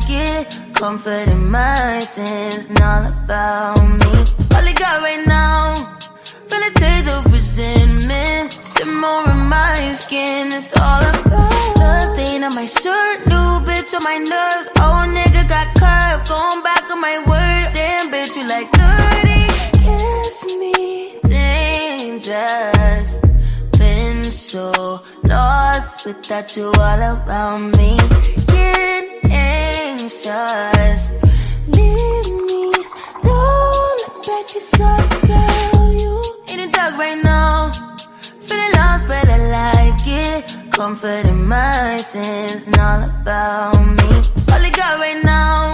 it. Comfort in my sins, and all about me. All I got right now, feel a taste of resentment. Simmer in my skin, it's all about the stain on my shirt. New bitch on my nerves, old nigga got curved. Going back on my word, damn bitch, you like dirty. Kiss me, dangerous. Been so lost without you all around me. Get anxious, leave me. Don't look back, it's all about you. In the dark right now, feeling lost but I like it. Comfort in my sins, and all about me. All I got right now,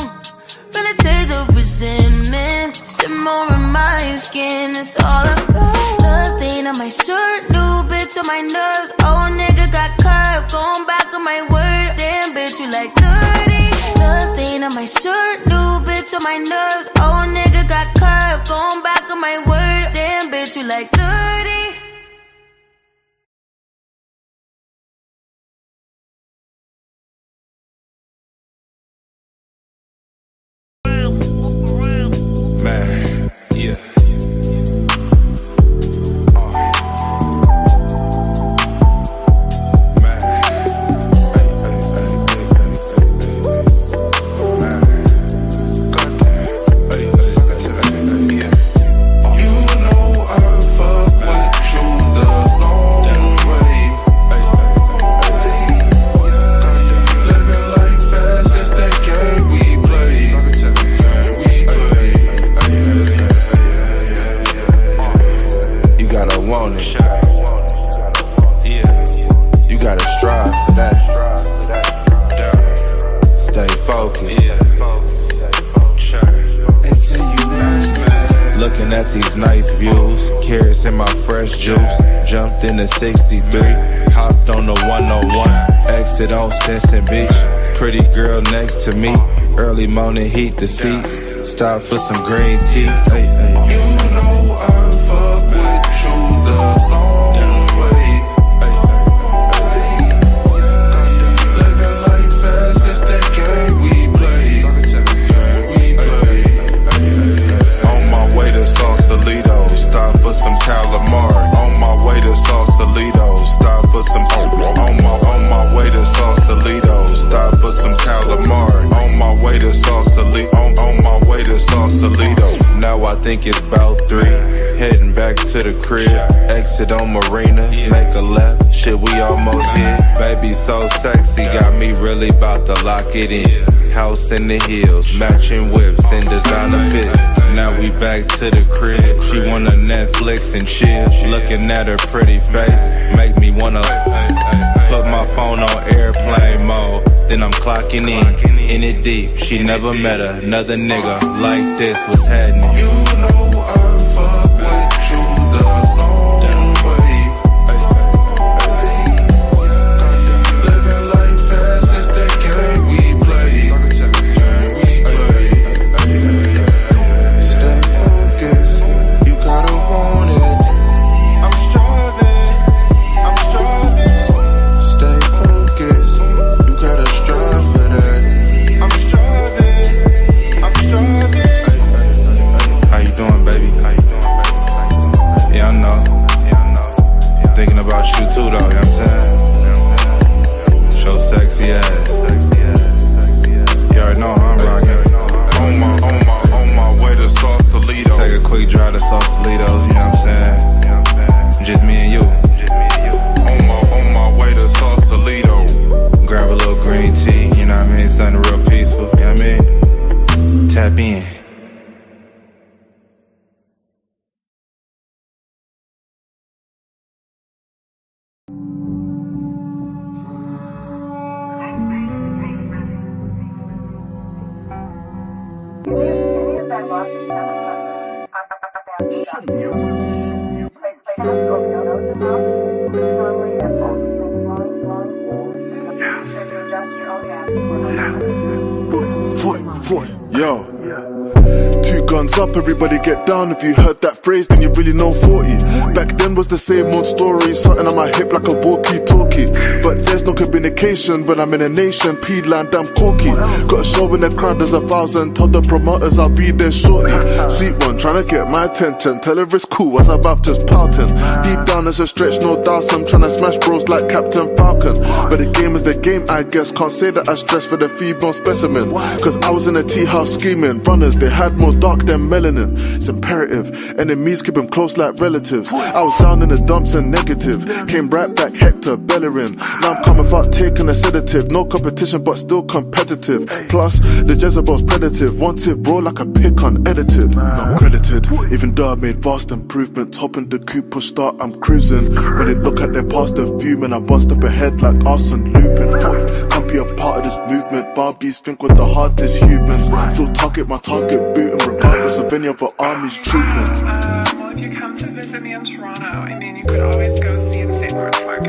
feel a taste of resentment. Simmer in my skin, it's all about the stain on my shirt. New bitch on my nerves, old nigga got curved. Going back on my word, damn bitch, you like dirty. The stain on my shirt, new bitch on my nerves, old nigga got curved. Going back on my word, damn bitch, you like dirty. Man, yeah. Looking at these nice views, carrots in my fresh juice. Jumped in the 63, hopped on the 101, exit on Stinson Beach. Pretty girl next to me, early morning heat the seats. Stop for some green tea. Hey, hey. You know I fuck with you the long way. Living life fast, it's that game we play. On my way to Sausalito, stop for some calamari. On my way to Sausalito, stop for some. On my way to Sausalito, stop for some calamari. On my way to Sausalito, on my way to Sausalito. Now I think it's about 3, heading back to the crib. Exit on Marina, make a left, shit we almost hit. Baby so sexy, got me really about to lock it in. House in the hills, matching whips and designer fits. Now we back to the crib, she wanna Netflix and chill. Looking at her pretty face, make me wanna put my phone on airplane mode. Then I'm clocking in it deep. She never met another nigga like this. What's happening? You know I fuck with you the long way. Living life fast, it's the game we play. Stay focused, you gotta want it. I'm striving. Stay focused, you gotta strive for that. I'm striving. How you doing, baby? Yeah, I know. Thinking about you too, though, you know what I'm saying? Show sexy ass. You already know I'm rocking. On my way to Sausalito. Take a quick drive to Sausalito's, you know what I'm saying? Just me and you. On my way to Sausalito. Grab a little green tea, you know what I mean? Something real peaceful, you know what I mean? Tap in. Yo, 2 Guns up, everybody get down. If you heard that phrase, then you really know 40. Back then was the same old story, something on my hip like a walkie-talkie. But there's no communication when I'm in a nation, P-line, damn corky. Got a show in the crowd, there's 1,000. Told the promoters I'll be there shortly. Sweet one, trying to get my attention. Tell her it's cool, as I'm about just pouting. Deep down there's a stretch, no doubt. I'm trying to smash bros like Captain Falcon. But the game is the game, I guess. Can't say that I stress for the female specimen. Cause I was in a tea house scheming. Runners, they had more dark than melanin. It's imperative, enemies keep them close like relatives. I was down in the dumps and negative. Came right back, Hector Bellerin. Now I'm coming out taking a sedative. No competition but still competitive. Plus, the Jezebel's predative. Want it raw like a pic unedited. Not credited, even though I made vast improvements. Hopping the coupe, push start, I'm cruising. When they look at their past, they're fuming. I'm one step ahead like Arsene Lupin. Can't be a part of this movement. Barbies think with the hardest humans. Still target my target booting regardless of any other armies trooping. Well, if you come to visit me in Toronto, I mean, you could always go see the Streamyards For.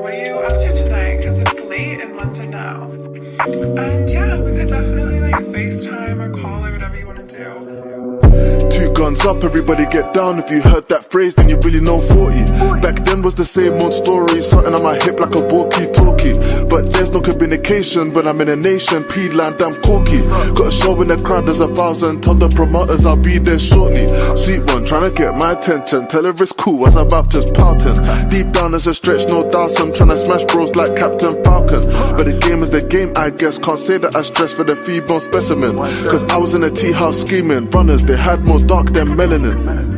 What are you up to tonight? Because it's late in London now. And yeah, we could definitely like FaceTime or call or whatever you want to do. Two guns up, everybody get down. If you heard that phrase, then you really know 40. Back then was the same old story, something on my hip like a walkie-talkie. But there's no communication when I'm in a nation, P-line, damn corky. Got a show in the crowd, there's 1,000. Told the promoters I'll be there shortly. Sweet one, trying to get my attention. Tell her it's cool, as I'm about just pouting. Deep down there's a stretch, no doubt. I'm trying to smash bros like Captain Falcon. But the game is the game, I guess. Can't say that I stress for the female specimen. Cause I was in a tea house scheming. Runners, they had more dark than melanin.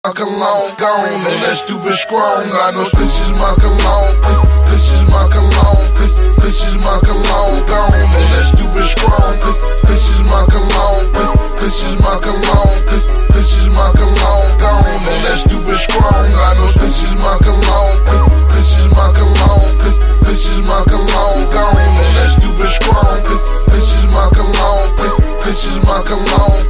My cologne gone on that stupid strong. I know this is my cologne. This is my cologne. This is my cologne gone on that stupid strong. This is my cologne. This is my cologne. This is my cologne gone on that stupid strong. I know this is my cologne. This is my cologne. This is my cologne gone on that stupid strong. This is my cologne. This is my cologne.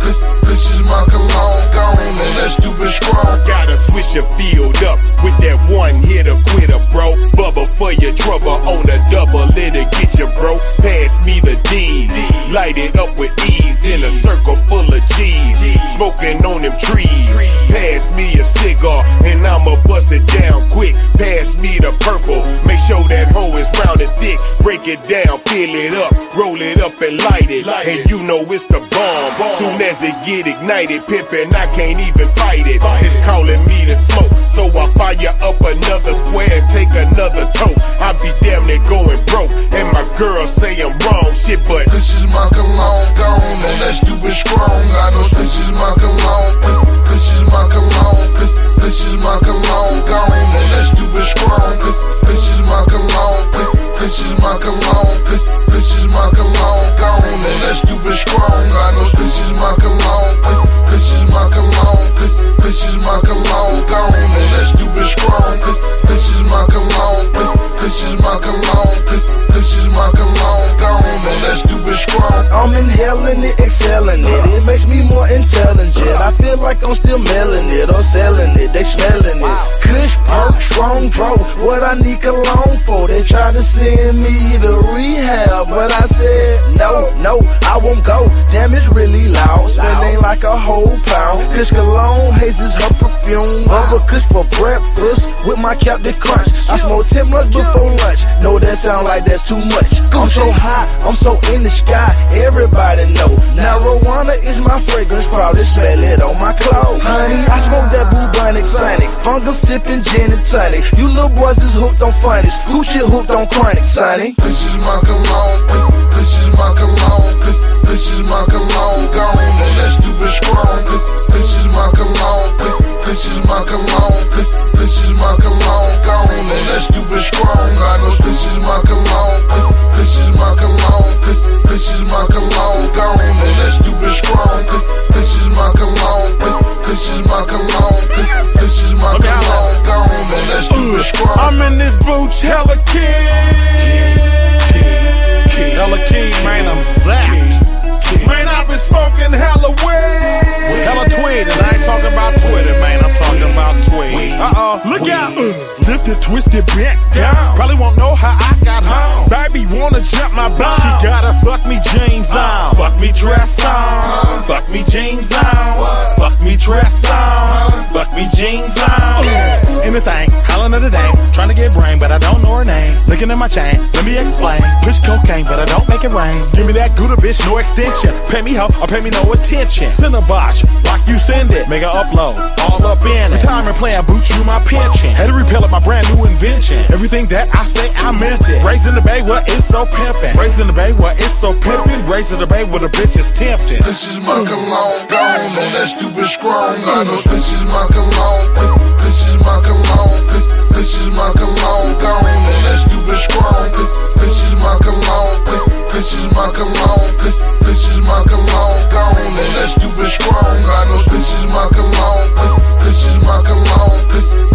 This is my cologne gone on that stupid strong. Gotta switch your field up with that one hitter quitter, bro. Bubble for your trouble on the double, it'll get you, bro. Pass me the D, light it up with ease in a circle full of G's. Smoking on them trees. Pass me a cigar and I'ma bust it down quick. Pass me the purple, make sure that hoe is round and thick. Break it down, fill it up, roll it up and light it. And you know it's the bomb. Soon as it get ignited, pimpin', I can't even fight it. It's calling me to smoke, so I fire up another square and take another toke. I be damn near going broke, and my girl say I'm wrong shit, but this is my cologne gone on that stupid strong. I know this is my cologne. This is my cologne. This is my cologne gone on that stupid strong. This is my cologne. This is my cologne. This is my cologne gone on that stupid strong. I know this is my cologne. This is my cologne. This is my cologne gone on that stupid strong. This is my cologne. This is my cologne. This is my cologne gone on that stupid strong. I'm inhaling it, excelling it. It makes me more intelligent. I feel like I'm still mailing it or selling it. They smelling it. Kush, perk, strong draw. What I need cologne for? They try to send me to rehab, but I said no, I won't go. Damn, it's really loud. Smelling like a whole pound. Kush cologne hazes her perfume. Rubber Kush for breakfast with my Captain Crunch. I smoke 10 blunts before lunch. No, that sound like that's too much. I'm so high, I'm so in the sky. Everybody know marijuana is my fragrance. Probably smell it on my clothes. Honey, I smoke that bubonic sonic. Hunger sipping gin and tonic. You little boys is hooked on funnies. Who shit hooked on chronic, sonny? This is my cologne. This is my cologne. This is my cologne gone on that stupid strong. This is my cologne. This is my cologne. This is my cologne gone on that stupid strong. I know this is my cologne. This is my cologne. This is my cologne gone on that stupid strong. This is my cologne. This is my cologne. This is my cologne gone on that stupid strong. I'm in this booch, hella king. Hella king, man, I'm zapped. wanna jump my bomb. She gotta fuck me jeans on, fuck me dress on, fuck me jeans on, fuck me dress on, fuck me jeans on. Anything, hollering at the dame, trying to get brain, but I don't know her name. Looking at my chain, let me explain. Push cocaine, but I don't make it rain. Give me that Gouda bitch, no extension. Pay me hoe or pay me no attention. Send a bosh, like you send it. Make her upload, all up in it. Retirement plan, boots you my pension. Had to repel it, my brand new invention. Everything that I say, I meant it. Raising the bay where it's so pimpin'. Raising the bay where it's so pimpin'. Raising the bay where the bitch is tempting. This is my cologne, gone on that stupid strong. I know this is my cologne. This is my cologne. This is my cologne, gone on that stupid strong. This is my cologne. This is my cologne. This is my cologne, gone on that stupid strong. I know this is my cologne. This is my cologne.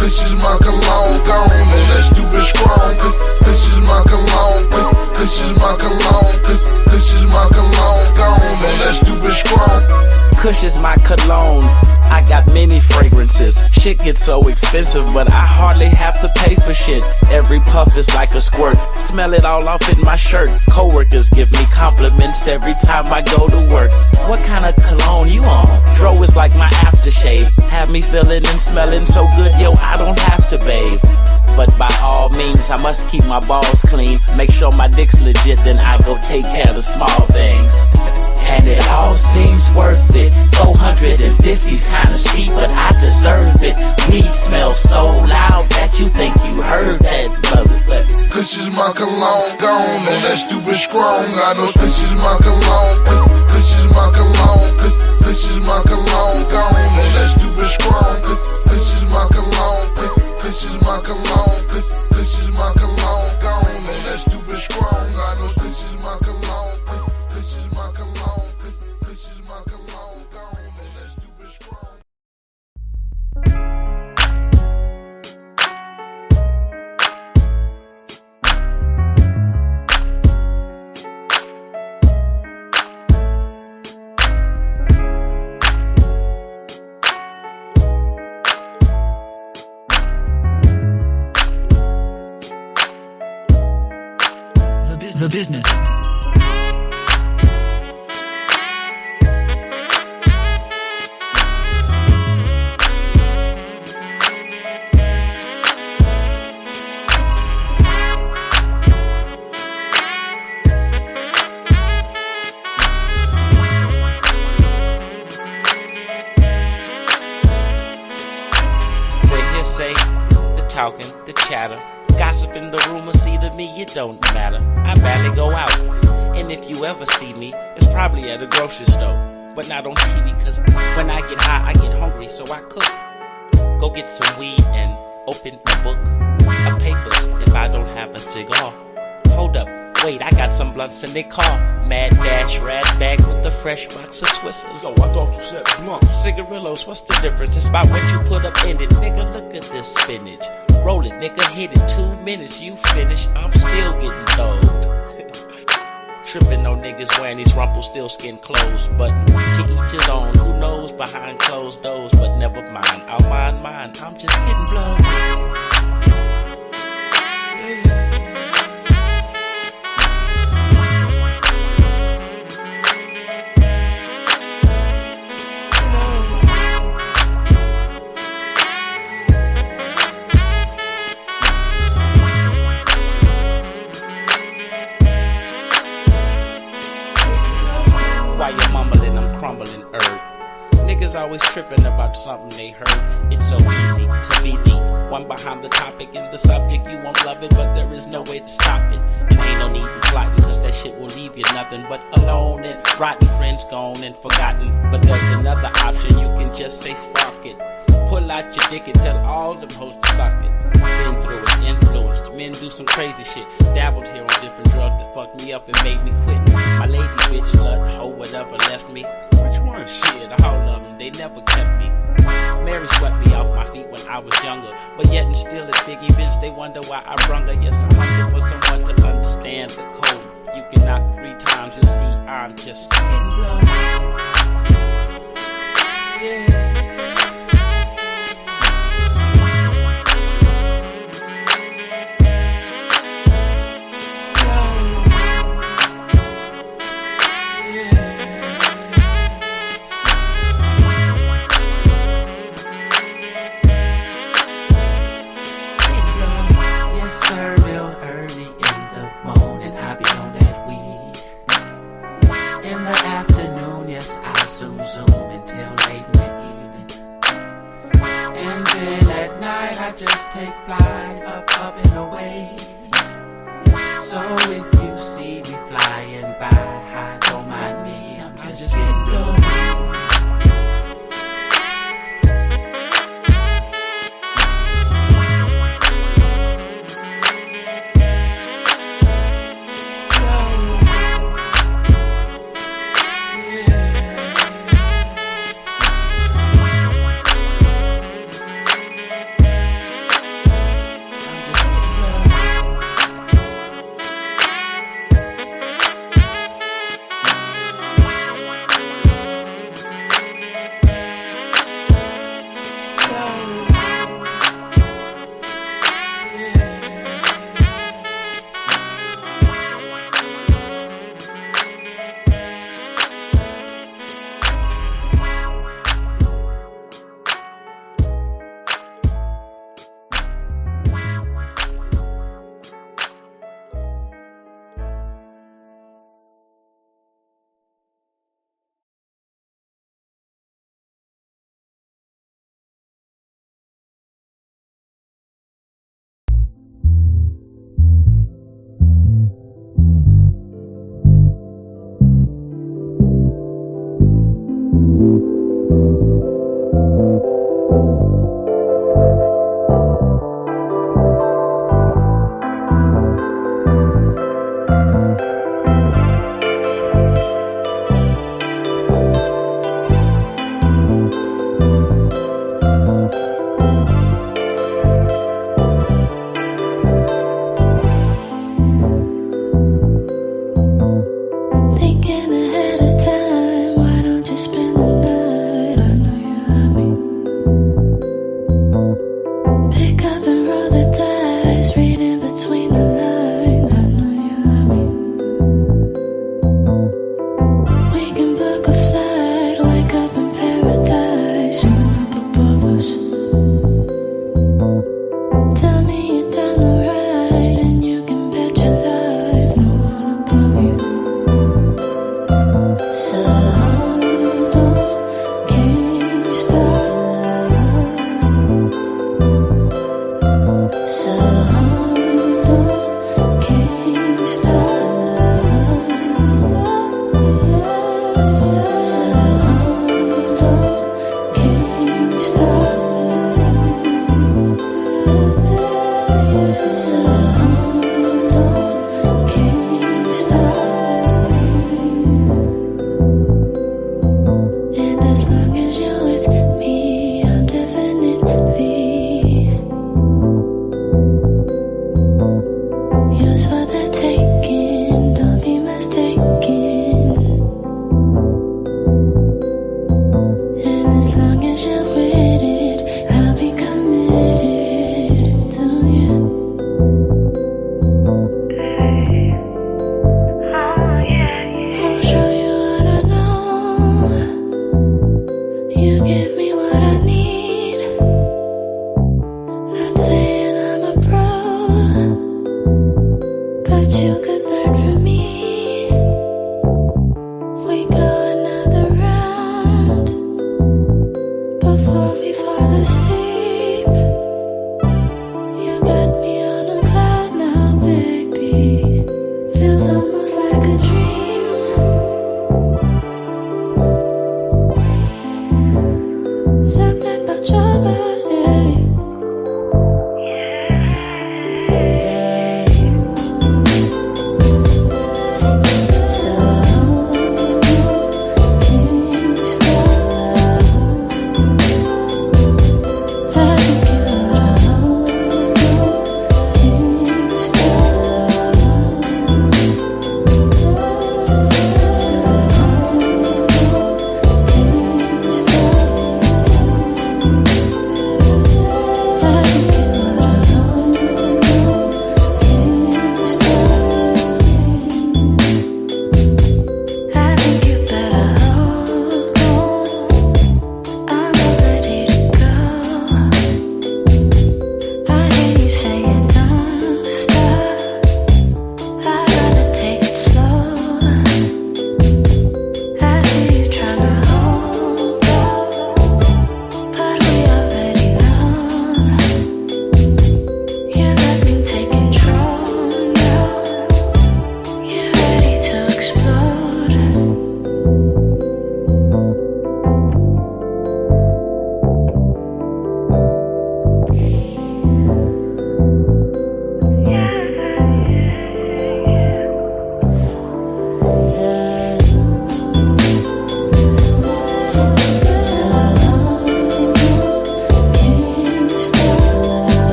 This is my cologne, gone on that stupid strong. This is my cologne. This is my cologne. This is my cologne, gone on that stupid strong. Kush is my cologne. I got many fragrances. Shit gets so expensive, but I hardly have to pay for shit. Every puff is like a squirt. Smell it all off in my shirt. Coworkers give me compliments every time I go to work. What kind of cologne you on? Dro is like my aftershave. Have me feeling and smelling so good, yo, I don't have to bathe. But by all means, I must keep my balls clean. Make sure my dick's legit, then I go take care of the small things. And it all seems worth it. 450's kinda steep, but I deserve it. Weed smells so loud that you think you heard that motherfucker. This is my cologne, gone on that stupid strong. I know this is my cologne. This is my cologne. This is my cologne, gone on that stupid strong. This is my cologne. This is my cologne. This is my cologne, gone on that stupid strong. I know this is my cologne. This is my cologne. This is my cologne, gone on that stupid strong. The business. The hearsay, the talking, the chatter. Gossiping, the rumors, see to me it don't matter. I barely go out, and if you ever see me, it's probably at a grocery store, but not on TV, cause when I get high, I get hungry, so I cook. Go get some weed and open a book of papers if I don't have a cigar. Hold up, wait, I got some blunts in their car. Mad Dash rat bag with a fresh box of Swissers. Oh, I thought you said blunt. Cigarillos, what's the difference? It's about what you put up in it. Nigga, look at this spinach. Roll it, nigga, hit it. 2 minutes, you finish. I'm still getting throwed. Tripping on niggas wearing these Rumpelstiltskin clothes. But to each his own. Who knows behind closed doors? But never mind, I'll mind mine. I'm just getting blown. While you're mumbling, I'm crumbling herb. Niggas always tripping about something they heard. It's so easy to be the one behind the topic and the subject. You won't love it, but there is no way to stop it. And ain't no need in plotting, cause that shit will leave you nothing but alone and rotten friends gone and forgotten. But there's another option, you can just say fuck it. Pull out your dick and tell all them hoes to suck it. Been through it, influenced. Men do some crazy shit. Dabbled here on different drugs that fucked me up and made me quit. My lady, bitch, slut, hoe, whatever left me. Which one? Shit, all of them, they never kept me. Mary swept me off my feet when I was younger. But yet and still at big events, they wonder why I brung her. Yes, I hunger for someone to understand the code. You can knock 3 times, you'll see I'm just getting blown. Yeah. zoom until late in the evening. And then at night I just take flight up and away. So if you see me flying by, don't mind me, I'm just getting low.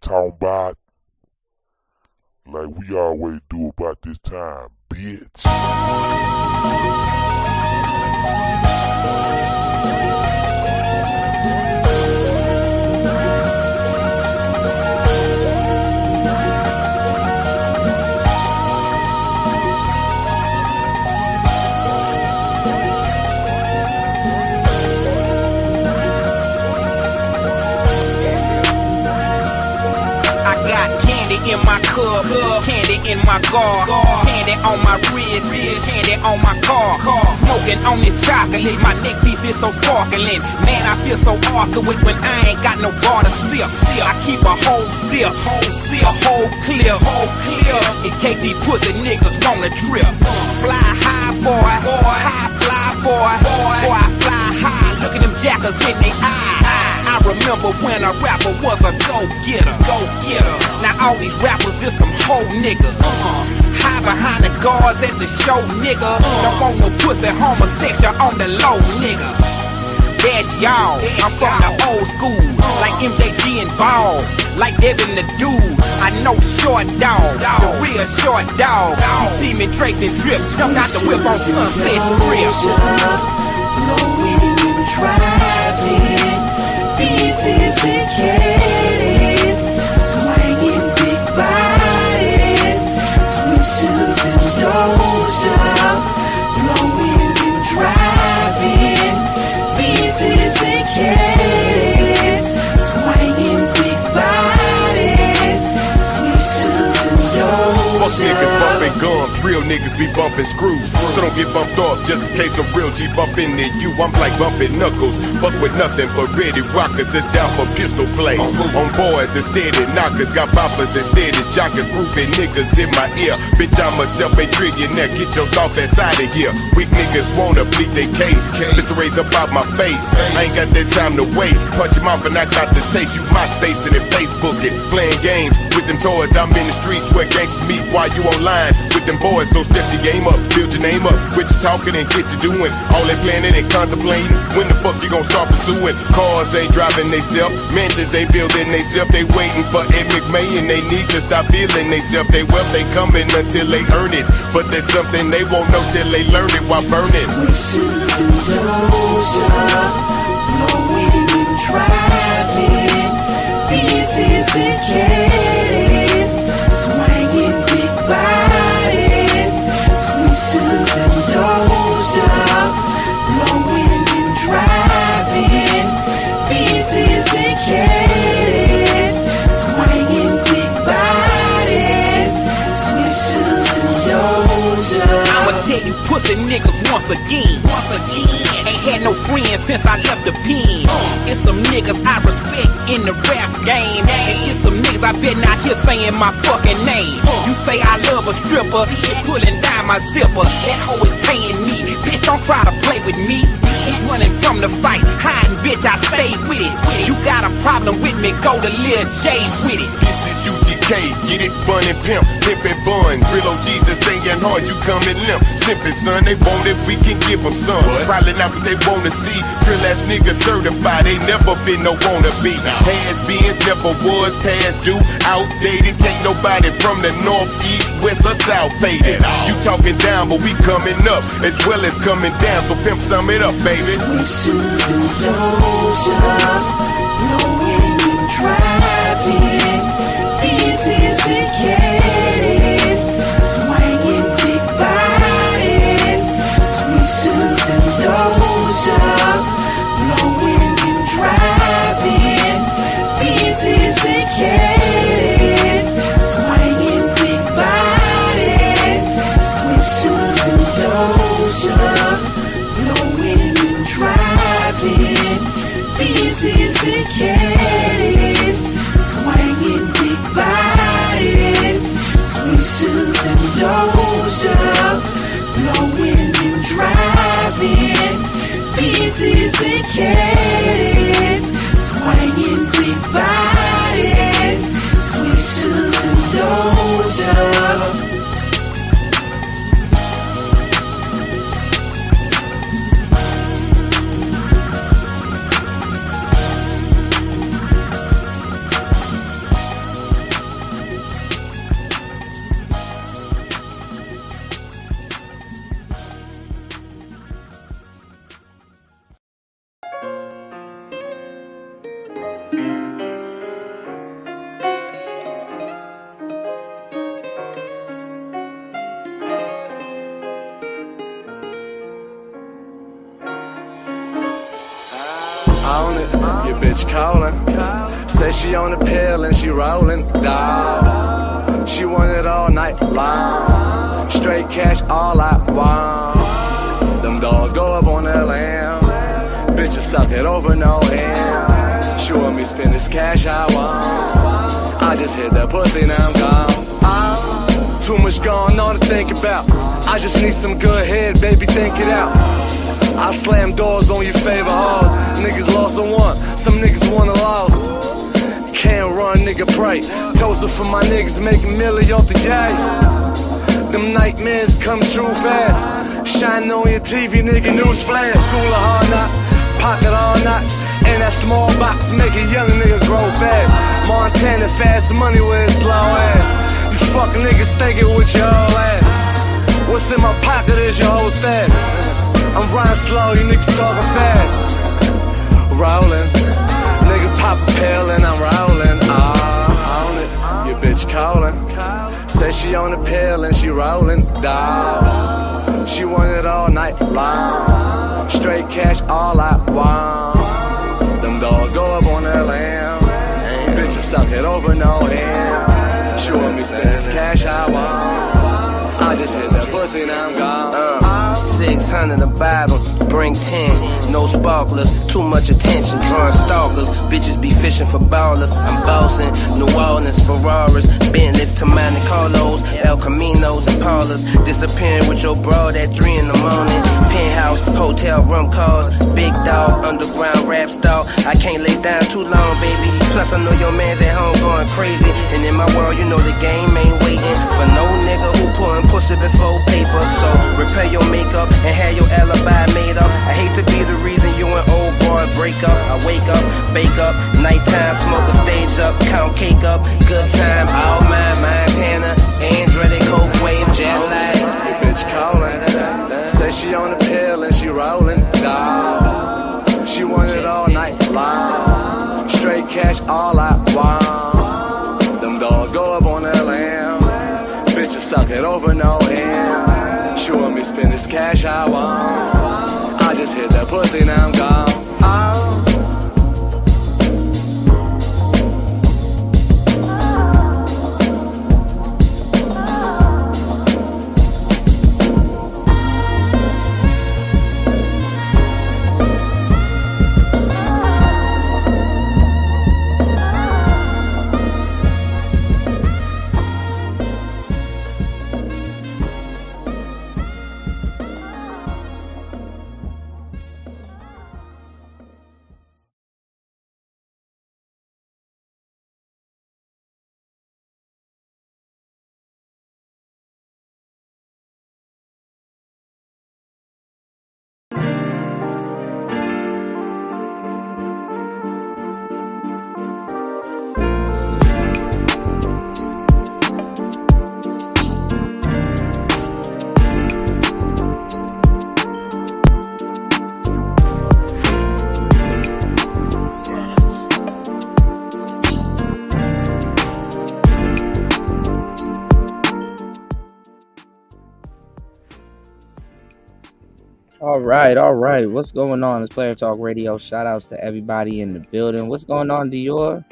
talking about? Like we always do about this time, bitch. In my cup, candy in my guard, candy on my wrist, candy on my car, smoking on this chocolate, my neck piece is so sparkling. Man, I feel so awkward when I ain't got no bar to sip. I keep a whole sip, a whole clear, in case these pussy niggas wanna drip. Fly high, boy, high fly, boy, I fly high. Look at them jackers in they eye. I remember when a rapper was a go-getter. Now all these rappers is some hoe niggas. Hide behind the guards at the show, nigga. Don't want no pussy homosexual on the low, nigga. That's y'all. I'm from the old school, like MJG and Ball, like Devin the Dude. I know Short Dog, the real Short Dog. You see me draped and drip, jumped out the whip on Sunset Strip. Blowing and driving. Pieces and caddies, swinging big bodies, switches and doja, blowing and driving. Pieces and caddies, swinging big bodies, switches and doja. Fuck niggas bumping gums, real niggas be bumping screws. So don't get bumped off just in case a real G bump into you. I'm like bumping knuckles, fuck with nothing but ready rockers. It's down for pistol play. On boys and steady knockers, got boppers and steady jockers, grooving niggas in my ear. Bitch, I'm a self-a-trillionaire, get your soft ass out of here. Weak niggas wanna bleed their case. Mr. Raise up out my face, I ain't got that time to waste. Punch him off and I got the taste. You my space and Facebook it. Playing games with them toys, I'm in the streets where gangsters meet while you online with them boys. So step the game up, build your name up, quit your talking and get you doing. All that planning and contemplating, when the fuck you gon' start pursuing? Cars ain't driving they self, mansions ain't building they self. They waiting for Ed McMahon, they need to stop feeling they self. They wealth ain't coming until they earn it, but there's something they won't know till they learn it while burning. Wishes and doja, blowing and driving. Pieces and caddies, swinging big bodies, swishes and doja, blowing and driving. Pieces and caddies, swinging big bodies, swishes and doja. I'ma tell you pussy niggas once again. Ain't had no friends since I left the pen. It's some niggas I respect in the rap game, and it's some niggas I bet not here saying my fucking name. You say I love a stripper, pulling down my zipper. That hoe is paying me. Bitch, don't try to play with me. Running from the fight, hiding, bitch, I stay with it. You got a problem with me, go to Lil J with it. This is UGK, get it, fun and pimp, pimp and bun. Real OGs that saying hard, you coming limp. Simple, son, they want it, we can give them some. Probably not what they wanna see. Real ass niggas certified, they never been no wannabe. Has-beens, never was, past due, outdated. Can't nobody from the north, east, west, or south faded. You talking down, but we coming up, as well as coming down. So pimp, sum it up, baby. Wishes and doja, blowing and driving. Pieces and caddies, swinging big bodies, swishes and doja, blowing and driving. Pieces and caddies, swinging big bodies, swishes and doja, blowing and driving. Pieces and caddies, swinging big bodies, swishes and doja, blowing and driving. Pieces and caddies, swinging big bodies, swishes and doja. bitch calling. Says she on the pill and she rolling. Dawg. She want it all night long. Straight cash all I want. Them dogs go up on that lamb. Bitches suck it over no hand. She want me spend this cash I want. I just hit that pussy, now I'm gone. Too much going on to think about. I just need some good head, baby, think it out. I slam doors on your favorite hoes. Niggas lost on one, some niggas won a loss. Can't run, nigga, pray. Toasted for my niggas making million off the gay. Them nightmares come true fast. Shining on your TV, nigga, news flash. School of hard knock, pocket all knots. In that small box, make a young nigga grow fast. Montana fast money with his slow ass. You fucking niggas think it with your whole ass. What's in my pocket is your whole stash. I'm riding slow, you niggas talking fast. Rolling, nigga pop a pill and I'm rolling. On it, your bitch calling. Say she on the pill and she rolling. Dawg. She want it all night long. Straight cash all I want. Them dogs go up on that lamb. Bitches suck it over no hand. She want me spend this cash I want. I just hit that pussy, now I'm gone. 600 a bottle, bring 10. No sparklers, too much attention, drawing stalkers. Bitches be fishing for ballers. I'm bossing, New Orleans, Ferraris, Bentleys to Monte Carlos, El Caminos and Paulas. Disappearing with your broad at 3 in the morning. Penthouse, hotel room calls, big dog, underground rap star. I can't lay down too long, baby. Plus I know your man's at home going crazy. And in my world, you know the game ain't waiting for no nigga who putting pussy before paper. So repair your makeup and have your alibi made up. I hate to be the reason you and old boy break up. I wake up, bake up, nighttime, smoke a stage up, count cake up, good time, all mine, Montana, Andretti, coke wave, jet lag. Bitch calling, say she on the pill and she rolling. Dawg. She want it all night long. Straight cash all I want. Them dogs go up on that lamb. Bitches suck it over no hand. She want me spend this cash I want. I just hit that pussy, now I'm gone. All right. What's going on? It's Player Talk Radio. Shout outs to everybody in the building. What's going on, Dior?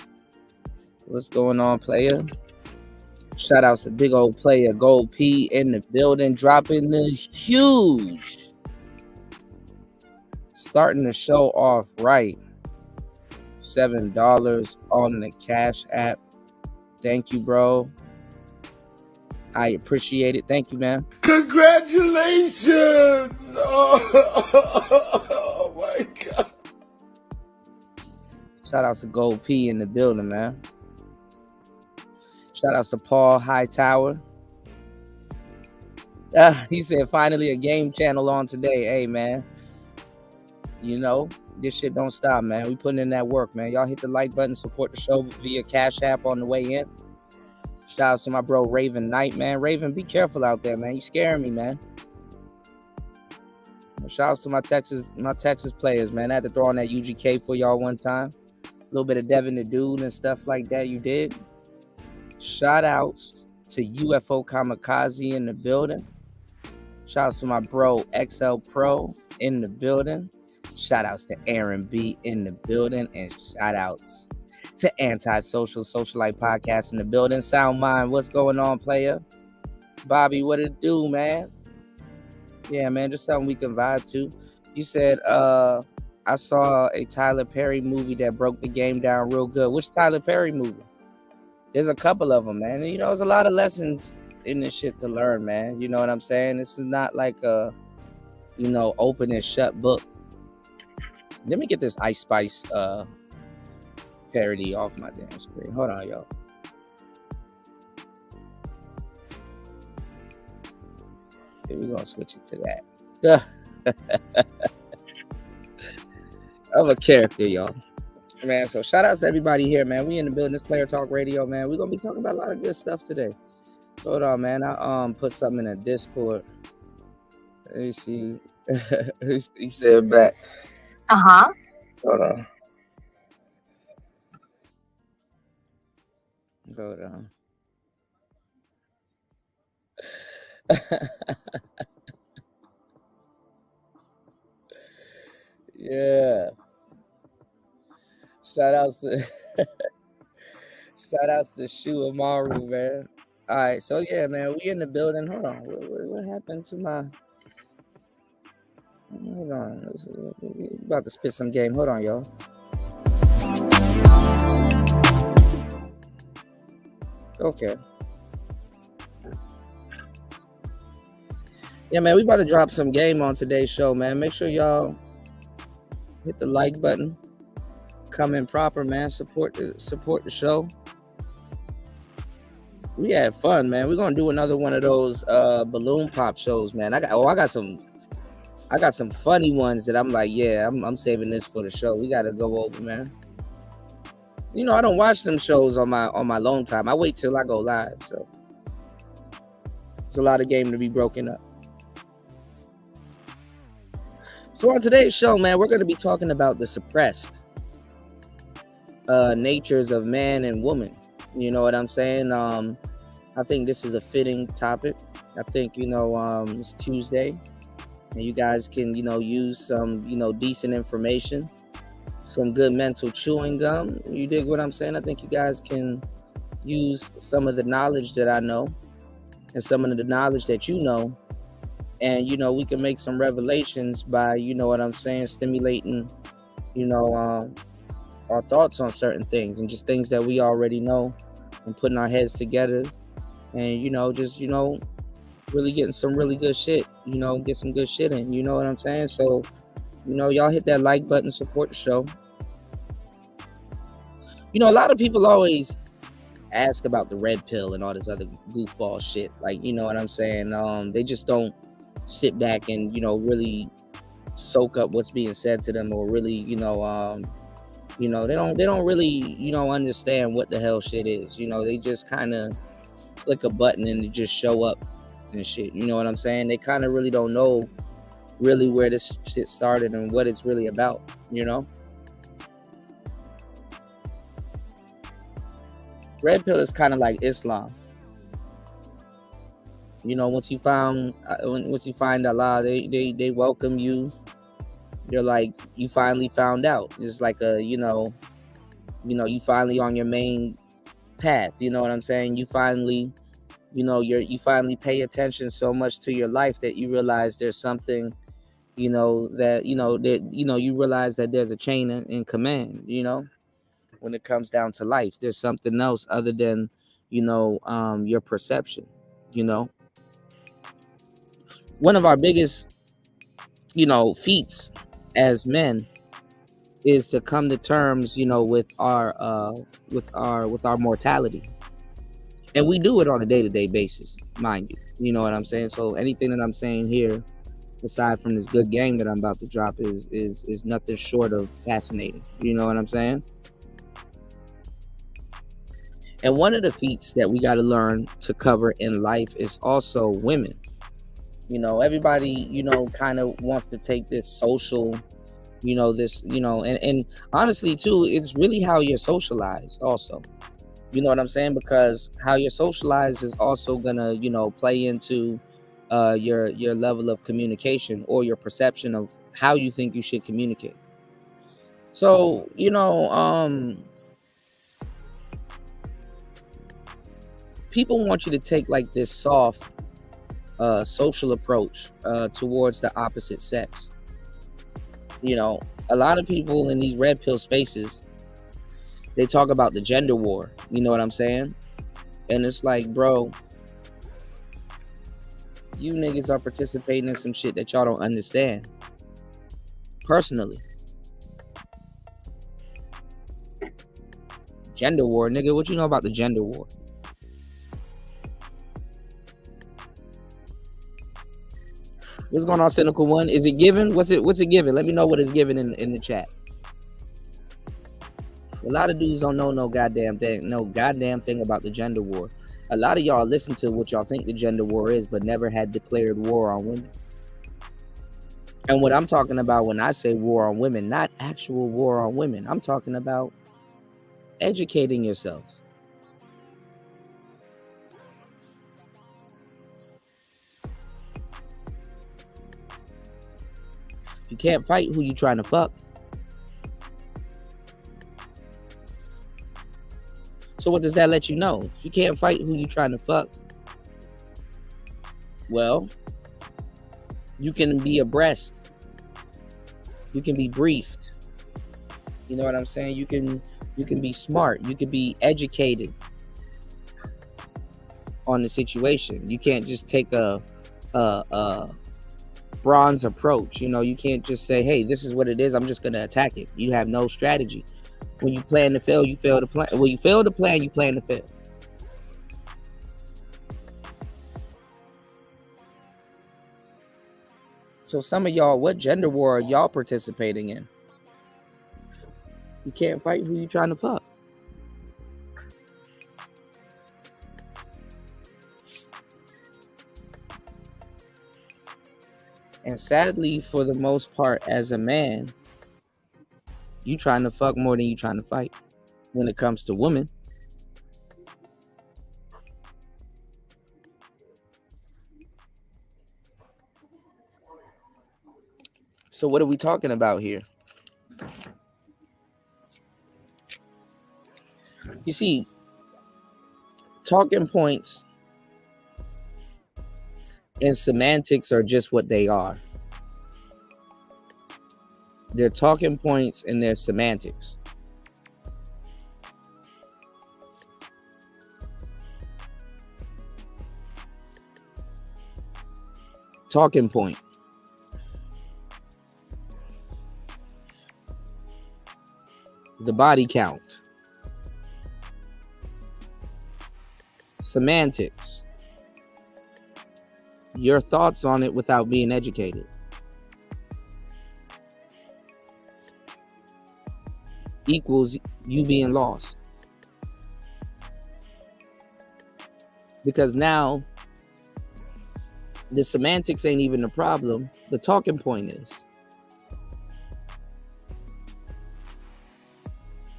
What's going on, player? Shout outs to big old player Gold P in the building, dropping the huge. Starting the show off right. $7 on the Cash App. Thank you, bro. I appreciate it. Thank you, man. Congratulations! Oh my God. Shout outs to Gold P in the building, man. Shout outs to Paul Hightower. He said, finally a game channel on today. Hey, man. You know, this shit don't stop, man. We putting in that work, man. Y'all hit the like button, support the show via Cash App on the way in. Shout out to my bro Raven Knight, man. Raven, be careful out there, man. You scaring me, man. Shout out to my Texas players, man. I had to throw on that UGK for y'all one time. A little bit of Devin the Dude and stuff like that you did. Shout outs to UFO Kamikaze in the building. Shout out to my bro XL Pro in the building. Shout outs to Aaron B in the building, and shout outs to Antisocial Socialite Podcast in the building. Sound Mind, what's going on, player? Bobby, what it do, man? Yeah, man, just something we can vibe to. You said, I saw a Tyler Perry movie that broke the game down real good. Which Tyler Perry movie? There's a couple of them, man. You know, there's a lot of lessons in this shit to learn, man. You know what I'm saying? This is not like a, you know, open and shut book. Let me get this Ice Spice parody off my damn screen. Hold on, y'all. Okay, we're gonna switch it to that. Of a character, y'all. Man, so shout outs to everybody here, man. We in the building, this Player Talk Radio, man. We're gonna be talking about a lot of good stuff today. Hold on, man. I put something in the Discord. Let me see. He said back. Uh-huh. Hold on. Hold on. Yeah. Shout outs to Shu Amaru, man. All right, so yeah, man, we in the building. Hold on, what happened to my? Hold on, we about to spit some game. Hold on, y'all. Okay. Yeah, man, we about to drop some game on today's show, man. Make sure y'all hit the like button. Come in proper, man. Support the show. We had fun, man. We're gonna do another one of those balloon pop shows, man. I got some funny ones that I'm like, yeah, I'm saving this for the show. We gotta go over, man. You know, I don't watch them shows on my lone time. I wait till I go live, so it's a lot of game to be broken up. So on today's show, man, we're gonna be talking about the suppressed natures of man and woman. You know what I'm saying? I think this is a fitting topic. I think, you know, it's Tuesday and you guys can, you know, use some, you know, decent information, some good mental chewing gum. You dig what I'm saying? I think you guys can use some of the knowledge that I know and some of the knowledge that you know, and, you know, we can make some revelations by, you know what I'm saying, stimulating, you know, our thoughts on certain things and just things that we already know, and putting our heads together and, you know, just, you know, really getting some really good shit, you know, get some good shit in, you know what I'm saying? So, you know, y'all hit that like button, support the show. You know, a lot of people always ask about the red pill and all this other goofball shit. Like, you know what I'm saying? They just don't sit back and, you know, really soak up what's being said to them, or really, you know, they don't really, you know, understand what the hell shit is. You know, they just kind of click a button and they just show up and shit. You know what I'm saying? They kind of really don't know really where this shit started and what it's really about, you know? Red pill is kind of like Islam. You know, once you find Allah, they welcome you. You're like, you finally found out. It's like a, you know, you finally on your main path. You know what I'm saying? You finally, you know, you finally pay attention so much to your life that you realize there's something, you know, that you realize that there's a chain in command, you know, when it comes down to life. There's something else other than, you know, your perception, you know. One of our biggest, you know, feats as men is to come to terms, you know, with our mortality. And we do it on a day-to-day basis, mind you. You know what I'm saying? So anything that I'm saying here, aside from this good game that I'm about to drop, is nothing short of fascinating. You know what I'm saying? And one of the feats that we got to learn to cover in life is also women. You know, everybody, you know, kind of wants to take this social, you know, this, you know, and honestly too, it's really how you're socialized also. You know what I'm saying? Because how you're socialized is also gonna, you know, play into your level of communication or your perception of how you think you should communicate. So, you know, people want you to take like this soft social approach towards the opposite sex. You know, a lot of people in these red pill spaces, they talk about the gender war. You know what I'm saying? And it's like, bro, you niggas are participating in some shit that y'all don't understand. Personally. Gender war, nigga. What you know about the gender war? What's going on, Cynical One? Is it given? What's it given? Let me know what it's given in the chat. A lot of dudes don't know no goddamn thing about the gender war. A lot of y'all listen to what y'all think the gender war is, but never had declared war on women. And what I'm talking about when I say war on women, not actual war on women. I'm talking about educating yourself. You can't fight who you trying to fuck. So what does that let you know? If you can't fight who you trying to fuck, well, you can be abreast. You can be briefed. You know what I'm saying? You can be smart. You can be educated on the situation. You can't just take a bronze approach. You know, you can't just say, hey, this is what it is, I'm just gonna attack it. You have no strategy. When you plan to fail, you fail to plan. When you fail to plan, you plan to fail. So some of y'all, what gender war are y'all participating in? You can't fight who you trying to fuck. And sadly, for the most part, as a man, you trying to fuck more than you trying to fight when it comes to women. So what are we talking about here? You see, talking points and semantics are just what they are. They're talking points and they're semantics. Talking point. The body count. Semantics. Your thoughts on it without being educated. Equals you being lost. Because now the semantics ain't even the problem. The talking point is.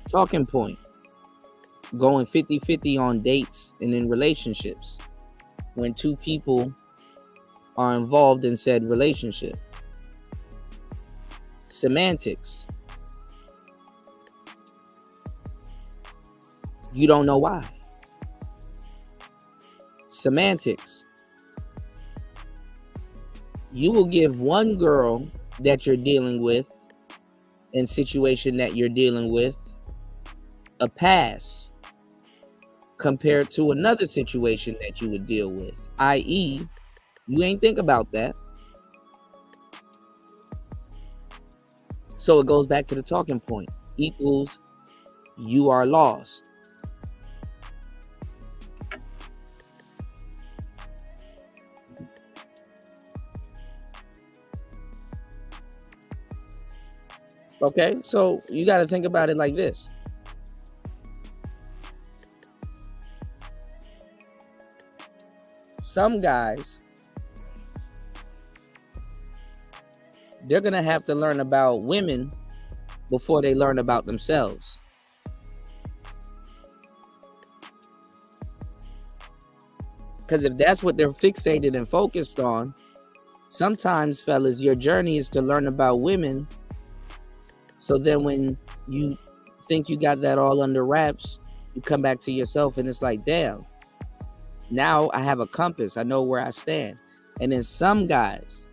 Talking point. Going 50-50 on dates and in relationships. When two people are involved in said relationship. Semantics. You don't know why. Semantics. You will give one girl that you're dealing with and situation that you're dealing with a pass compared to another situation that you would deal with, i.e., you ain't think about that. So it goes back to the talking point. Equals you are lost. Okay, so you got to think about it like this. Some guys, they're going to have to learn about women before they learn about themselves. Because if that's what they're fixated and focused on, sometimes, fellas, your journey is to learn about women. So then when you think you got that all under wraps, you come back to yourself and it's like, damn, now I have a compass. I know where I stand. And then some guys,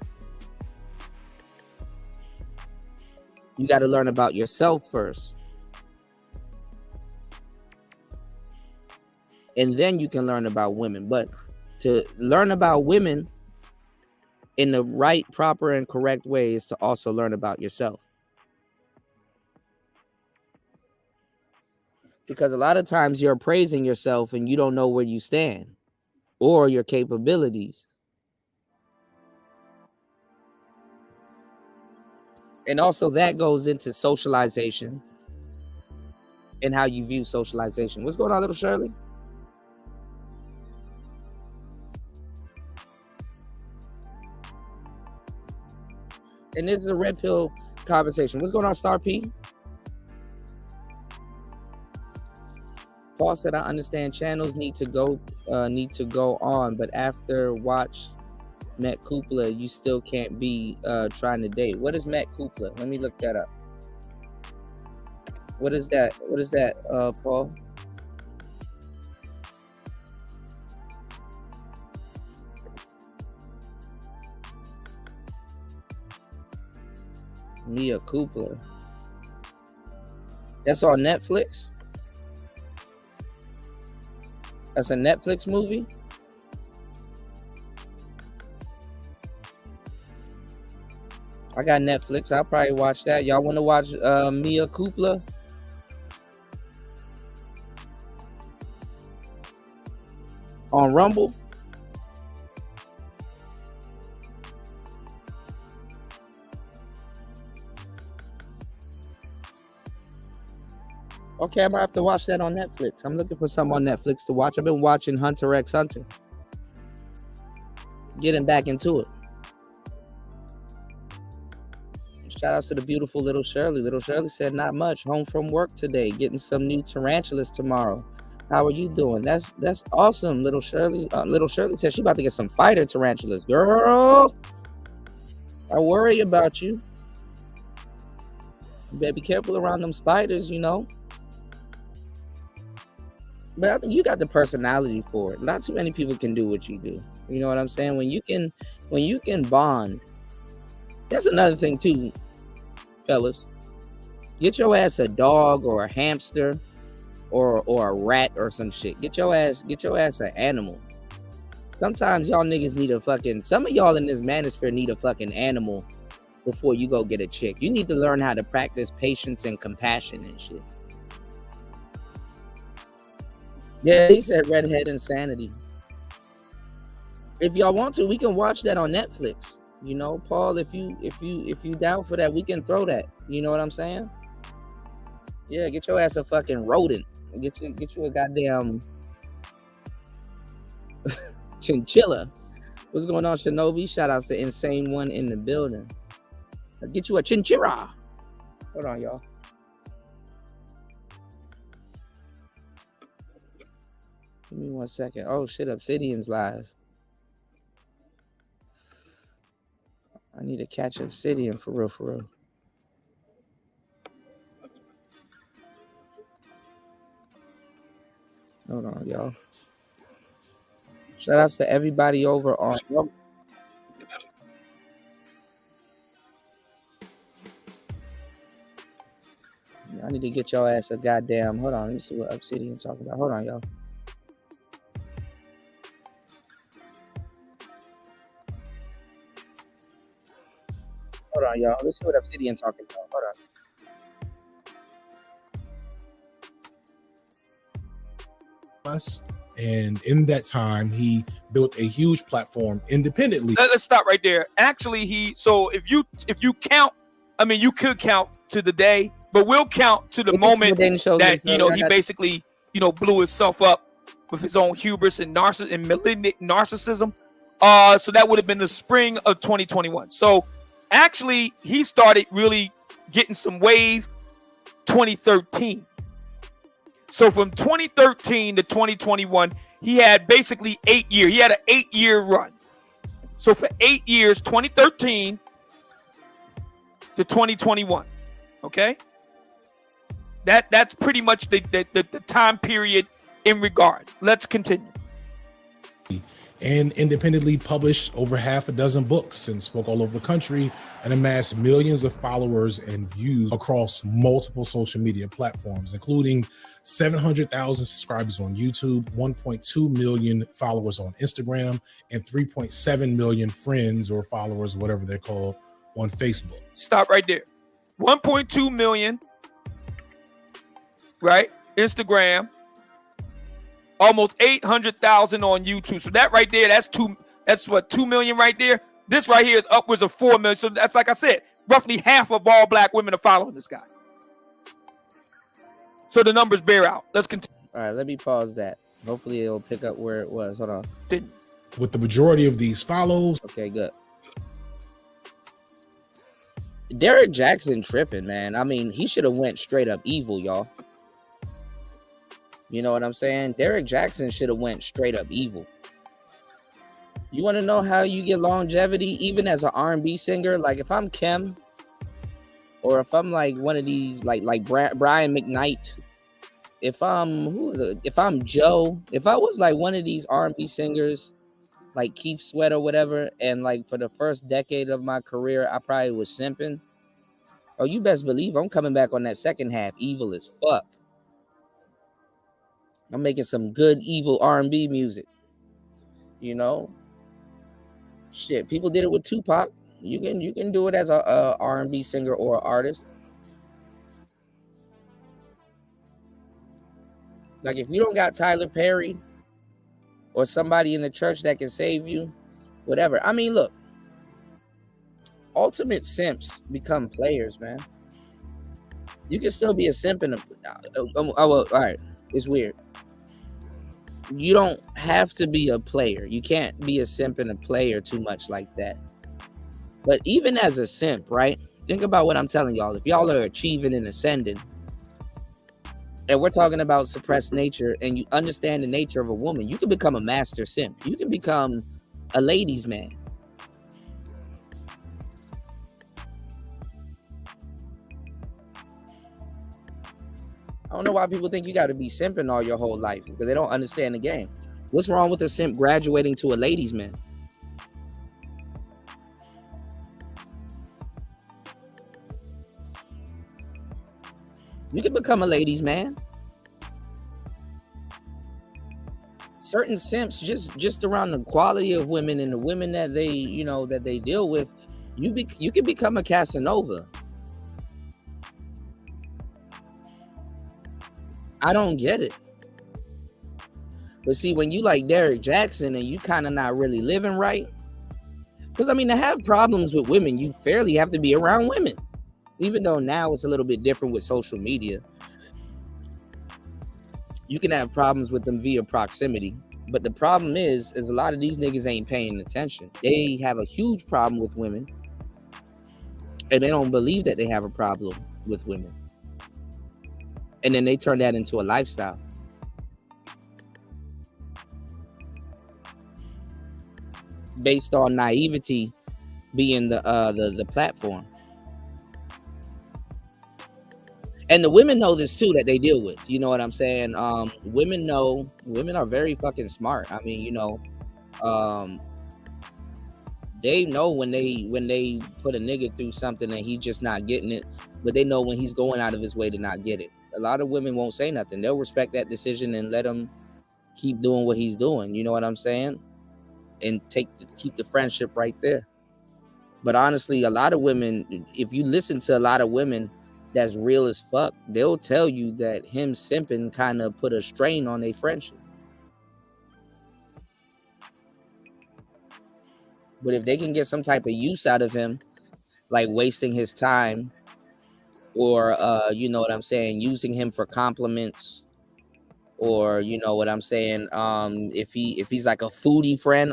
you got to learn about yourself first. And then you can learn about women. But to learn about women in the right, proper, and correct way is to also learn about yourself. Because a lot of times you're praising yourself and you don't know where you stand or your capabilities. And also that goes into socialization and how you view socialization. What's going on, little Shirley? And this is a red pill conversation. What's going on, Star P? Paul said, I understand channels need to go on, but after watch Matt Kupla, you still can't be trying to date. What is Matt Kupla? Let me look that up. What is that? What is that, Paul? Mia Kupla. That's on Netflix? That's a Netflix movie? I got Netflix. I'll probably watch that. Y'all want to watch Mia Kupla? On Rumble? Okay, I might have to watch that on Netflix. I'm looking for something on Netflix to watch. I've been watching Hunter x Hunter. Getting back into it. Shout outs to the beautiful little Shirley. Little Shirley said, not much. Home from work today. Getting some new tarantulas tomorrow. How are you doing? That's awesome, little Shirley. Little Shirley said she about to get some fighter tarantulas. Girl, I worry about you. You better be careful around them spiders, you know. But I think you got the personality for it. Not too many people can do what you do. You know what I'm saying? When you can bond. That's another thing too, fellas. Get your ass a dog or a hamster or a rat or some shit. Get your ass an animal. Sometimes y'all niggas need a fucking, some of y'all in this manosphere need a fucking animal before you go get a chick. You need to learn how to practice patience and compassion and shit. Yeah, he said redhead insanity. If y'all want to, we can watch that on Netflix. You know, Paul, if you down for that, we can throw that. You know what I'm saying? Yeah, get your ass a fucking rodent. Get you a goddamn chinchilla. What's going on, Shinobi? Shout outs to Insane One in the building. Get you a chinchilla. Hold on, y'all. Give me 1 second. Oh shit, Obsidian's live. I need to catch Obsidian for real, for real. Hold on, y'all. Shout outs to everybody over on. I need to get your ass a goddamn. Hold on, let me see what Obsidian talking about. Hold on, y'all. Hold on, y'all. Let's see what Obsidian talking about. Hold on. Us, and in that time, he built a huge platform independently. Let's stop right there. Actually, if you count, I mean, you could count to the day, but we'll count to the moment that he basically blew himself up with his own hubris and malignant narcissism. So that would have been the spring of 2021. So actually, he started really getting some wave 2013. So from 2013 to 2021, he had basically 8 years. He had an 8-year run. So for 8 years, 2013 to 2021, okay? That's pretty much the time period in regard. Let's continue. And independently published over half a dozen books and spoke all over the country and amassed millions of followers and views across multiple social media platforms, including 700,000 subscribers on YouTube, 1.2 million followers on Instagram, and 3.7 million friends or followers, whatever they're called, on Facebook. Stop right there. 1.2 million, right? Instagram. Almost 800,000 on YouTube. So that right there, that's what, 2 million right there. This right here is upwards of 4 million. So that's, like I said, roughly half of all black women are following this guy. So the numbers bear out. Let's continue. All right, let me pause that. Hopefully it'll pick up where it was. Hold on. With the majority of these follows. Okay, good. Derek Jackson tripping, man. I mean, he should have went straight up evil, y'all. You know what I'm saying? Derek Jackson should have went straight up evil. You want to know how you get longevity even as an R&B singer? Like if I'm Kim, or if I'm like one of these like Brian McKnight, if I'm Joe, if I was like one of these R&B singers like Keith Sweat or whatever, and like for the first decade of my career I probably was simping. Oh, you best believe I'm coming back on that second half evil as fuck. I'm making some good evil R&B music. You know? Shit, people did it with Tupac. You can do it as a R&B singer or an artist. Like if you don't got Tyler Perry or somebody in the church that can save you, whatever. I mean, look. Ultimate simps become players, man. You can still be a simp in a all right. It's weird. You don't have to be a player. You can't be a simp and a player too much like that. But even as a simp, right? Think about what I'm telling y'all. If y'all are achieving and ascending, and we're talking about suppressed nature, and you understand the nature of a woman, you can become a master simp. You can become a ladies' man. I don't know why people think you got to be simping all your whole life because they don't understand the game. What's wrong with a simp graduating to a ladies' man? You can become a ladies' man. Certain simps just around the quality of women and the women that they deal with, you can become a Casanova. I don't get it. But see, when you like Derek Jackson and you kind of not really living right, because I mean, to have problems with women, you fairly have to be around women. Even though now it's a little bit different with social media. You can have problems with them via proximity. But the problem is a lot of these niggas ain't paying attention. They have a huge problem with women. And they don't believe that they have a problem with women. And then they turn that into a lifestyle. Based on naivety being the platform. And the women know this too, that they deal with. You know what I'm saying? Women know. Women are very fucking smart. I mean, they know when they put a nigga through something and he just not getting it, but they know when he's going out of his way to not get it. A lot of women won't say nothing. They'll respect that decision and let him keep doing what he's doing. You know what I'm saying? And keep the friendship right there. But honestly, a lot of women, if you listen to a lot of women that's real as fuck, they'll tell you that him simping kind of put a strain on their friendship. But if they can get some type of use out of him, like wasting his time, or you know what I'm saying, using him for compliments, or you know what I'm saying, if he's like a foodie friend,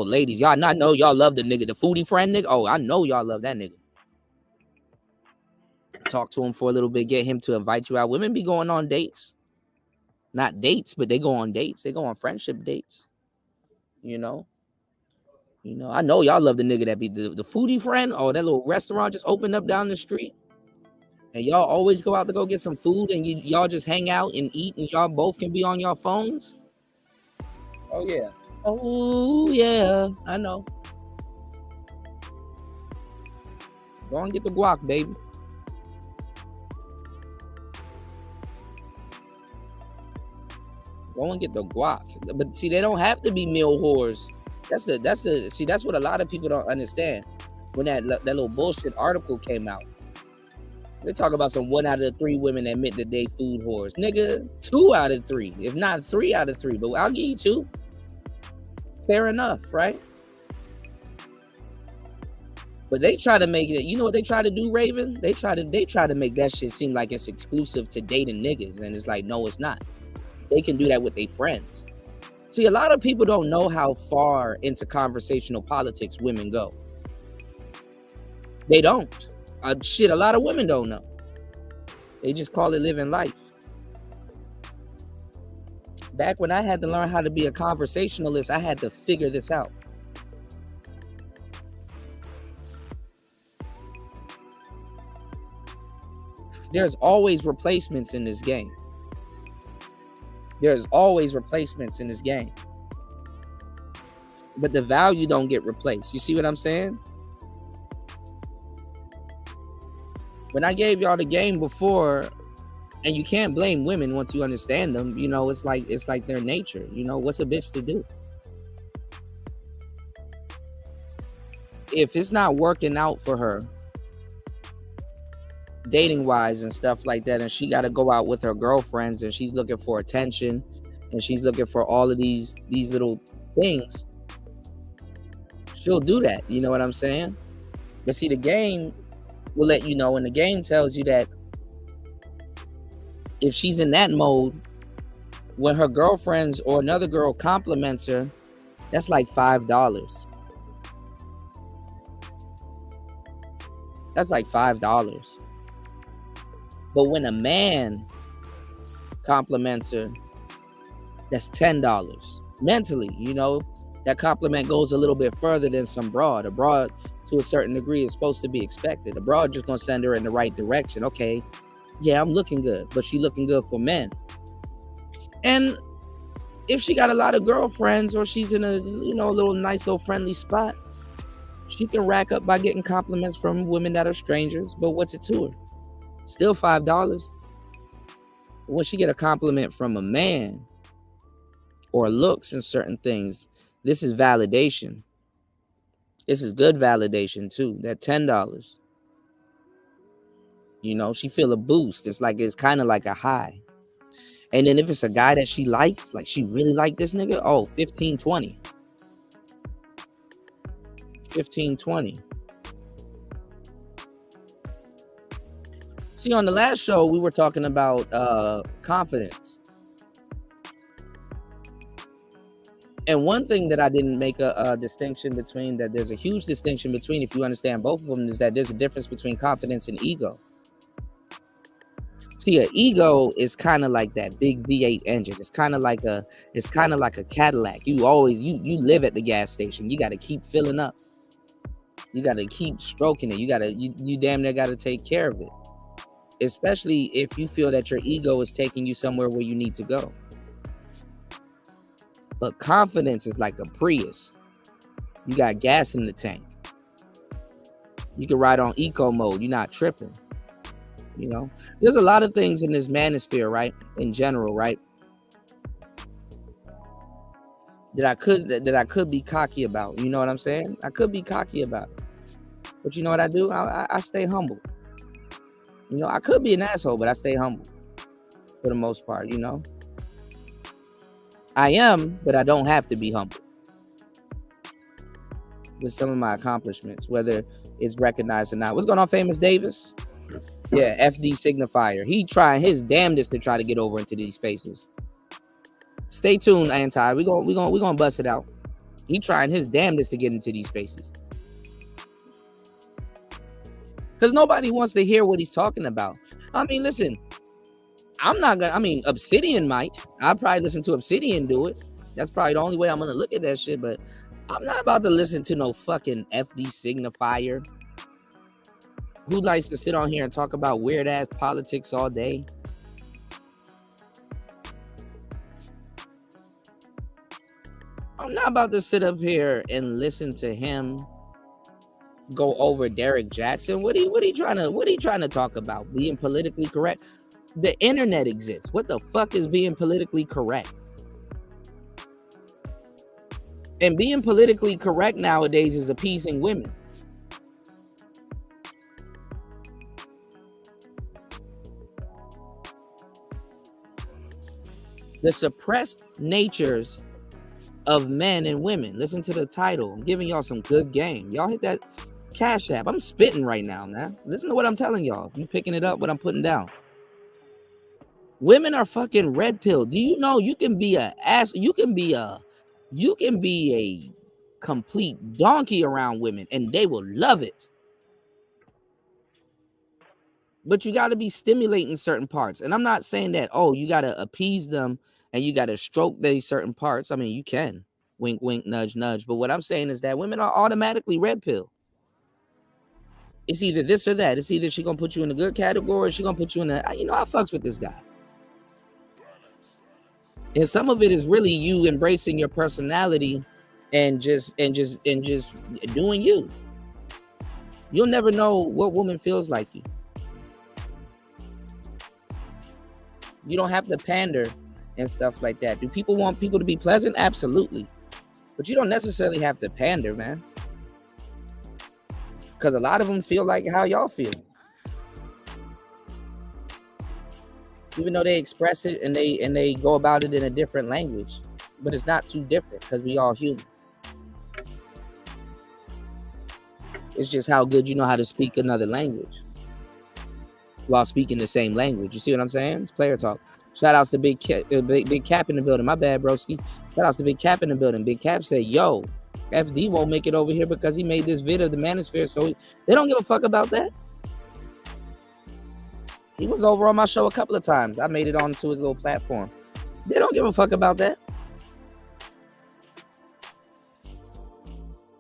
ladies, y'all not know y'all love the nigga, the foodie friend nigga. Oh, I know y'all love that nigga. Talk to him for a little bit, get him to invite you out. Women be going on dates, not dates, but they go on dates. They go on friendship dates, you know. You know, I know y'all love the nigga that be the foodie friend or that little restaurant just opened up down the street. And y'all always go out to go get some food and y'all just hang out and eat and y'all both can be on your phones. Oh, yeah. Oh, yeah. I know. Go and get the guac, baby. Go and get the guac. But see, they don't have to be meal whores. That's what a lot of people don't understand. When that little bullshit article came out, they talk about some 1 out of 3 women admit that they food whores. Nigga, 2 out of 3, if not 3 out of 3. But I'll give you 2. Fair enough, right? But they try to make it. You know what they try to do, Raven? They try to make that shit seem like it's exclusive to dating niggas, and it's like, no, it's not. They can do that with their friends. See, a lot of people don't know how far into conversational politics women go. They don't. Shit, a lot of women don't know. They just call it living life. Back when I had to learn how to be a conversationalist, I had to figure this out. There's always replacements in this game. There's always replacements in this game. But the value don't get replaced. You see what I'm saying? When I gave y'all the game before, and you can't blame women once you understand them, you know, it's like their nature. You know, what's a bitch to do? If it's not working out for her, dating wise and stuff like that, and she got to go out with her girlfriends and she's looking for attention and she's looking for all of these little things, she'll do that. You know what I'm saying? But see, the game will let you know, and the game tells you that if she's in that mode, when her girlfriends or another girl compliments her, that's like $5. That's like $5. But when a man compliments her, that's $10. Mentally, you know, that compliment goes a little bit further than some broad. A broad, to a certain degree, is supposed to be expected. A broad just gonna send her in the right direction. Okay, yeah, I'm looking good, but she looking good for men. And if she got a lot of girlfriends or she's in a, you know, a little nice little friendly spot, she can rack up by getting compliments from women that are strangers. But what's it to her? Still $5. When she get a compliment from a man or looks and certain things, this is validation. This is good validation too. That $10. You know, she feel a boost. It's kind of like a high. And then if it's a guy that she likes, like she really like this nigga, oh, 15, 20. 15, 20. See, on the last show, we were talking about confidence. And one thing that I didn't make a distinction between, that there's a huge distinction between, if you understand both of them, is that there's a difference between confidence and ego. See, an ego is kind of like that big V8 engine. It's kind of like a Cadillac. You live at the gas station. You got to keep filling up. You got to keep stroking it. You damn near got to take care of it. Especially if you feel that your ego is taking you somewhere where you need to go. But confidence is like a Prius. You got gas in the tank. You can ride on eco mode. You're not tripping. You know, there's a lot of things in this manosphere, right? In general, right? That I could be cocky about. You know what I'm saying? I could be cocky about it. But you know what I do? I stay humble. You know, I could be an asshole, but I stay humble for the most part, you know? I am, but I don't have to be humble with some of my accomplishments, whether it's recognized or not. What's going on, Famous Davis? Yeah, FD Signifier. He trying his damnedest to try to get over into these spaces. Stay tuned, Anti. We gonna bust it out. He trying his damnedest to get into these spaces. Because nobody wants to hear what he's talking about. I mean, listen, Obsidian might. I'll probably listen to Obsidian do it. That's probably the only way I'm gonna look at that shit. But I'm not about to listen to no fucking FD signifier who likes to sit on here and talk about weird ass politics all day. I'm not about to sit up here and listen to him go over Derek Jackson. What are you trying to talk about? Being politically correct? The internet exists. What the fuck is being politically correct? And being politically correct nowadays is appeasing women. The suppressed natures of men and women. Listen to the title. I'm giving y'all some good game. Y'all hit that Cash App. I'm spitting right now, man. Listen to what I'm telling y'all. You picking it up, what I'm putting down. Women are fucking red pill. Do you know you can be a ass? You can be a complete donkey around women and they will love it. But you got to be stimulating certain parts. And I'm not saying that, oh, you got to appease them and you got to stroke these certain parts. I mean, you can. Wink, wink, nudge, nudge. But what I'm saying is that women are automatically red pill. It's either this or that. It's either she going to put you in a good category or she going to put you in a, I fucks with this guy. And some of it is really you embracing your personality and just doing you. You'll never know what woman feels like you. You don't have to pander and stuff like that. Do people want people to be pleasant? Absolutely. But you don't necessarily have to pander, man. Because a lot of them feel like how y'all feel. Even though they express it and they go about it in a different language. But it's not too different because we all human. It's just how good you know how to speak another language while speaking the same language. You see what I'm saying? It's player talk. Shout outs to Big Cap in the building. My bad, broski. Shout outs to Big Cap in the building. Big Cap said, yo, FD won't make it over here because he made this video of the manosphere. So they don't give a fuck about that. He was over on my show a couple of times. I made it onto his little platform. They don't give a fuck about that.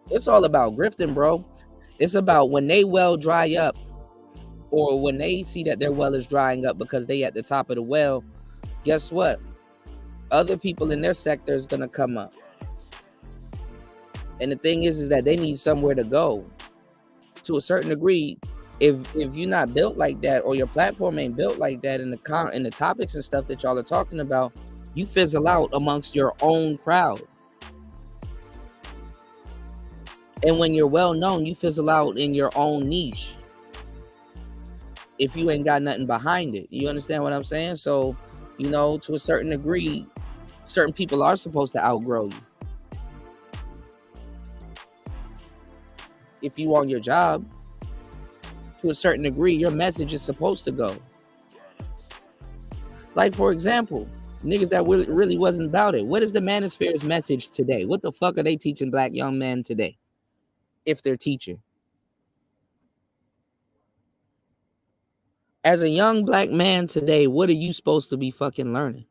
It's all about grifting, bro. It's about when they well dry up or when they see that their well is drying up because they at the top of the well, guess what? Other people in their sector is going to come up. And the thing is that they need somewhere to go. To a certain degree, if you're not built like that or your platform ain't built like that in the topics and stuff that y'all are talking about, you fizzle out amongst your own crowd. And when you're well known, you fizzle out in your own niche. If you ain't got nothing behind it. You understand what I'm saying? So, you know, to a certain degree, certain people are supposed to outgrow you. If you want your job, to a certain degree, your message is supposed to go. Like, for example, niggas that really wasn't about it. What is the manosphere's message today? What the fuck are they teaching black young men today? If they're teaching. As a young black man today, what are you supposed to be fucking learning?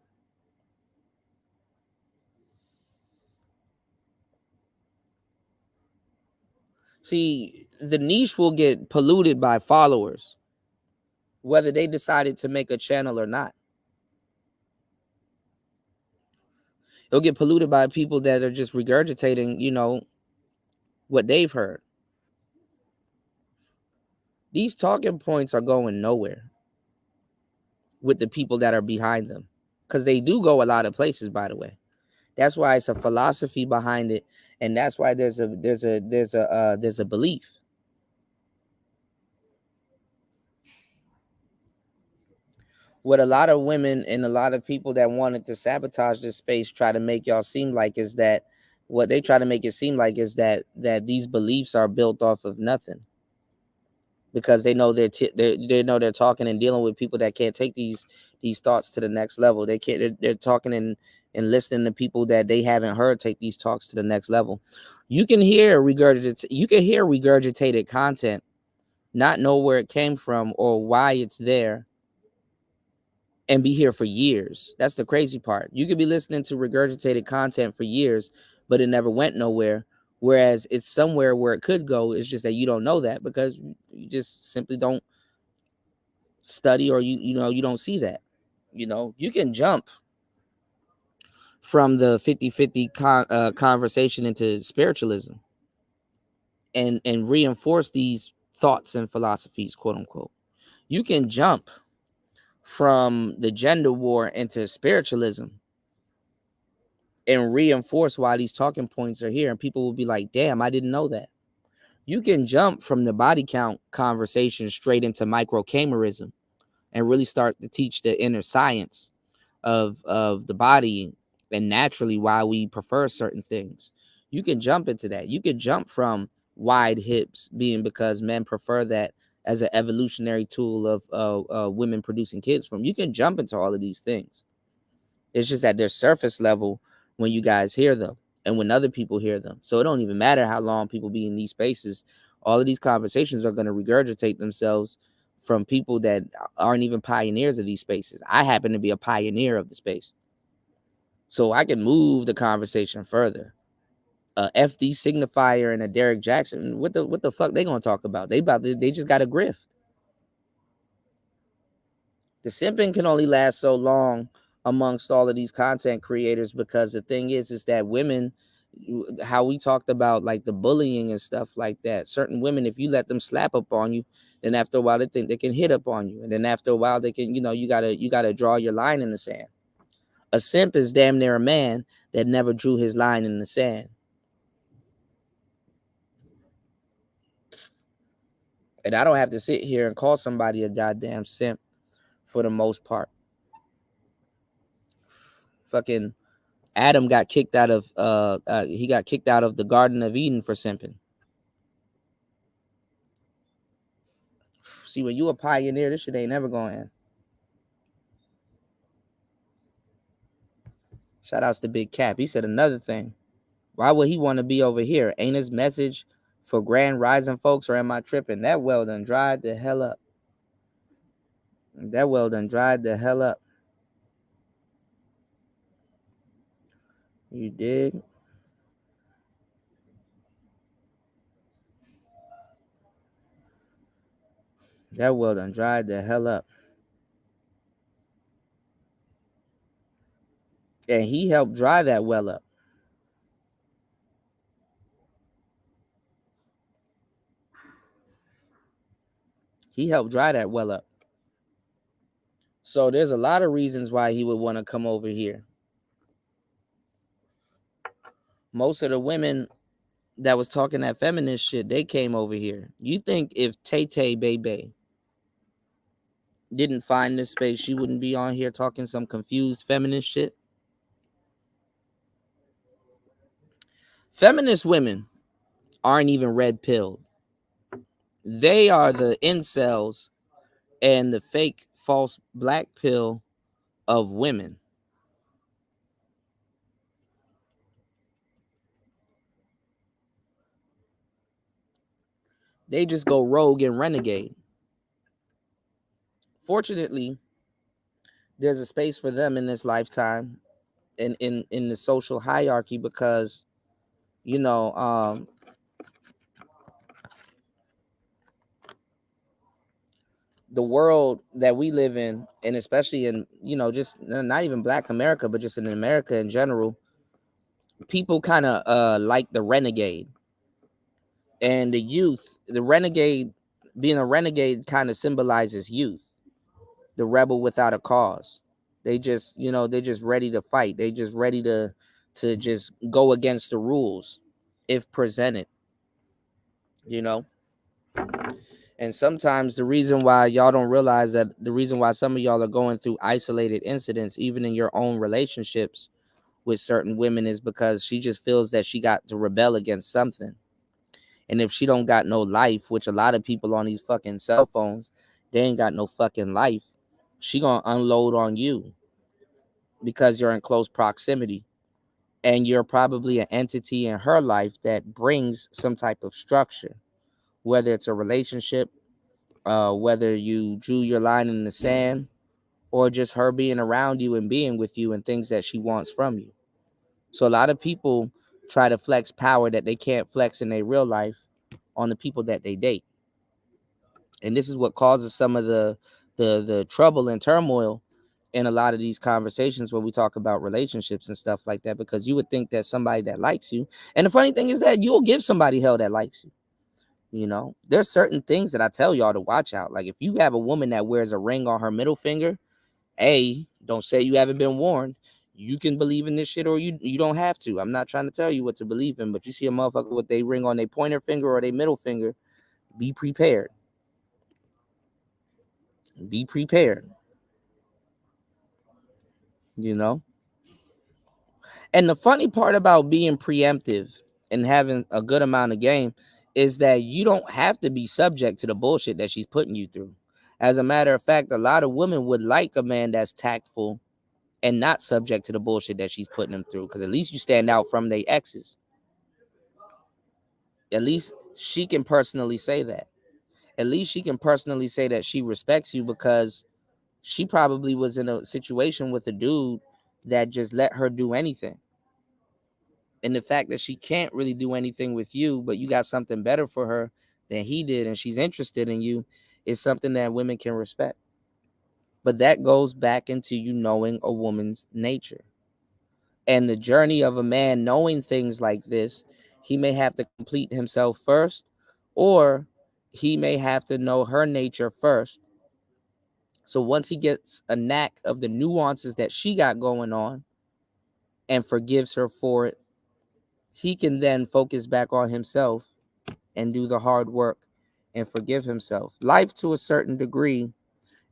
See, the niche will get polluted by followers, whether they decided to make a channel or not. It'll get polluted by people that are just regurgitating, you know, what they've heard. These talking points are going nowhere with the people that are behind them, because they do go a lot of places, by the way. That's why it's a philosophy behind it, and that's why there's a belief. What a lot of women and a lot of people that wanted to sabotage this space try to make y'all seem like is that what they try to make it seem like is that these beliefs are built off of nothing, because they know they know they're talking and dealing with people that can't take these thoughts to the next level. They're talking and listening to people that they haven't heard take these talks to the next level. You can hear regurgitated content, not know where it came from or why it's there, and be here for years. That's the crazy part. You could be listening to regurgitated content for years, but it never went nowhere. Whereas it's somewhere where it could go. It's just that you don't know that because you just simply don't study, or you don't see that. You can jump from the 50-50 conversation into spiritualism and reinforce these thoughts and philosophies, quote unquote. You can jump from the gender war into spiritualism and reinforce why these talking points are here, and people will be like, damn, I didn't know that. You can jump from the body count conversation straight into microcamerism and really start to teach the inner science of the body and naturally why we prefer certain things. You can jump into that. You can jump from wide hips being because men prefer that as an evolutionary tool of women producing kids from. You can jump into all of these things. It's just that they're surface level when you guys hear them and when other people hear them. So it don't even matter how long people be in these spaces. All of these conversations are going to regurgitate themselves from people that aren't even pioneers of these spaces. I happen to be a pioneer of the space, so I can move the conversation further. A FD signifier and a Derek Jackson, what the fuck they gonna talk about? They just got a grift. The simping can only last so long amongst all of these content creators because the thing is that women, how we talked about like the bullying and stuff like that, certain women, if you let them slap up on you, then after a while they think they can hit up on you, and then after a while they can, you gotta draw your line in the sand. A simp is damn near a man that never drew his line in the sand. And I don't have to sit here and call somebody a goddamn simp for the most part. Fucking Adam got kicked out of the Garden of Eden for simping. See, when you a pioneer, this shit ain't never gonna end. Shout outs to Big Cap. He said another thing. Why would he want to be over here? Ain't his message for Grand Rising folks, or am I tripping? That well done dried the hell up. That well done dried the hell up. You dig? That well done dried the hell up. And he helped dry that well up. He helped dry that well up. So there's a lot of reasons why he would want to come over here. Most of the women that was talking that feminist shit, they came over here. You think if Tay Tay Bebe didn't find this space, she wouldn't be on here talking some confused feminist shit? Feminist women aren't even red-pilled. They are the incels and the fake false black pill of women. They just go rogue and renegade. Fortunately, there's a space for them in this lifetime and in the social hierarchy because, the world that we live in, and especially in, just not even Black America, but just in America in general, people kind of like the renegade. And the youth, the renegade, being a renegade kind of symbolizes youth, the rebel without a cause. They just, they're just ready to fight. They just ready to just go against the rules if presented, And sometimes the reason why y'all don't realize that the reason why some of y'all are going through isolated incidents, even in your own relationships with certain women, is because she just feels that she got to rebel against something. And if she don't got no life, which a lot of people on these fucking cell phones, they ain't got no fucking life, she gonna unload on you because you're in close proximity. And you're probably an entity in her life that brings some type of structure, whether it's a relationship, whether you drew your line in the sand, or just her being around you and being with you and things that she wants from you. So a lot of people try to flex power that they can't flex in their real life on the people that they date. And this is what causes some of the trouble and turmoil in a lot of these conversations when we talk about relationships and stuff like that, because you would think that somebody that likes you, and the funny thing is that you'll give somebody hell that likes you. You know, there's certain things that I tell y'all to watch out. Like if you have a woman that wears a ring on her middle finger, don't say you haven't been warned. You can believe in this shit or you don't have to. I'm not trying to tell you what to believe in, but you see a motherfucker with their ring on their pointer finger or their middle finger, be prepared. Be prepared. You know? And the funny part about being preemptive and having a good amount of game is that you don't have to be subject to the bullshit that she's putting you through. As a matter of fact, a lot of women would like a man that's tactful and not subject to the bullshit that she's putting them through, because at least you stand out from their exes. At least she can personally say that. At least she can personally say that she respects you, because she probably was in a situation with a dude that just let her do anything. And the fact that she can't really do anything with you, but you got something better for her than he did, and she's interested in you, is something that women can respect. But that goes back into you knowing a woman's nature. And the journey of a man knowing things like this, he may have to complete himself first, or he may have to know her nature first. So once he gets a knack of the nuances that she got going on and forgives her for it, he can then focus back on himself and do the hard work and forgive himself. Life, to a certain degree,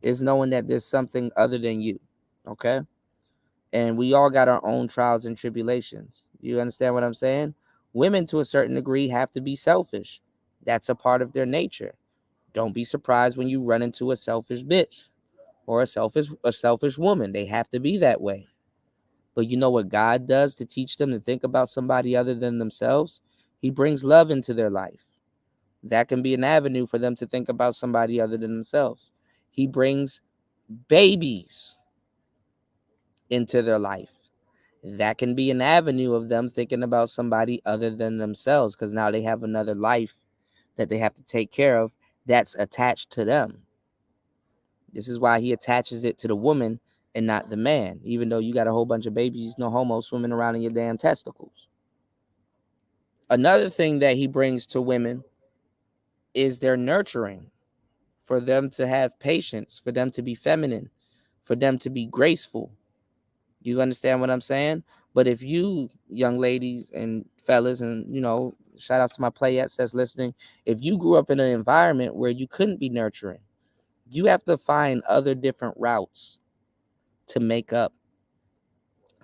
is knowing that there's something other than you, okay? And we all got our own trials and tribulations. You understand what I'm saying? Women, to a certain degree, have to be selfish. That's a part of their nature. Don't be surprised when you run into a selfish bitch or a selfish woman. They have to be that way. But you know what God does to teach them to think about somebody other than themselves? He brings love into their life. That can be an avenue for them to think about somebody other than themselves. He brings babies into their life. That can be an avenue of them thinking about somebody other than themselves, because now they have another life that they have to take care of that's attached to them. This is why he attaches it to the woman and not the man, even though you got a whole bunch of babies, no homo, swimming around in your damn testicles. Another thing that he brings to women is their nurturing, for them to have patience, for them to be feminine, for them to be graceful. You understand what I'm saying? But if you, young ladies and fellas, and, you know, shout outs to my playettes that's listening, if you grew up in an environment where you couldn't be nurturing, you have to find other different routes to make up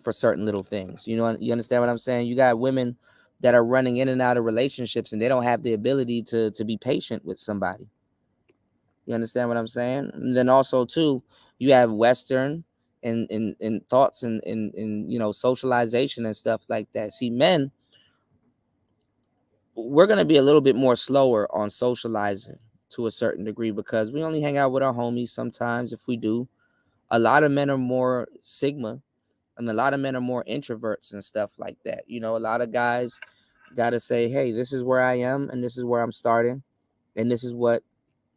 for certain little things. You know, you understand what I'm saying? You got women that are running in and out of relationships and they don't have the ability to be patient with somebody. You understand what I'm saying? And then also too, you have Western and thoughts and you know, socialization and stuff like that. See, men, we're gonna be a little bit more slower on socializing to a certain degree, because we only hang out with our homies sometimes, if we do. A lot of men are more Sigma, and a lot of men are more introverts and stuff like that. You know, a lot of guys got to say, hey, this is where I am, and this is where I'm starting, and this is what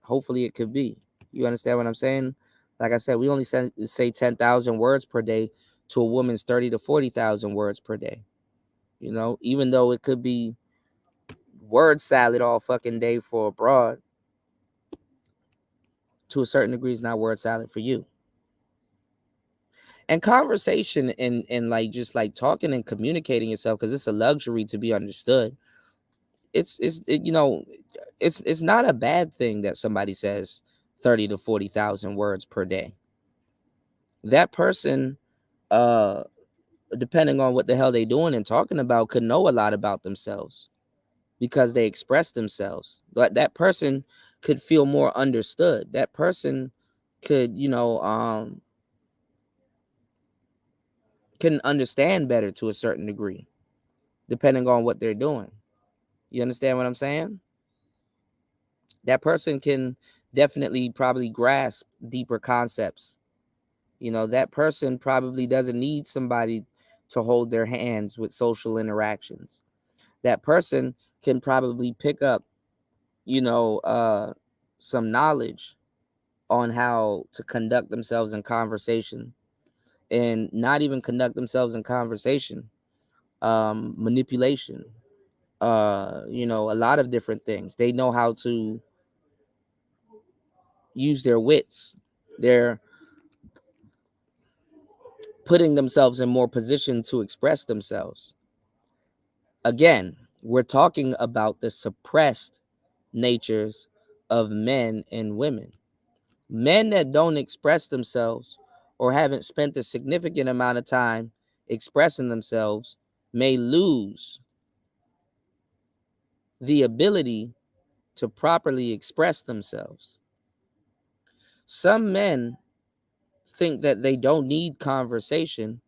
hopefully it could be. You understand what I'm saying? Like I said, we only say 10,000 words per day to a woman's 30 to 40,000 words per day. You know, even though it could be word salad all fucking day for a broad, to a certain degree, it's not word salad for you. And conversation and like just like talking and communicating yourself, because it's a luxury to be understood. It's not a bad thing that somebody says 30 to 40,000 words per day. That person, depending on what the hell they're doing and talking about, could know a lot about themselves because they express themselves. But that person could feel more understood. That person could, can understand better to a certain degree, depending on what they're doing. You understand what I'm saying? That person can definitely probably grasp deeper concepts. You know, that person probably doesn't need somebody to hold their hands with social interactions. that person can probably pick up, some knowledge on how to conduct themselves in conversation, and not even conduct themselves in conversation, manipulation, a lot of different things. They know how to use their wits. They're putting themselves in more position to express themselves. Again, we're talking about the suppressed natures of men and women. Men that don't express themselves or haven't spent a significant amount of time expressing themselves may lose the ability to properly express themselves. Some men think that they don't need conversation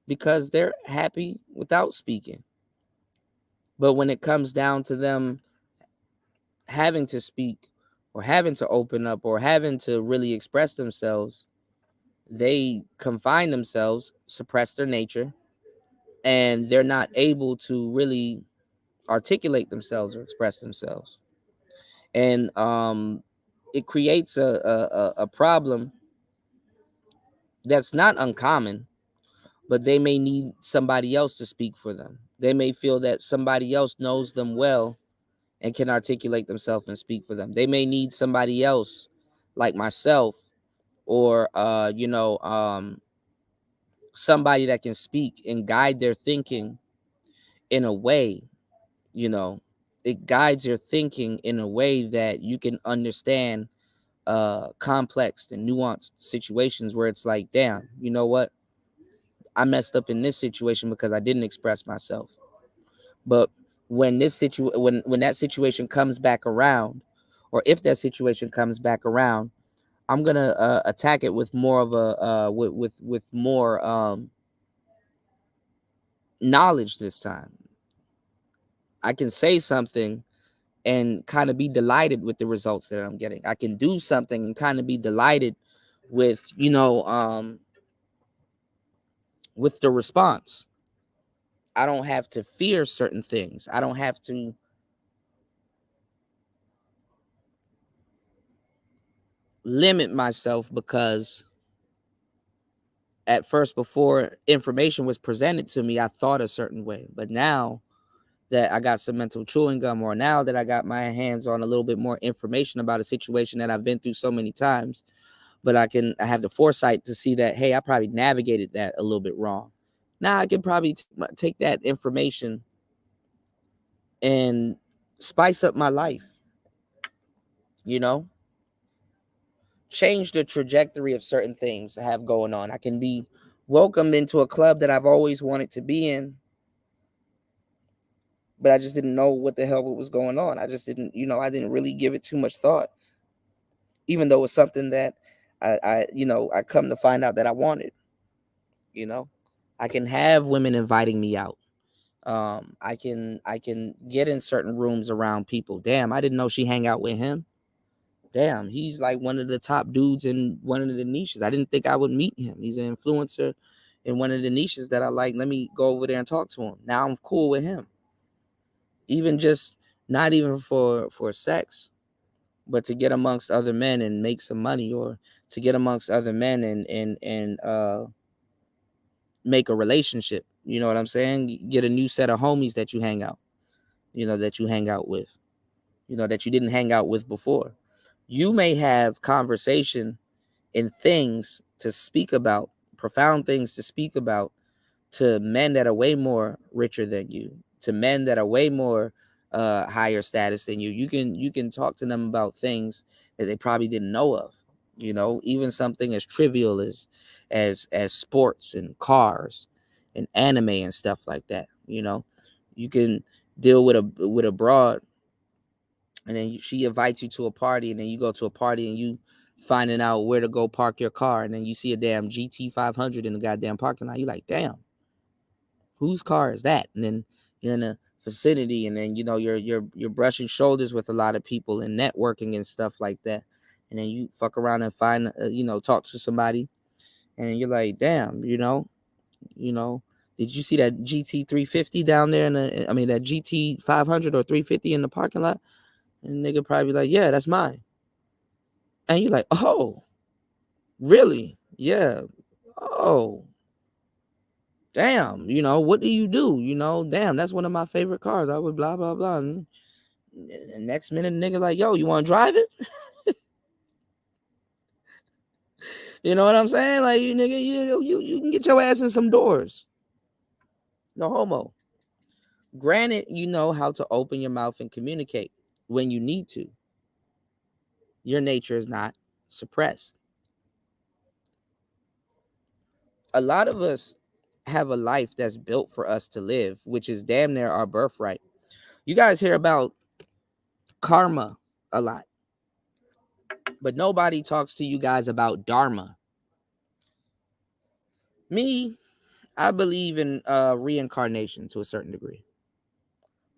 because they're happy without speaking. But when it comes down to them having to speak or having to open up or having to really express themselves, they confine themselves, suppress their nature, and they're not able to really articulate themselves or express themselves. And it creates a problem that's not uncommon, but they may need somebody else to speak for them. They may feel that somebody else knows them well and can articulate themselves and speak for them. They may need somebody else like myself, or somebody that can speak and guide their thinking in a way, it guides your thinking in a way that you can understand complex and nuanced situations where it's like, damn, you know what? I messed up in this situation because I didn't express myself. But when when that situation comes back around, or if that situation comes back around, I'm gonna attack it with more of a with more knowledge this time. I can say something and kind of be delighted with the results that I'm getting. I can do something and kind of be delighted with with the response. I don't have to fear certain things. I don't have to limit myself because at first, before information was presented to me, I thought a certain way. But now that I got some mental chewing gum, or now that I got my hands on a little bit more information about a situation that I've been through so many times, but I have the foresight to see that, hey, I probably navigated that a little bit wrong. Now I can probably take that information and spice up my life, change the trajectory of certain things I have going on. I can be welcomed into a club that I've always wanted to be in, but I just didn't know what the hell was going on. I just didn't, I didn't really give it too much thought, even though it's something that I come to find out that I wanted. I can have women inviting me out. I can get in certain rooms around people. Damn, I didn't know she hang out with him. Damn, he's like one of the top dudes in one of the niches. I didn't think I would meet him. He's an influencer in one of the niches that I like. Let me go over there and talk to him. Now I'm cool with him. Even just not even for sex, but to get amongst other men and make some money, or to get amongst other men and make a relationship. You know what I'm saying? Get a new set of homies that you hang out, that you hang out with, that you didn't hang out with before. You may have conversation and things to speak about, profound things to speak about, to men that are way more richer than you, to men that are way more higher status than you. You can talk to them about things that they probably didn't know of. Even something as trivial as sports and cars and anime and stuff like that. You can deal with a broad, and then she invites you to a party, and then you go to a party and you finding out where to go park your car, and then you see a damn GT 500 in the goddamn parking lot. You're like, damn, whose car is that? And then you're in a vicinity, and then you're brushing shoulders with a lot of people and networking and stuff like that, and then you fuck around and find talk to somebody, and you're like, damn, Did you see that GT 350 down there that GT 500 or 350 in the parking lot? And nigga probably be like, yeah, that's mine. And you're like, oh, really? Yeah. Oh, damn. What do you do? Damn, that's one of my favorite cars. I would blah, blah, blah. And the next minute, nigga like, yo, you want to drive it? You know what I'm saying? Like, you nigga, you can get your ass in some doors. No homo. Granted, you know how to open your mouth and communicate when you need to. Your nature is not suppressed. A lot of us have a life that's built for us to live, which is damn near our birthright. You guys hear about karma a lot, but nobody talks to you guys about dharma. Me, I believe in reincarnation to a certain degree.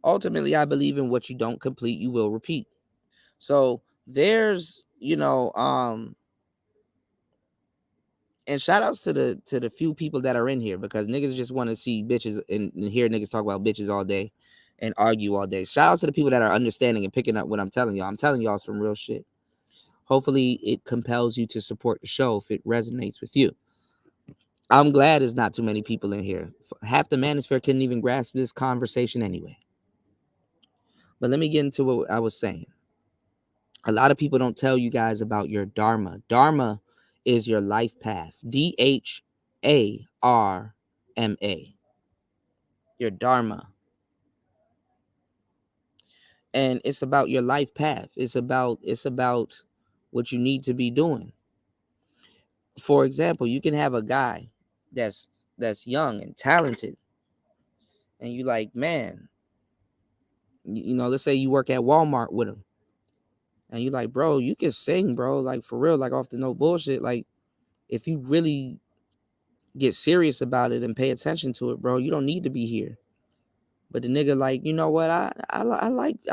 Ultimately, I believe in what you don't complete, you will repeat. So there's, and shout outs to the few people that are in here, because niggas just want to see bitches and hear niggas talk about bitches all day and argue all day. Shout outs to the people that are understanding and picking up what I'm telling y'all. I'm telling y'all some real shit. Hopefully it compels you to support the show if it resonates with you. I'm glad there's not too many people in here. Half the manosphere couldn't even grasp this conversation anyway. But let me get into what I was saying. A lot of people don't tell you guys about your dharma. Dharma is your life path. DHARMA. Your dharma. And it's about your life path. It's about what you need to be doing. For example, you can have a guy that's young and talented, and you like, man, let's say you work at Walmart with him, and you like, bro, you can sing, bro, like for real, like off the no bullshit. Like, if you really get serious about it and pay attention to it, bro, you don't need to be here. But the nigga like, you know what, I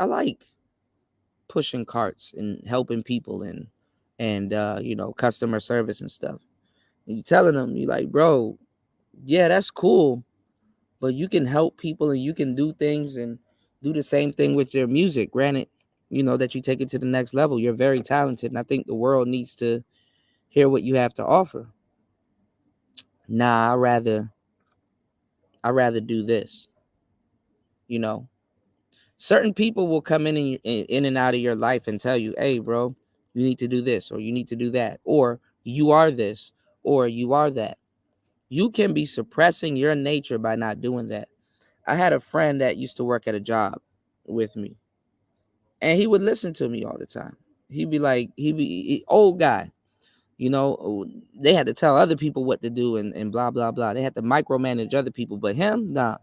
like pushing carts and helping people and customer service and stuff. And you telling them, you like, bro, yeah, that's cool, but you can help people and you can do things and do the same thing with your music. Granted, that you take it to the next level. You're very talented, and I think the world needs to hear what you have to offer. Nah, I rather do this. Certain people will come in and out of your life and tell you, hey, bro, you need to do this, or you need to do that, or you are this, or you are that. You can be suppressing your nature by not doing that. I had a friend that used to work at a job with me, and he would listen to me all the time. He'd be old guy. They had to tell other people what to do and blah, blah, blah. They had to micromanage other people, but him, nah.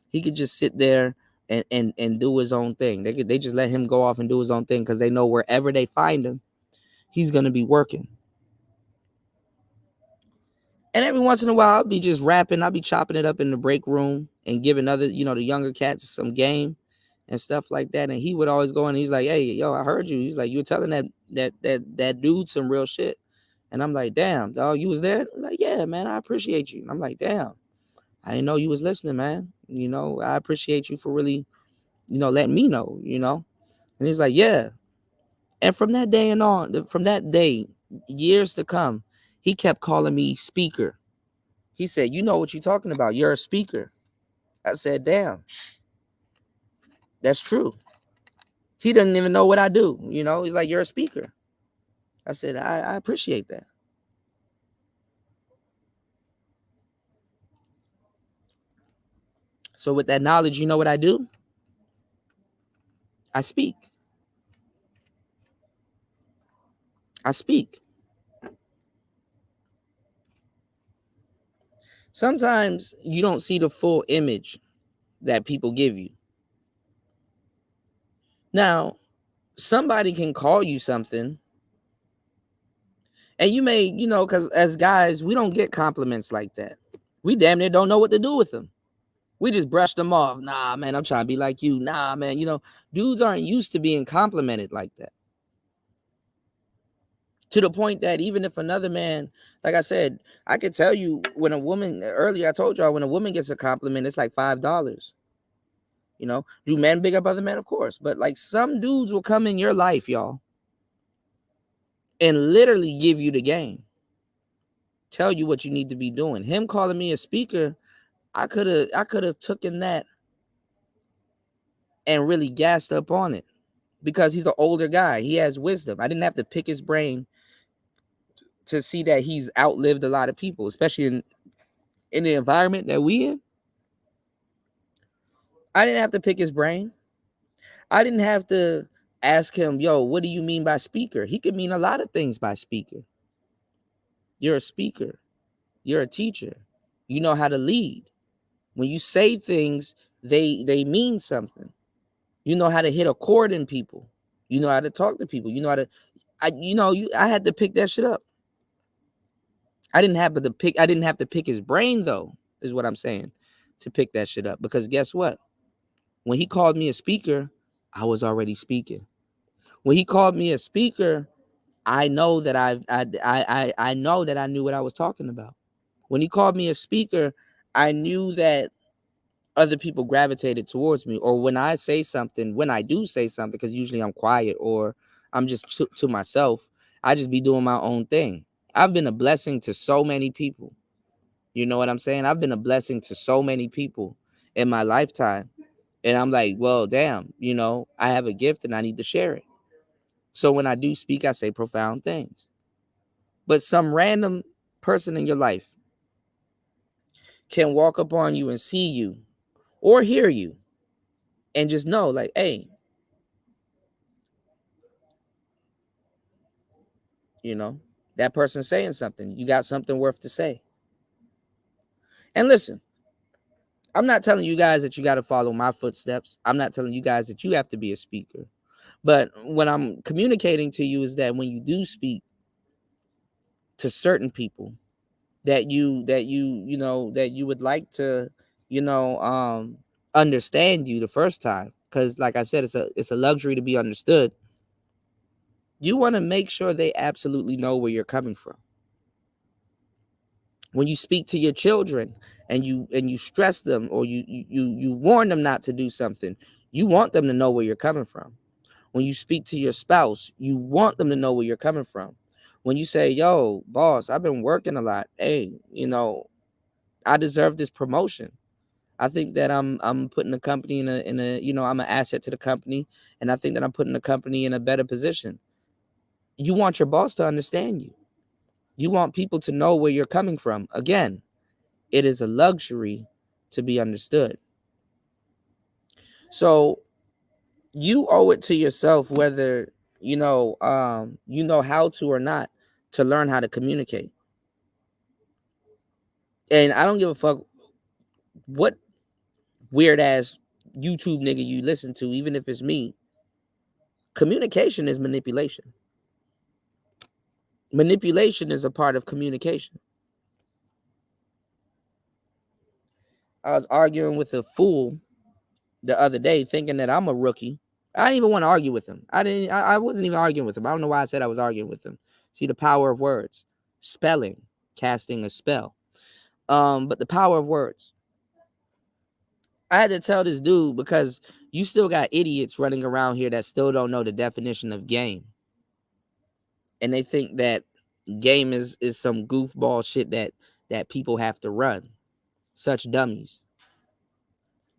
He could just sit there and do his own thing. They just let him go off and do his own thing because they know wherever they find him, he's going to be working. And every once in a while, I'll be just rapping. I'll be chopping it up in the break room and giving other, the younger cats some game and stuff like that. And he would always go in and he's like, hey, yo, I heard you. He's like, you were telling that dude some real shit. And I'm like, damn, dog, you was there? I'm like, yeah, man, I appreciate you. And I'm like, damn, I didn't know you was listening, man. I appreciate you for really, letting me know, And he's like, yeah. And from that day and on, from that day, years to come, he kept calling me speaker. He said, you know what you're talking about. You're a speaker. I said, damn, that's true. He doesn't even know what I do. He's like, you're a speaker. I said, I appreciate that. So with that knowledge, you know what I do? I speak. Sometimes you don't see the full image that people give you. Now, somebody can call you something, and you may, because as guys, we don't get compliments like that. We damn near don't know what to do with them. We just brush them off. Nah, man, I'm trying to be like you. Nah, man, dudes aren't used to being complimented like that. To the point that even if another man, like I said, I could tell you when a woman, earlier I told y'all, when a woman gets a compliment, it's like $5. You know, do men big up other men? Of course. But like some dudes will come in your life, y'all, and literally give you the game. Tell you what you need to be doing. Him calling me a speaker, I could have taken that and really gassed up on it because he's the older guy. He has wisdom. I didn't have to pick his brain to see that he's outlived a lot of people, especially in the environment that we in. I didn't have to pick his brain. I didn't have to ask him, yo, what do you mean by speaker? He could mean a lot of things by speaker. You're a speaker. You're a teacher. You know how to lead. When you say things, they mean something. You know how to hit a chord in people. You know how to talk to people. You know how to, I had to pick that shit up. I didn't have to pick his brain though, is what I'm saying, to pick that shit up. Because guess what? When he called me a speaker, I was already speaking. When he called me a speaker, I know that I know that I knew what I was talking about. When he called me a speaker, I knew that other people gravitated towards me. Or when I say something, when I do say something, because usually I'm quiet or I'm just to myself, I just be doing my own thing. I've been a blessing to so many people. You know what I'm saying? I've been a blessing to so many people in my lifetime. And I'm like, well, damn, I have a gift and I need to share it. So when I do speak, I say profound things. But some random person in your life can walk up on you and see you or hear you and just know, like, hey, that person's saying something. You got something worth to say. And listen, I'm not telling you guys that you got to follow my footsteps. I'm not telling you guys that you have to be a speaker. But what I'm communicating to you is that when you do speak to certain people that you would like to, understand you the first time, because like I said, it's a luxury to be understood. You want to make sure they absolutely know where you're coming from. When you speak to your children and you stress them or you warn them not to do something, you want them to know where you're coming from. When you speak to your spouse, you want them to know where you're coming from. When you say, yo, boss, I've been working a lot. Hey, I deserve this promotion. I think that I'm putting the company in a I'm an asset to the company, and I think that I'm putting the company in a better position. You want your boss to understand you. You want people to know where you're coming from. Again, it is a luxury to be understood. So you owe it to yourself, whether you know how to or not, to learn how to communicate. And I don't give a fuck what weird ass YouTube nigga you listen to, even if it's me. Communication is manipulation. Manipulation is a part of communication. I was arguing with a fool the other day, thinking that I'm a rookie. I didn't even want to argue with him. I wasn't even arguing with him. I don't know why I said I was arguing with him. See, the power of words, spelling, casting a spell. But the power of words. I had to tell this dude, because you still got idiots running around here that still don't know the definition of game. And they think that game is some goofball shit that people have to run. Such dummies.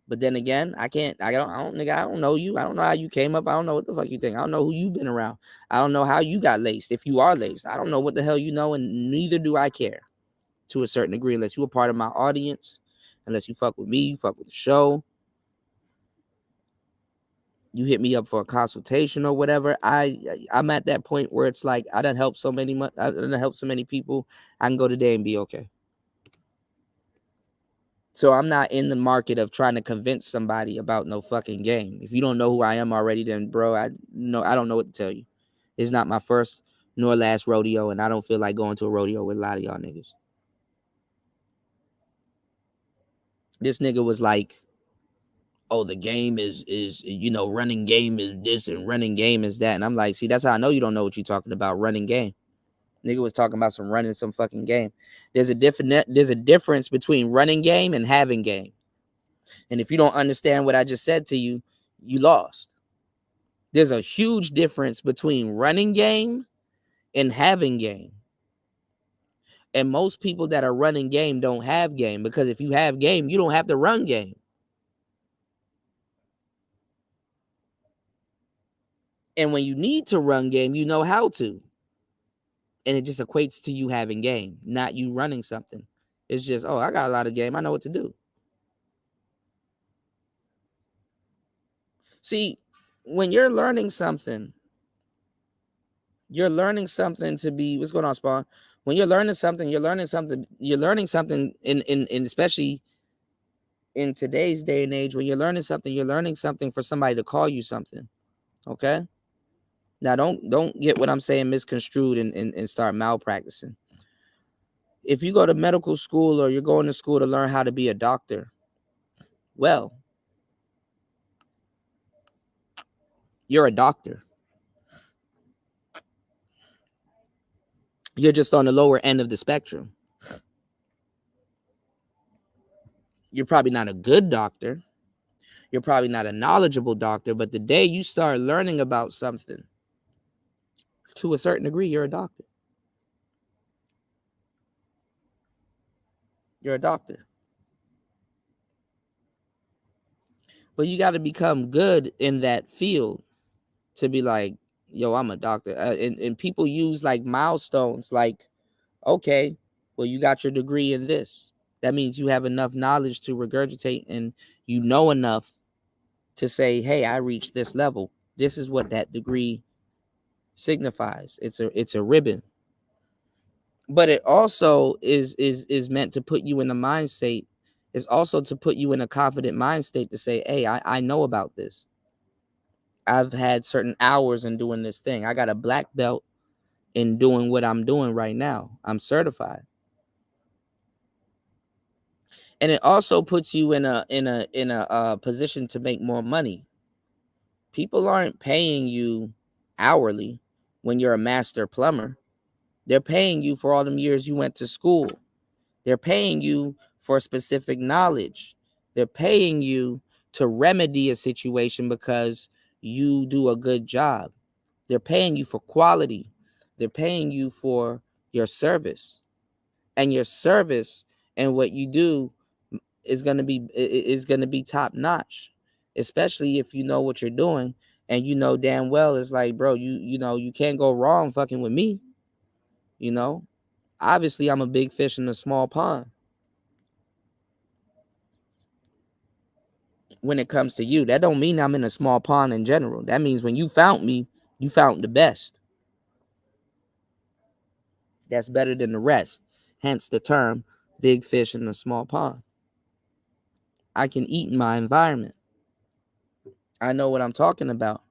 But then again, I don't know you. I don't know how you came up. I don't know what the fuck you think. I don't know who you've been around. I don't know how you got laced, if you are laced. I don't know what the hell you know, and neither do I care to a certain degree, unless you're a part of my audience, unless you fuck with me, you fuck with the show. You hit me up for a consultation or whatever. I'm at that point where it's like I done helped so many people. I can go today and be okay. So I'm not in the market of trying to convince somebody about no fucking game. If you don't know who I am already, then bro, I don't know what to tell you. It's not my first nor last rodeo, and I don't feel like going to a rodeo with a lot of y'all niggas. This nigga was like, oh, the game is running game is this and running game is that. And I'm like, see, that's how I know you don't know what you're talking about, running game. Nigga was talking about some running some fucking game. There's a difference between running game and having game. And if you don't understand what I just said to you, you lost. There's a huge difference between running game and having game. And most people that are running game don't have game, because if you have game, you don't have to run game. And when you need to run game, you know how to. And it just equates to you having game, not you running something. It's just, oh, I got a lot of game. I know what to do. See, when you're learning something to be, what's going on, Spawn? When you're learning something in especially in today's day and age, when you're learning something for somebody to call you something. Okay? Now don't get what I'm saying misconstrued and start malpracticing. If you go to medical school or you're going to school to learn how to be a doctor, well, you're a doctor. You're just on the lower end of the spectrum. You're probably not a good doctor. You're probably not a knowledgeable doctor, but the day you start learning about something, to a certain degree, you're a doctor. You're a doctor. But you got to become good in that field to be like, yo, I'm a doctor. And people use like milestones like, okay, well, you got your degree in this. That means you have enough knowledge to regurgitate and you know enough to say, hey, I reached this level. This is what that degree signifies. It's a ribbon. But it also is meant to put you in a mind state. It's also to put you in a confident mind state to say, hey, I know about this. I've had certain hours in doing this thing. I got a black belt in doing what I'm doing right now. I'm certified. And it also puts you in a position to make more money. People aren't paying you hourly when you're a master plumber. They're paying you for all them years you went to school. They're paying you for specific knowledge. They're paying you to remedy a situation because you do a good job. They're paying you for quality. They're paying you for your service. And your service and what you do is going to be top notch, especially if you know what you're doing and you know damn well it's like, bro, you know you can't go wrong fucking with me. You know, obviously I'm a big fish in a small pond. When it comes to you, that don't mean I'm in a small pond in general. That means when you found me, you found the best. That's better than the rest. Hence the term big fish in a small pond. I can eat in my environment. I know what I'm talking about.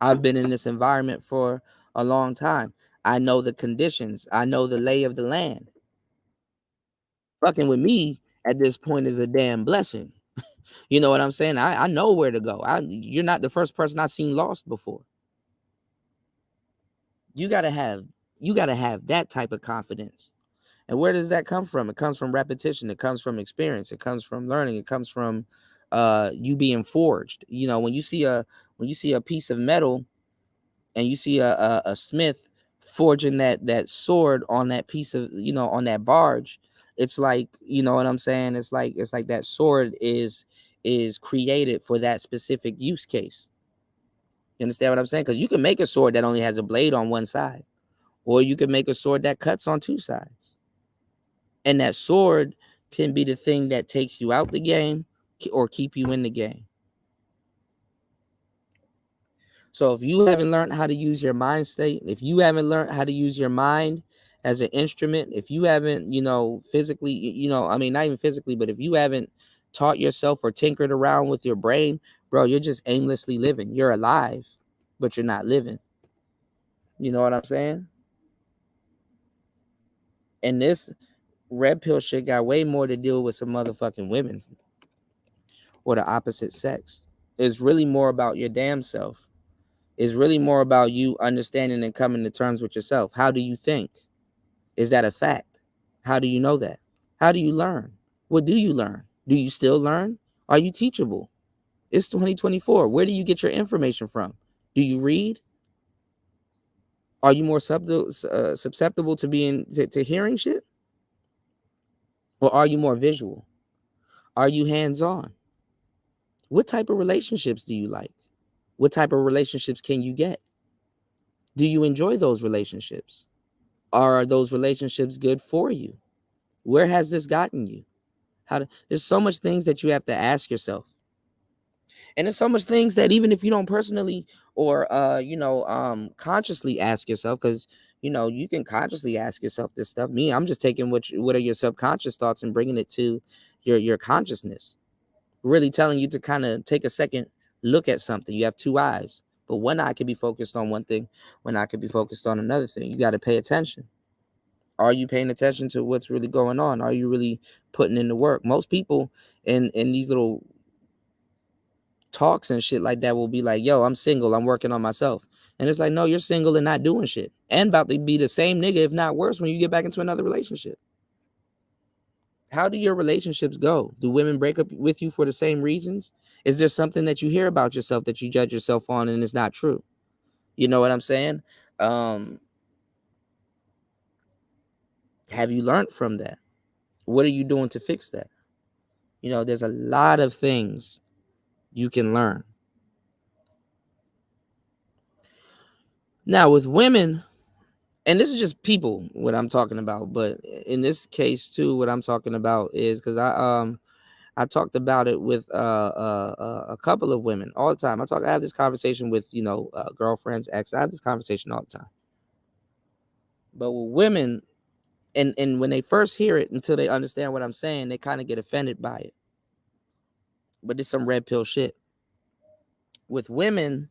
I've been in this environment for a long time. I know the conditions. I know the lay of the land. Fucking with me at this point is a damn blessing. You know what I'm saying? I know where to go. You're not the first person I've seen lost before. You gotta have that type of confidence. And where does that come from? It comes from repetition. It comes from experience. It comes from learning. It comes from you being forged. You know, when you see a piece of metal and you see a smith forging that sword on that piece of, you know, on that barge, it's like, you know what I'm saying? It's like that sword is created for that specific use case. You understand what I'm saying? Because you can make a sword that only has a blade on one side, or you can make a sword that cuts on two sides. And that sword can be the thing that takes you out the game or keep you in the game. So if you haven't learned how to use your mind state, if you haven't learned how to use your mind as an instrument, if you haven't, you know, physically, you know, I mean, not even physically, but if you haven't taught yourself or tinkered around with your brain, bro, you're just aimlessly living. You're alive, but you're not living. You know what I'm saying? And this red pill shit got way more to deal with some motherfucking women or the opposite sex. It's really more about your damn self. It's really more about you understanding and coming to terms with yourself. How do you think? Is that a fact? How do you know that? How do you learn? What do you learn? Do you still learn? Are you teachable? It's 2024. Where do you get your information from? Do you read? Are you more susceptible to being to hearing shit? Or are you more visual? Are you hands-on? What type of relationships do you like? What type of relationships can you get? Do you enjoy those relationships? Are those relationships good for you? Where has this gotten you? There's so much things that you have to ask yourself. And there's so much things that even if you don't personally or consciously ask yourself, because you can consciously ask yourself this stuff. I'm just taking what are your subconscious thoughts and bringing it to your consciousness. Really telling you to kind of take a second look at something. You have two eyes, but one eye could be focused on one thing, one eye could be focused on another thing. You got to pay attention. Are you paying attention to what's really going on? Are you really putting in the work? Most people in these little talks and shit like that will be like, yo, I'm single, I'm working on myself. And it's like, no, you're single and not doing shit. And about to be the same nigga, if not worse, when you get back into another relationship. How do your relationships go? Do women break up with you for the same reasons? Is there something that you hear about yourself that you judge yourself on and it's not true? You know what I'm saying? Have you learned from that? What are you doing to fix that? There's a lot of things you can learn. Now with women, and this is just people, what I'm talking about, but in this case too, what I'm talking about is because I talked about it with a couple of women all the time. I have this conversation with girlfriends, ex. I have this conversation all the time. But with women, and when they first hear it, until they understand what I'm saying, they kind of get offended by it. But it's some red pill shit. With women,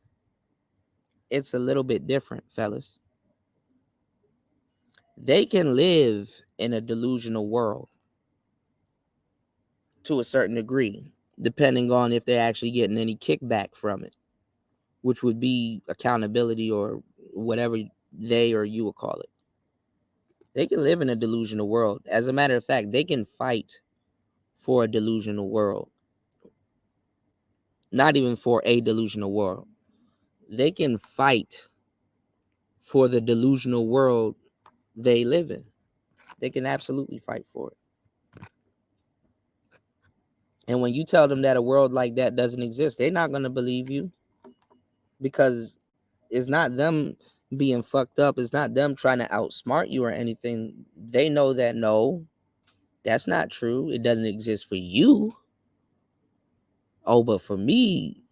it's a little bit different, fellas. They can live in a delusional world to a certain degree, depending on if they're actually getting any kickback from it, which would be accountability or whatever they or you will call it. They can live in a delusional world. As a matter of fact, they can fight for a delusional world. Not even for a delusional world. They can fight for the delusional world they live in. They can absolutely fight for it. And when you tell them that a world like that doesn't exist, they're not going to believe you, because it's not them being fucked up. It's not them trying to outsmart you or anything. They know that, no, that's not true. It doesn't exist for you. Oh, but for me,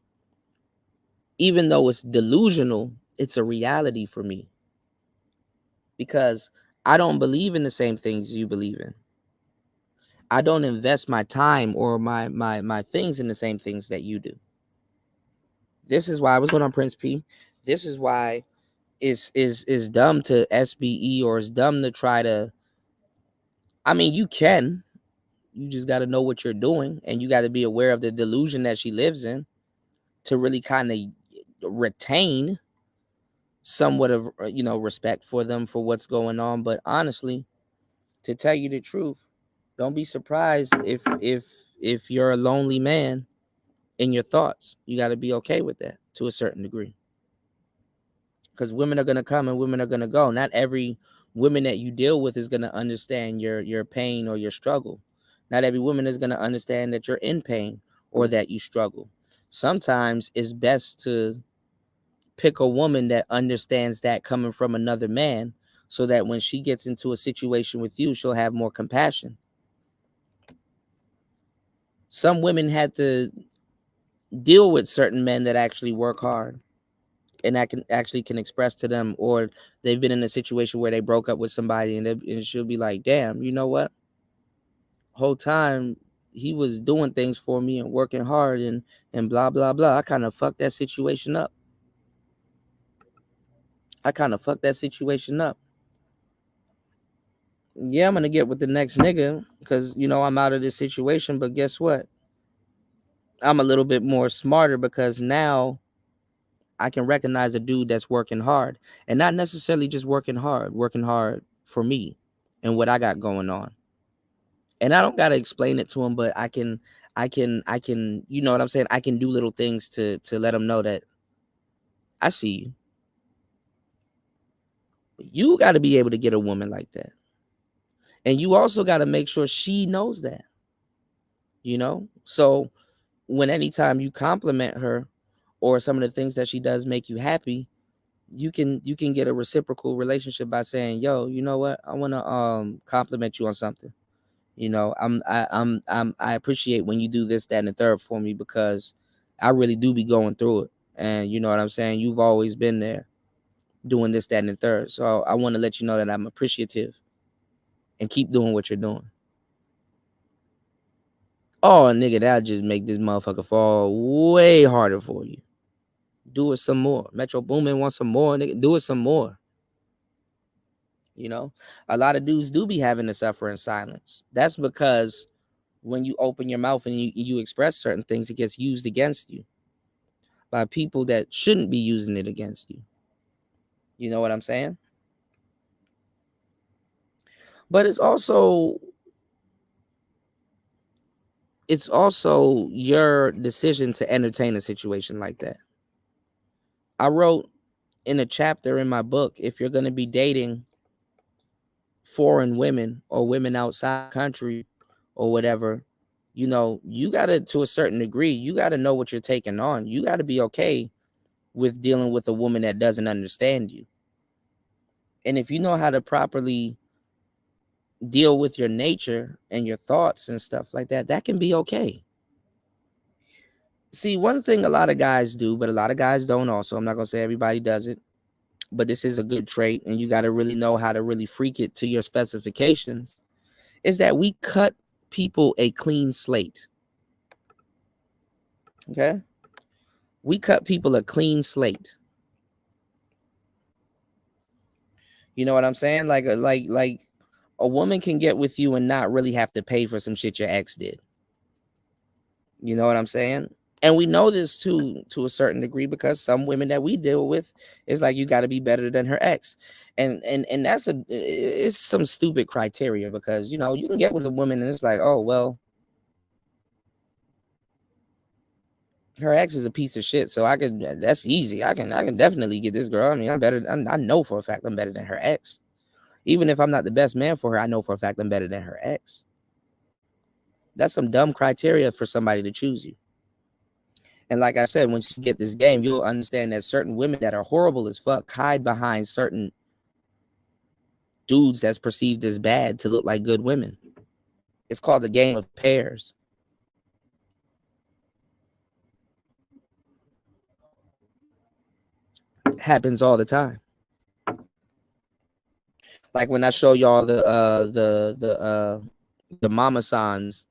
even though it's delusional, it's a reality for me, because I don't believe in the same things you believe in. I don't invest my time or my things in the same things that you do. This is why I was going on Prince P. This is why it's dumb to SBE, or it's dumb to try to. I mean, you just got to know what you're doing, and you got to be aware of the delusion that she lives in to really kind of retain somewhat of respect for them for what's going on. But honestly, to tell you the truth, don't be surprised if you're a lonely man in your thoughts. You got to be okay with that to a certain degree, because women are going to come and women are going to go. Not every woman that you deal with is going to understand your pain or your struggle. Not every woman is going to understand that you're in pain or that you struggle. Sometimes it's best to pick a woman that understands that coming from another man, so that when she gets into a situation with you, she'll have more compassion. Some women had to deal with certain men that actually work hard and that can express to them, or they've been in a situation where they broke up with somebody and she'll be like, damn, you know what? Whole time he was doing things for me and working hard and blah, blah, blah. I kind of fucked that situation up. Yeah, I'm going to get with the next nigga because, I'm out of this situation. But guess what? I'm a little bit more smarter, because now I can recognize a dude that's working hard, and not necessarily just working hard for me. and what I got going on. And I don't got to explain it to them, but I can, you know what I'm saying? I can do little things to let them know that I see you. You got to be able to get a woman like that. And you also got to make sure she knows that, you know? So when anytime you compliment her or some of the things that she does make you happy, you can get a reciprocal relationship by saying, yo, you know what? I want to compliment you on something. You know, I appreciate when you do this, that, and the third for me, because I really do be going through it. And you know what I'm saying? You've always been there doing this, that, and the third. So I want to let you know that I'm appreciative and keep doing what you're doing. Oh, nigga, that'll just make this motherfucker fall way harder for you. Do it some more. Metro Boomin wants some more, nigga. Do it some more. You know, a lot of dudes do be having to suffer in silence. That's because when you open your mouth and you express certain things, it gets used against you by people that shouldn't be using it against you. You know what I'm saying? But it's also your decision to entertain a situation like that. I wrote in a chapter in my book, if you're going to be dating foreign women or women outside the country or whatever, you know, you got to, to a certain degree, you got to know what you're taking on. You got to be okay with dealing with a woman that doesn't understand you. And if you know how to properly deal with your nature and your thoughts and stuff like that, that can be okay. See, one thing a lot of guys do, but a lot of guys don't also, I'm not going to say everybody does it, but this is a good trait, and you got to really know how to really freak it to your specifications, is that we cut people a clean slate. Okay? We cut people a clean slate. You know what I'm saying? Like a woman can get with you and not really have to pay for some shit your ex did. You know what I'm saying? And we know this too, to a certain degree, because some women that we deal with, is like, you got to be better than her ex. And that's it's some stupid criteria, because, you know, you can get with a woman and it's like, oh, well, her ex is a piece of shit. So that's easy. I can definitely get this girl. I mean, I know for a fact I'm better than her ex. Even if I'm not the best man for her, I know for a fact I'm better than her ex. That's some dumb criteria for somebody to choose you. And like I said, once you get this game, you'll understand that certain women that are horrible as fuck hide behind certain dudes that's perceived as bad to look like good women. It's called the game of pairs. It happens all the time. Like when I show y'all the mama sons,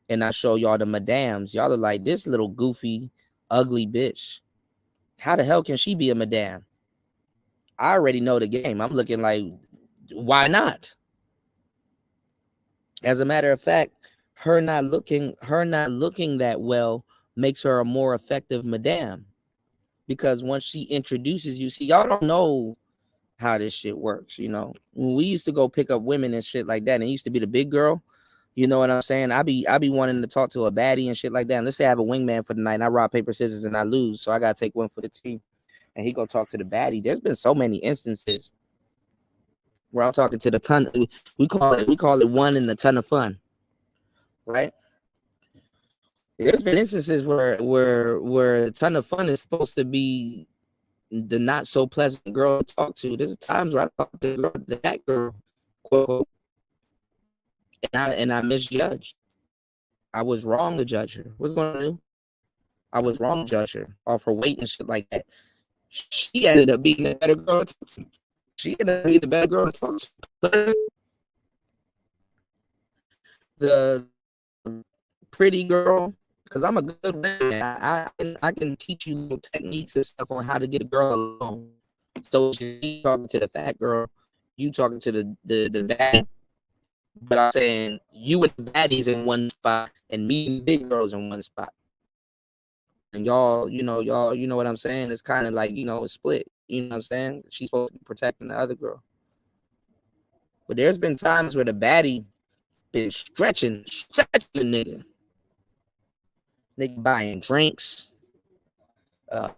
and I show y'all the madams, y'all are like, this little goofy, ugly bitch. How the hell can she be a madam? I already know the game. I'm looking like, why not? As a matter of fact, her not looking that well makes her a more effective madam. Because once she introduces you, see, y'all don't know how this shit works, you know. When we used to go pick up women and shit like that, and it used to be the big girl. You know what I'm saying? I be wanting to talk to a baddie and shit like that. And let's say I have a wingman for the night and I rock, paper, scissors, and I lose. So I gotta take one for the team. And he go talk to the baddie. There's been so many instances where I'm talking to the ton. We call it one in a ton of fun. Right? There's been instances where a ton of fun is supposed to be the not so pleasant girl to talk to. There's times where I talk to that girl, quote, quote, and I misjudged. I was wrong to judge her. What's going on? I was wrong to judge her off her weight and shit like that. She ended up being a better girl to talk to. She ended up being the better girl to talk to. The pretty girl, because I'm a good man. I can teach you little techniques and stuff on how to get a girl alone. So you talking to the fat girl, you talking to the bad. But I'm saying you and the baddies in one spot and me and big girls in one spot. And y'all, you know what I'm saying? It's kind of like, you know, a split. You know what I'm saying? She's supposed to be protecting the other girl. But there's been times where the baddie been stretching the nigga buying drinks, and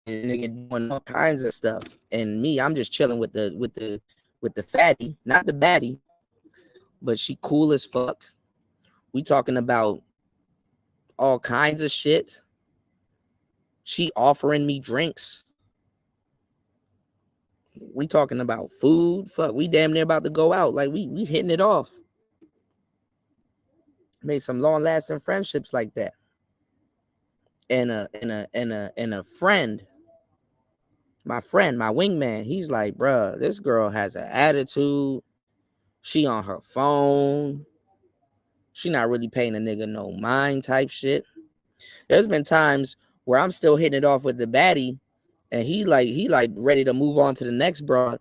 nigga doing all kinds of stuff. And me, I'm just chilling with the fatty, not the baddie, but she cool as fuck. We talking about all kinds of shit. She offering me drinks. We talking about food. Fuck, we damn near about to go out. Like we hitting it off. Made some long-lasting friendships like that. And a friend, my wingman, he's like, bruh, this girl has an attitude. She on her phone. She not really paying a nigga no mind type shit. There's been times where I'm still hitting it off with the baddie, and he like ready to move on to the next broad,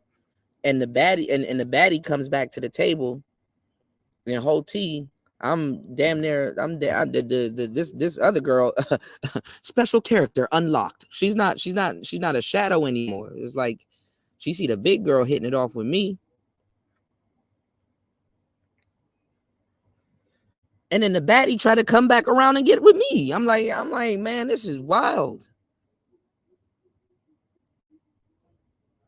and the baddie and the baddie comes back to the table, and whole tea. I'm damn near. This other girl, special character unlocked. She's not a shadow anymore. It's like she see the big girl hitting it off with me, and then the baddie try to come back around and get with me. I'm like, man, this is wild.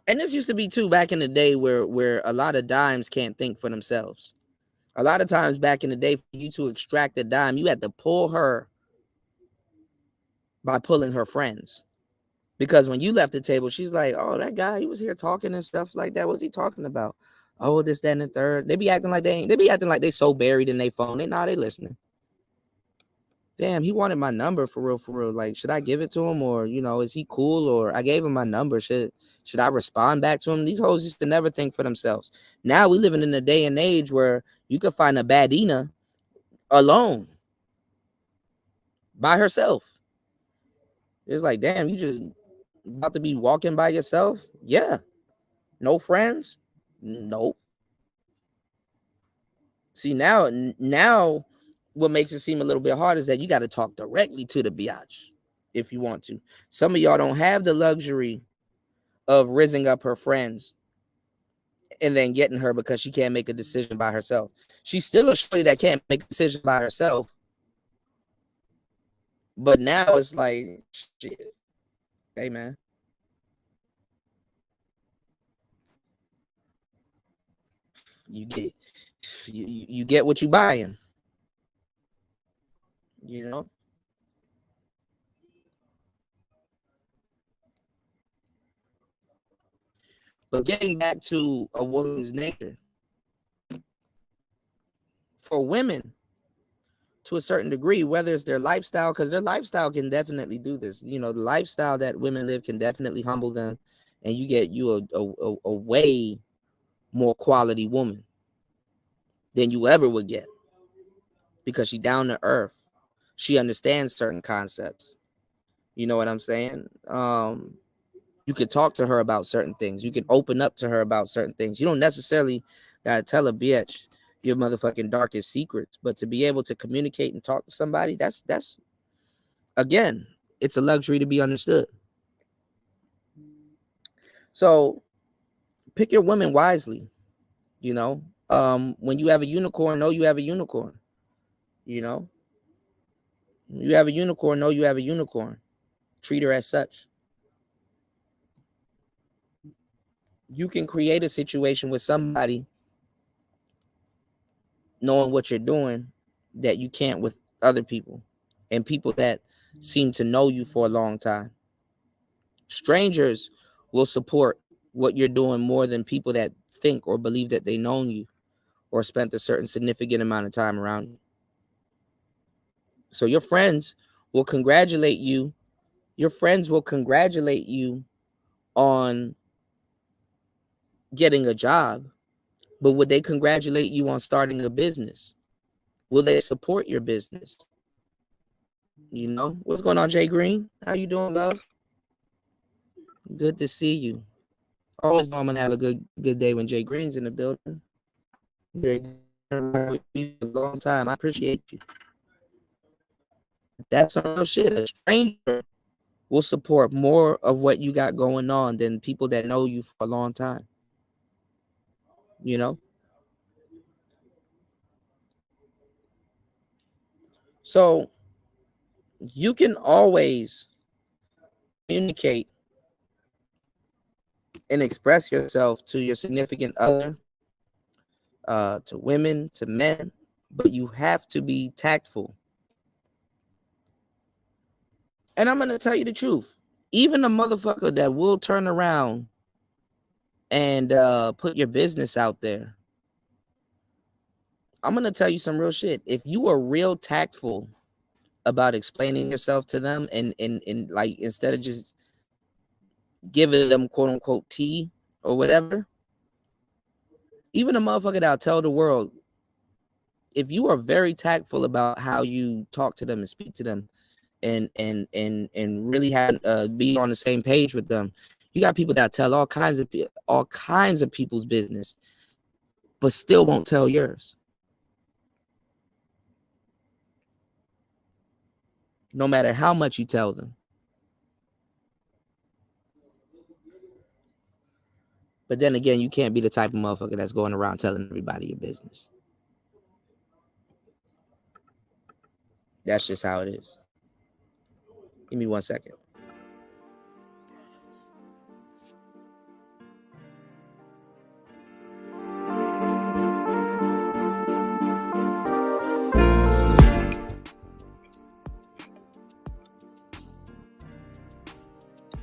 And this used to be too back in the day where a lot of dimes can't think for themselves. A lot of times back in the day, for you to extract a dime, you had to pull her by pulling her friends. Because when you left the table, she's like, oh, that guy, he was here talking and stuff like that. What's he talking about? Oh, this, that, and the third. They be acting like they so buried in their phone. They listening. Damn, he wanted my number for real. Like, should I give it to him, or is he cool? Or I gave him my number. Should I respond back to him? These hoes used to never think for themselves. Now we living in a day and age where you could find a baddina alone by herself. It's like, damn, you just about to be walking by yourself? Yeah. No friends? Nope. See, now what makes it seem a little bit hard is that you got to talk directly to the biatch if you want to. Some of y'all don't have the luxury of rizzing up her friends and then getting her because she can't make a decision by herself. She's still a shorty that can't make a decision by herself. But now it's like, shit. Hey, man. You get what you buying. But getting back to a woman's nature, for women, to a certain degree, whether it's their lifestyle, because their lifestyle can definitely do this. The lifestyle that women live can definitely humble them, and you get a way more quality woman than you ever would get, because she down to earth. She understands certain concepts. You know what I'm saying? You can talk to her about certain things. You can open up to her about certain things. You don't necessarily gotta tell a bitch your motherfucking darkest secrets, but to be able to communicate and talk to somebody, that's again, it's a luxury to be understood. So pick your women wisely. When you have a unicorn, know you have a unicorn. You have a unicorn, know you have a unicorn. Treat her as such. You can create a situation with somebody knowing what you're doing that you can't with other people, and people that seem to know you for a long time. Strangers will support what you're doing more than people that think or believe that they known you or spent a certain significant amount of time around you. So your friends will congratulate you. Your friends will congratulate you on getting a job, but would they congratulate you on starting a business? Will they support your business? What's going on, Jay Green? How you doing, love? Good to see you. Always know I'm gonna have a good day when Jay Green's in the building. Very good. A long time. I appreciate you. That's some real shit. A stranger will support more of what you got going on than people that know you for a long time. So you can always communicate and express yourself to your significant other, to women, to men, but you have to be tactful. And I'm going to tell you the truth. Even a motherfucker that will turn around and put your business out there, I'm going to tell you some real shit. If you are real tactful about explaining yourself to them and like, instead of just giving them quote unquote tea or whatever, even a motherfucker that'll tell the world, if you are very tactful about how you talk to them and speak to them and really have be on the same page with them, you got people that tell all kinds of people's business, but still won't tell yours. No matter how much you tell them. But then again, you can't be the type of motherfucker that's going around telling everybody your business. That's just how it is. Give me 1 second.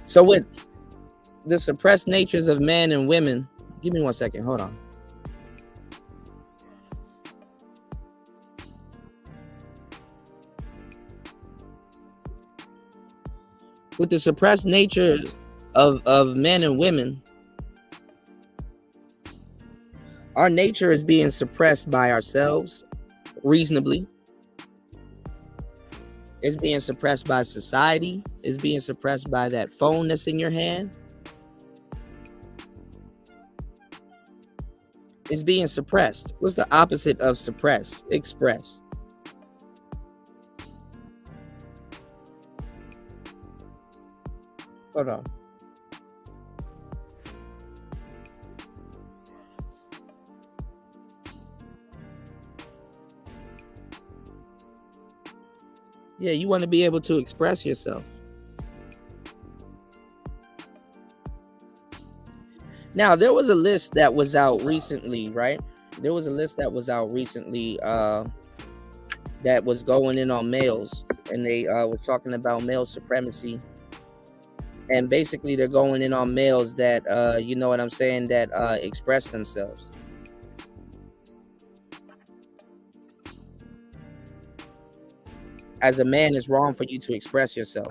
So with the suppressed natures of men and women, give me 1 second. Hold on. With the suppressed natures of men and women, our nature is being suppressed by ourselves reasonably. It's being suppressed by society. It's being suppressed by that phone that's in your hand. It's being suppressed. What's the opposite of suppress? Express. Hold on. Yeah, you want to be able to express yourself. Now, there was a list that was out recently, right? There was a list that was out recently that was going in on males, and they was talking about male supremacy. And basically, they're going in on males that, you know what I'm saying, that express themselves. As a man, it's wrong for you to express yourself.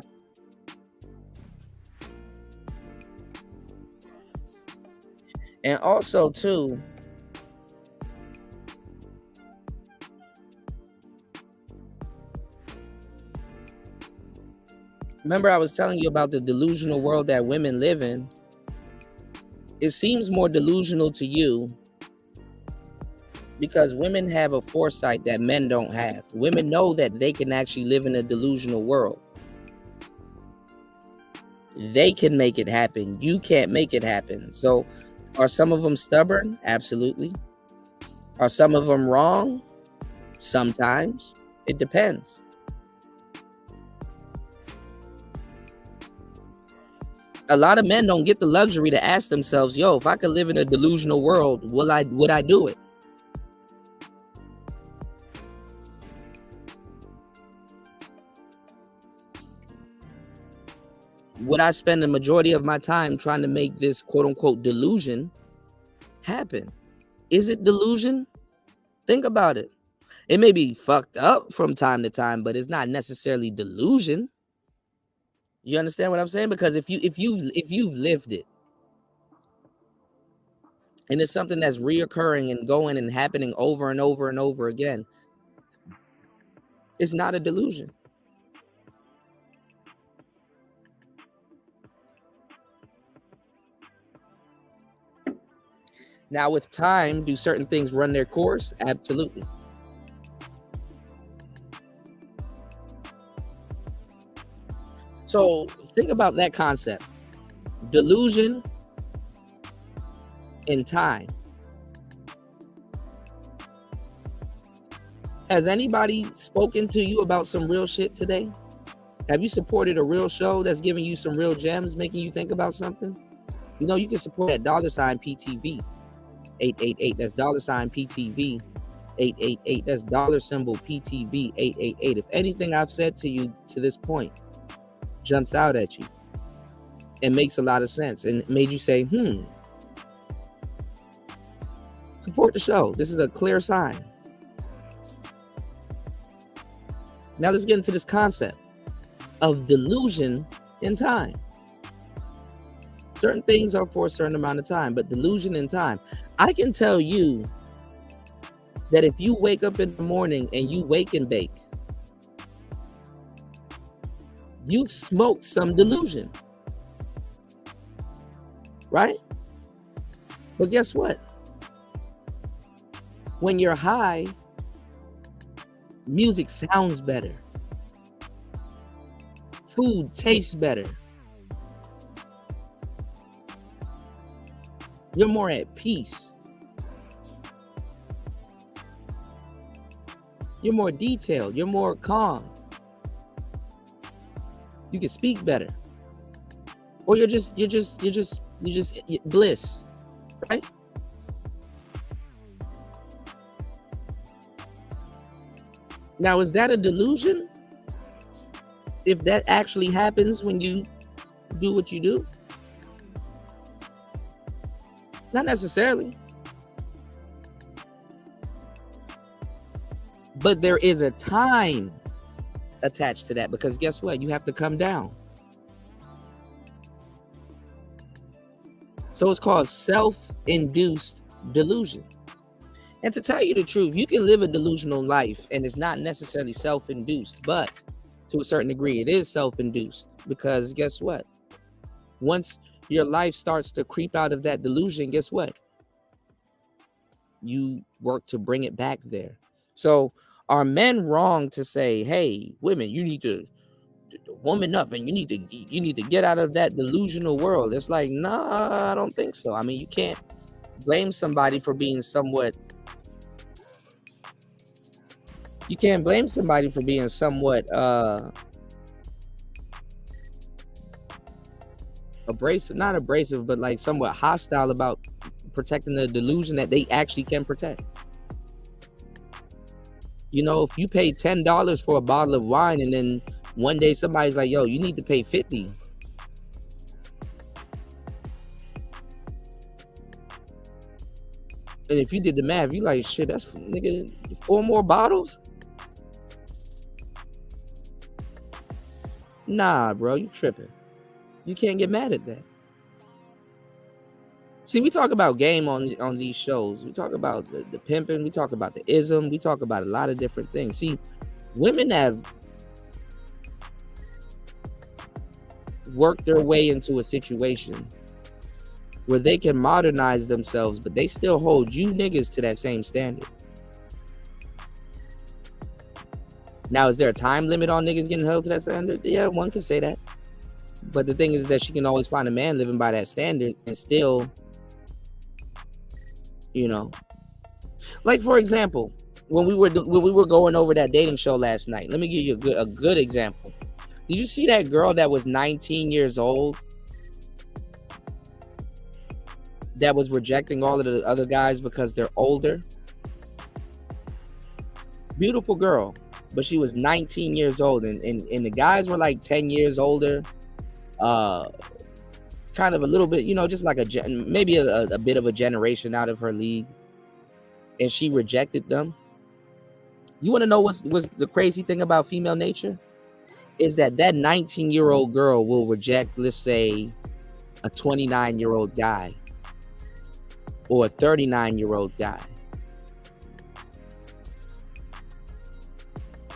And also, too, remember I was telling you about the delusional world that women live in. It seems more delusional to you because women have a foresight that men don't have. Women know that they can actually live in a delusional world. They can make it happen. You can't make it happen. So, are some of them stubborn? Absolutely. Are some of them wrong? Sometimes. It depends. A lot of men don't get the luxury to ask themselves, yo, if I could live in a delusional world, would I do it? Would I spend the majority of my time trying to make this quote unquote delusion happen? Is it delusion? Think about it. It may be fucked up from time to time, but it's not necessarily delusion. You understand what I'm saying? Because if you've lived it, and it's something that's reoccurring and going and happening over and over and over again, it's not a delusion. Now, with time, do certain things run their course? Absolutely. So think about that concept. Delusion in time. Has anybody spoken to you about some real shit today? Have you supported a real show that's giving you some real gems, making you think about something? You know, you can support that $PTV 888. That's $PTV 888. That's $PTV 888. If anything I've said to you to this point jumps out at you and makes a lot of sense and made you say, support the show. This is a clear sign. Now let's get into this concept of delusion in time. Certain things are for a certain amount of time, but delusion in time. I can tell you that if you wake up in the morning and you wake and bake, you've smoked some delusion, right? But guess what? When you're high, music sounds better. Food tastes better. You're more at peace. You're more detailed. You're more calm. You can speak better. Or you're just bliss, right? Now, is that a delusion? If that actually happens when you do what you do? Not necessarily. But there is a time attached to that, because guess what? You have to come down. So it's called self-induced delusion. And to tell you the truth, you can live a delusional life and it's not necessarily self-induced, but to a certain degree, it is self-induced, because guess what? Once your life starts to creep out of that delusion, guess what? You work to bring it back there. So are men wrong to say, hey, women, you need to woman up and you need to get out of that delusional world? It's like, nah, I don't think so. I mean, you can't blame somebody for being somewhat abrasive, not abrasive, but like somewhat hostile about protecting the delusion that they actually can protect. You know, if you pay $10 for a bottle of wine and then one day somebody's like, yo, you need to pay $50. And if you did the math, you like, shit, that's nigga 4 more bottles? Nah, bro, you tripping. You can't get mad at that. See, we talk about game on these shows. We talk about the pimping. We talk about the ism. We talk about a lot of different things. See, women have worked their way into a situation where they can modernize themselves, but they still hold you niggas to that same standard. Now, is there a time limit on niggas getting held to that standard? Yeah, one can say that. But the thing is that she can always find a man living by that standard and still, you know, like for example, when we were going over that dating show last night, let me give you a good example. Did you see that girl that was 19 years old that was rejecting all of the other guys because they're older? Beautiful girl, but she was 19 years old, and the guys were like 10 years older, kind of a little bit, you know, just like maybe a bit of a generation out of her league, and she rejected them. You want to know what's the crazy thing about female nature? Is that 19-year-old girl will reject, let's say, a 29-year-old guy or a 39-year-old guy,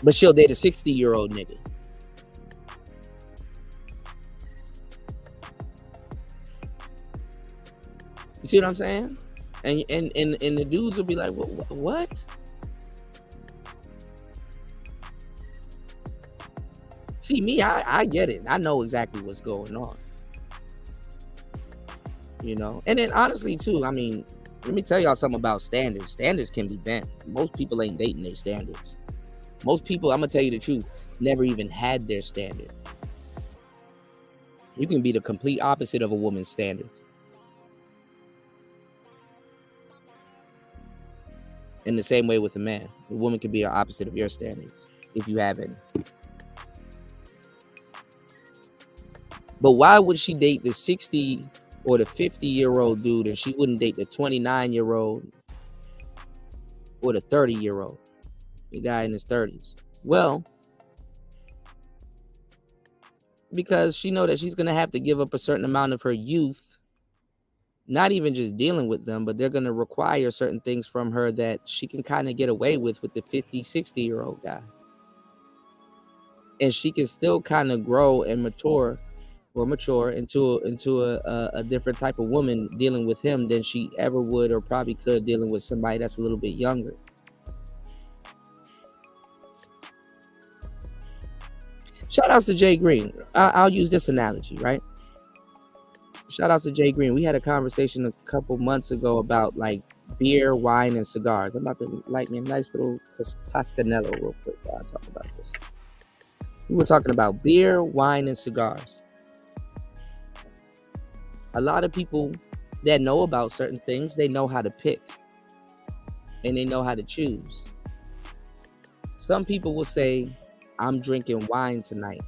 but she'll date a 60-year-old nigga. You see what I'm saying? And the dudes will be like, what? See, me, I get it. I know exactly what's going on. You know? And then honestly, too, I mean, let me tell y'all something about standards. Standards can be bent. Most people ain't dating their standards. Most people, I'm gonna tell you the truth, never even had their standard. You can be the complete opposite of a woman's standards. In the same way with a man, a woman can be the opposite of your standards if you have any. But why would she date the 60 or the 50-year-old dude and she wouldn't date the 29-year-old or the 30-year-old, the guy in his 30s? Well, because she know that she's going to have to give up a certain amount of her youth, not even just dealing with them, but they're going to require certain things from her that she can kind of get away with the 50, 60-year-old guy. And she can still kind of grow and mature into a different type of woman dealing with him than she ever would or probably could dealing with somebody that's a little bit younger. Shout outs to Jay Green. I'll use this analogy, right? Shout outs to Jay Green. We had a conversation a couple months ago about like beer, wine, and cigars. I'm about to light me a nice little Toscanello real quick while I talk about this. We were talking about beer, wine, and cigars. A lot of people that know about certain things, they know how to pick and they know how to choose. Some people will say, I'm drinking wine tonight.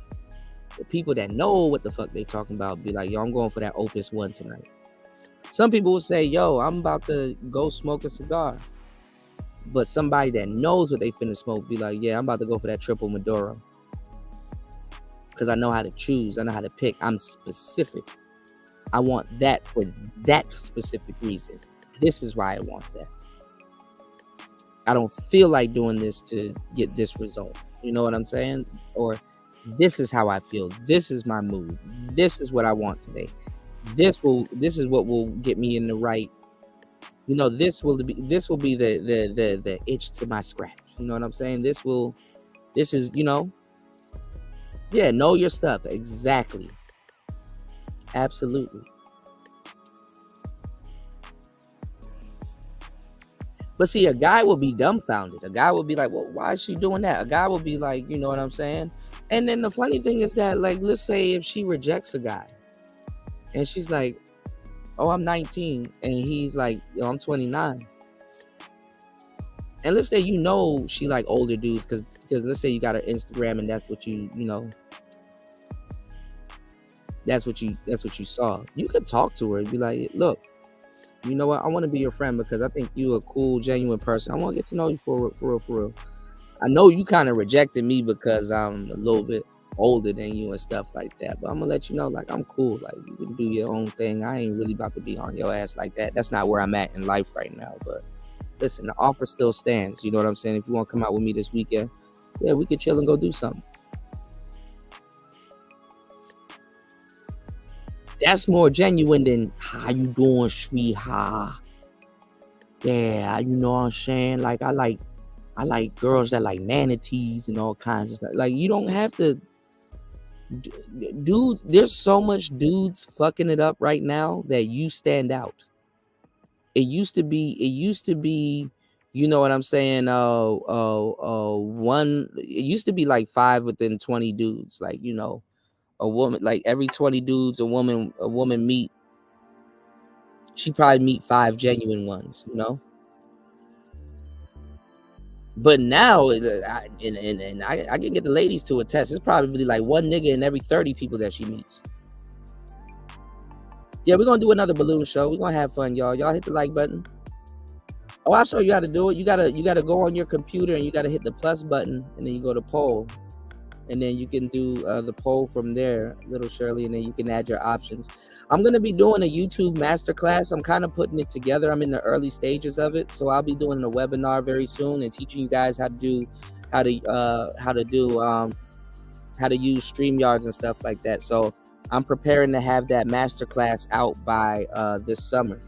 The people that know what the fuck they talking about be like, yo, I'm going for that Opus 1 tonight. Some people will say, yo, I'm about to go smoke a cigar. But somebody that knows what they finna smoke be like, yeah, I'm about to go for that triple Maduro. Because I know how to choose. I know how to pick. I'm specific. I want that for that specific reason. This is why I want that. I don't feel like doing this to get this result. You know what I'm saying? Or this is how I feel. This is my mood. This is what I want today. This is what will get me in the right. You know, this will be the itch to my scratch. You know what I'm saying? This is, you know, yeah, know your stuff. Exactly. Absolutely. But see, a guy will be dumbfounded. A guy will be like, well, why is she doing that? A guy will be like, you know what I'm saying? And then the funny thing is that, like, let's say if she rejects a guy and she's like, oh, I'm 19. And he's like, yo, I'm 29. And let's say, you know, she like older dudes because let's say you got her Instagram and that's what you know, that's what you saw. You could talk to her and be like, look, you know what? I want to be your friend because I think you a cool, genuine person. I want to get to know you for real. I know you kind of rejected me because I'm a little bit older than you and stuff like that. But I'm going to let you know, like, I'm cool. Like, you can do your own thing. I ain't really about to be on your ass like that. That's not where I'm at in life right now. But listen, the offer still stands. You know what I'm saying? If you want to come out with me this weekend, yeah, we could chill and go do something. That's more genuine than how you doing, sweetheart? Yeah, you know what I'm saying? Like I like girls that like manatees and all kinds of stuff. Like you don't have to, dudes. There's so much dudes fucking it up right now that you stand out. It used to be, you know what I'm saying? It used to be like 5 within 20 dudes. Like, you know. A woman, like every 20 dudes a woman meet, she probably meet 5 genuine ones, you know. But now, I can get the ladies to attest. It's probably like 1 nigga in every 30 people that she meets. Yeah, we're gonna do another balloon show. We're gonna have fun, y'all. Y'all hit the like button. Oh, I'll show you how to do it. You gotta go on your computer and you gotta hit the plus button, and then you go to poll. And then you can do the poll from there, little Shirley, and then you can add your options. I'm going to be doing a YouTube masterclass. I'm kind of putting it together. I'm in the early stages of it. So I'll be doing a webinar very soon and teaching you guys how to use Streamyards and stuff like that. So I'm preparing to have that masterclass out by this summer.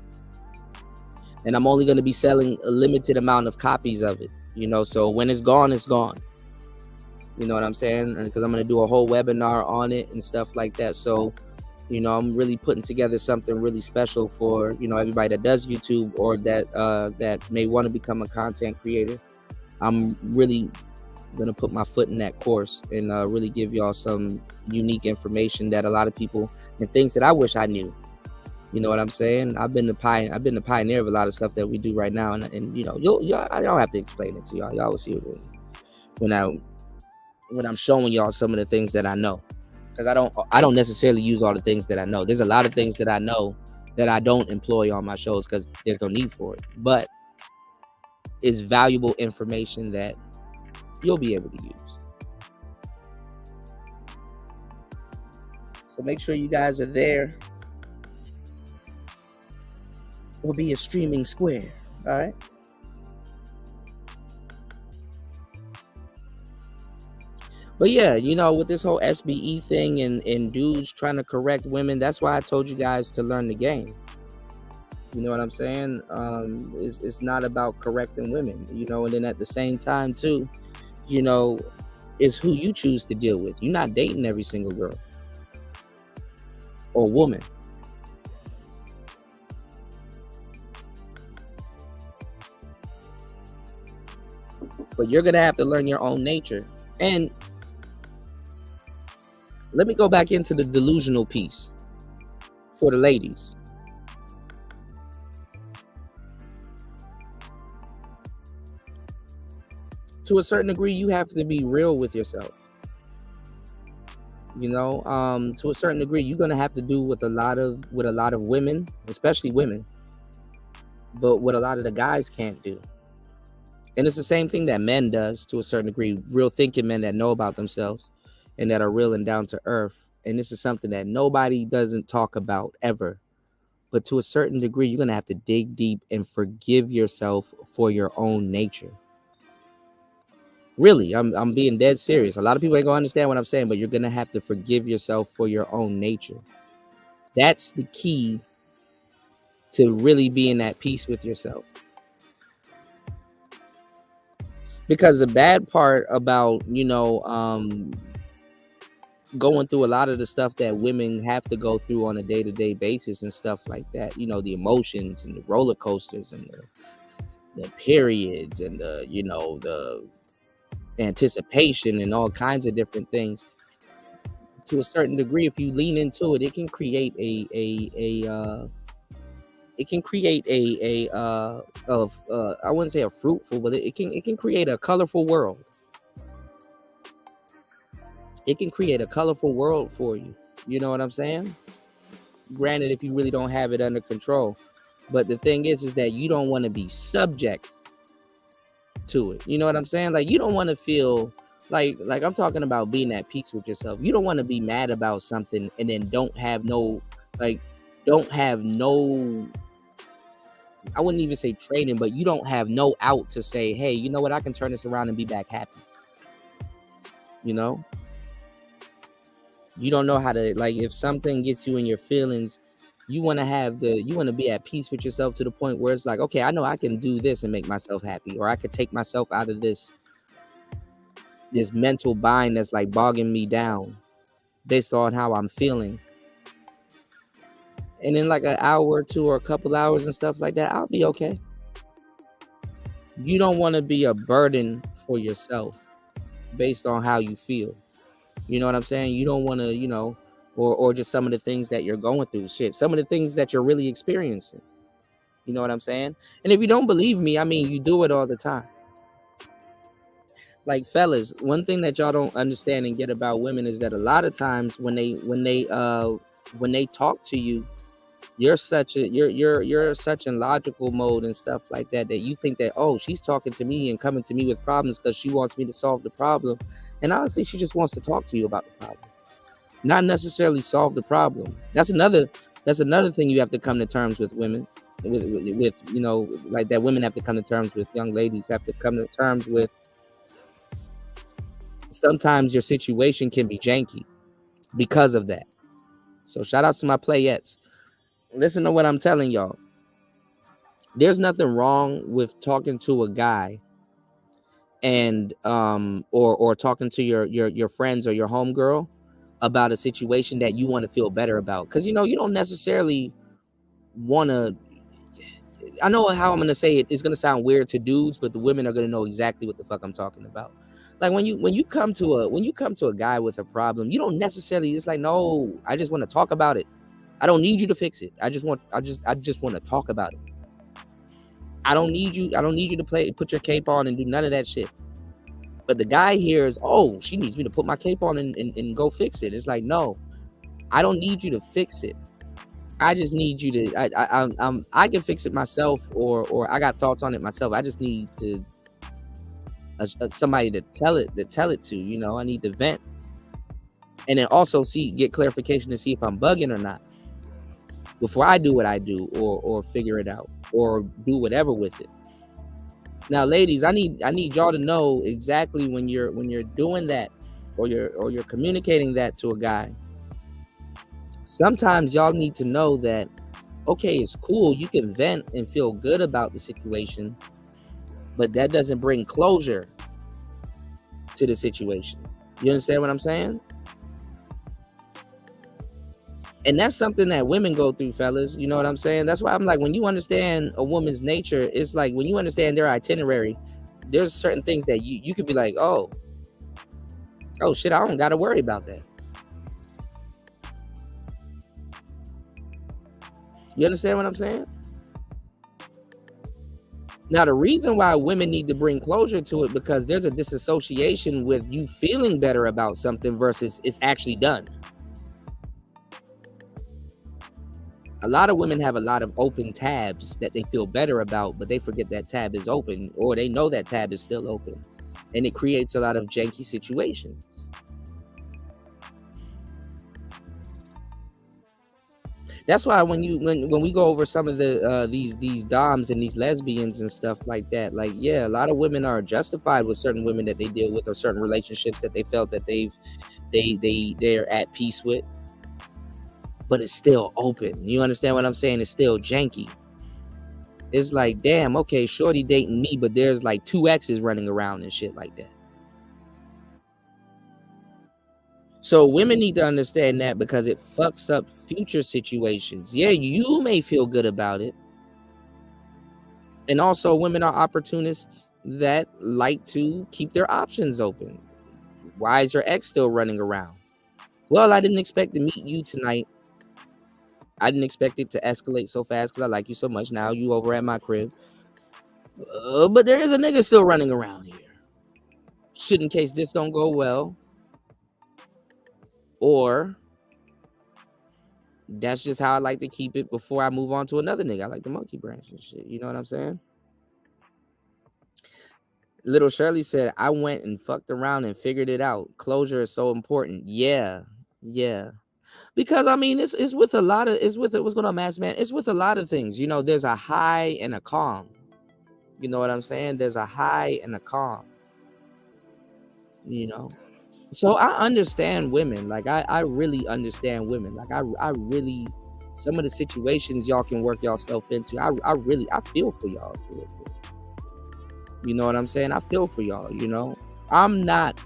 And I'm only going to be selling a limited amount of copies of it, you know, so when it's gone, it's gone. You know what I'm saying? Because I'm going to do a whole webinar on it and stuff like that. So, you know, I'm really putting together something really special for, you know, everybody that does YouTube or that may want to become a content creator. I'm really I'm gonna put my foot in that course and really give y'all some unique information that a lot of people and things that I wish I knew. You know what I'm saying? I've been the pioneer of a lot of stuff that we do right now, and you know, I don't have to explain it to y'all. Y'all will see it when I'm showing y'all some of the things that I know, because I don't necessarily use all the things that I know. There's a lot of things that I know that I don't employ on my shows because there's no need for it, but it's valuable information that you'll be able to use. So make sure you guys are there. We'll be a streaming square. All right. But yeah, you know, with this whole SBE thing and dudes trying to correct women, that's why I told you guys to learn the game. You know what I'm saying? It's not about correcting women, you know, and then at the same time too, you know, it's who you choose to deal with. You're not dating every single girl or woman. But you're going to have to learn your own nature. And let me go back into the delusional piece for the ladies. To a certain degree, you have to be real with yourself. You know, to a certain degree, you're going to have to do with a lot of women, especially women, but what a lot of the guys can't do. And it's the same thing that men does to a certain degree, real thinking men that know about themselves and that are real and down to earth. And this is something that nobody doesn't talk about ever. But to a certain degree, you're going to have to dig deep and forgive yourself for your own nature. Really, I'm being dead serious. A lot of people ain't going to understand what I'm saying, but you're going to have to forgive yourself for your own nature. That's the key to really being at peace with yourself. Because the bad part about, you know, going through a lot of the stuff that women have to go through on a day-to-day basis and stuff like that, you know, the emotions and the roller coasters and the periods and the, you know, the anticipation and all kinds of different things. To a certain degree, if you lean into it, it can create I wouldn't say a fruitful, but it can create a colorful world. It can create a colorful world for you. You know what I'm saying? Granted, if you really don't have it under control. But the thing is that you don't want to be subject to it. You know what I'm saying? Like, you don't want to feel like I'm talking about being at peace with yourself. You don't want to be mad about something and then don't have no, I wouldn't even say training, but you don't have no out to say, hey, you know what? I can turn this around and be back happy. You know? You don't know how to, like, if something gets you in your feelings, you want to be at peace with yourself to the point where it's like, okay, I know I can do this and make myself happy, or I could take myself out of this mental bind that's like bogging me down based on how I'm feeling. And in like an hour or two or a couple hours and stuff like that, I'll be okay. You don't want to be a burden for yourself based on how you feel. You know what I'm saying? You don't want to, you know, or just some of the things that you're going through. Shit, some of the things that you're really experiencing. You know what I'm saying? And if you don't believe me, I mean, you do it all the time. Like, fellas, one thing that y'all don't understand and get about women is that a lot of times when they talk to you, you're such in logical mode and stuff like that you think that, oh, she's talking to me and coming to me with problems because she wants me to solve the problem. And honestly, she just wants to talk to you about the problem, not necessarily solve the problem. That's another thing you have to come to terms with women, with you know, like that women have to come to terms with, young ladies have to come to terms with. Sometimes your situation can be janky because of that. So shout out to my playettes. Listen to what I'm telling y'all. There's nothing wrong with talking to a guy and or talking to your friends or your homegirl about a situation that you want to feel better about. Because, you know, you don't necessarily want to. I know how I'm going to say it. It's going to sound weird to dudes, but the women are going to know exactly what the fuck I'm talking about. Like when you come to a guy with a problem, you don't necessarily, it's like, no, I just want to talk about it. I don't need you to fix it. I just want to talk about it. I don't need you to put your cape on and do none of that shit. But the guy here is, oh, she needs me to put my cape on and go fix it. It's like, no, I don't need you to fix it. I just need you to, I can fix it myself, or I got thoughts on it myself. I just need to somebody to tell it to, you know. I need to vent, and then also get clarification to see if I'm bugging or not before I do what I do, or figure it out, or do whatever with it. Now, ladies, I need y'all to know exactly when you're doing that, or you're communicating that to a guy. Sometimes y'all need to know that, okay, it's cool, you can vent and feel good about the situation, but that doesn't bring closure to the situation. You understand what I'm saying? And that's something that women go through, fellas. You know what I'm saying? That's why I'm like, when you understand a woman's nature, it's like when you understand their itinerary, there's certain things that you could be like, oh shit, I don't got to worry about that. You understand what I'm saying? Now, the reason why women need to bring closure to it, because there's a disassociation with you feeling better about something versus it's actually done. A lot of women have a lot of open tabs that they feel better about, but they forget that tab is open, or they know that tab is still open. And it creates a lot of janky situations. That's why when we go over some of the these doms and these lesbians and stuff like that, like, yeah, a lot of women are justified with certain women that they deal with, or certain relationships that they felt that they're at peace with, but it's still open. You understand what I'm saying? It's still janky. It's like, damn, okay, shorty dating me, but there's like 2 exes running around and shit like that. So women need to understand that, because it fucks up future situations. Yeah, you may feel good about it. And also, women are opportunists that like to keep their options open. Why is your ex still running around? Well, I didn't expect to meet you tonight. I didn't expect it to escalate so fast because I like you so much. Now you over at my crib. But there is a nigga still running around here. Shit, in case this don't go well. Or that's just how I like to keep it before I move on to another nigga. I like the monkey branch and shit. You know what I'm saying? Little Shirley said, I went and fucked around and figured it out. Closure is so important. Yeah. Because I mean, it's with a lot of, what's going on, Mass Man? It's with a lot of things. You know, there's a high and a calm. You know what I'm saying? There's a high and a calm. You know? So I understand women. Like, I really understand women. Like, I really, some of the situations y'all can work yourself into, I feel for y'all. You know what I'm saying? I feel for y'all, you know? I'm not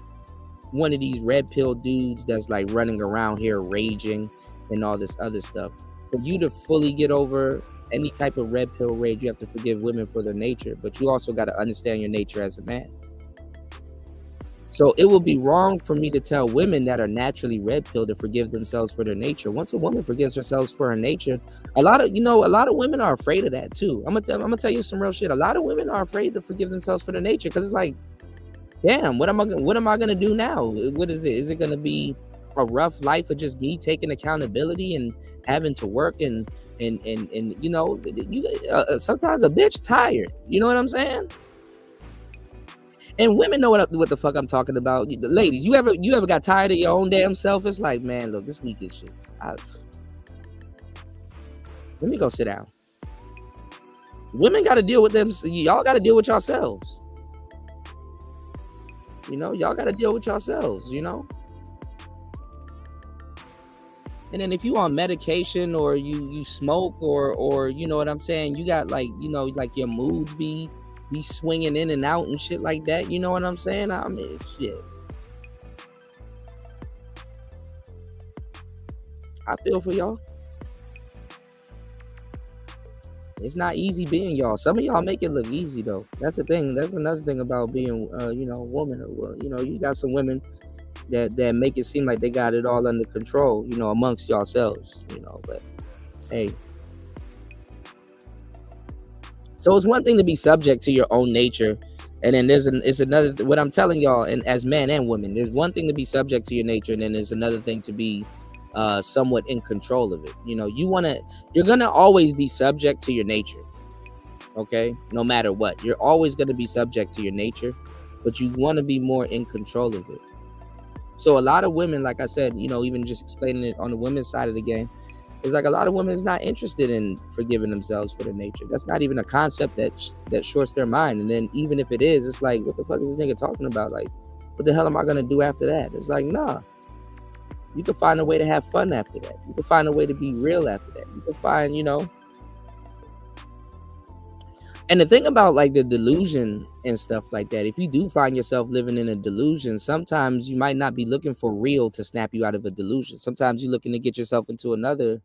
one of these red pill dudes that's like running around here raging and all this other stuff. For you to fully get over any type of red pill rage, you have to forgive women for their nature, but you also got to understand your nature as a man. So it will be wrong for me to tell women that are naturally red pill to forgive themselves for their nature. Once a woman forgives herself for her nature, a lot of women are afraid of that too. I'm gonna tell you some real shit. A lot of women are afraid to forgive themselves for their nature, because it's like, damn, what am I gonna do now? What is it? Is it gonna be a rough life of just me taking accountability and having to work and you know, sometimes a bitch tired. You know what I'm saying? And women know what the fuck I'm talking about. Ladies, you ever got tired of your own damn self? It's like, man, look, this week is just, let me go sit down. Women got to deal with them. Y'all got to deal with yourselves. You know, y'all got to deal with yourselves, you know? And then if you on medication, or you smoke, or you know what I'm saying, you got, like, you know, like your moods be swinging in and out and shit like that. You know what I'm saying? I mean, shit. I feel for y'all. It's not easy being y'all. Some of y'all make it look easy though. That's the thing. That's another thing about being, you know, a woman. Or, you know, you got some women that make it seem like they got it all under control, you know, amongst yourselves, you know. But hey, so it's one thing to be subject to your own nature, and then it's another. What I'm telling y'all, and as men and women, there's one thing to be subject to your nature, and then there's another thing to be somewhat in control of it. You know, you're gonna always be subject to your nature. Okay, no matter what, you're always gonna be subject to your nature, but you want to be more in control of it. So a lot of women, like I said, you know, even just explaining it on the women's side of the game, it's like a lot of women is not interested in forgiving themselves for their nature. That's not even a concept that shorts their mind. And then even if it is, it's like, what the fuck is this nigga talking about? Like, what the hell am I gonna do after that? It's like, nah. You can find a way to have fun after that. You can find a way to be real after that. You can find, you know. And the thing about like the delusion and stuff like that, if you do find yourself living in a delusion, sometimes you might not be looking for real to snap you out of a delusion. Sometimes you're looking to get yourself into another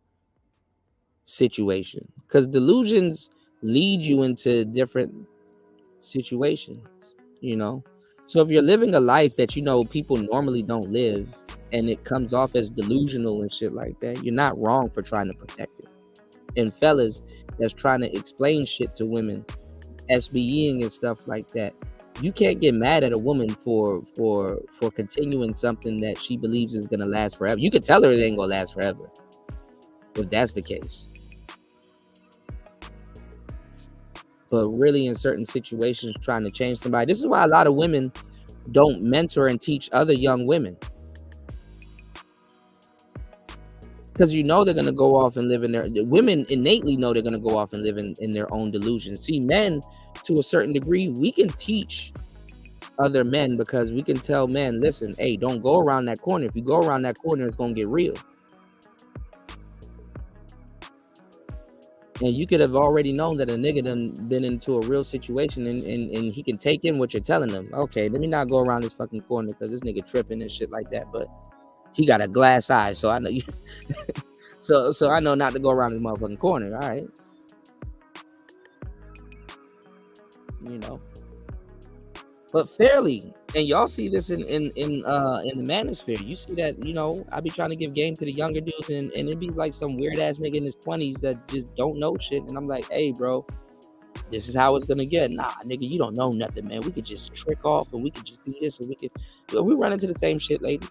situation, because delusions lead you into different situations, you know. So if you're living a life that you know people normally don't live, and it comes off as delusional and shit like that, you're not wrong for trying to protect it. And fellas that's trying to explain shit to women, SBEing and stuff like that, you can't get mad at a woman for continuing something that she believes is gonna last forever. You can tell her it ain't gonna last forever, if that's the case. But really, in certain situations, trying to change somebody. This is why a lot of women don't mentor and teach other young women. Because you know they're going to go off and live in their... Women innately know they're going to go off and live in their own delusions. See, men, to a certain degree, we can teach other men, because we can tell men, listen, hey, don't go around that corner. If you go around that corner, it's going to get real. And you could have already known that a nigga done been into a real situation, and he can take in what you're telling him. Okay, let me not go around this fucking corner because this nigga tripping and shit like that. But he got a glass eye, so I know you. so I know not to go around this motherfucking corner. All right, you know. But fairly, and y'all see this in the manosphere. You see that, you know, I be trying to give game to the younger dudes, and it'd be like some weird ass nigga in his 20s that just don't know shit. And I'm like, hey, bro, this is how it's gonna get. Nah, nigga, you don't know nothing, man. We could just trick off, and we could just do this, and we run into the same shit, ladies.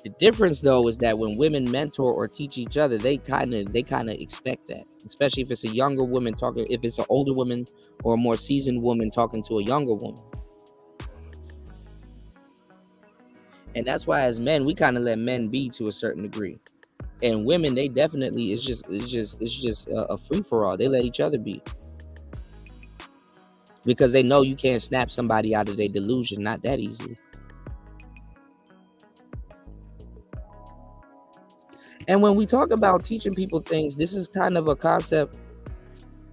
The difference, though, is that when women mentor or teach each other, they kind of expect that, especially if it's a younger woman talking, if it's an older woman or a more seasoned woman talking to a younger woman. And that's why, as men, we kind of let men be to a certain degree, and women, they definitely it's just a free for all. They let each other be, because they know you can't snap somebody out of their delusion, not that easily. And when we talk about teaching people things, this is kind of a concept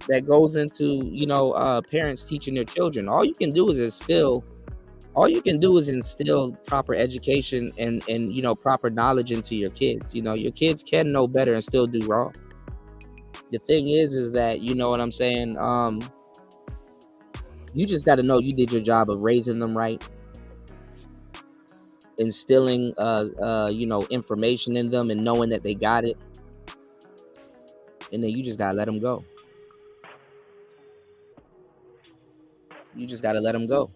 that goes into, you know, parents teaching their children. All you can do is instill proper education and you know, proper knowledge into your kids. You know, your kids can know better and still do wrong. The thing is that, you know what I'm saying, you just got to know you did your job of raising them right, instilling you know, information in them and knowing that they got it, and then you just gotta let them go. You just gotta let them go.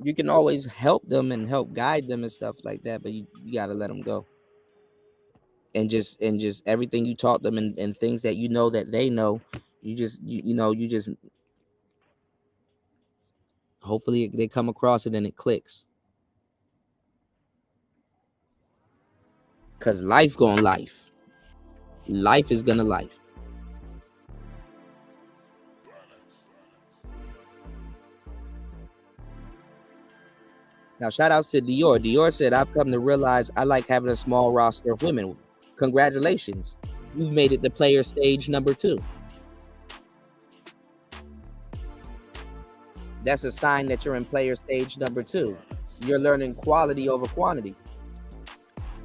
You can always help them and help guide them and stuff like that, but you gotta let them go. And just everything you taught them and things that you know that they know, you just hopefully they come across it and it clicks. Cause life gonna life. Life is gonna life. Now, shout outs to Dior. Dior said, I've come to realize I like having a small roster of women. Congratulations. You've made it to player stage number 2. That's a sign that you're in player stage number 2. You're learning quality over quantity.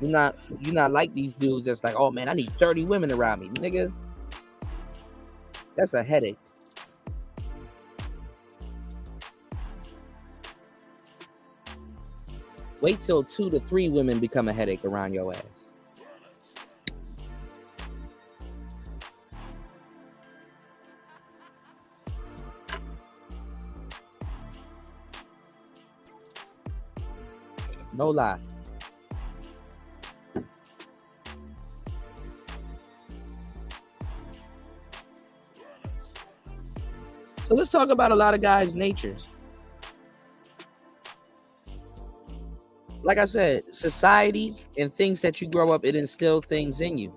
You're not like these dudes that's like, oh man, I need 30 women around me, nigga. That's a headache. Wait till 2 to 3 women become a headache around your ass. No lie. So let's talk about a lot of guys' natures. Like I said, society and things that you grow up, it instills things in you.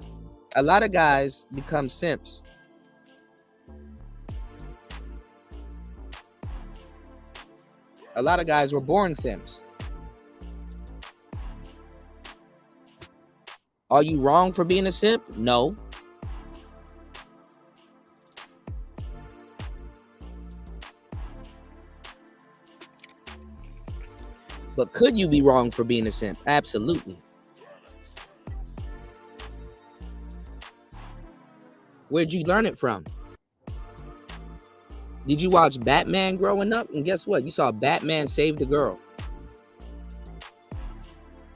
A lot of guys become simps. A lot of guys were born simps. Are you wrong for being a simp? No. But could you be wrong for being a simp? Absolutely. Where'd you learn it from? Did you watch Batman growing up? And guess what? You saw Batman save the girl.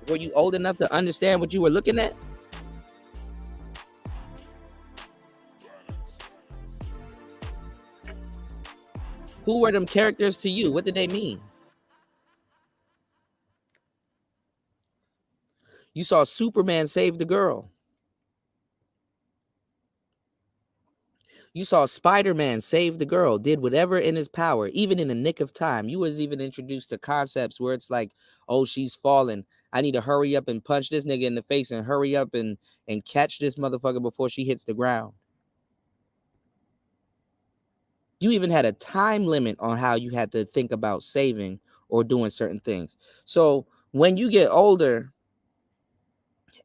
Were you old enough to understand what you were looking at? Who were them characters to you? What did they mean? You saw Superman save the girl. You saw Spider-Man save the girl, did whatever in his power, even in the nick of time. You was even introduced to concepts where it's like, oh, she's falling. I need to hurry up and punch this nigga in the face and hurry up and catch this motherfucker before she hits the ground. You even had a time limit on how you had to think about saving or doing certain things. So when you get older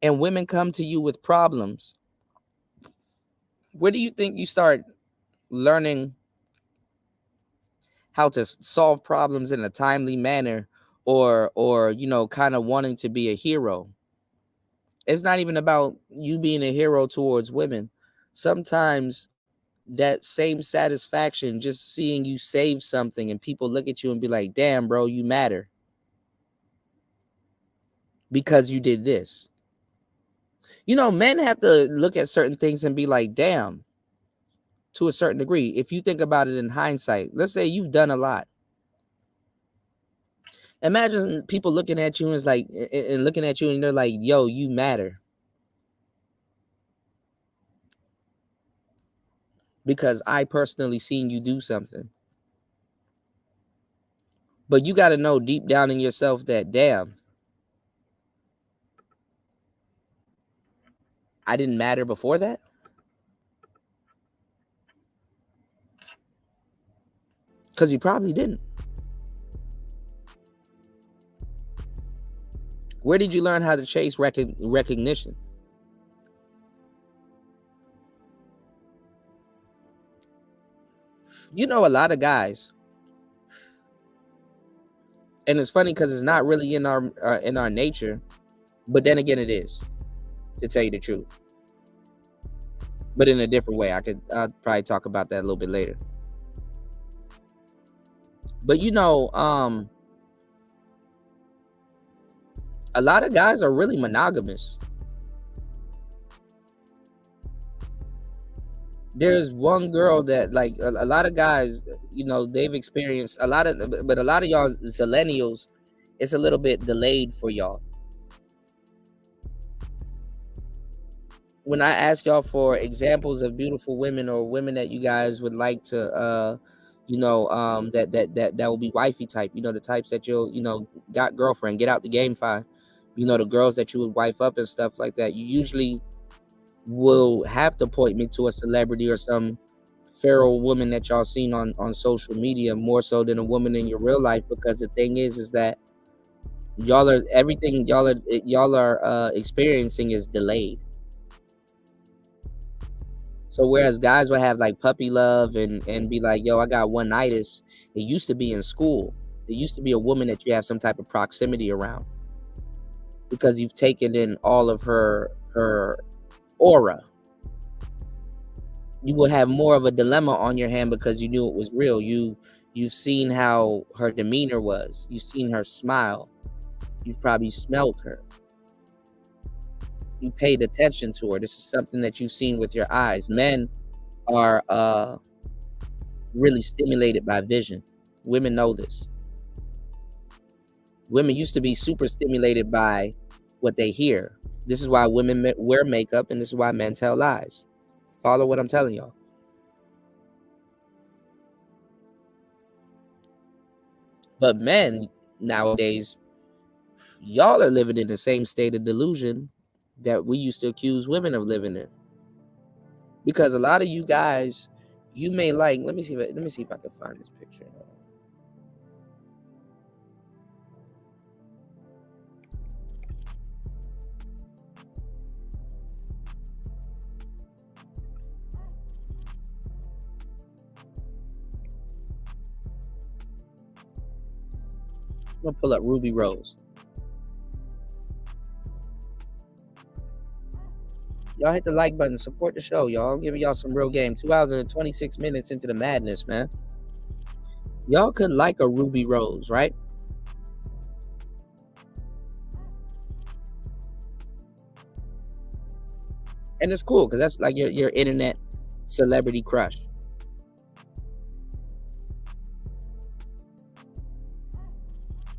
and women come to you with problems, where do you think you start learning how to solve problems in a timely manner or you know, kind of wanting to be a hero? It's not even about you being a hero towards women. Sometimes that same satisfaction, just seeing you save something and people look at you and be like, damn, bro, you matter because you did this. You know, men have to look at certain things and be like, damn, to a certain degree. If you think about it in hindsight, let's say you've done a lot. Imagine people looking at you and it's like, and looking at you and they're like, yo, you matter. Because I personally seen you do something. But you got to know deep down in yourself that, damn, I didn't matter before that. Because you probably didn't. Where did you learn how to chase recognition? You know, a lot of guys, and it's funny because it's not really in our nature, but then again, it is, to tell you the truth. But in a different way. I'll probably talk about that a little bit later. But you know, a lot of guys are really monogamous. There's one girl that, like, a lot of guys, you know, they've experienced a lot of, but a lot of y'all millennials, it's a little bit delayed for y'all. When I ask y'all for examples of beautiful women or women that you guys would like to, you know, that will be wifey type, you know, the types that you'll, you know, got girlfriend, get out the game fine, you know, the girls that you would wife up and stuff like that, you usually will have to point me to a celebrity or some feral woman that y'all seen on social media more so than a woman in your real life, because the thing is that everything y'all are experiencing is delayed. So whereas guys will have like puppy love and be like, yo, I got one-itis, it used to be in school. It used to be a woman that you have some type of proximity around. because you've taken in all of her aura. You will have more of a dilemma on your hand because you knew it was real. You've seen how her demeanor was. You've seen her smile. You've probably smelled her. You paid attention to her. This is something that you've seen with your eyes. Men are really stimulated by vision. Women know this. Women used to be super stimulated by what they hear. This is why women wear makeup, and this is why men tell lies. Follow what I'm telling y'all. But men nowadays, y'all are living in the same state of delusion that we used to accuse women of living in. Because a lot of you guys, you may like, let me see if I can find this picture. I'm gonna pull up Ruby Rose. Y'all hit the like button, support the show, y'all. I'm giving y'all some real game. 2 hours and 26 minutes into the madness, man. Y'all could like a Ruby Rose, right? And it's cool because that's like your internet celebrity crush.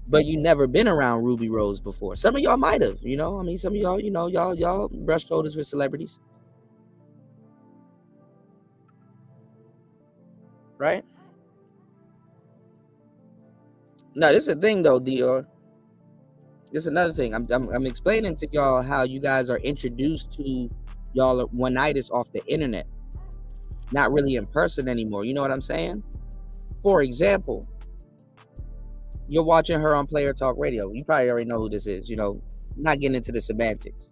But you never been around Ruby Rose before. Some of y'all might have, you know. I mean, some of y'all, you know, y'all brush shoulders with celebrities. Right? No, this is a thing though, Dior. This is another thing. I'm explaining to y'all how you guys are introduced to y'all one-nighters off the internet. Not really in person anymore. You know what I'm saying? For example, you're watching her on Player Talk Radio. You probably already know who this is. You know, not getting into the semantics.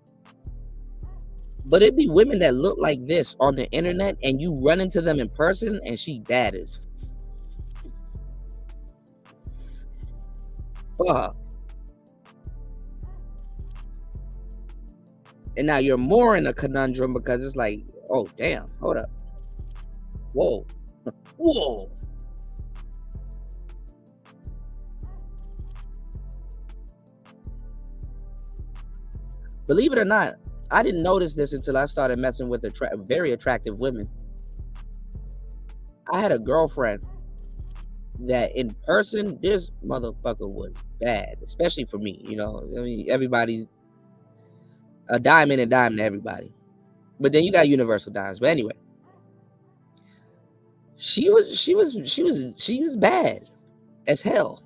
But it'd be women that look like this on the internet, and you run into them in person, and she bad as fuck. And now you're more in a conundrum because it's like, oh, damn, hold up. Whoa. Whoa. Believe it or not, I didn't notice this until I started messing with very attractive women. I had a girlfriend that in person, this motherfucker was bad, especially for me. You know, I mean, everybody's a dime in a dime to everybody. But then you got universal dimes. But anyway, she was bad as hell.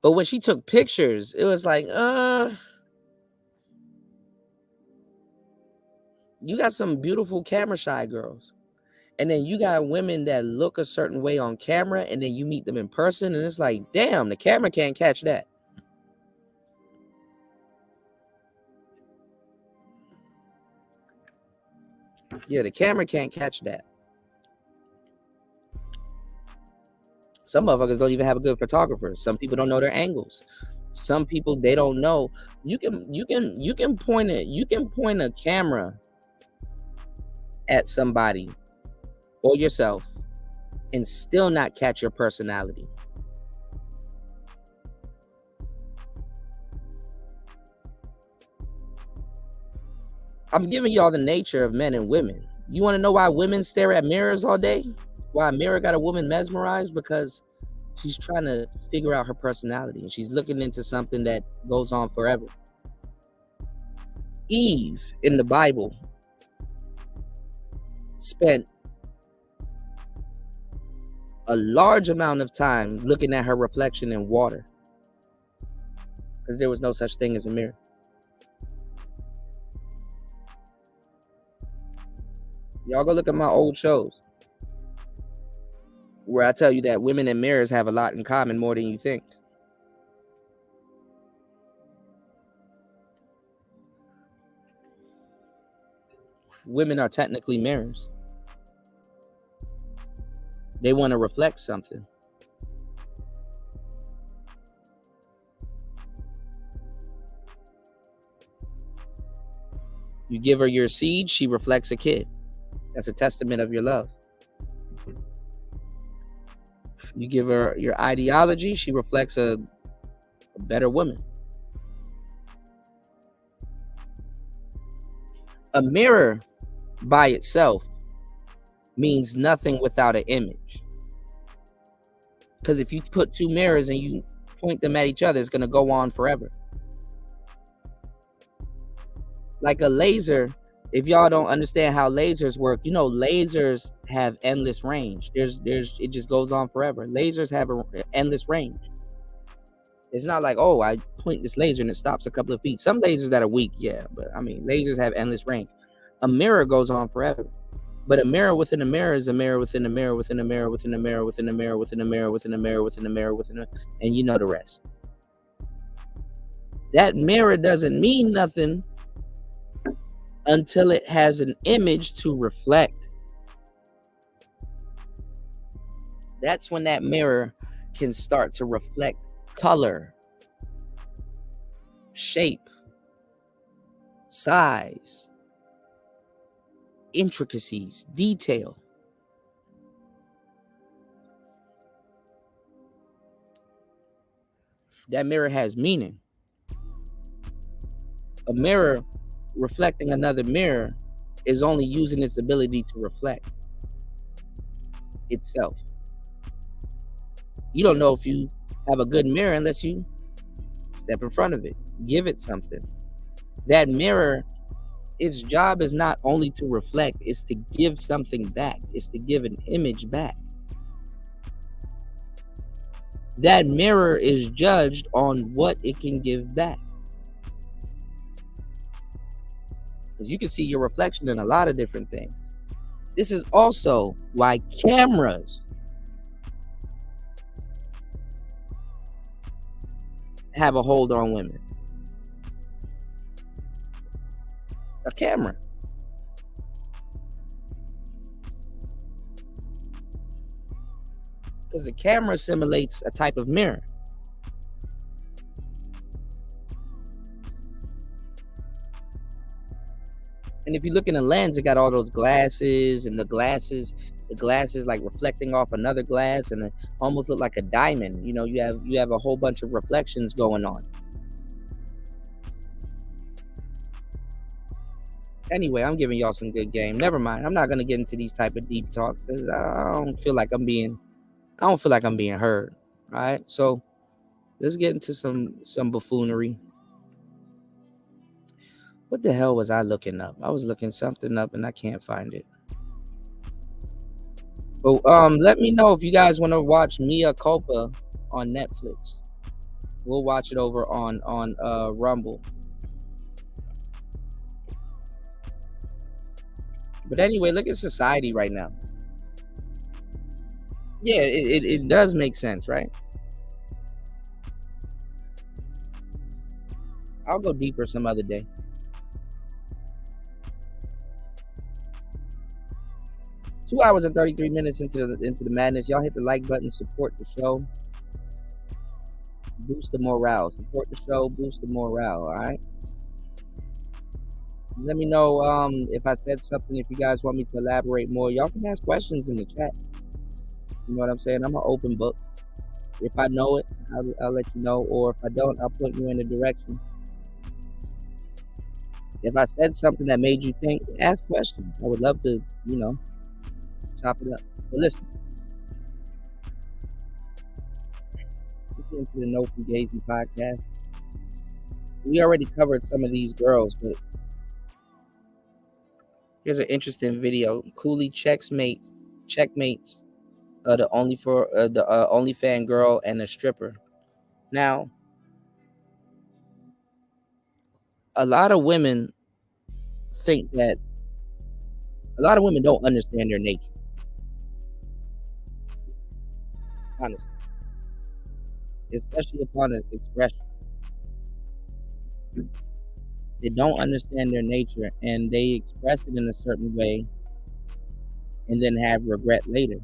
But when she took pictures, it was like, you got some beautiful camera shy girls. And then you got women that look a certain way on camera, and then you meet them in person, and it's like, damn, the camera can't catch that. Yeah, the camera can't catch that. Some motherfuckers don't even have a good photographer. Some people don't know their angles. Some people, they don't know. You can point a camera at somebody or yourself and still not catch your personality. I'm giving y'all the nature of men and women. You want to know why women stare at mirrors all day? Why a mirror got a woman mesmerized? Because she's trying to figure out her personality, and she's looking into something that goes on forever. Eve in the Bible spent a large amount of time looking at her reflection in water because there was no such thing as a mirror. Y'all go look at my old shows where I tell you that women and mirrors have a lot in common, more than you think. Women are technically mirrors. They want to reflect something. You give her your seed, she reflects a kid. That's a testament of your love. You give her your ideology, she reflects a better woman. A mirror by itself means nothing without an image. Because if you put two mirrors and you point them at each other, it's going to go on forever. Like a laser, if y'all don't understand how lasers work, you know, lasers have endless range. It just goes on forever. Lasers have an endless range. It's not like, oh, I point this laser and it stops a couple of feet. Some lasers that are weak, yeah, but I mean, lasers have endless range. A mirror goes on forever. But a mirror within a mirror is a mirror within a mirror within a mirror within a mirror within a mirror within a mirror within a mirror within a mirror within a, and you know the rest. That mirror doesn't mean nothing until it has an image to reflect. That's when that mirror can start to reflect color, shape, size, intricacies, detail. That mirror has meaning. A mirror reflecting another mirror is only using its ability to reflect itself. You don't know if you have a good mirror unless you step in front of it, give it something. That mirror, its job is not only to reflect, it's to give something back. It's to give an image back. That mirror is judged on what it can give back. Because you can see your reflection in a lot of different things. This is also why cameras have a hold on women. A camera. Because a camera simulates a type of mirror. And if you look in a lens, it got all those glasses, and the glasses like reflecting off another glass, and it almost look like a diamond. You know, you have a whole bunch of reflections going on. Anyway, I'm giving y'all some good game. Never mind. I'm not gonna get into these type of deep talks because I don't feel like I'm being heard. All right, so let's get into some buffoonery. What the hell was I looking up? I was looking something up and I can't find it. But let me know if you guys want to watch Mea Culpa on Netflix. We'll watch it over on Rumble. But anyway, look at society right now. Yeah, it does make sense, right? I'll go deeper some other day. Two hours and 33 minutes into the madness. Y'all hit the like button, support the show, boost the morale. Support the show, boost the morale. All right. Let me know if I said something. If you guys want me to elaborate more, y'all can ask questions in the chat. You know what I'm saying? I'm an open book. If I know it, I'll let you know, or if I don't, I'll point you in a direction. If I said something that made you think, ask questions. I would love to, chop it up. But listen, let's get into the No Fugazi podcast. We already covered some of these girls, but here's an interesting video. Cooley checkmates the OnlyFan girl and a stripper. Now, a lot of women don't understand their nature. Honestly. Especially upon an expression. They don't understand their nature and they express it in a certain way and then have regret later.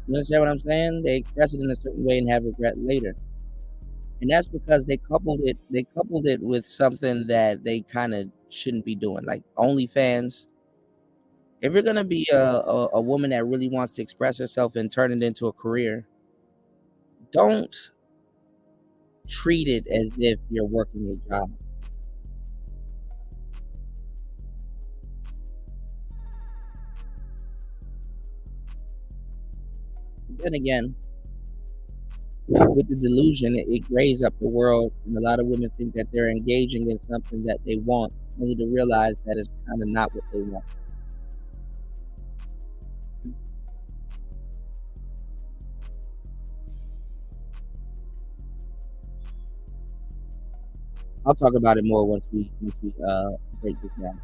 You understand what I'm saying? They express it in a certain way and have regret later. And that's because they coupled it with something that they kind of shouldn't be doing, like OnlyFans. If you're gonna be a woman that really wants to express herself and turn it into a career, don't treat it as if you're working a job. Then again, with the delusion, it grays up the world, and a lot of women think that they're engaging in something that they want, only to realize that it's kind of not what they want. I'll talk about it more once we break this down.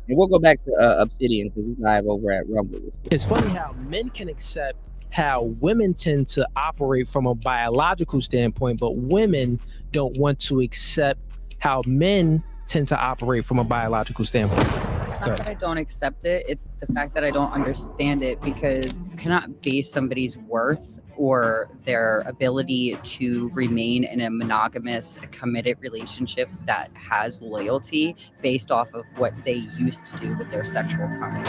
And we'll go back to Obsidian because he's live over at Rumble. It's funny how men can accept how women tend to operate from a biological standpoint, but women don't want to accept how men tend to operate from a biological standpoint. It's not that I don't accept it, it's the fact that I don't understand it, because you cannot base somebody's worth or their ability to remain in a monogamous, committed relationship that has loyalty based off of what they used to do with their sexual time.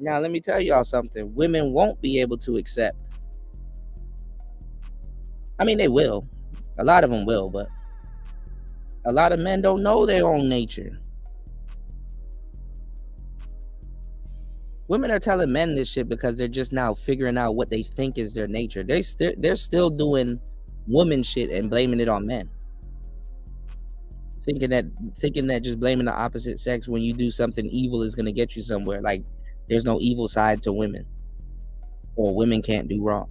Now, let me tell y'all something. Women won't be able to accept. I mean, they will. A lot of them will, but a lot of men don't know their own nature. Women are telling men this shit because they're just now figuring out what they think is their nature. They're still doing woman shit and blaming it on men. Thinking that just blaming the opposite sex when you do something evil is gonna get you somewhere. Like, there's no evil side to women, or women can't do wrong.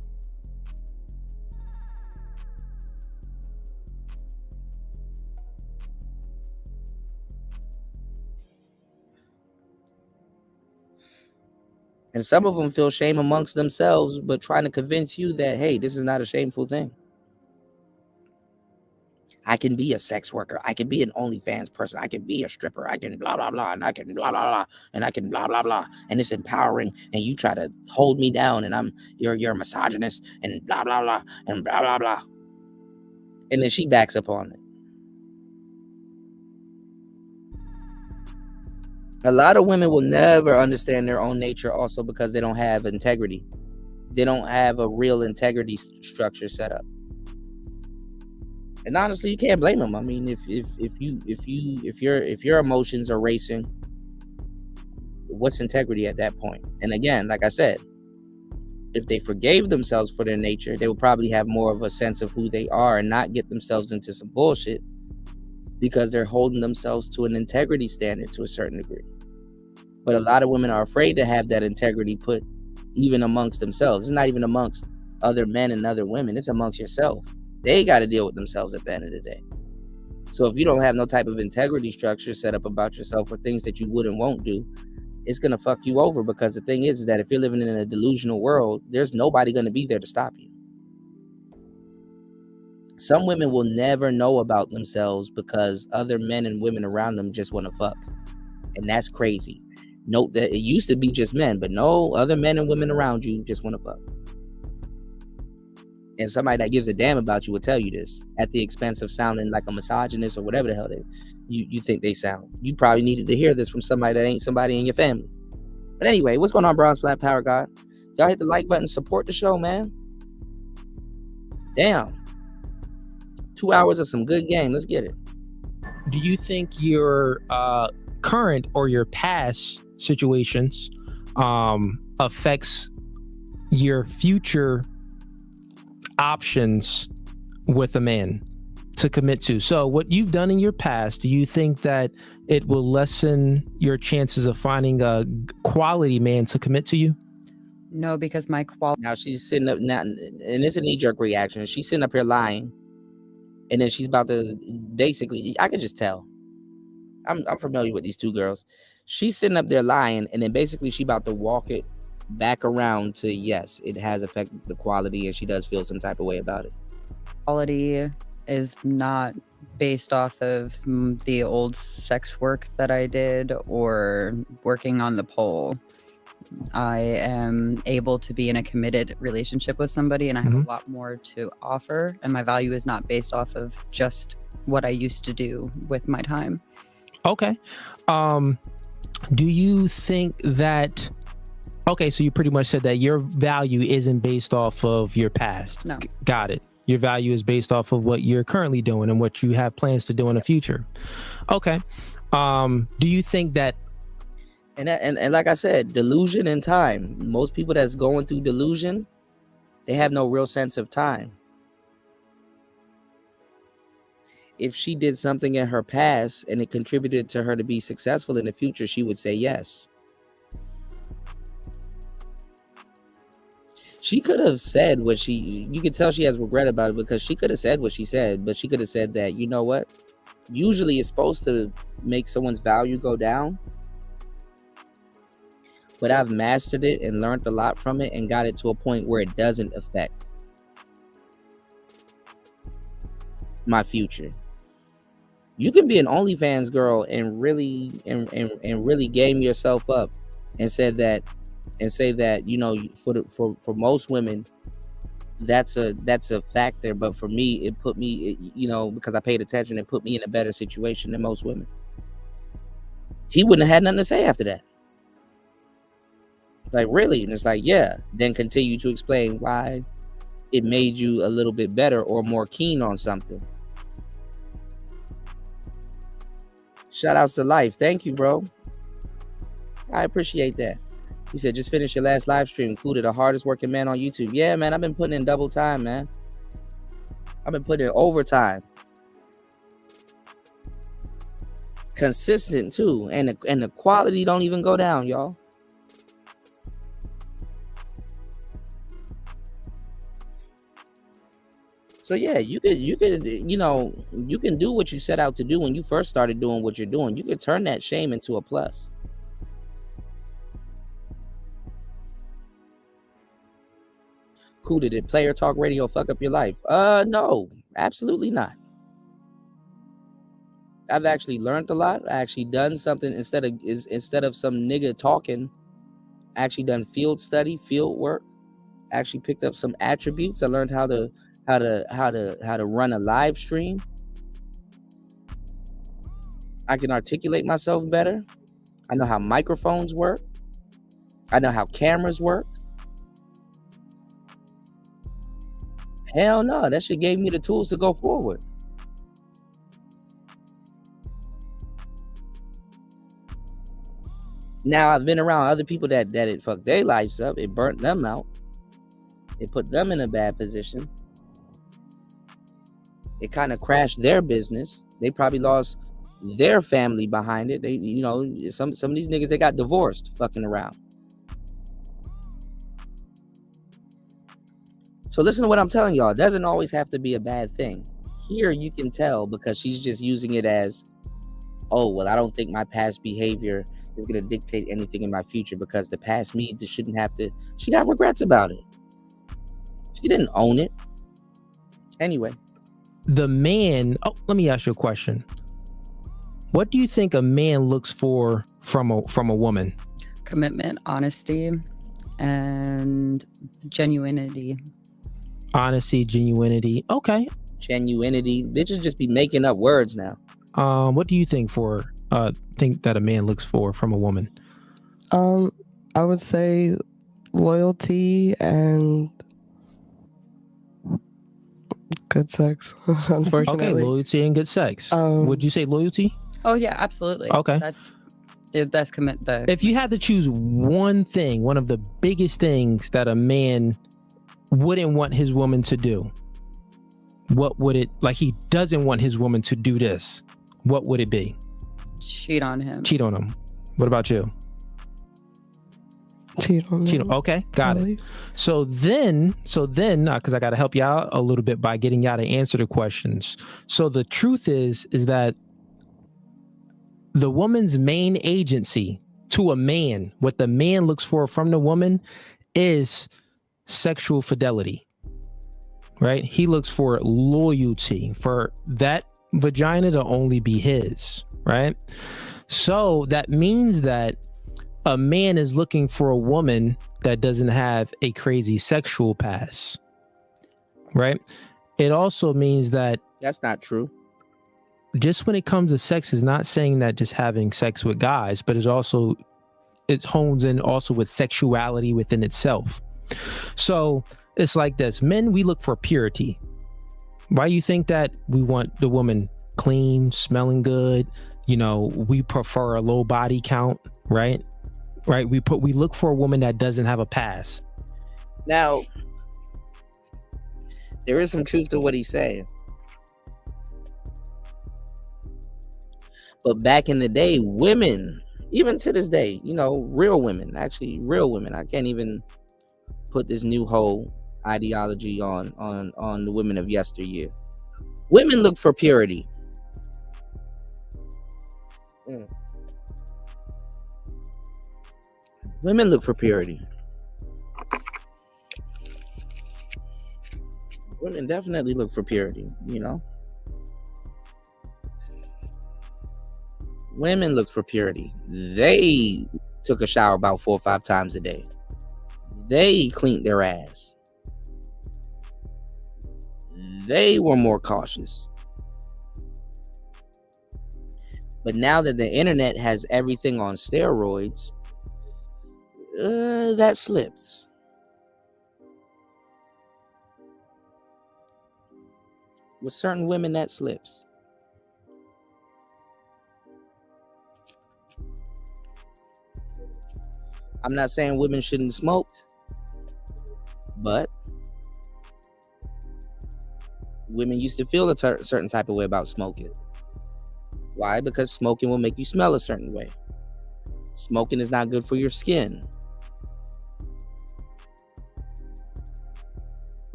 And some of them feel shame amongst themselves, but trying to convince you that, hey, this is not a shameful thing. I can be a sex worker. I can be an OnlyFans person. I can be a stripper. I can blah, blah, blah. And I can blah, blah, blah. And I can blah, blah, blah. And it's empowering. And you try to hold me down. And you're a misogynist. And blah, blah, blah. And blah, blah, blah. And then she backs up on it. A lot of women will never understand their own nature also because they don't have integrity. They don't have a real integrity structure set up. And honestly, you can't blame them. I mean, if your emotions are racing, what's integrity at that point? And again, like I said, if they forgave themselves for their nature, they would probably have more of a sense of who they are and not get themselves into some bullshit because they're holding themselves to an integrity standard to a certain degree. But a lot of women are afraid to have that integrity put even amongst themselves. It's not even amongst other men and other women. It's amongst yourself. They got to deal with themselves at the end of the day. So if you don't have no type of integrity structure set up about yourself or things that you would and won't do, it's going to fuck you over, because the thing is that if you're living in a delusional world, there's nobody going to be there to stop you. Some women will never know about themselves because other men and women around them just want to fuck. And that's crazy. Note that it used to be just men, but no, other men and women around you just want to fuck. And somebody that gives a damn about you will tell you this at the expense of sounding like a misogynist or whatever the hell you think they sound. You probably needed to hear this from somebody that ain't somebody in your family. But anyway, what's going on, Bronze Flat Power God? Y'all hit the like button, support the show, man. Damn. 2 hours of some good game. Let's get it. Do you think your current or your past situations affects your future options with a man to commit to? So what you've done in your past, do you think that it will lessen your chances of finding a quality man to commit to you? No, because my quality. Now she's sitting up now, and it's a knee-jerk reaction. She's sitting up here lying, and then she's about to basically, I can just tell. I'm familiar with these two girls. She's sitting up there lying, and then basically she about to walk it back around to, yes, it has affected the quality, and she does feel some type of way about it. Quality is not based off of the old sex work that I did or working on the pole. I am able to be in a committed relationship with somebody, and I have a lot more to offer. And my value is not based off of just what I used to do with my time. Okay. Do you think that... Okay, so you pretty much said that your value isn't based off of your past. No. Got it. Your value is based off of what you're currently doing and what you have plans to do in the future. Okay. Do you think that... And like I said, delusion and time. Most people that's going through delusion, they have no real sense of time. If she did something in her past and it contributed to her to be successful in the future, she would say yes. She could have said what you could tell she has regret about it, because she could have said what she said, but she could have said that, you know what? Usually it's supposed to make someone's value go down. But I've mastered it and learned a lot from it and got it to a point where it doesn't affect my future. You can be an OnlyFans girl and really game yourself up and say that, you know, for most women that's a factor, but for me it put me, you know, because I paid attention, it put me in a better situation than most women. He wouldn't have had nothing to say after that. Like, really? And it's like, yeah. Then continue to explain why it made you a little bit better or more keen on something. Shout outs to Life. Thank you, bro. I appreciate that. He said, just finished your last live stream. Included the hardest working man on YouTube. Yeah, man. I've been putting in double time, man. I've been putting in overtime. Consistent, too. And the quality don't even go down, y'all. So yeah, you could, you know, you can do what you set out to do when you first started doing what you're doing. You could turn that shame into a plus. Cool, did Player Talk Radio fuck up your life? No, absolutely not. I've actually learned a lot. I actually done something instead of some nigga talking. I actually done field study, field work. I actually picked up some attributes. I learned how to run a live stream. I can articulate myself better. I know how microphones work. I know how cameras work. Hell no, that shit gave me the tools to go forward. Now I've been around other people that it fucked their lives up. It burnt them out. It put them in a bad position. It kind of crashed their business. They probably lost their family behind it. They, you know, some of these niggas, they got divorced fucking around. So listen to what I'm telling y'all. It doesn't always have to be a bad thing. Here you can tell because she's just using it as, oh, well, I don't think my past behavior is going to dictate anything in my future because the past me shouldn't have to. She got regrets about it. She didn't own it. Anyway. The man, let me ask you a question. What do you think a man looks for from a woman? Commitment, honesty, and genuinity. Honesty, genuinity. Okay. Genuinity. Bitches just be making up words now. What do you think that a man looks for from a woman? I would say loyalty and good sex, unfortunately. Okay, loyalty and good sex. Would you say loyalty? Oh yeah, absolutely. Okay. That's commit. If you had to choose one thing, one of the biggest things that a man wouldn't want his woman to do, what would it, like he doesn't want his woman to do this, what would it be? Cheat on him. Cheat on him. What about you? Cheat on him. Okay, got it. So then, because I got to help you out a little bit by getting y'all to answer the questions. So the truth is that the woman's main agency to a man, what the man looks for from the woman is sexual fidelity, right? He looks for loyalty, for that vagina to only be his, right? So that means that a man is looking for a woman that doesn't have a crazy sexual past, right? It also means that that's not true. Just when it comes to sex, is not saying that just having sex with guys, but it hones in also with sexuality within itself. So it's like this. Men, we look for purity. Why you think that we want the woman clean, smelling good? You know, we prefer a low body count, right? Right. We look for a woman that doesn't have a past. Now, there is some truth to what he's saying. But back in the day, women, even to this day, you know, real women, I can't even put this new whole ideology on the women of yesteryear. Women look for purity. Women look for purity. Women definitely look for purity, you know. Women look for purity. They took a shower about 4 or 5 times a day. They cleaned their ass. They were more cautious. But now that the internet has everything on steroids, that slips. With certain women, that slips. I'm not saying women shouldn't smoke, but women used to feel a certain type of way about smoking. Why? Because smoking will make you smell a certain way. Smoking is not good for your skin.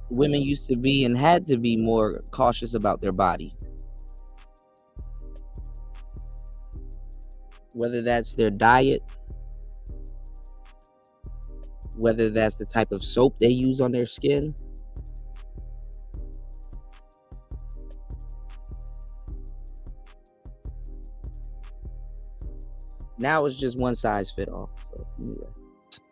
Women used to be and had to be more cautious about their body. Whether that's their diet, whether that's the type of soap they use on their skin. Now it's just one size fit all. So, anyway.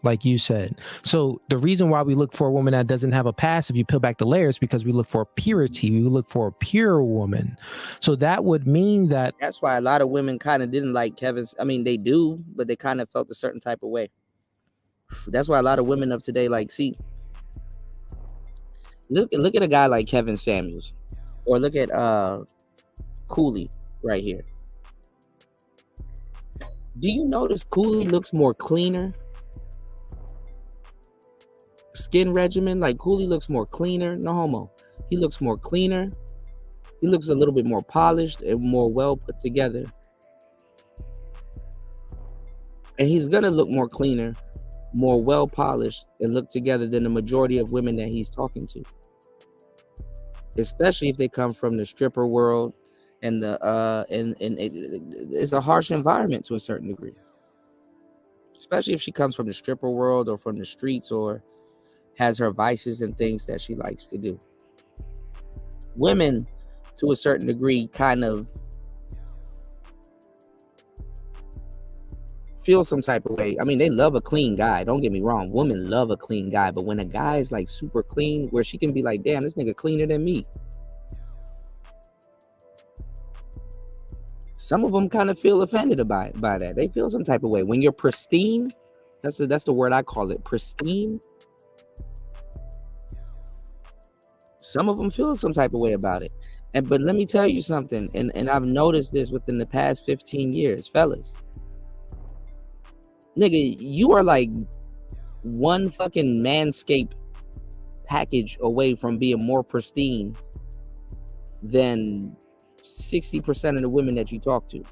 Like you said. So the reason why we look for a woman that doesn't have a past, if you peel back the layers, because we look for purity. We look for a pure woman. So that would mean that... That's why a lot of women kind of didn't like Kevin's. I mean, they do, but they kind of felt a certain type of way. That's why a lot of women of today, like, see, look at a guy like Kevin Samuels, or look at Cooley right here. Do you notice Cooley looks more cleaner? Skin regimen, like Cooley looks more cleaner. No homo. He looks more cleaner. He looks a little bit more polished and more well put together. And he's gonna look more cleaner, more well polished, and look together than the majority of women that he's talking to. Especially if they come from the stripper world, and it's a harsh environment to a certain degree. Especially if she comes from the stripper world or from the streets, or has her vices and things that she likes to do. Women, to a certain degree, kind of feel some type of way. I mean, they love a clean guy. Don't get me wrong. Women love a clean guy. But when a guy is like super clean, where she can be like, damn, this nigga cleaner than me. Some of them kind of feel offended by that. They feel some type of way. When you're pristine, that's the word I call it, pristine. Some of them feel some type of way about it. But let me tell you something, and I've noticed this within the past 15 years, fellas. Nigga, you are like one fucking Manscaped package away from being more pristine than 60% of the women that you talk to.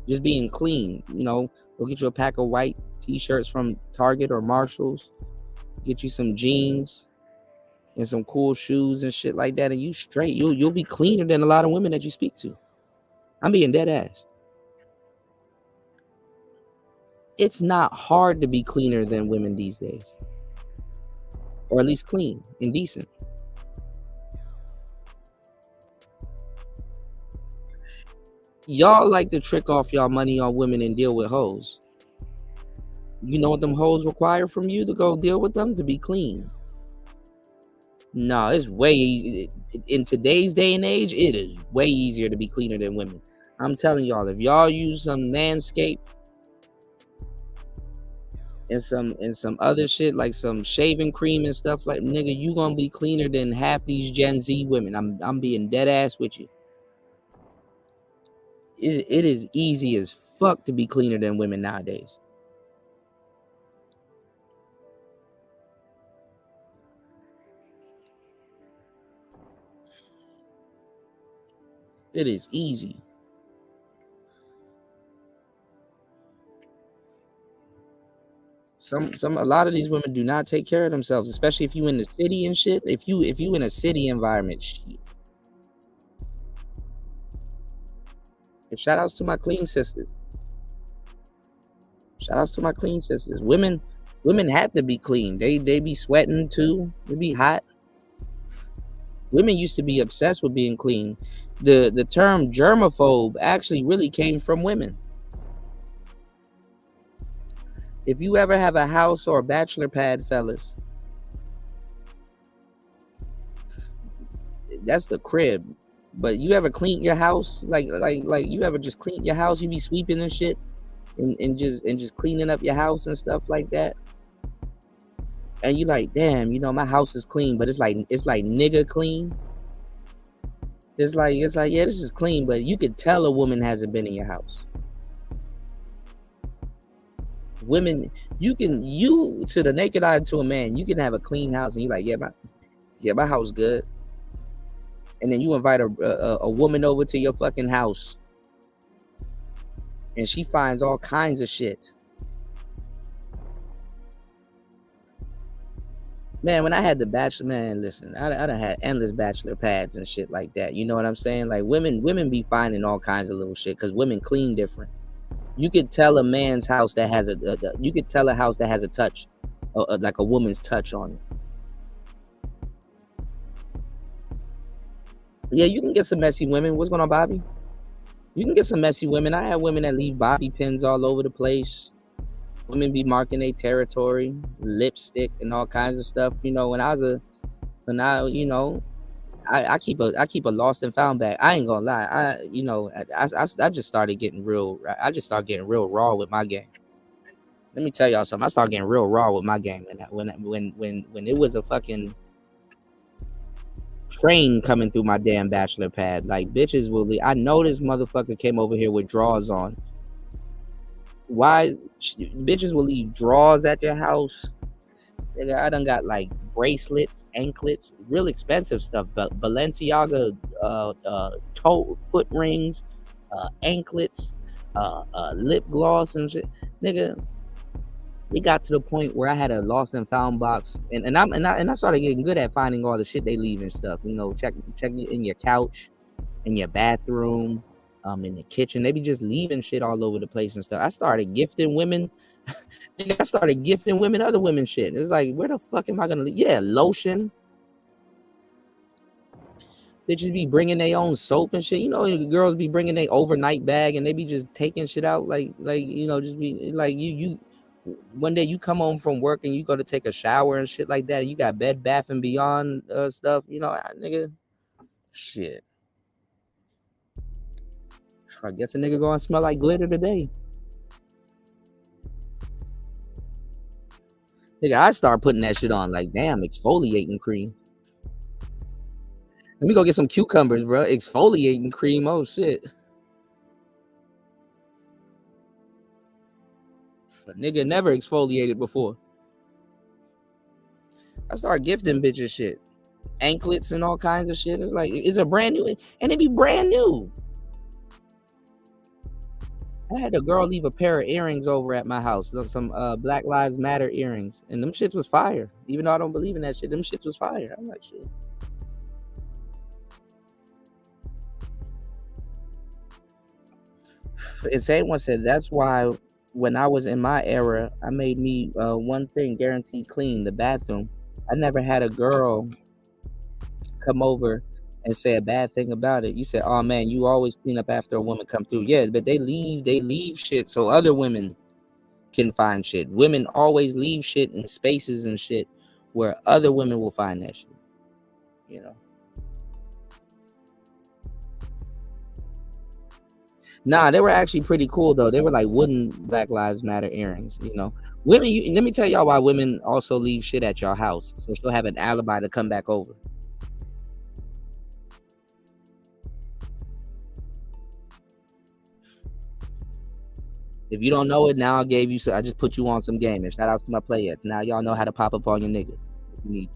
Just being clean, you know. Go get you a pack of white t-shirts from Target or Marshalls. Get you some jeans and some cool shoes and shit like that, and you straight. You'll be cleaner than a lot of women that you speak to. I'm being dead ass. It's not hard to be cleaner than women these days. Or at least clean and decent. Y'all like to trick off y'all money on women and deal with hoes. You know what them hoes require from you to go deal with them? To be clean. No, it's way easy. In today's day and age, it is way easier to be cleaner than women. I'm telling y'all, if y'all use some Manscaped and some other shit like some shaving cream and stuff, like, nigga, you gonna be cleaner than half these Gen Z women. I'm being dead ass with you. It is easy as fuck to be cleaner than women nowadays. It is easy. A lot of these women do not take care of themselves, especially if you in the city and shit. If you in a city environment, shit. And shout outs to my clean sisters. Women had to be clean. They be sweating too. They be hot. Women used to be obsessed with being clean. The term germaphobe actually really came from women. If you ever have a house or a bachelor pad, fellas, that's the crib. But you ever clean your house? Like you ever just clean your house? You be sweeping and shit and just cleaning up your house and stuff like that. And you like, damn, you know, my house is clean, but it's like nigga clean. It's like, yeah, this is clean, but you could tell a woman hasn't been in your house. Women, you to the naked eye to a man, you can have a clean house and you're like, yeah, my house good. And then you invite a woman over to your fucking house and she finds all kinds of shit. Man, when I had the bachelor, man, listen, I done had endless bachelor pads and shit like that. You know what I'm saying? Like women be finding all kinds of little shit because women clean different. You could tell a man's house that has you could tell a house that has a touch, like a woman's touch on it. Yeah, you can get some messy women. What's going on, Bobby? You can get some messy women. I have women that leave bobby pins all over the place. Women be marking their territory, lipstick and all kinds of stuff. You know, I keep a lost and found bag. I ain't gonna lie. I just started getting real. I just started getting real raw with my game. Let me tell y'all something. I started getting real raw with my game, and when it was a fucking train coming through my damn bachelor pad, like bitches will leave. I know this motherfucker came over here with drawers on. Why bitches will leave drawers at your house? I done got like bracelets, anklets, real expensive stuff, but Balenciaga toe foot rings, anklets, lip gloss and shit. Nigga, it got to the point where I had a lost and found box, and I started getting good at finding all the shit they leave and stuff. You know, check in your couch, in your bathroom, in the kitchen. They be just leaving shit all over the place and stuff. I started gifting women. I started gifting women other women shit. It's like, where the fuck am I gonna leave? Yeah, lotion. Bitches be bringing their own soap and shit. You know, girls be bringing their overnight bag and they be just taking shit out. Like you know, just be like you. One day you come home from work and you go to take a shower and shit like that. And you got Bed Bath and Beyond stuff. You know, nigga, shit. I guess a nigga gonna smell like glitter today. Nigga, I start putting that shit on like, damn, exfoliating cream. Let me go get some cucumbers, bro. Exfoliating cream. Oh shit. A nigga never exfoliated before. I start gifting bitches shit. Anklets and all kinds of shit. It's like, it's a brand new, and it be brand new. I had a girl leave a pair of earrings over at my house. Some Black Lives Matter earrings. And them shits was fire. Even though I don't believe in that shit, them shits was fire. I'm like, shit. And someone said, that's why when I was in my era, I made me one thing guaranteed clean, the bathroom. I never had a girl come over and say a bad thing about it. You said, "Oh man, you always clean up after a woman come through." Yeah, but they leave shit so other women can find shit. Women always leave shit in spaces and shit where other women will find that shit. You know. Nah, they were actually pretty cool though. They were like wooden Black Lives Matter earrings, you know. Women, let me tell y'all why women also leave shit at your house, so she'll have an alibi to come back over. If you don't know it, now I gave you. So I just put you on some game. And shout outs to my players. Now y'all know how to pop up on your nigga if you need.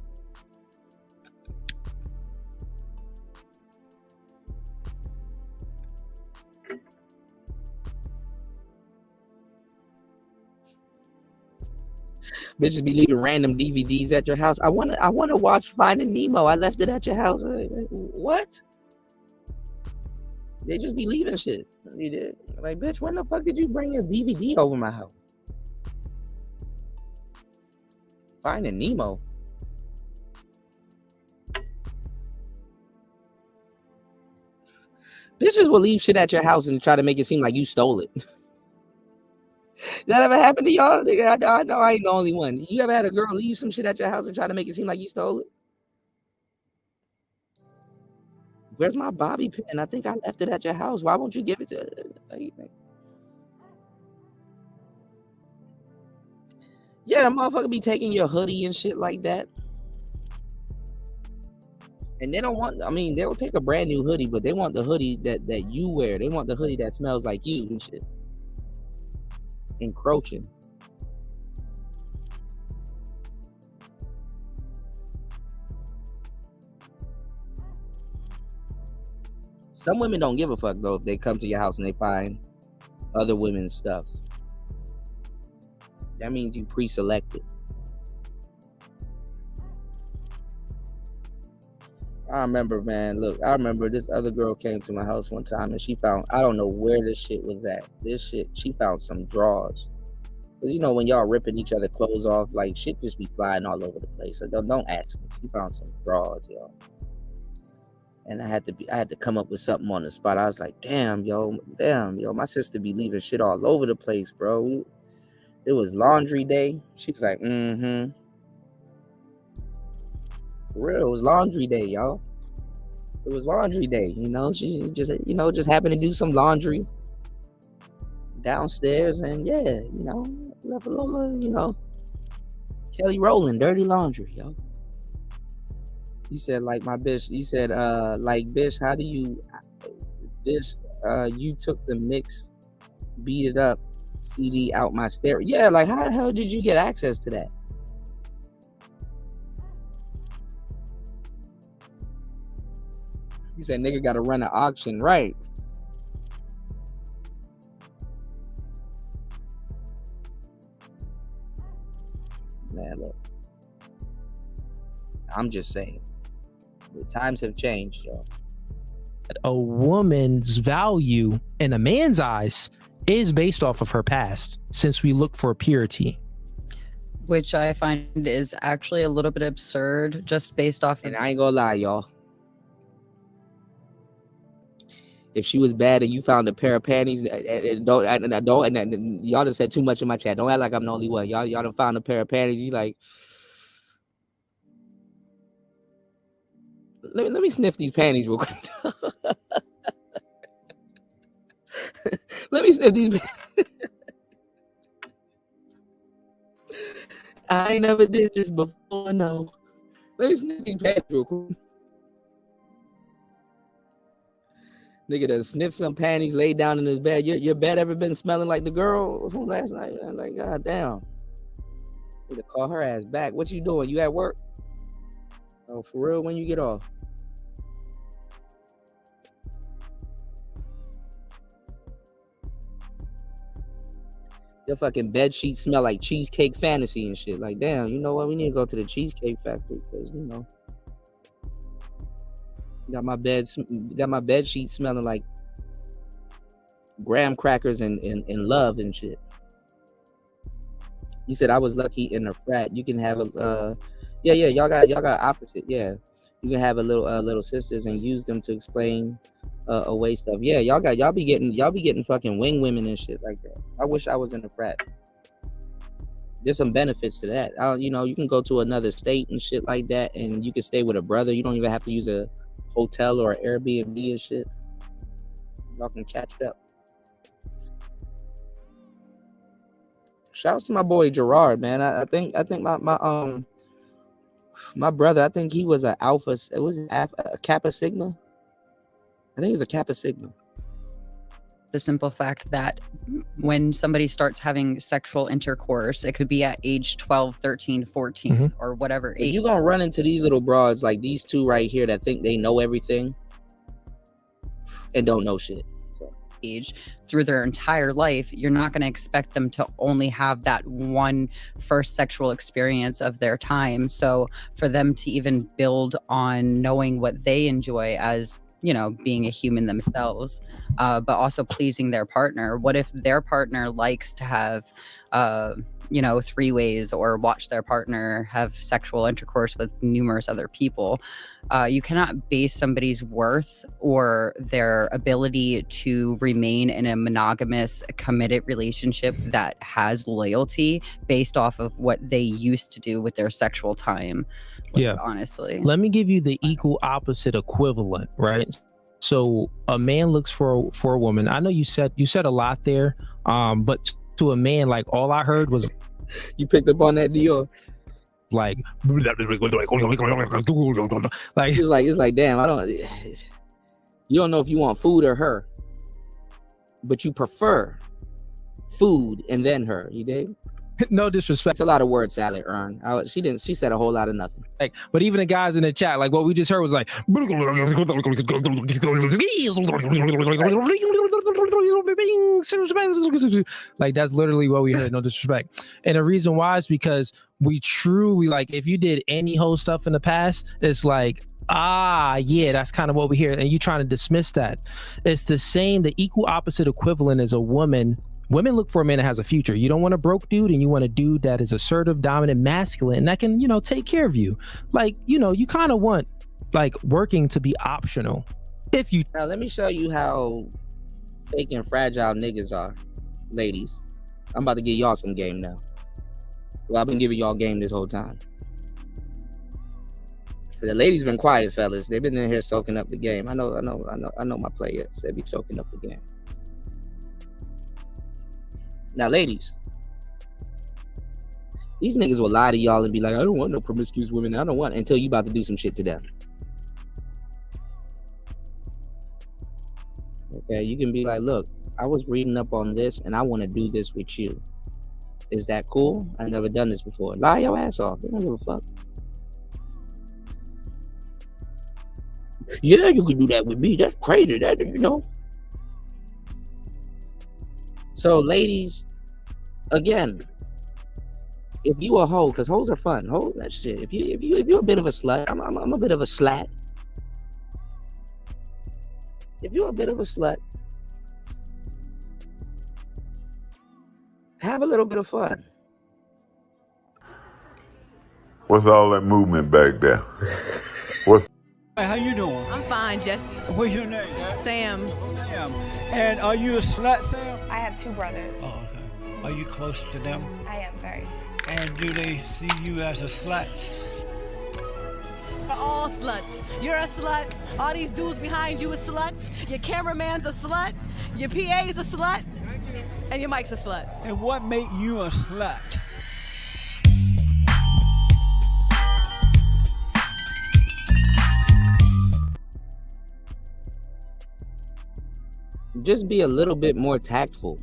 Bitches be leaving random DVDs at your house. I wanna watch Finding Nemo. I left it at your house. What? They just be leaving shit. You did. Like, bitch, when the fuck did you bring a DVD over my house? Finding Nemo. Bitches will leave shit at your house and try to make it seem like you stole it. That ever happened to y'all? I know I ain't the only one. You ever had a girl leave some shit at your house and try to make it seem like you stole it? Where's my bobby pin? I think I left it at your house. Why won't you give it to her? Yeah, motherfucker be taking your hoodie and shit like that. And they don't want, I mean, they'll take a brand new hoodie, but they want the hoodie that you wear. They want the hoodie that smells like you and shit. Encroaching. Some women don't give a fuck though if they come to your house and they find other women's stuff. That means you pre-selected. I remember, man, look, I remember this other girl came to my house one time and she found, I don't know where this shit was at. This shit, she found some drawers. Because, you know, when y'all ripping each other clothes off, like, shit just be flying all over the place. So don't ask me. She found some drawers, y'all. And I had to come up with something on the spot. I was like, damn, yo, my sister be leaving shit all over the place, bro. It was laundry day. She was like, For real, it was laundry day, y'all. It was laundry day, you know. She just, just happened to do some laundry downstairs, and yeah, left a little, Kelly Rowland, dirty laundry, yo. He said, like my bitch. He said, like, bitch, how do you, bitch, you took the mix, beat it up CD out my stereo. Yeah, like, how the hell did you get access to that? He said, nigga got to run an auction, right? Man, look. I'm just saying. The times have changed, yo. A woman's value in a man's eyes is based off of her past, since we look for purity. Which I find is actually a little bit absurd, just based off of... And I ain't gonna lie, y'all. If she was bad and you found a pair of panties, and y'all just said too much in my chat. Don't act like I'm the only one. Y'all done found a pair of panties. You like, let me sniff these panties real quick. Let me sniff these panties. I ain't never did this before, no. Let me sniff these panties real quick. Nigga done sniffed some panties, laid down in his bed. Your bed ever been smelling like the girl from last night? I'm like, god damn. Need to call her ass back. What you doing? You at work? Oh, for real? When you get off? Your fucking bed sheets smell like Cheesecake Fantasy and shit. Like, damn, you know what? We need to go to the Cheesecake Factory because, got my bed sheets smelling like graham crackers and love and shit. You said I was lucky in a frat. You can have a y'all got opposite. Yeah. You can have a little sisters and use them to explain away stuff. Yeah, y'all be getting fucking wing women and shit like that. I wish I was in a frat. There's some benefits to that. You can go to another state and shit like that, and you can stay with a brother. You don't even have to use a hotel or an Airbnb and shit. Y'all can catch up. Shouts to my boy Gerard, man. I think my brother, I think he was a Kappa Sigma. I think he was a Kappa Sigma. The simple fact that when somebody starts having sexual intercourse, it could be at age 12, 13, 14, or whatever age. You're going to run into these little broads like these two right here that think they know everything and don't know shit. Age through their entire life, you're not going to expect them to only have that one first sexual experience of their time. So for them to even build on knowing what they enjoy as, being a human themselves, but also pleasing their partner. What if their partner likes to have, three-ways or watch their partner have sexual intercourse with numerous other people? You cannot base somebody's worth or their ability to remain in a monogamous, committed relationship that has loyalty based off of what they used to do with their sexual time. Honestly, let me give you the equal opposite equivalent, right? So a man looks for a woman. I know you said a lot there, but to a man, like all I heard was you picked up on that, Dior. Like it's like damn, you don't know if you want food or her, but you prefer food and then her. You dig? No disrespect. It's a lot of word salad, Ern. She said a whole lot of nothing. Like, but even the guys in the chat, like what we just heard was like, like that's literally what we heard. No disrespect. And the reason why is because we truly, like, if you did any whole stuff in the past, it's like, yeah, that's kind of what we hear. And you trying to dismiss that. It's the same, the equal opposite equivalent as a woman. Women look for a man that has a future. You don't want a broke dude, and you want a dude that is assertive, dominant, masculine, and that can, take care of you. Like, you kind of want, like, working to be optional. Now, let me show you how fake and fragile niggas are, ladies. I'm about to give y'all some game now. Well, I've been giving y'all game this whole time. The ladies been quiet, fellas. They've been in here soaking up the game. I know my players. They be soaking up the game. Now, ladies, these niggas will lie to y'all and be like, I don't want no promiscuous women. I don't want, until you about to do some shit to them. Okay, you can be like, look, I was reading up on this and I want to do this with you. Is that cool? I've never done this before. Lie your ass off. They don't give a fuck. Yeah, you can do that with me. That's crazy. So, ladies, again, if you a hoe, because hoes are fun, hoes that shit. If you're a bit of a slut, I'm a bit of a slat. If you're a bit of a slut, have a little bit of fun. What's all that movement back there? What's Hey, how you doing? I'm fine, Jesse. What's your name? Sam. Sam. And are you a slut, Sam? I have 2 brothers. Oh, okay. Are you close to them? I am very. And do they see you as a slut? We're all sluts. You're a slut. All these dudes behind you are sluts. Your cameraman's a slut. Your PA's a slut. And your mic's a slut. And what made you a slut? Just be a little bit more tactful.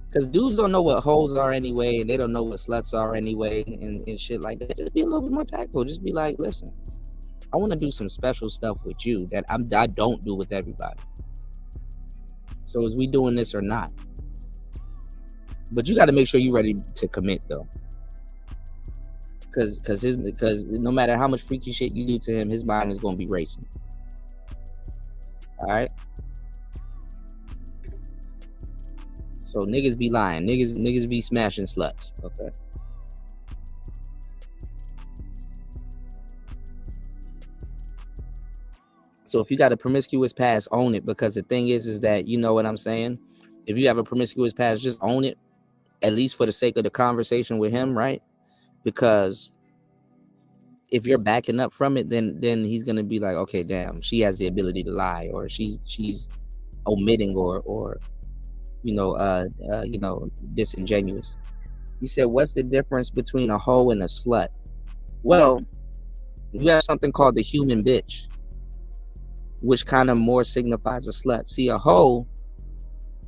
Because dudes don't know what hoes are anyway, and they don't know what sluts are anyway, and shit like that. Just be a little bit more tactful. Just be like, listen, I want to do some special stuff with you that I don't do with everybody. So is we doing this or not? But you got to make sure you're ready to commit, though. Because no matter how much freaky shit you do to him, his mind is going to be racing. All right? So niggas be lying. Niggas be smashing sluts. Okay. So if you got a promiscuous past, own it, because the thing is that, you know what I'm saying? If you have a promiscuous past, just own it, at least for the sake of the conversation with him, right? Because if you're backing up from it, then he's gonna be like, okay, damn, she has the ability to lie, or she's omitting, or disingenuous. He said, what's the difference between a hoe and a slut? Well, you have something called the human bitch, which kind of more signifies a slut. See, a hoe,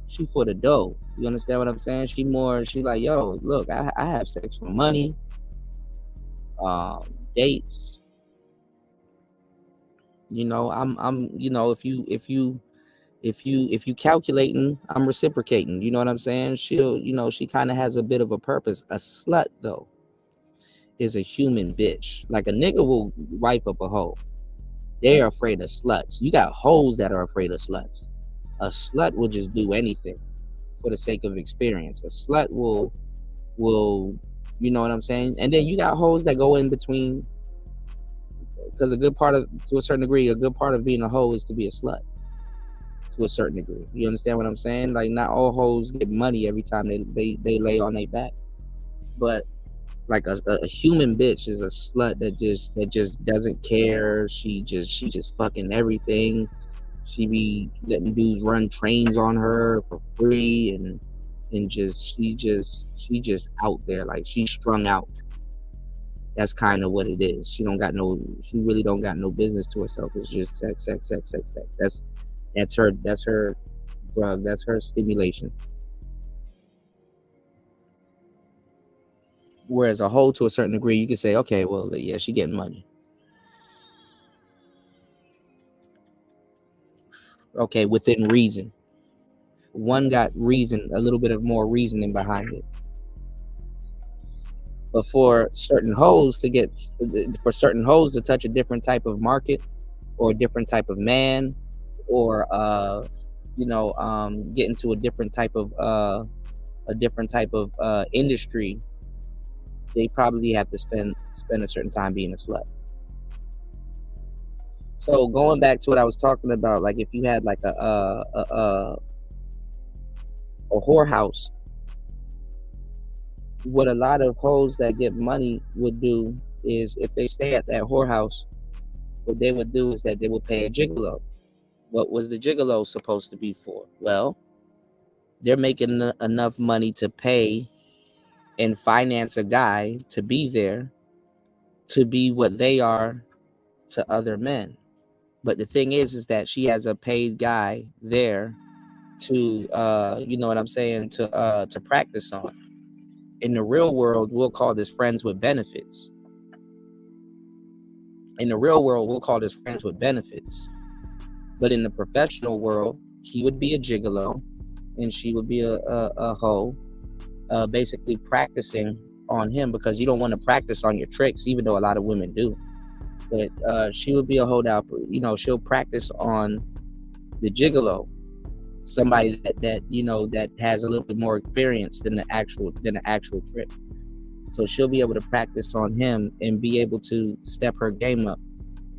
she for the dough. You understand what I'm saying? She like, yo, look, I have sex for money, dates. I'm if you calculating, I'm reciprocating. You know what I'm saying? She kind of has a bit of a purpose. A slut, though, is a human bitch. Like, a nigga will wife up a hoe. They are afraid of sluts. You got hoes that are afraid of sluts. A slut will just do anything for the sake of experience. A slut will, you know what I'm saying? And then you got hoes that go in between, because to a certain degree, a good part of being a hoe is to be a slut. To a certain degree. You understand what I'm saying? Like, not all hoes get money every time they lay on their back. But like a human bitch is a slut that just doesn't care. She just fucking everything. She be letting dudes run trains on her for free, and she just out there, like, she's strung out. That's kind of what it is. She really don't got no business to herself. It's just sex. That's her drug. That's her stimulation. Whereas a hoe, to a certain degree, you can say, okay, well, yeah, she getting money. Okay, within reason. One got reason, a little bit of more reasoning behind it. But for certain hoes to touch a different type of market, or a different type of man, or get into a different type of industry, they probably have to spend a certain time being a slut. So going back to what I was talking about, like, if you had like a whorehouse, what a lot of hoes that get money would do is, if they stay at that whorehouse, what they would do is that they would pay a gigolo. What was the gigolo supposed to be for? Well, they're making enough money to pay and finance a guy to be there, to be what they are to other men. But the thing is that she has a paid guy there to, you know what I'm saying, to practice on. In the real world, we'll call this friends with benefits. But in the professional world, he would be a gigolo, and she would be a hoe, basically practicing on him, because you don't want to practice on your tricks, even though a lot of women do. But she would be a holdout. She'll practice on the gigolo, somebody that has a little bit more experience than the actual trick. So she'll be able to practice on him and be able to step her game up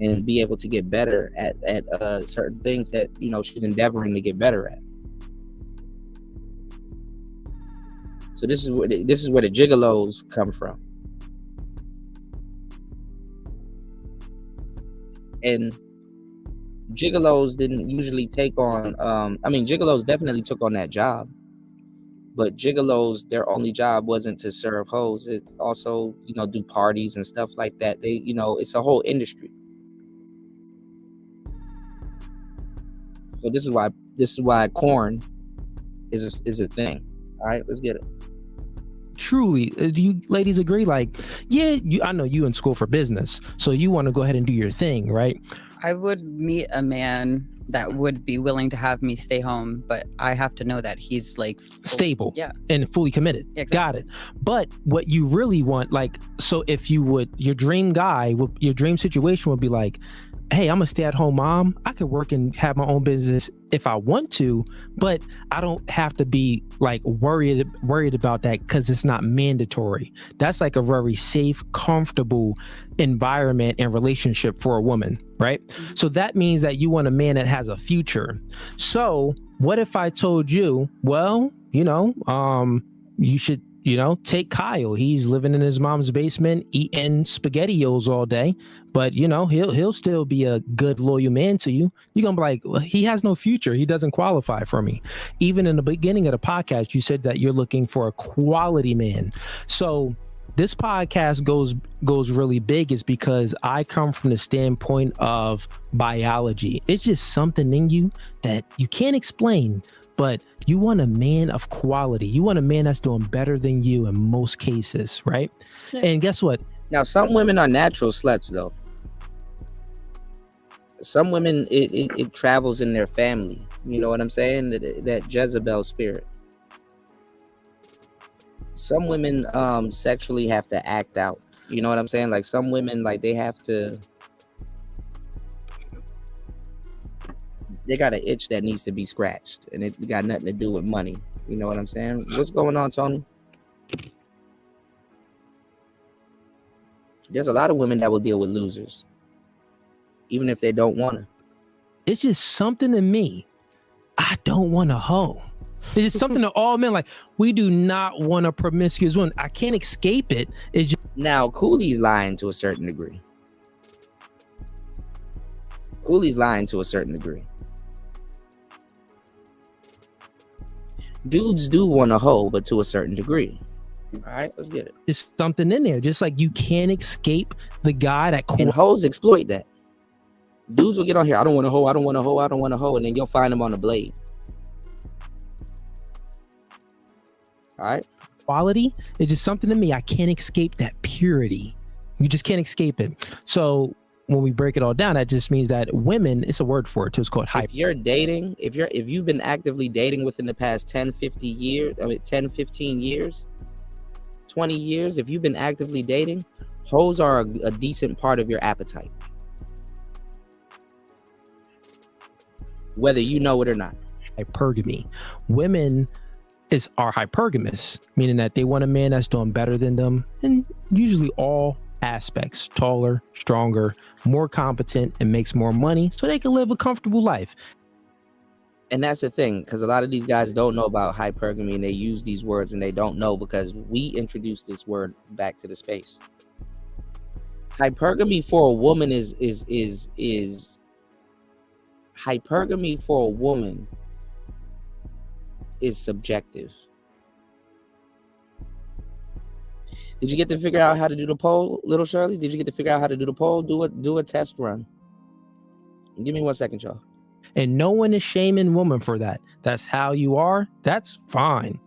and be able to get better at certain things that she's endeavoring to get better at. So this is where the gigolos come from. And gigolos didn't usually take on, gigolos definitely took on that job, but gigolos, their only job wasn't to serve hoes. It also, do parties and stuff like that. They, it's a whole industry. So this is why corn is a thing. All right, let's get it. Truly, do you ladies agree? Like, yeah, I know you in school for business, so you want to go ahead and do your thing, right? I would meet a man that would be willing to have me stay home, but I have to know that he's like stable, yeah, and fully committed. Yeah, exactly. Got it. But what you really want, like, so if you would, your dream guy, your dream situation would be like, hey, I'm a stay-at-home mom. I could work and have my own business if I want to, but I don't have to be like worried about that because it's not mandatory. That's like a very safe, comfortable environment and relationship for a woman, right? So that means that you want a man that has a future. So what if I told you, well, you should, take Kyle. He's living in his mom's basement, eating SpaghettiOs all day, but he'll still be a good, loyal man to you. You're gonna be like, well, he has no future. He doesn't qualify for me. Even in the beginning of the podcast, you said that you're looking for a quality man. So this podcast goes really big is because I come from the standpoint of biology. It's just something in you that you can't explain, but you want a man of quality. You want a man that's doing better than you in most cases, right? Yeah. And guess what? Now, some women are natural sluts, though. Some women, it travels in their family. You know what I'm saying? That Jezebel spirit. Some women sexually have to act out. You know what I'm saying? Like some women, like they have to. They got an itch that needs to be scratched, and it got nothing to do with money. You know what I'm saying? What's going on, Tony? There's a lot of women that will deal with losers, even if they don't want to. It's just something in me. I don't want a hoe. It's just something to all men. Like, we do not want a promiscuous woman. I can't escape it. It's just... Now, Cooley's lying to a certain degree. Cooley's lying to a certain degree. Dudes do want a hoe, but to a certain degree. All right, let's get it. There's something in there. Just like you can't escape the guy that... And hoes exploit that. Dudes will get on here. I don't want a hoe. I don't want a hoe. I don't want a hoe. And then you'll find them on the blade. All right. Quality is just something to me. I can't escape that purity. You just can't escape it. So when we break it all down, that just means that women, it's a word for it too. It's called hype. If you're dating, if you've been actively dating within the past 10, 15 years, 20 years, if you've been actively dating, hoes are a decent part of your appetite. Whether you know it or not. Hypergamy. Women are hypergamous, meaning that they want a man that's doing better than them in usually all aspects: taller, stronger, more competent, and makes more money so they can live a comfortable life. And that's the thing, because a lot of these guys don't know about hypergamy, and they use these words and they don't know because we introduced this word back to the space. Hypergamy for a woman is hypergamy for a woman is subjective. Did you get to figure out how to do the poll, little Shirley? Did you get to figure out how to do the poll? Do a test run. Give me 1 second, y'all. And no one is shaming women for that. That's how you are. That's fine.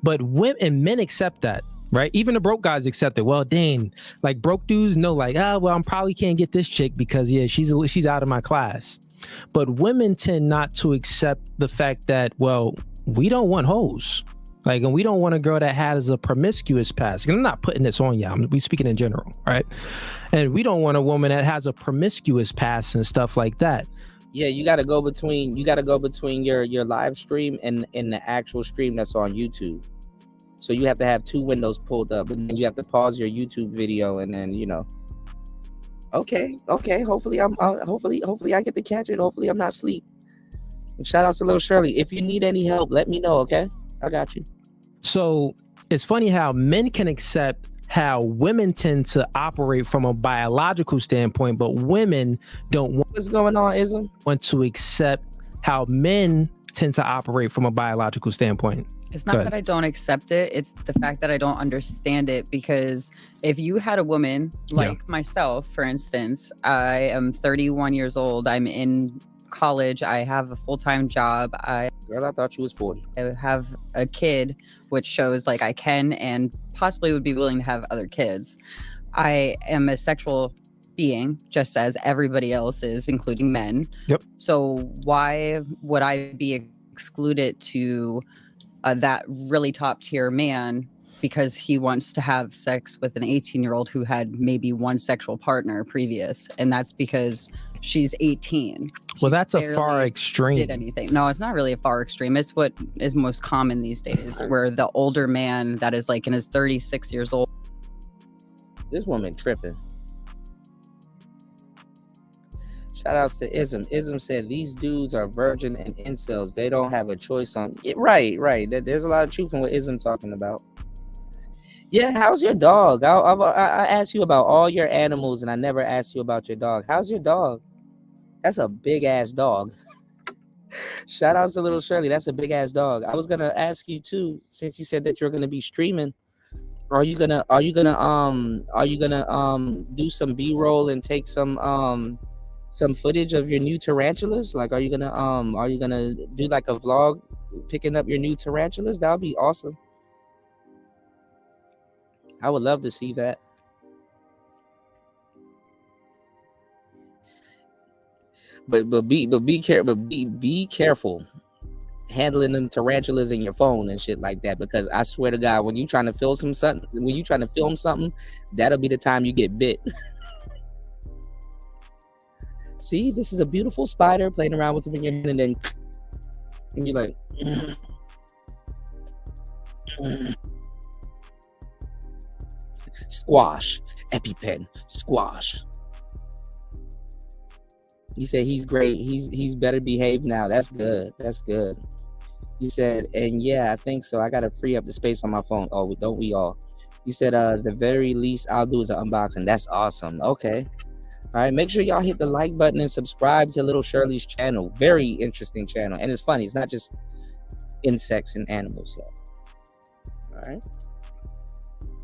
But women and men accept that, right? Even the broke guys accept it. Well, dang, like broke dudes know, like, well, I probably can't get this chick because she's out of my class. But women tend not to accept the fact that, well, we don't want hoes. Like, and we don't want a girl that has a promiscuous past. And I'm not putting this on y'all. We speaking in general, right? And we don't want a woman that has a promiscuous past and stuff like that. Yeah, you got to go between your live stream and the actual stream that's on YouTube. So you have to have two windows pulled up, and then you have to pause your YouTube video, and then Okay. Hopefully I get to catch it. Hopefully I'm not asleep. And shout out to little Shirley. If you need any help, let me know. Okay, I got you. So it's funny how men can accept how women tend to operate from a biological standpoint, but women don't want... What's going on, Ism? Want to accept how men tend to operate from a biological standpoint. It's not that I don't accept it. It's the fact that I don't understand it, because if you had a woman like myself, for instance, I am 31 years old. I'm in college. I have a full-time job. Girl, I thought you was 40. I have a kid, which shows like I can and possibly would be willing to have other kids. I am a sexual being, just as everybody else is, including men. Yep. So why would I be excluded to that really top tier man because he wants to have sex with an 18-year-old who had maybe one sexual partner previous? And that's because she's 18. Well, that's a barely far extreme. Did anything? No, it's not really a far extreme. It's what is most common these days, where the older man that is like in his 36 years old. This woman tripping. Shout outs to Ism. Ism said these dudes are virgin and incels. They don't have a choice on it. Right. There's a lot of truth in what Ism talking about. Yeah, how's your dog? I asked you about all your animals and I never asked you about your dog. How's your dog? That's a big ass dog. Shout outs to little Shirley. That's a big ass dog. I was gonna ask you too, since you said that you're gonna be streaming. Are you gonna do some B-roll and take some footage of your new tarantulas? Like, are you gonna do like a vlog picking up your new tarantulas? That would be awesome. I would love to see that. But be careful handling them tarantulas in your phone and shit like that, because I swear to God, when you trying to film something, that'll be the time you get bit. See, this is a beautiful spider playing around with them in your hand, and you're like, squash, EpiPen, squash. He said he's great. He's better behaved now. That's good. He said, and yeah, I think so. I gotta free up the space on my phone. Oh, don't we all? He said, the very least I'll do is an unboxing. That's awesome. Okay. All right, make sure y'all hit the like button and subscribe to Little Shirley's channel. Very interesting channel, and it's funny. It's not just insects and animals. So. All right.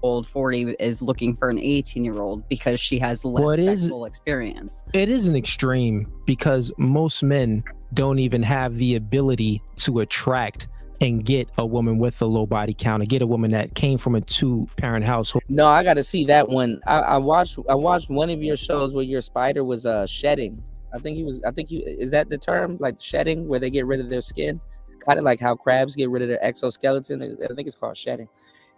Old 40 is looking for an 18-year-old because she has less sexual experience. It is an extreme because most men don't even have the ability to attract and get a woman with a low body count and get a woman that came from a 2-parent household. No, I got to see that one. I watched one of your shows where your spider was shedding. Is that the term, like shedding, where they get rid of their skin, kind of like how crabs get rid of their exoskeleton? I think it's called shedding.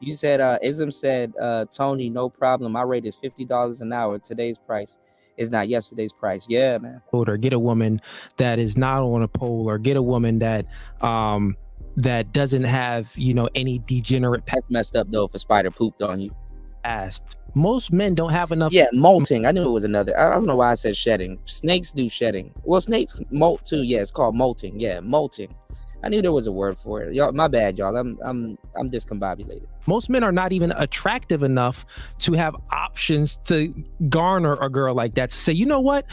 You said, Ism said, Tony, no problem. My rate is $50 an hour. Today's price is not yesterday's price. Yeah, man. Or get a woman that is not on a pole, or get a woman that that doesn't have, any degenerate. That's messed up though if a spider pooped on you. Asked. Most men don't have enough. Yeah, molting. I knew it was another. I don't know why I said shedding. Snakes do shedding. Well, snakes molt too. Yeah, it's called molting. Yeah, molting. I knew there was a word for it. Y'all, my bad, y'all. I'm discombobulated. Most men are not even attractive enough to have options to garner a girl like that. To say, you know what?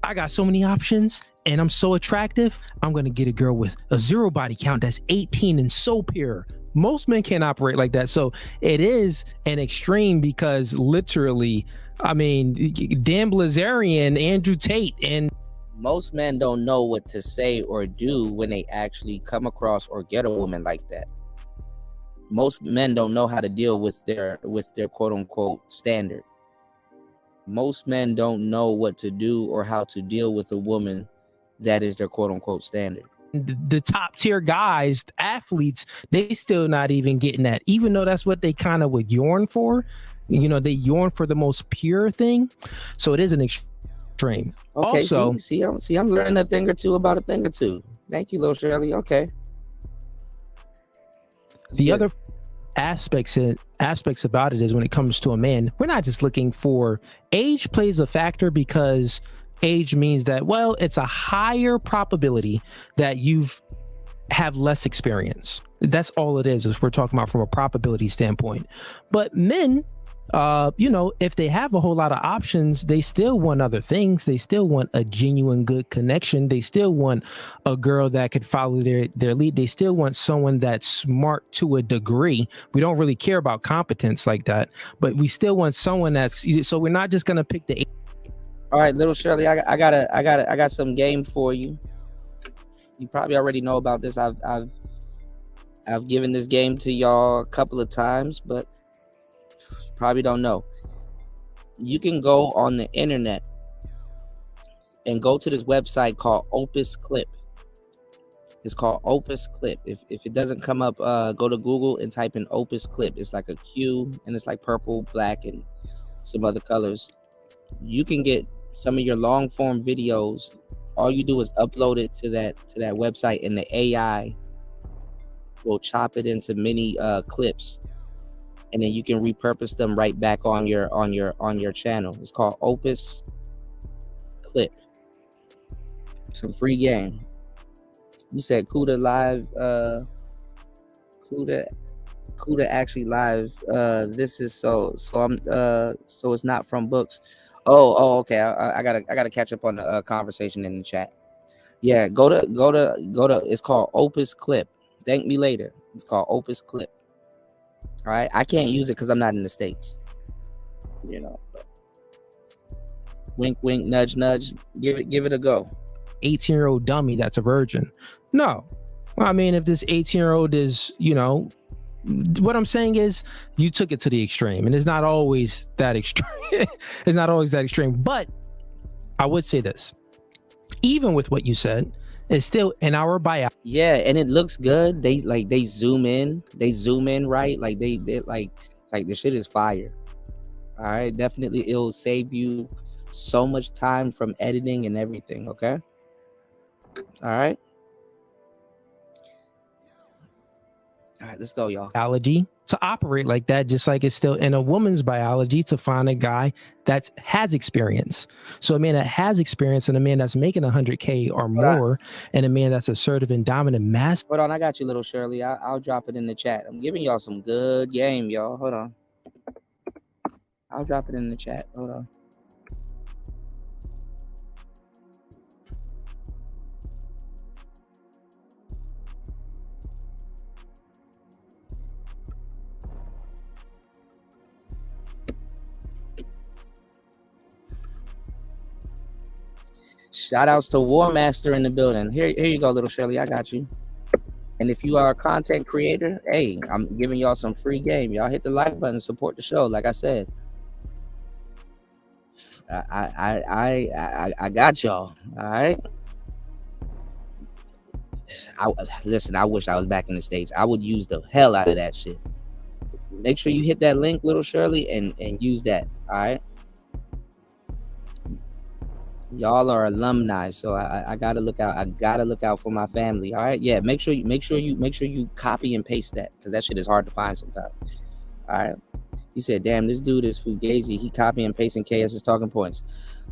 I got so many options and I'm so attractive. I'm going to get a girl with a 0 body count that's 18 and so pure. Most men can't operate like that. So it is an extreme because literally, I mean, Dan Blazarian, Andrew Tate, and most men don't know what to say or do when they actually come across or get a woman like that. Most men don't know how to deal with their quote unquote standard. Most men don't know what to do or how to deal with a woman that is their quote unquote standard. The top tier guys, the athletes, they still not even getting that, even though that's what they kind of would yearn for. They yearn for the most pure thing. So it is an extreme. Okay, also, I'm learning a thing or two about a thing or two. Thank you, Lil Shirley. Okay. The other aspects about it is when it comes to a man, we're not just looking for age. Plays a factor because age means that, well, it's a higher probability that you've have less experience. That's all it is we're talking about from a probability standpoint. But men, if they have a whole lot of options, they still want other things. They still want a genuine good connection. They still want a girl that could follow their lead. They still want someone that's smart to a degree. We don't really care about competence like that, but we still want someone so we're not just gonna pick the. All right, Little Shirley, I got some game for you. You probably already know about this. I've given this game to y'all a couple of times, but probably don't know. You can go on the internet and go to this website called Opus Clip. It's called Opus Clip. If it doesn't come up, go to Google and type in Opus Clip. It's like a Q and it's like purple, black, and some other colors. You can get some of your long form videos, all you do is upload it to that website, and the AI will chop it into mini clips, and then you can repurpose them right back on your channel. It's called Opus Clip. Some free game. You said Kuda live. Kuda actually live. This is so it's not from books. Oh, okay. I gotta catch up on the conversation in the chat. Yeah, go to. It's called Opus Clip. Thank me later. It's called Opus Clip. All right, I can't use it because I'm not in the States. You know. Wink, wink, nudge, nudge. Give it a go. 18-year-old dummy that's a virgin. No. I mean, if this 18-year-old is, you know, what I'm saying is you took it to the extreme, and it's not always that extreme. It's not always that extreme. But I would say this, even with what you said, it's still in our bio. Yeah, and it looks good. They zoom in right. Like they like the shit is fire. All right, definitely it'll save you so much time from editing and everything. Okay. All right, let's go, y'all. Biology to operate like that, just like it's still in a woman's biology to find a guy that has experience. So a man that has experience, and a man that's making 100K or more, and a man that's assertive and dominant mass. Hold on, I got you, little Shirley. I'll drop it in the chat. I'm giving y'all some good game, y'all. Hold on. I'll drop it in the chat. Hold on. Shout outs to War Master in the building. Here you go, little Shirley. I got you. And if you are a content creator, hey, I'm giving y'all some free game. Y'all hit the like button, support the show. Like I said, I got y'all. All right. Listen, I wish I was back in the States. I would use the hell out of that shit. Make sure you hit that link, little Shirley, and use that. All right. Y'all are alumni, so I gotta look out. I gotta look out for my family. All right, yeah. Make sure you copy and paste that, because that shit is hard to find sometimes. All right. He said, "Damn, this dude is fugazi. He copy and pasting KS's talking points."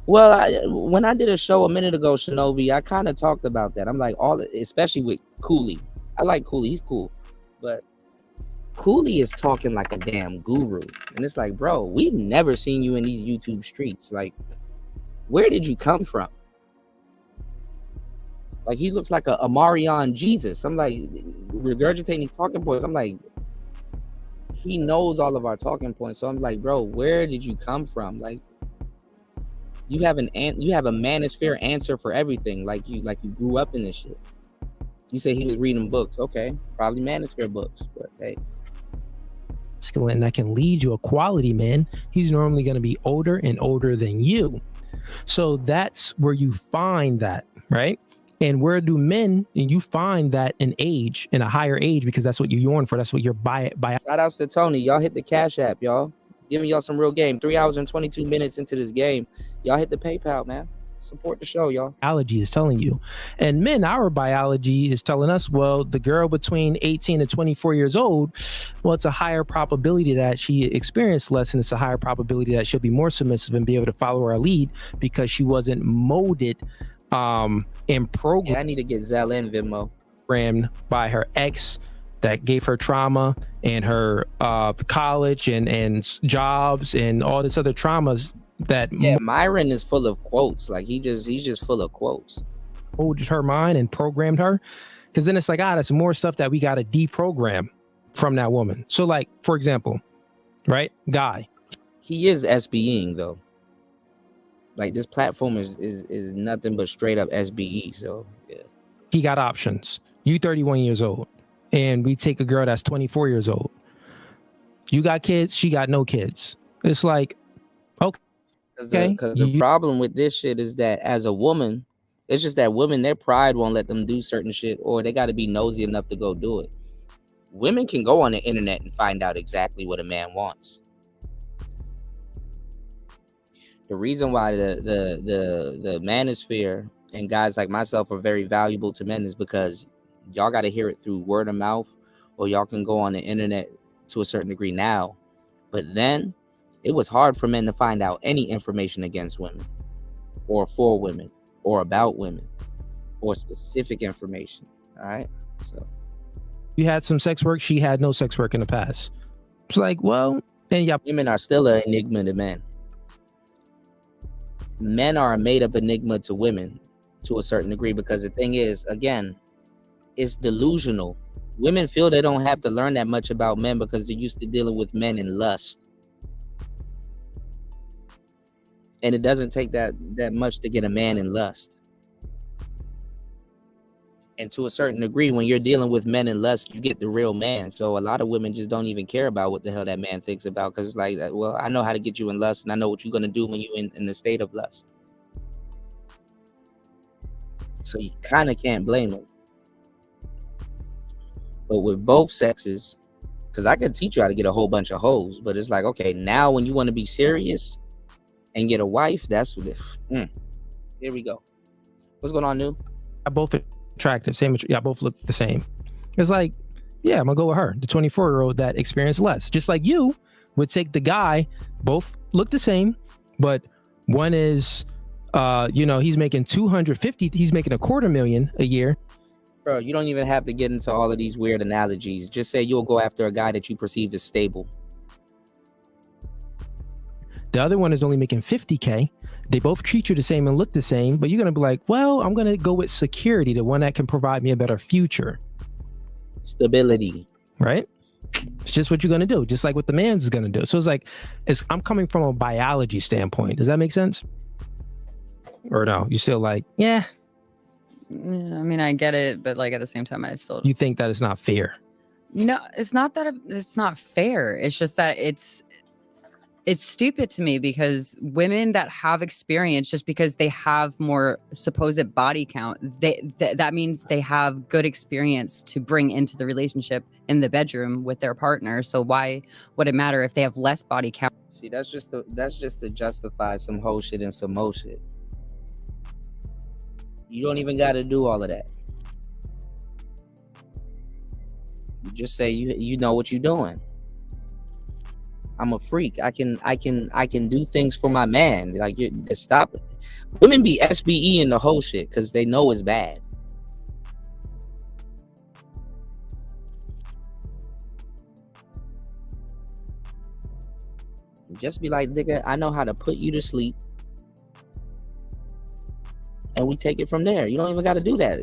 Well, when I did a show a minute ago, Shinobi, I kind of talked about that. I'm like, especially with Cooley. I like Cooley. He's cool, but Cooley is talking like a damn guru, and it's like, bro, we've never seen you in these YouTube streets. Like, where did you come from? Like, he looks like a Marion Jesus. I'm like, regurgitating talking points. I'm like, he knows all of our talking points. So I'm like, bro, where did you come from? Like, you have a manosphere answer for everything. Like you grew up in this shit. You say he was reading books. Okay, probably manosphere books, but hey. Masculine that can lead you, a quality man, he's normally going to be older and older than you. So that's where you find that, right? And where do men, and you find that in age, in a higher age, because that's what you yearn for. That's what you're by. Shout outs to Tony. Y'all hit the Cash App, y'all. Giving y'all some real game. 3 hours and 22 minutes into this game. Y'all hit the PayPal, man. Support the show, y'all. Biology is telling you. And men, our biology is telling us, well, the girl between 18 and 24 years old, well, it's a higher probability that she experienced less, and it's a higher probability that she'll be more submissive and be able to follow our lead because she wasn't molded in program. Yeah, I need to get Zell and Venmo. Programmed by her ex that gave her trauma and her college and jobs and all this other traumas. That Myron is full of quotes. Like he's just full of quotes. Molded her mind and programmed her, because then it's like, that's more stuff that we got to deprogram from that woman. So, like, for example, right, Guy, he is SBEing though. Like, this platform is nothing but straight up SBE. So yeah, he got options. You 31 years old, and we take a girl that's 24 years old. You got kids, she got no kids. It's like, okay. Because the problem with this shit is that as a woman, it's just that women, their pride won't let them do certain shit, or they got to be nosy enough to go do it. Women can go on the internet and find out exactly what a man wants. The reason why the manosphere and guys like myself are very valuable to men is because y'all got to hear it through word of mouth, or y'all can go on the internet to a certain degree now. But then it was hard for men to find out any information against women or for women or about women or specific information. All right. So you had some sex work. She had no sex work in the past. It's like, well, and yeah, women are still an enigma to men. Men are a made up enigma to women to a certain degree, because the thing is, again, it's delusional. Women feel they don't have to learn that much about men because they're used to dealing with men in lust. And it doesn't take that much to get a man in lust. And to a certain degree, when you're dealing with men in lust, you get the real man. So a lot of women just don't even care about what the hell that man thinks about, because it's like, well, I know how to get you in lust, and I know what you're going to do when you're in the state of lust. So you kind of can't blame them. But with both sexes, because I could teach you how to get a whole bunch of hoes, but it's like, okay, now when you want to be serious and get a wife, that's what here we go. What's going on, New? I both attractive, same. Yeah, both look the same. It's like, yeah, I'm gonna go with her, the 24-year-old that experienced less. Just like you would take the guy, both look the same, but one is, he's making 250, he's making $250,000 a year. Bro, you don't even have to get into all of these weird analogies. Just say you'll go after a guy that you perceive as stable. The other one is only making $50K. They both treat you the same and look the same, but you're going to be like, well, I'm going to go with security, the one that can provide me a better future. Stability. Right? It's just what you're going to do, just like what the man's going to do. So it's like, I'm coming from a biology standpoint. Does that make sense? Or no? You still like, yeah. I mean, I get it, but like at the same time, I still... You think that it's not fair? No, it's not that it's not fair. It's just that it's stupid to me, because women that have experience, just because they have more supposed body count, that means they have good experience to bring into the relationship in the bedroom with their partner. So why would it matter if they have less body count? See, that's just to justify some whole shit and some mo shit. You don't even got to do all of that. You just say you know what you're doing. I'm a freak. I can do things for my man. Like, stop. Women be SBE in the whole shit because they know it's bad. Just be like, nigga, I know how to put you to sleep, and we take it from there. You don't even got to do that.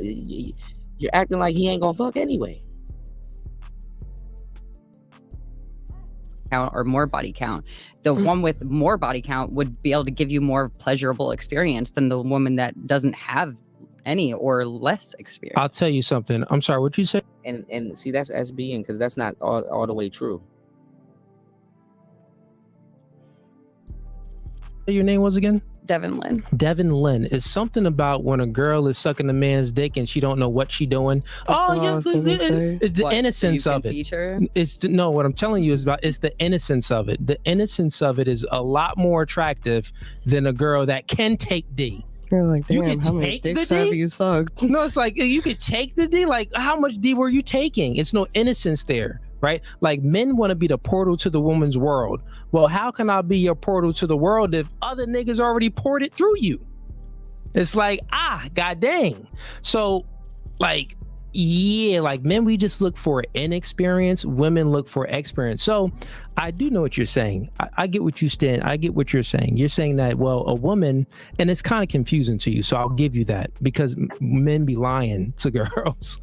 You're acting like he ain't gonna fuck anyway. Count or more body count. The one with more body count would be able to give you more pleasurable experience than the woman that doesn't have any or less experience. I'll tell you something. I'm sorry, what'd you say? And see, that's SBing, because that's not all the way true. Your name was again? Devin Lynn. Devin Lynn. Is something about when a girl is sucking a man's dick and she don't know what she doing. It's the innocence of it. No, what I'm telling you is about, it's the innocence of it. The innocence of it is a lot more attractive than a girl that can take D. You're like, damn, you can how many dicks have you sucked? No, it's like, you could take the D. Like, how much D were you taking? It's no innocence there. Right? Like, men want to be the portal to the woman's world. Well, how can I be your portal to the world if other niggas already poured it through you? It's like, god dang. So, like, yeah, like, men, we just look for inexperience. Women look for experience. So I do know what you're saying. I get what you stand. I get what you're saying. You're saying that, well, a woman, and it's kind of confusing to you. So I'll give you that, because men be lying to girls.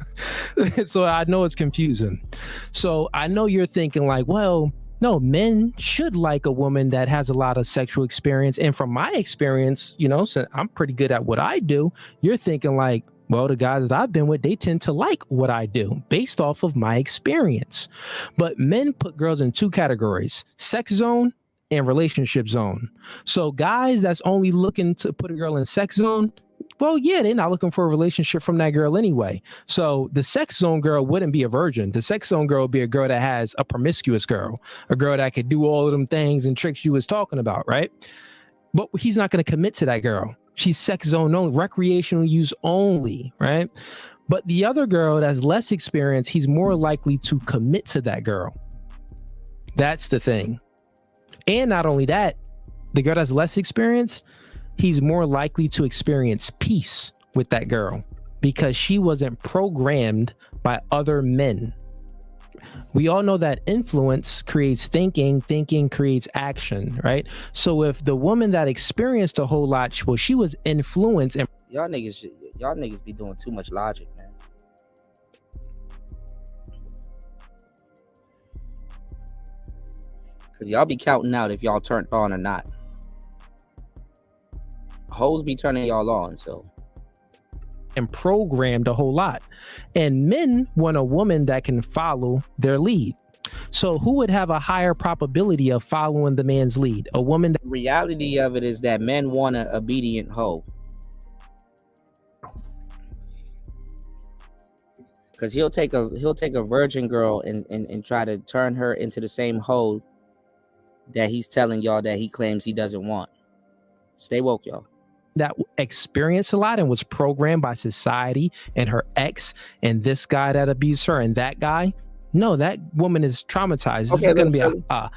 So I know it's confusing. So I know you're thinking like, well, no, men should like a woman that has a lot of sexual experience. And from my experience, so I'm pretty good at what I do. You're thinking like, well, the guys that I've been with, they tend to like what I do based off of my experience. But men put girls in two categories: sex zone and relationship zone. So guys that's only looking to put a girl in sex zone, well, yeah, they're not looking for a relationship from that girl anyway. So the sex zone girl wouldn't be a virgin. The sex zone girl would be a girl that has a promiscuous girl, a girl that could do all of them things and tricks you was talking about, right? but he's not going to commit to that girl. She's sex zone only, recreational use only, right? But the other girl that's less experienced, he's more likely to commit to that girl. That's the thing. And not only that, the girl that's less experienced, he's more likely to experience peace with that girl because she wasn't programmed by other men. We all know that influence creates thinking, thinking creates action, right? So if the woman that experienced a whole lot, well, she was influenced. And y'all niggas be doing too much logic, man. Cause y'all be counting out if y'all turned on or not. Hoes be turning y'all on, so. And programmed a whole lot. And men want a woman that can follow their lead. So who would have a higher probability of following the man's lead? A woman. The reality of it is that men want an obedient hoe. Because he'll take a virgin girl and try to turn her into the same hoe that he's telling y'all that he claims he doesn't want. Stay woke, y'all. That experienced a lot and was programmed by society and her ex and this guy that abused her and that guy. No, that woman is traumatized. Okay, it's going to be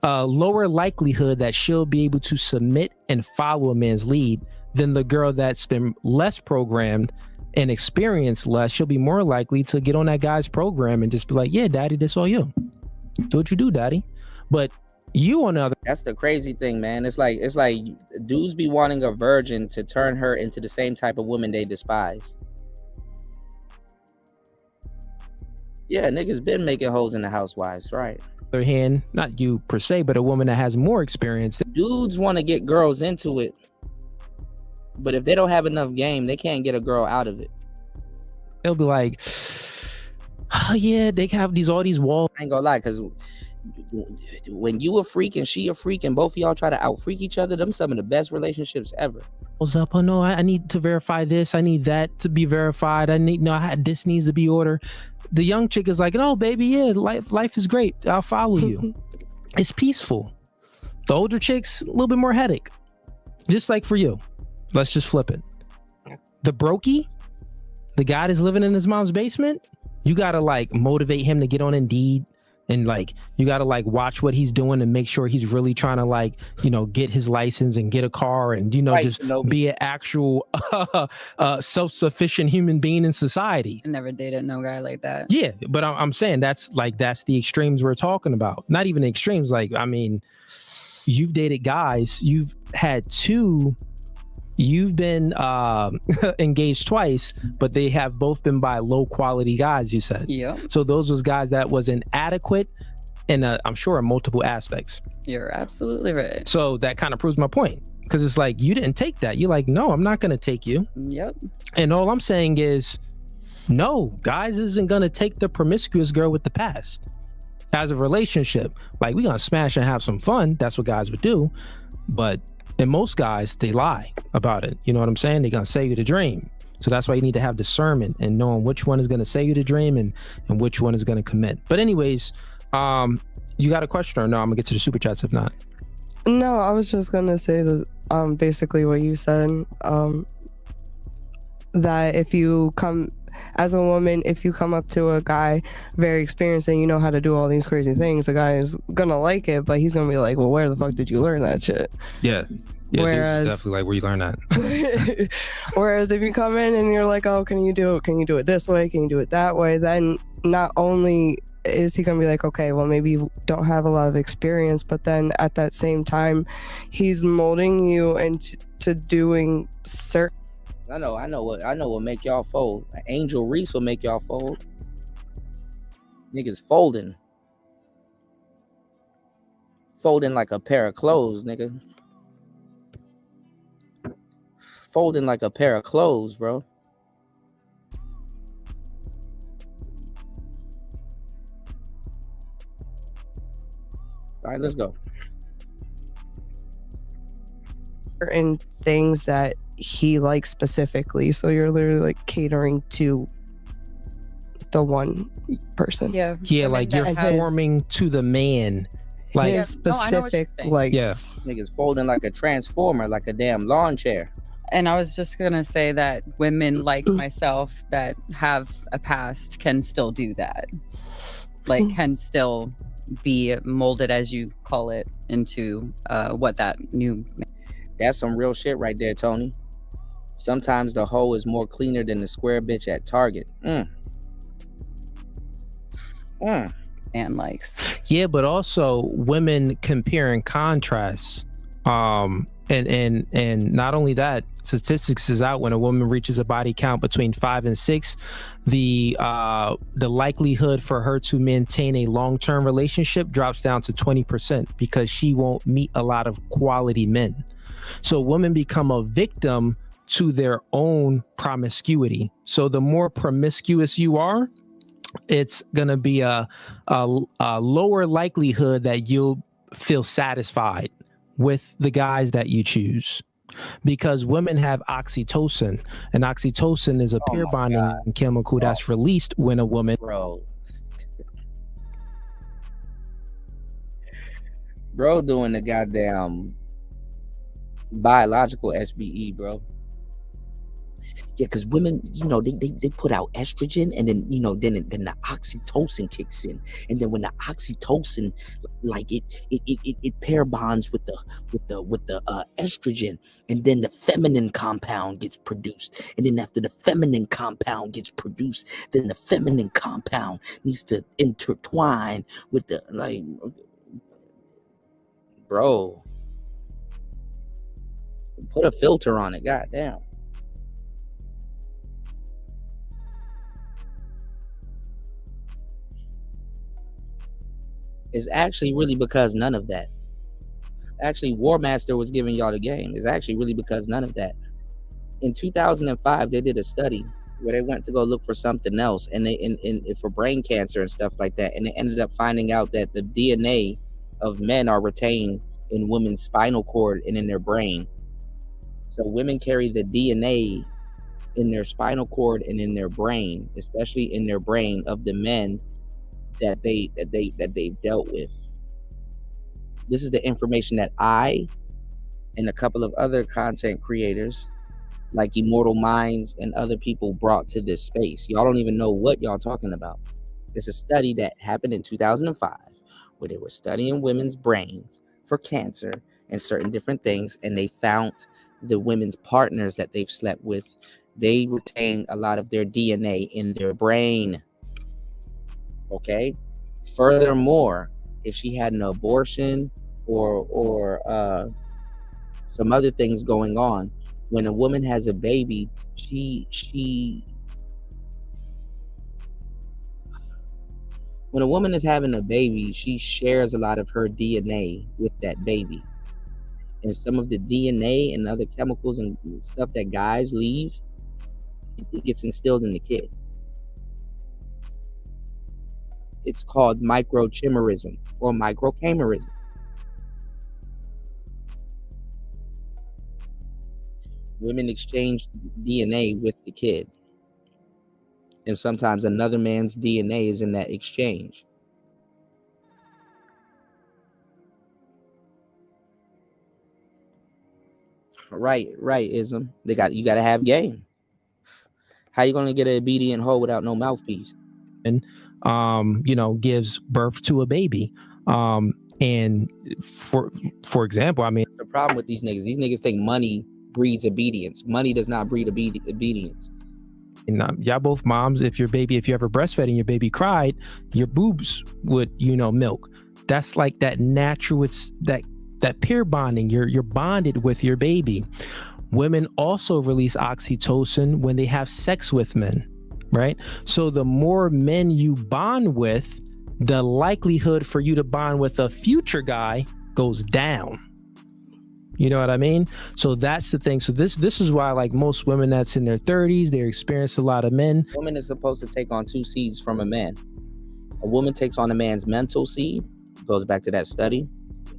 a lower likelihood that she'll be able to submit and follow a man's lead than the girl that's been less programmed and experienced less. She'll be more likely to get on that guy's program and just be like, yeah, daddy, this all you. Do what you do, daddy. But you on the other. That's the crazy thing, man. It's like dudes be wanting a virgin to turn her into the same type of woman they despise. Yeah, niggas been making hoes in the housewives, right? Other hand, not you per se, but a woman that has more experience. Dudes want to get girls into it, but if they don't have enough game, they can't get a girl out of it. They'll be like, oh yeah, they have all these walls. I ain't gonna lie, because when you a freak and she a freak and both of y'all try to out freak each other, them some of the best relationships ever. What's up? Oh no, I need to verify this. I need that to be verified. This needs to be ordered. The young chick is like, no, baby, yeah, life is great. I'll follow you. It's peaceful. The older chick's a little bit more headache. Just like for you. Let's just flip it. The brokey, the guy that's living in his mom's basement, you gotta like motivate him to get on Indeed. And like, you got to like watch what he's doing and make sure he's really trying to like, get his license and get a car and, right, just be an actual self-sufficient human being in society. I never dated no guy like that. Yeah. But I'm saying that's the extremes we're talking about. Not even the extremes. Like, I mean, you've dated guys, you've had two, you've been engaged twice, but they have both been by low quality guys, you said. Yeah. So those was guys that was inadequate in I'm sure in multiple aspects. You're absolutely right. So that kind of proves my point, because it's like, you didn't take that. You're like, no, I'm not going to take you. Yep. And all I'm saying is, no, guys isn't going to take the promiscuous girl with the past as a relationship. Like, we going to smash and have some fun. That's what guys would do. But and most guys, they lie about it. You know what I'm saying? They're going to sell you the dream. So that's why you need to have discernment and knowing which one is going to sell you the dream and which one is going to commit. But anyways, you got a question or no? I'm going to get to the super chats if not. No, I was just going to say that basically what you said, that if you come as a woman, if you come up to a guy very experienced and you know how to do all these crazy things, the guy is gonna like it, but he's gonna be like, well, where the fuck did you learn that shit? Yeah. Whereas definitely like, where you learn that. Whereas if you come in and you're like, oh, can you do it this way, can you do it that way, then not only is he gonna be like, okay, well, maybe you don't have a lot of experience, but then at that same time he's molding you into doing certain. I know what make y'all fold. Angel Reese will make y'all fold. Niggas folding like a pair of clothes, nigga. Folding like a pair of clothes, bro. All right, let's go. Certain things that he likes specifically, so you're literally like catering to the one person. Yeah, like you're forming to the man Like his specific likes. Niggas folding like a transformer, like a damn lawn chair. And I was just gonna say that women like myself that have a past can still do that. Like, can still be molded, as you call it, into what that new. That's some real shit right there, Tony. Sometimes the hoe is more cleaner than the square bitch at Target. And likes. Yeah, but also women compare and contrast. And not only that, statistics is out when a woman reaches a body count between 5 and 6, the likelihood for her to maintain a long-term relationship drops down to 20% because she won't meet a lot of quality men. So women become a victim to their own promiscuity. So the more promiscuous you are, it's gonna be a lower likelihood that you'll feel satisfied with the guys that you choose, because women have oxytocin, and oxytocin is a peer bonding chemical that's released when a woman. Bro doing the goddamn biological SBE, bro. Yeah, because women, you know, they put out estrogen, and then, you know, then the oxytocin kicks in, and then when the oxytocin, like it pair bonds with the estrogen, and then the feminine compound gets produced, and then after the feminine compound gets produced, then the feminine compound needs to intertwine with the, like, bro, put a filter on it, goddamn. It's actually really because none of that. Actually, War Master was giving y'all the game. It's actually really because none of that. In 2005, they did a study where they went to go look for something else, and for brain cancer and stuff like that, and they ended up finding out that the DNA of men are retained in women's spinal cord and in their brain. So women carry the DNA in their spinal cord and in their brain, especially in their brain of the men that they've dealt with. This is the information that I and a couple of other content creators like Immortal Minds and other people brought to this space. Y'all don't even know what y'all talking about. It's a study that happened in 2005 where they were studying women's brains for cancer and certain different things, and they found the women's partners that they've slept with, they retain a lot of their DNA in their brain. Okay. Furthermore, if she had an abortion or some other things going on, when a woman has a baby, when a woman is having a baby, she shares a lot of her DNA with that baby. And some of the DNA and other chemicals and stuff that guys leave, it gets instilled in the kid. It's called microchimerism or microchimerism. Women exchange DNA with the kid. And sometimes another man's DNA is in that exchange. Right, ism. You gotta have game. How you gonna get an obedient hoe without no mouthpiece? And gives birth to a baby. And for example, I mean, it's the problem with these niggas. These niggas think money breeds obedience. Money does not breed obedience. And y'all both moms, if you ever breastfed and your baby cried, your boobs would, milk. That's like that natural, it's that peer bonding. You're bonded with your baby. Women also release oxytocin when they have sex with men. Right? So the more men you bond with, the likelihood for you to bond with a future guy goes down. You know what I mean? So that's the thing. So this is why, like, most women that's in their 30s, they experience a lot of men. A woman is supposed to take on 2 seeds from a man. A woman takes on a man's mental seed. Goes back to that study,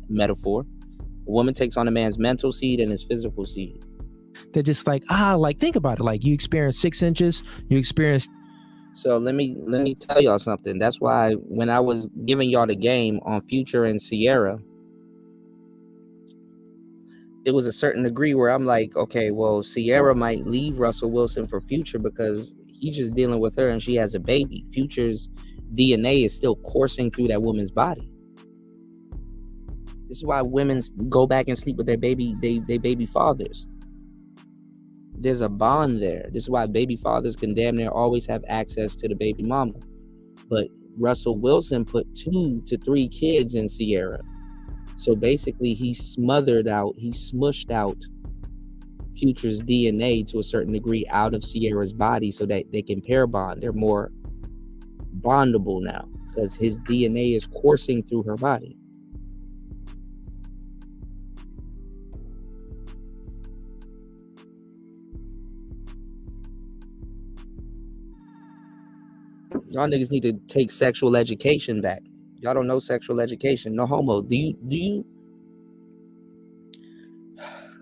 metaphor. A woman takes on a man's mental seed and his physical seed. They're just like, think about it. Like, you experience 6 inches, you experience So let me tell y'all something. That's why when I was giving y'all the game on Future and Sierra, it was a certain degree where I'm like, okay, well, Sierra might leave Russell Wilson for Future because he's just dealing with her and she has a baby. Future's DNA is still coursing through that woman's body. This is why women go back and sleep with their baby fathers. There's a bond there. This is why baby fathers can damn near always have access to the baby mama. But Russell Wilson put 2 to 3 kids in Sierra. So basically he smushed out Future's DNA to a certain degree out of Sierra's body so that they can pair bond. They're more bondable now because his DNA is coursing through her body. Y'all niggas need to take sexual education back. Y'all don't know sexual education. No homo. Do you?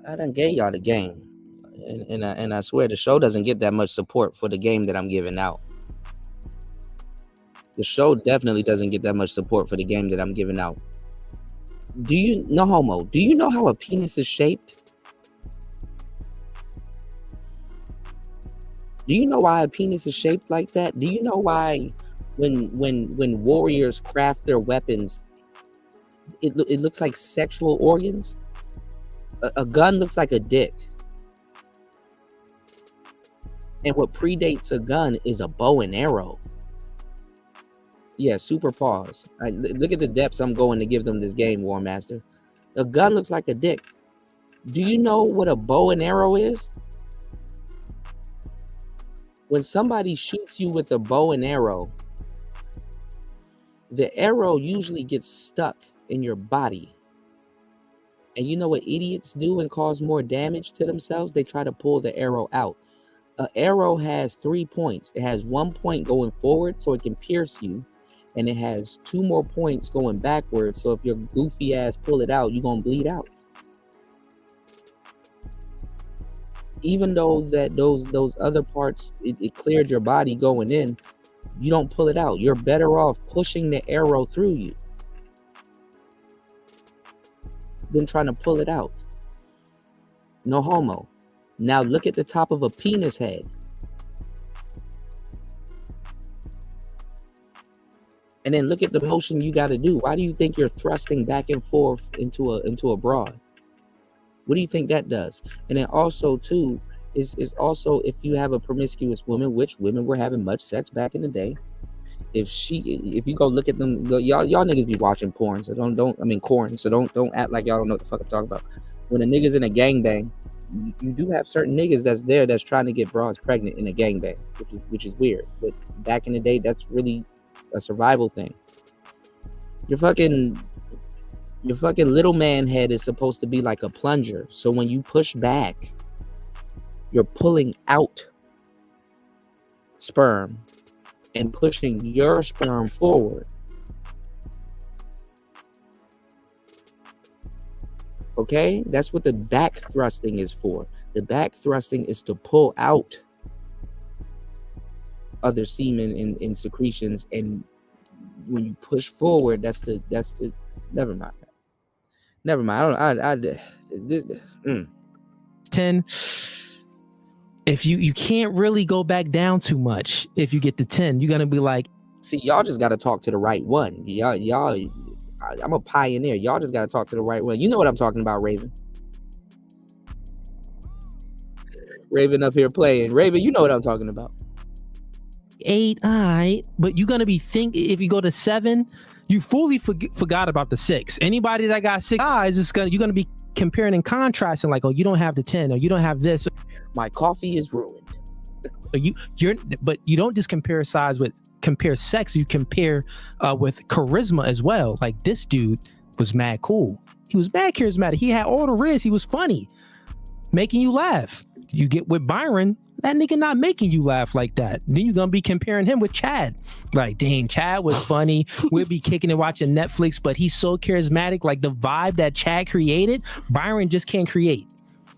I done gave y'all the game. And I swear the show doesn't get that much support for the game that I'm giving out. The show definitely doesn't get that much support for the game that I'm giving out. Do you know how a penis is shaped? Do you know why a penis is shaped like that? Do you know why when warriors craft their weapons, it looks like sexual organs? A gun looks like a dick. And what predates a gun is a bow and arrow. Yeah, super pause. Look at the depths I'm going to give them this game, War Master. A gun looks like a dick. Do you know what a bow and arrow is? When somebody shoots you with a bow and arrow, the arrow usually gets stuck in your body. And you know what idiots do and cause more damage to themselves? They try to pull the arrow out. An arrow has 3 points. It has 1 point going forward so it can pierce you. And it has 2 more points going backwards. So if your goofy ass pull it out, you're going to bleed out. Even though that those other parts, it cleared your body going in, you don't pull it out. You're better off pushing the arrow through you than trying to pull it out. No homo. Now look at the top of a penis head. And then look at the motion you got to do. Why do you think you're thrusting back and forth into a broad? What do you think that does? And then also too is also if you have a promiscuous woman, which women were having much sex back in the day. If you go look at them, y'all niggas be watching porn, so corn, so don't act like y'all don't know what the fuck I'm talking about. When a nigga's in a gangbang, you do have certain niggas that's trying to get broads pregnant in a gangbang, which is weird. But back in the day, that's really a survival thing. Your fucking little man head is supposed to be like a plunger. So when you push back, you're pulling out sperm and pushing your sperm forward. Okay? That's what the back thrusting is for. The back thrusting is to pull out other semen and secretions, and when you push forward, that's the never mind. I don't 10. If you can't really go back down too much if you get to 10, you're gonna be like, see, y'all just gotta talk to the right one. Y'all I'm a pioneer. Y'all just gotta talk to the right one. You know what I'm talking about, Raven. Raven up here playing. Raven, you know what I'm talking about. 8, but you're gonna be if you go to 7, you fully forgot about the 6. Anybody that got 6 eyes you're gonna be comparing and contrasting, like, oh, you don't have the 10, or you don't have this. My coffee is ruined. But you don't just compare sex. You compare with charisma as well. Like, this dude was mad cool. He was mad charismatic. He had all the riz. He was funny, making you laugh. You get with Byron, that nigga not making you laugh like that. Then you're gonna be comparing him with Chad. Like, dang, Chad was funny. We'll be kicking and watching Netflix, but he's so charismatic. Like, the vibe that Chad created, Byron just can't create.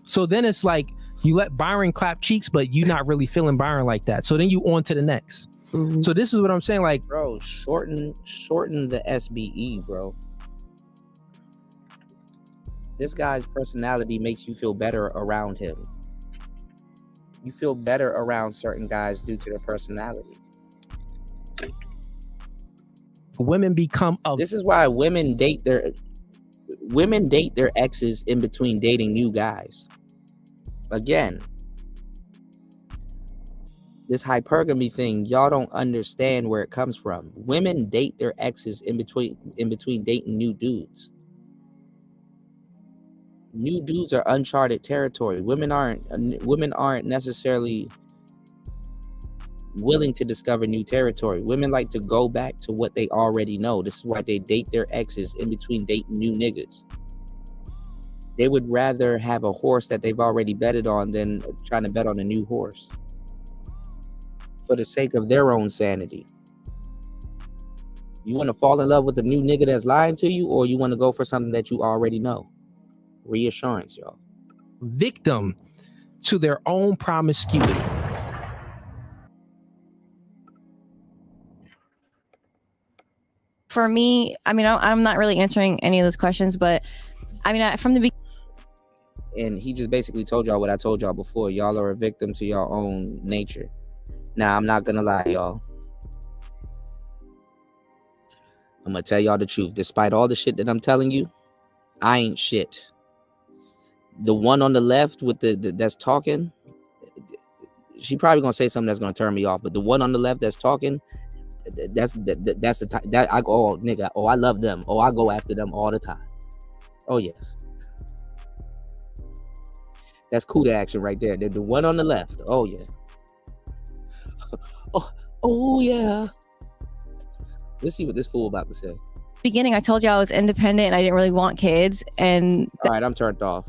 So then it's like you let Byron clap cheeks, but you're not really feeling Byron like that. So then you on to the next. So this is what I'm saying, like, bro, shorten the SBE, bro. This guy's personality makes you feel better around him. You feel better around certain guys due to their personality. Women become This is why women date their exes in between dating new guys. Again, this hypergamy thing, y'all don't understand where it comes from. Women date their exes in between dating new dudes. New dudes are uncharted territory. Women aren't necessarily willing to discover new territory. Women like to go back to what they already know. This is why they date their exes in between dating new niggas. They would rather have a horse that they've already betted on than trying to bet on a new horse for the sake of their own sanity. You want to fall in love with a new nigga that's lying to you, or you want to go for something that you already know? Reassurance, y'all. Victim to their own promiscuity. For me, I mean, I'm not really answering any of those questions, but I mean, from the beginning. And he just basically told y'all what I told y'all before. Y'all are a victim to your own nature. Now, I'm not gonna lie, y'all. I'm gonna tell y'all the truth. Despite all the shit that I'm telling you, I ain't shit. The one on the left with the that's talking, she probably gonna say something that's gonna turn me off. But the one on the left that's talking, that's the type that I go, oh nigga, oh I love them, oh I go after them all the time. Oh yes, that's cool to action right there. The one on the left, oh yeah, oh yeah. Let's see what this fool about to say. Beginning, I told you I was independent and I didn't really want kids, and all right, I'm turned off.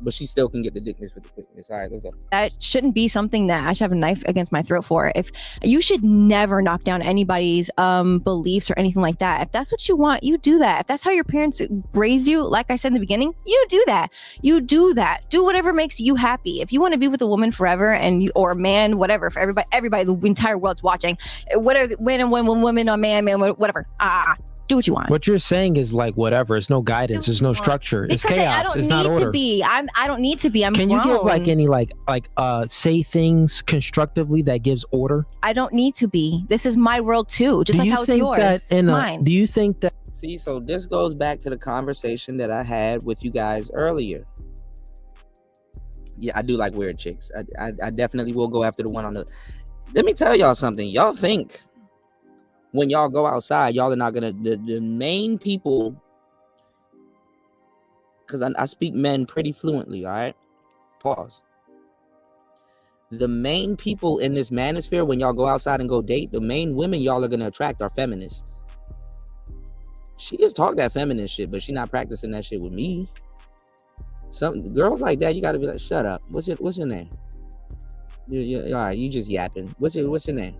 But she still can get the dickness with the quickness. All right, let's go. That shouldn't be something that I should have a knife against my throat for. If you should never knock down anybody's beliefs or anything like that. If that's what you want, you do that. If that's how your parents raised you, like I said in the beginning, you do that. You do that. Do whatever makes you happy. If you want to be with a woman forever or a man, whatever, for everybody, the entire world's watching. Whatever, when woman or man, whatever. Do what you want. What you're saying is like whatever. It's no guidance. There's no structure. It's chaos. It's not order. I don't need to be. I'm Can grown. you give like any say things constructively that gives order? I don't need to be. This is my world too, just like how it's yours. Mine. Do you think that? See, so this goes back to the conversation that I had with you guys earlier. Yeah, I do like weird chicks. I definitely will go after the one on the. Let me tell y'all something. Y'all think when y'all go outside, y'all are not gonna the main people, because I speak men pretty fluently, all right? Pause. The main people in this manosphere, when y'all go outside and go date, the main women y'all are gonna attract are feminists. She just talk that feminist shit, but she not practicing that shit with me. Some girls like that, you gotta be like, shut up. What's your name? All right, you just yapping. What's your name?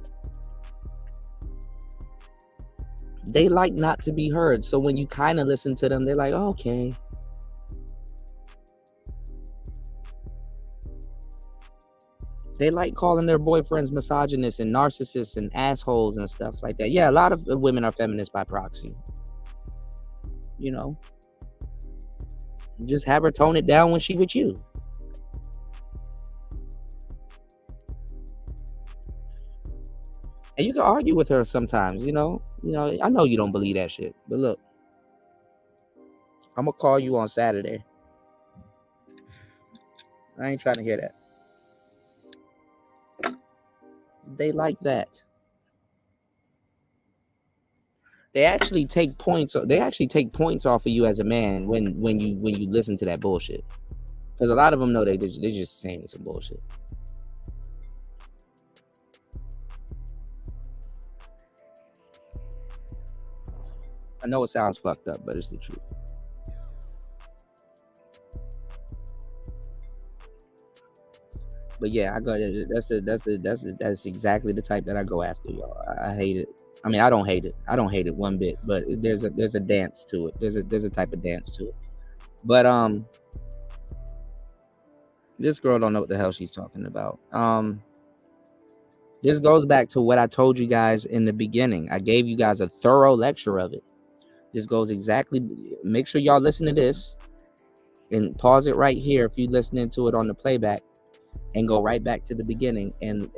They like not to be heard. So when you kind of listen to them, they're like, oh, okay. They like calling their boyfriends misogynists and narcissists and assholes and stuff like that. Yeah, a lot of women are feminists by proxy. You know, just have her tone it down when she with you. And you can argue with her sometimes, you know. I know you don't believe that shit, but look, I'm gonna call you on Saturday. I ain't trying to hear that. They like that. They actually take points. They actually take points off of you as a man when you listen to that bullshit. Because a lot of them know they're just saying some bullshit. I know it sounds fucked up, but it's the truth. But yeah, I go. That's exactly the type that I go after, y'all. I hate it. I mean, I don't hate it. I don't hate it one bit. But there's a dance to it. There's a type of dance to it. But this girl don't know what the hell she's talking about. This goes back to what I told you guys in the beginning. I gave you guys a thorough lecture of it. This goes exactly. Make sure y'all listen to this and pause it right here if you're listening to it on the playback, and go right back to the beginning and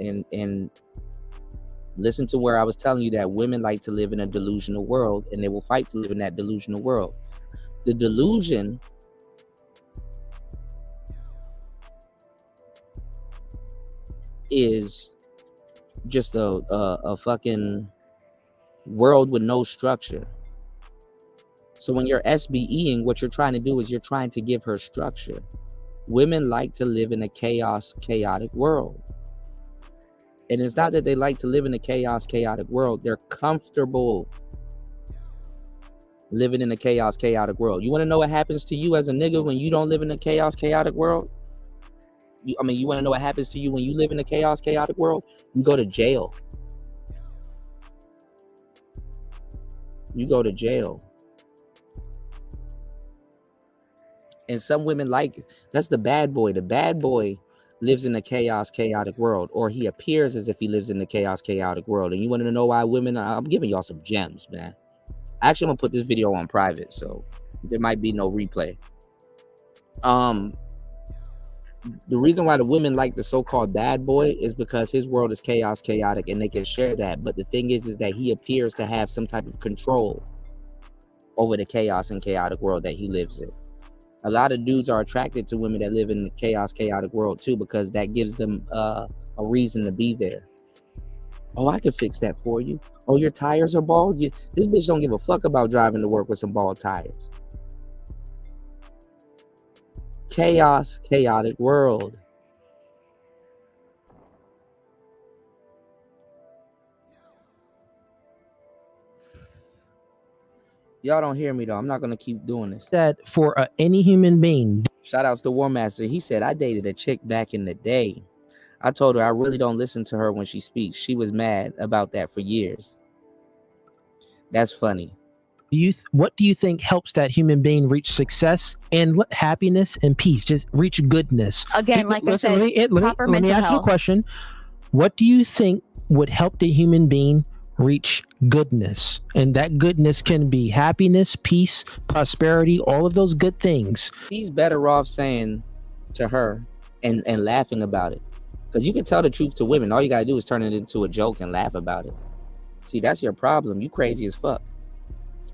listen to where I was telling you that women like to live in a delusional world, and they will fight to live in that delusional world. The delusion is just a fucking world with no structure. So when you're SBEing, what you're trying to do is you're trying to give her structure. Women like to live in a chaotic world. And it's not that they like to live in a chaotic world. They're comfortable living in a chaotic world. You want to know what happens to you as a nigga when you don't live in a chaotic world? You want to know what happens to you when you live in a chaotic world? You go to jail. You go to jail. And some women that's the bad boy. The bad boy lives in a chaotic world, or he appears as if he lives in the chaotic world. And you want to know why women, I'm giving y'all some gems, man. Actually, I'm gonna put this video on private, so there might be no replay. The reason why the women like the so-called bad boy is because his world is chaotic, and they can share that. But the thing is that he appears to have some type of control over the chaotic world that he lives in. A lot of dudes are attracted to women that live in the chaotic world too, because that gives them a reason to be there. Oh, I can fix that for you. Oh, your tires are bald? This bitch don't give a fuck about driving to work with some bald tires. Chaotic world. Y'all don't hear me though. I'm not gonna keep doing this. That for any human being. Shout outs to War Master. He said, I dated a chick back in the day. I told her I really don't listen to her when she speaks. She was mad about that for years. That's funny. What do you think helps that human being reach success and happiness and peace? Just reach goodness. Again, like I said, proper let me mental ask you a health. question. What do you think would help the human being reach goodness? And that goodness can be happiness, peace, prosperity, all of those good things. He's better off saying to her and laughing about it. Because you can tell the truth to women. All you got to do is turn it into a joke and laugh about it. See, that's your problem. You crazy as fuck.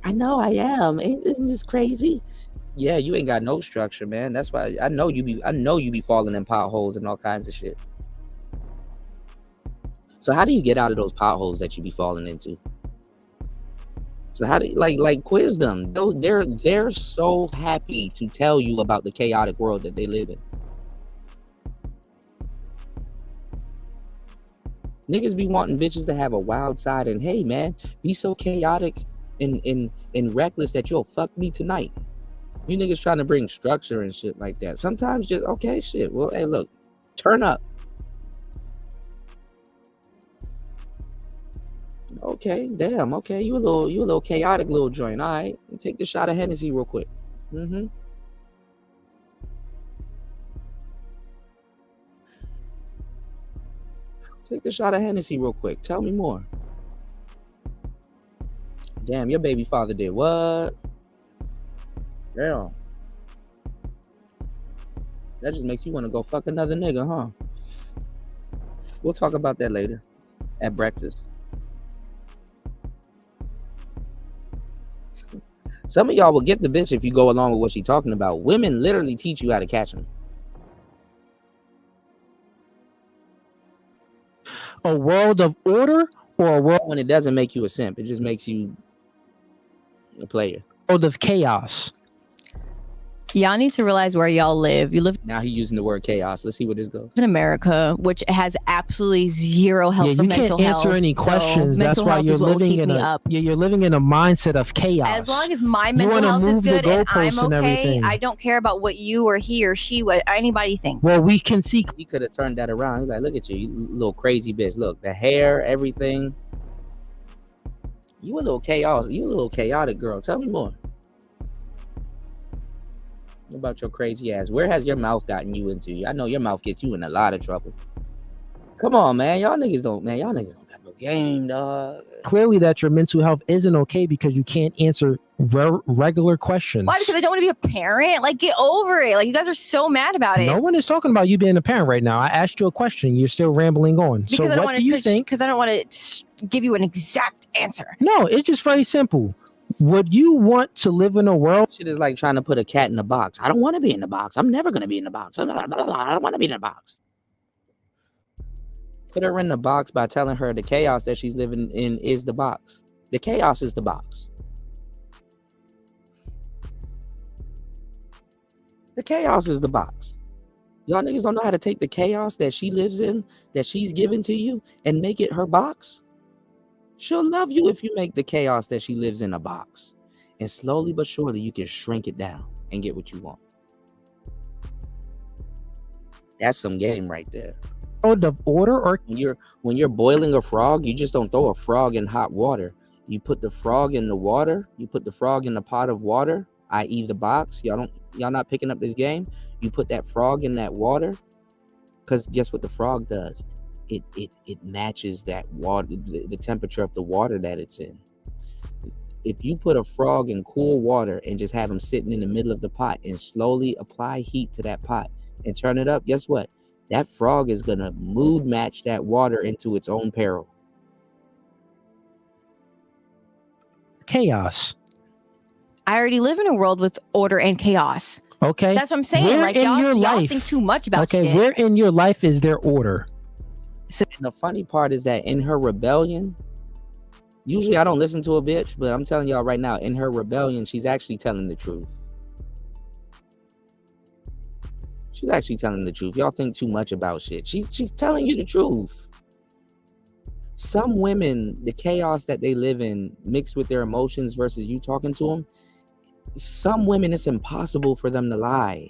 I know I am. Isn't this crazy? Yeah, you ain't got no structure, man. That's why I know you be falling in potholes and all kinds of shit. So how do you get out of those potholes that you be falling into? So how do you, like quiz them? They're so happy to tell you about the chaotic world that they live in. Niggas be wanting bitches to have a wild side, and hey man, be so chaotic and reckless that you'll fuck me tonight. You niggas trying to bring structure and shit like that. Sometimes just okay shit. Well, hey look, turn up. Okay, damn, okay, you a little chaotic little joint. All right, take the shot of Hennessy real quick. Take the shot of Hennessy real quick. Tell me more. Damn, your baby father did what? Damn. That just makes you want to go fuck another nigga, huh? We'll talk about that later at breakfast. Some of y'all will get the bitch if you go along with what she's talking about. Women literally teach you how to catch them. A world of order or a world when it doesn't make you a simp, it just makes you a player. World of chaos. Y'all need to realize where y'all live. You live Now he's using the word chaos. Let's see where this goes. in America, which has absolutely zero help for you mental can't health. answer any questions. That's mental why health you're is what will living keep in me a up. you're living in a mindset of chaos. As long as my You mental wanna health is move the good and I'm goalposts and okay, everything. I don't care about what you or he or she, what anybody thinks. Well, we can see. He could have turned that around. He's like, look at you, you little crazy bitch. Look, the hair, everything. You a little chaos. You a little chaotic girl. Tell me more. What about your crazy ass? Where has your mouth gotten you into? I know your mouth gets you in a lot of trouble. Come on, man. Y'all niggas don't got no game, dog. Clearly that your mental health isn't okay because you can't answer regular questions. Why? Because I don't want to be a parent. Like, get over it. Like, you guys are so mad about it. No one is talking about you being a parent right now. I asked you a question. You're still rambling on. Because so I don't what do you think? Because I don't want to give you an exact answer. No, it's just very simple. Would you want to live in a world? Shit is like trying to put a cat in a box. I don't want to be in the box. I'm never going to be in the box. I don't want to be in the box. Put her in the box by telling her the chaos that she's living in is the box. The chaos is the box. The chaos is the box. Y'all niggas don't know how to take the chaos that she lives in, that she's given to you, and make it her box. She'll love you if you make the chaos that she lives in a box. And slowly but surely, you can shrink it down and get what you want. That's some game right there. Of order, or when you're boiling a frog, you just don't throw a frog in hot water. You put the frog in the water. You put the frog in the pot of water, i.e. the box. Y'all not picking up this game. You put that frog in that water, because guess what the frog does? It matches that water, the temperature of the water that it's in. If you put a frog in cool water and just have him sitting in the middle of the pot and slowly apply heat to that pot and turn it up, guess what? That frog is gonna mood match that water into its own peril. Chaos. I already live in a world with order and chaos. Okay. That's what I'm saying. Where like, in your y'all life, think too much about shit. Okay, where in your life is there order? And the funny part is that in her rebellion, usually I don't listen to a bitch, but I'm telling y'all right now, in her rebellion, she's actually telling the truth. She's actually telling the truth. Y'all think too much about shit. She's telling you the truth. Some women, the chaos that they live in mixed with their emotions versus you talking to them, some women, it's impossible for them to lie.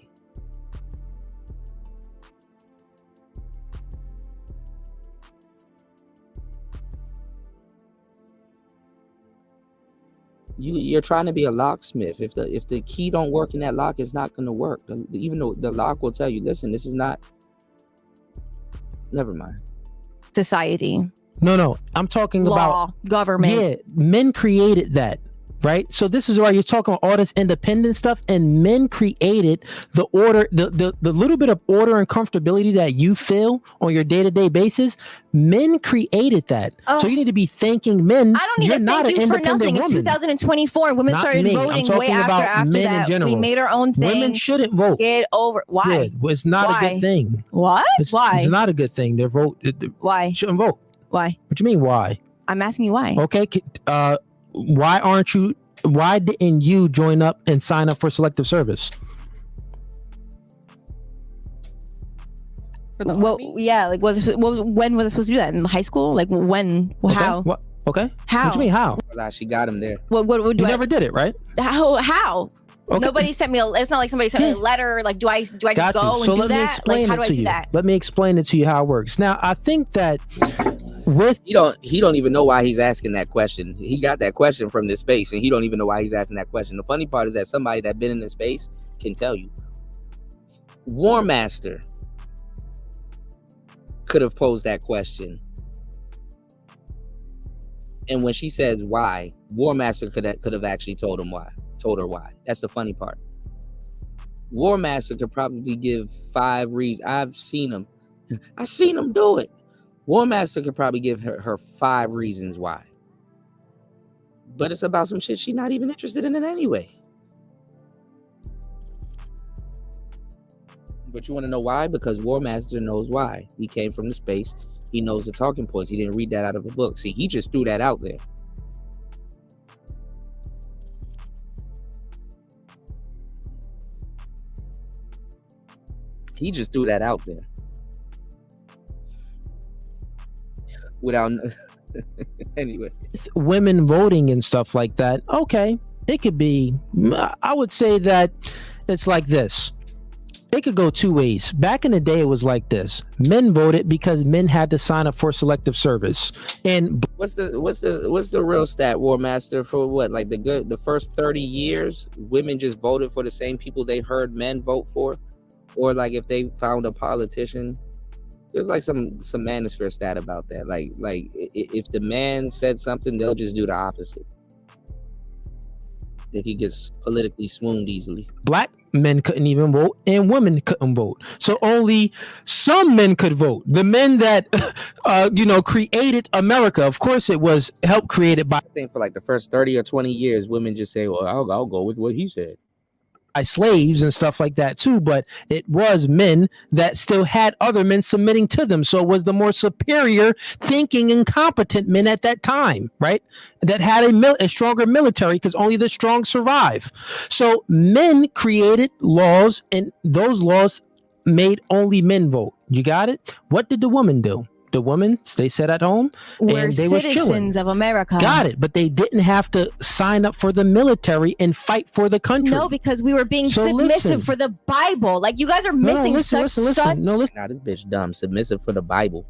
You're trying to be a locksmith. If the key don't work in that lock, it's not going to work. Even though the lock will tell you, listen, this is not. Never mind. Society. No. I'm talking law, about government. Yeah, men created that. Right, so this is why you're talking about all this independent stuff, and men created the order, the little bit of order and comfortability that you feel on your day-to-day basis. Men created that, so you need to be thanking men. I don't need to thank you for nothing. It's 2024, and women started voting way after that. We made our own thing. Women shouldn't vote. Get over. Why? Yeah, it's not a good thing. What? Why? It's not a good thing. They vote. Why? Shouldn't vote. Why? What you mean? Why? I'm asking you why. Okay. Why didn't you join up and sign up for selective service? Well, yeah, like when was I supposed to do that? In high school? Like when? Okay. How? What? Okay. How? What do you mean how? She got him there. What you never did it, right? How? Okay. Nobody sent me. It's not like somebody sent me a letter. Like, do I just go and do that? Like, how do I do that? Let me explain it to you how it works. Now, I think that he don't even know why he's asking that question. He got that question from this space, and he don't even know why he's asking that question. The funny part is that somebody that been in this space can tell you. War Master could have posed that question, and when she says why, War Master could have actually told her why. That's the funny part. War Master could probably give 5 reasons. I've seen him do it. War Master could probably give her 5 reasons why. But it's about some shit she's not even interested in it anyway. But you want to know why? Because War Master knows why. He came from the space. He knows the talking points. He didn't read that out of a book. See, he just threw that out there. He just threw that out there. Without anyway. Women voting and stuff like that. Okay. It could be, I would say that it's like this. It could go 2 ways. Back in the day, it was like this. Men voted because men had to sign up for selective service. And what's the real stat, War Master, for what? Like the first 30 years, women just voted for the same people they heard men vote for? Or like if they found a politician There's like some manosphere stat about that. Like if the man said something, they'll just do the opposite. That he gets politically swooned easily. Black men couldn't even vote, and women couldn't vote. So only some men could vote. The men that created America. Of course, it was helped created by. I think for like the first 30 or 20 years, women just say, "Well, I'll go with what he said." Slaves and stuff like that too, but it was men that still had other men submitting to them. So it was the more superior thinking and competent men at that time, right? That had a stronger military, because only the strong survive. So men created laws, and those laws made only men vote. You got it? What did the woman do? The women, they sat at home We're and they were citizens chilling. of America. Got it. But they didn't have to sign up for the military and fight for the country. No, because we were being So submissive listen. for the Bible. Like, you guys are missing such. No, listen. Nah, this bitch dumb. Submissive for the Bible.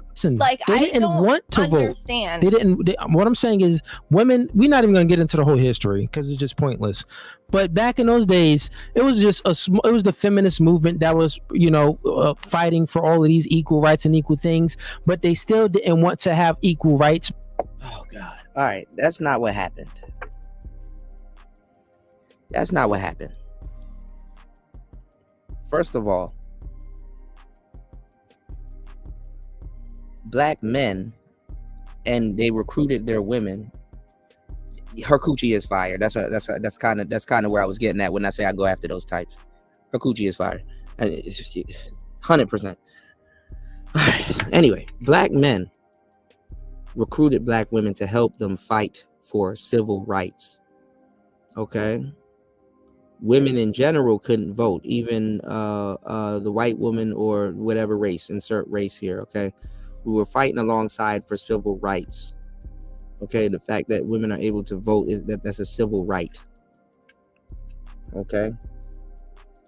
Listen, Like, they I didn't don't want to understand. vote. They didn't. What I'm saying is, women. We're not even gonna get into the whole history because it's just pointless. But back in those days, it was just it was the feminist movement that was, fighting for all of these equal rights and equal things. But they still didn't want to have equal rights. Oh God! All right, that's not what happened. That's not what happened. First of all, black men, and they recruited their women. Her coochie is fire. That's kind of where I was getting at when I say I go after those types. Her coochie is fire, 100%. Anyway, black men recruited black women to help them fight for civil rights. Okay, women in general couldn't vote, even the white woman or whatever race. Insert race here. Okay. We were fighting alongside for civil rights. Okay, the fact that women are able to vote that's a civil right. Okay,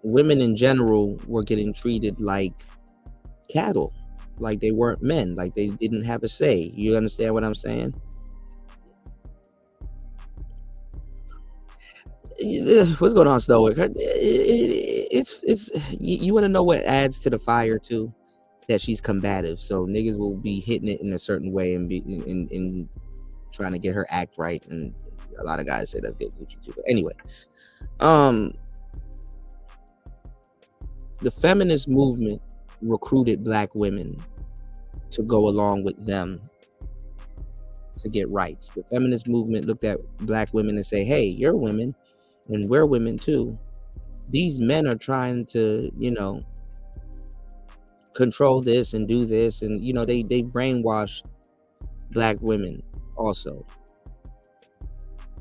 women in general were getting treated like cattle, like they weren't men, like they didn't have a say. You understand what I'm saying? What's going on, Stoic? It's you want to know what adds to the fire too? That she's combative, so niggas will be hitting it in a certain way and be in trying to get her act right, and a lot of guys say that's good Gucci too. But anyway, the feminist movement recruited black women to go along with them to get rights. The feminist movement looked at black women and say, "Hey, you're women, and we're women too. These men are trying to, control this and do this," and they brainwashed black women also,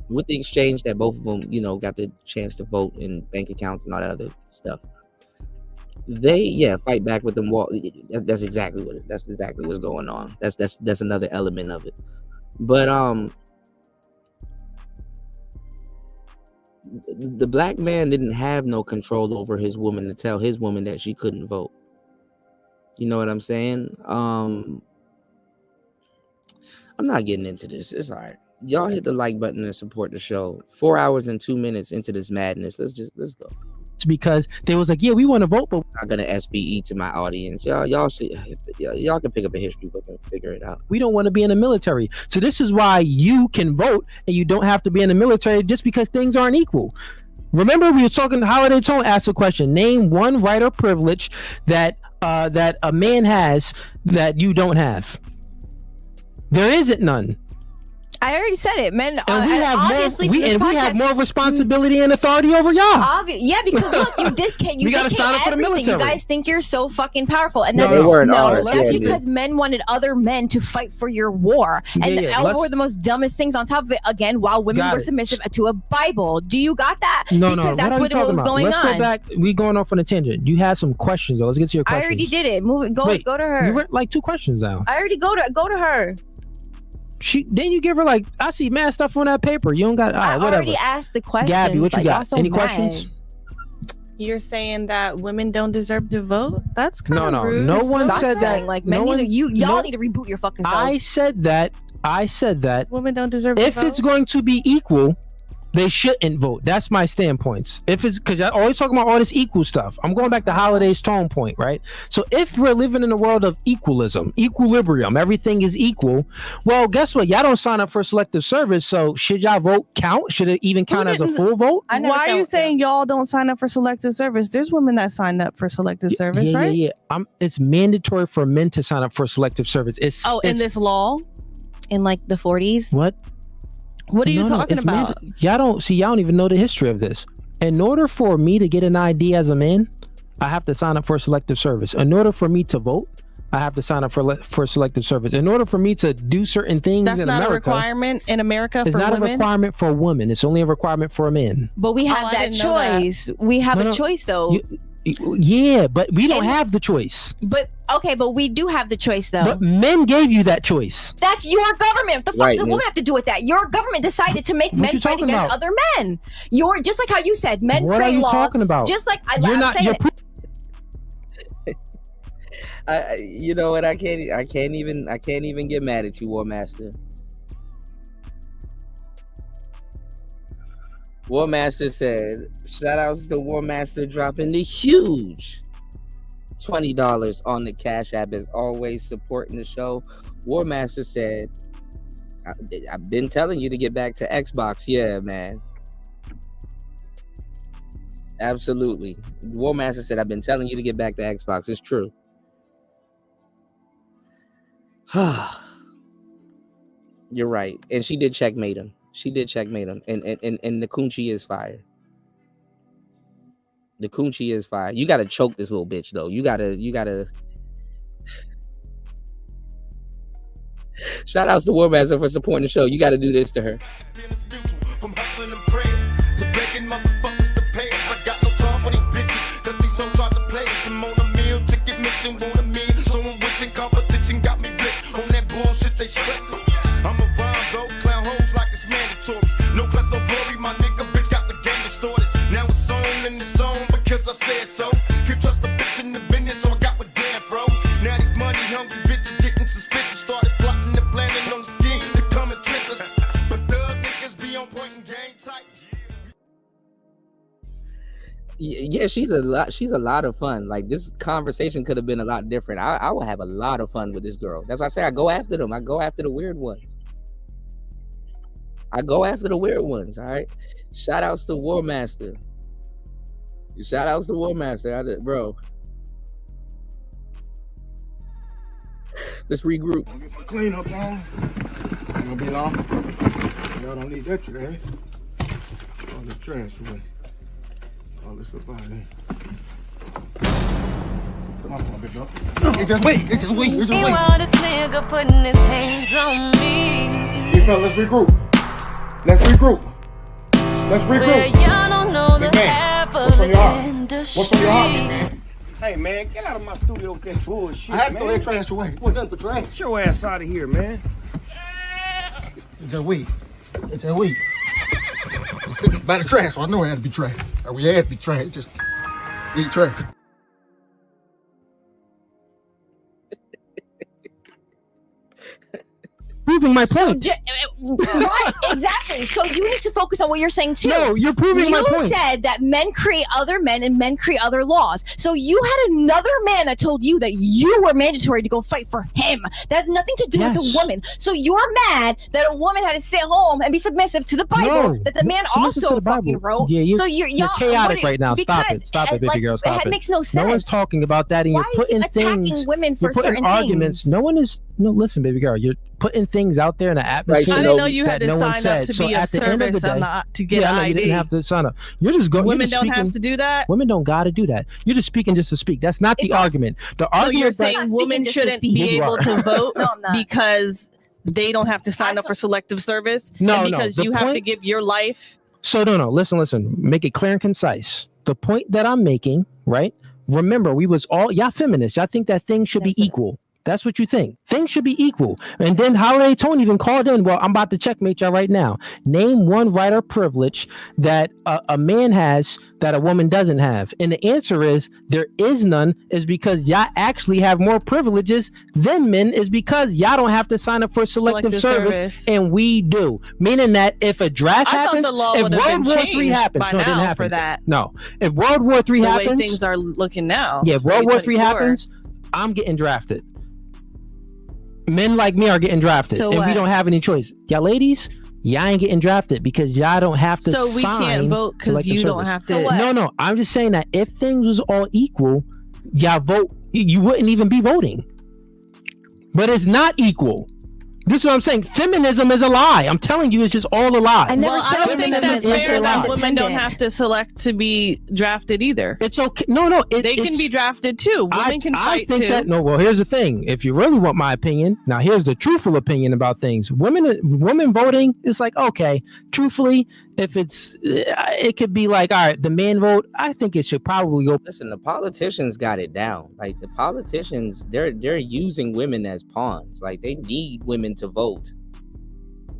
with the exchange that both of them got the chance to vote and bank accounts and all that other stuff. They fight back with them. That's exactly what's going on. That's another element of it. But the black man didn't have no control over his woman to tell his woman that she couldn't vote. You know what I'm saying? I'm not getting into this. It's all right. Y'all hit the like button and support the show. 4 hours and 2 minutes into this madness. Let's go. It's because they was like, yeah, we want to vote, but I'm not gonna SBE to my audience. Y'all can pick up a history book and figure it out. we don't want to be in the military. So this is why you can vote and you don't have to be in the military, just because things aren't equal. Remember, we were talking. Holiday Tone asked a question: name one right or privilege that a man has that you don't have. There isn't none. I already said it, men. And we have obviously more. We have more responsibility and authority over y'all. Yeah, because look, you did. You gotta sign up for the military. You guys think you're so fucking powerful, and No, that's they weren't ours. that's Yeah, because men wanted other men to fight for your war, and were the most dumbest things on top of it. Again, while women Got were it. submissive to a Bible. Do you got that? No. Because that's what what was going Let's on. go back. We going off on a tangent. You had some questions though. Let's get to your I questions. already did it. Move it. Go to her. You read like 2 questions now. I already go to her. Then you give her like, I see mad stuff on that paper. You don't got. All right, I whatever. already asked the question. Gabby, what you got? Any questions? You're saying that women don't deserve to vote? That's kind of rude. No one said that. Like, no men one, y'all need to reboot your fucking self. I said that. Women don't deserve to if vote? it's going to be equal, They shouldn't vote. That's my standpoints. If it's because I always talking about all this equal stuff. I'm going back to Holiday's tone point, right? So if we're living in a world of equilibrium, everything is equal. Well, guess what? Y'all don't sign up for selective service. So should y'all vote count? Should it even count as a full vote? Why are you saying y'all don't sign up for selective service? There's women that signed up for selective service, right? Yeah. It's mandatory for men to sign up for selective service. In this law, in like the 40s. What are you talking about? Y'all don't even know the history of this. In order for me to get an ID as a man, I have to sign up for selective service. In order for me to vote, I have to sign up for selective service. In order for me to do certain things in America, that's not a requirement in America for women. It's not a requirement for a woman. It's only a requirement for a man. But we have that choice. We have a choice, though. Yeah, but we don't have the choice. But we do have the choice, though. But men gave you that choice. That's your government. What the fuck does a woman have to do with that? Your government decided to make men fight against other men. You're just like how you said, men what create are you laws. Talking about? Just like you know what? I can't even get mad at you, War Master. War Master said, shout outs to War Master dropping the huge $20 on the Cash App, as always supporting the show. War Master said, I've been telling you to get back to Xbox. Yeah, man. Absolutely. War Master said, I've been telling you to get back to Xbox. It's true. You're right. And she did checkmate him. And the Coochie is fire. The Coochie is fire. You gotta choke this little bitch though. You gotta shout outs to War Master for supporting the show. You gotta do this to her. Yeah, she's a lot of fun. Like, this conversation could have been a lot different. I will have a lot of fun with this girl. That's why I say I go after them. I go after the weird ones. All right. Shout outs to War Master. Bro. Let's regroup. I'll get my cleanup on. It's gonna be long. Y'all don't need that today. All this trash away. All this stuff out of there. Come on, bitch up. It's just wait. This nigga putting his hands on me. Hey, fella, let's regroup. Well, y'all don't know the half of the industry. What's on your heart, man? Hey, man, get out of my studio with that bullshit, I had to throw that trash away. What's done for trash? Get your ass out of here, man. It's just weed. I'm sitting by the trash, so I know it had to be trash. Or we had to be trash. Just be trash. Proving my point. Right, exactly. So you need to focus on what you're saying too. No, you're proving my point. You said that men create other men and men create other laws. So you had another man that told you that you were mandatory to go fight for him. That has nothing to do with the woman. So you're mad that a woman had to sit home and be submissive to the Bible that the man also fucking wrote. Yeah, so you're chaotic right now. Stop it, baby girl. Stop it. It makes no sense. No one's talking about that, and Why you're putting attacking women for you're putting certain arguments. things? No, listen, baby girl. You're putting things out there in the atmosphere. I didn't know you had to no sign up to be of service to get an ID. You didn't have to sign up. You're just going. Women don't have to do that. Women don't got to do that. You're just speaking just to speak. That's not the argument. The argument. So you're saying women shouldn't be able to vote because they don't have to sign up for selective service? No, because you have to give your life. So no. Listen. Make it clear and concise. The point that I'm making, right? Remember, we was all y'all feminists. Y'all think that things should be equal. That's what you think. Things should be equal. And then Holiday Tony even called in. Well, I'm about to checkmate y'all right now. Name one right or privilege that a man has that a woman doesn't have. And the answer is there is none, is because y'all actually have more privileges than men, is because y'all don't have to sign up for selective service and we do. Meaning that if a draft happens, the law if would have World been War III changed happens, by no, it didn't now happen. for that. No. If World War III The way happens, things are looking now. yeah, if World War III 2024. happens, I'm getting drafted. Men like me are getting drafted, So and we what? don't have any choice. Y'all ladies, y'all ain't getting drafted because y'all don't have to So we sign can't vote 'cause selective you don't service. have to- So what? No, I'm just saying that if things was all equal, y'all vote, you wouldn't even be voting. But it's not equal. This is what I'm saying. Feminism is a lie. I'm telling you, it's just all a lie. I don't think that's is fair a that lie. women don't have to select to be drafted either. It's okay. No, they can be drafted too. Women can fight I think too. that well, here's the thing. If you really want my opinion, now here's the truthful opinion about things. Women voting is like, okay, truthfully, if it could be like, all right, the man vote, I think it should probably go. Listen, the politicians got it down. Like the politicians, they're using women as pawns. Like they need women to vote.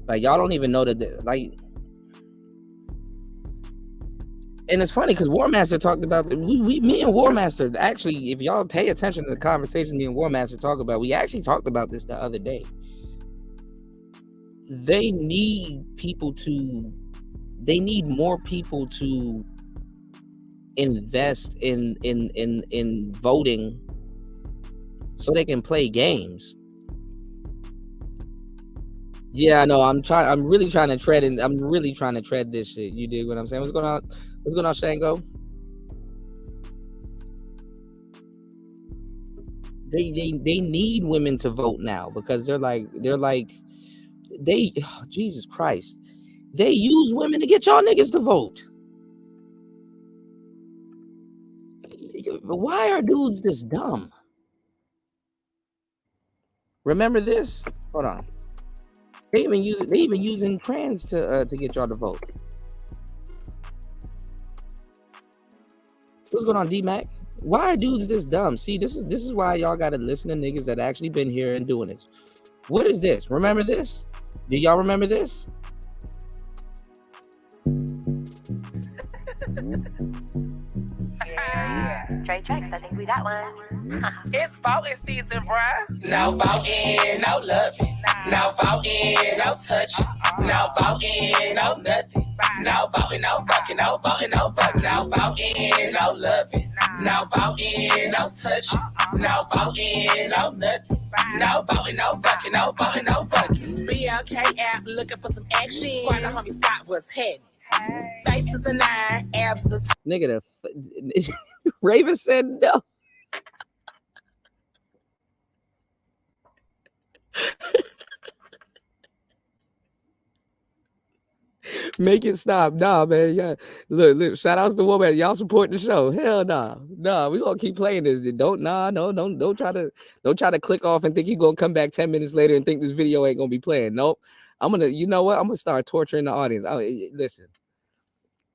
Like y'all don't even know that. And it's funny because War Master talked about me and War Master actually. If y'all pay attention to the conversation me and War Master talk about, we actually talked about this the other day. They need more people to invest in voting so they can play games. Yeah, I know. I'm really trying to tread this shit. You dig what I'm saying? What's going on, Shango? They need women to vote now because Jesus Christ. They use women to get y'all niggas to vote. Why are dudes this dumb? Remember this? Hold on. They even using trans to get y'all to vote. What's going on, D-Mac? Why are dudes this dumb? See, this is why y'all gotta listen to niggas that actually been here and doing this. What is this? Remember this? Do y'all remember this? Trade checks, I think we got one. It's voting season, bruh. No voting, no loving. No voting, no touching. No voting, no nothing. No voting, no fucking, no voting, no fucking. No voting, no loving. No voting, no touching. No voting, no nothing. No voting, no fucking, no voting, no fucking. BLK app looking for some action. Squad the homie Scott was heading. Faces a 9, abs a Nigga, Raven said no. Make it stop. Nah, man. Yeah. Look, shout outs to woman. Y'all support the show. Hell nah. Nah, we gonna keep playing this. Don't try to click off and think you're gonna come back 10 minutes later and think this video ain't gonna be playing. Nope. You know what? I'm gonna start torturing the audience. Listen.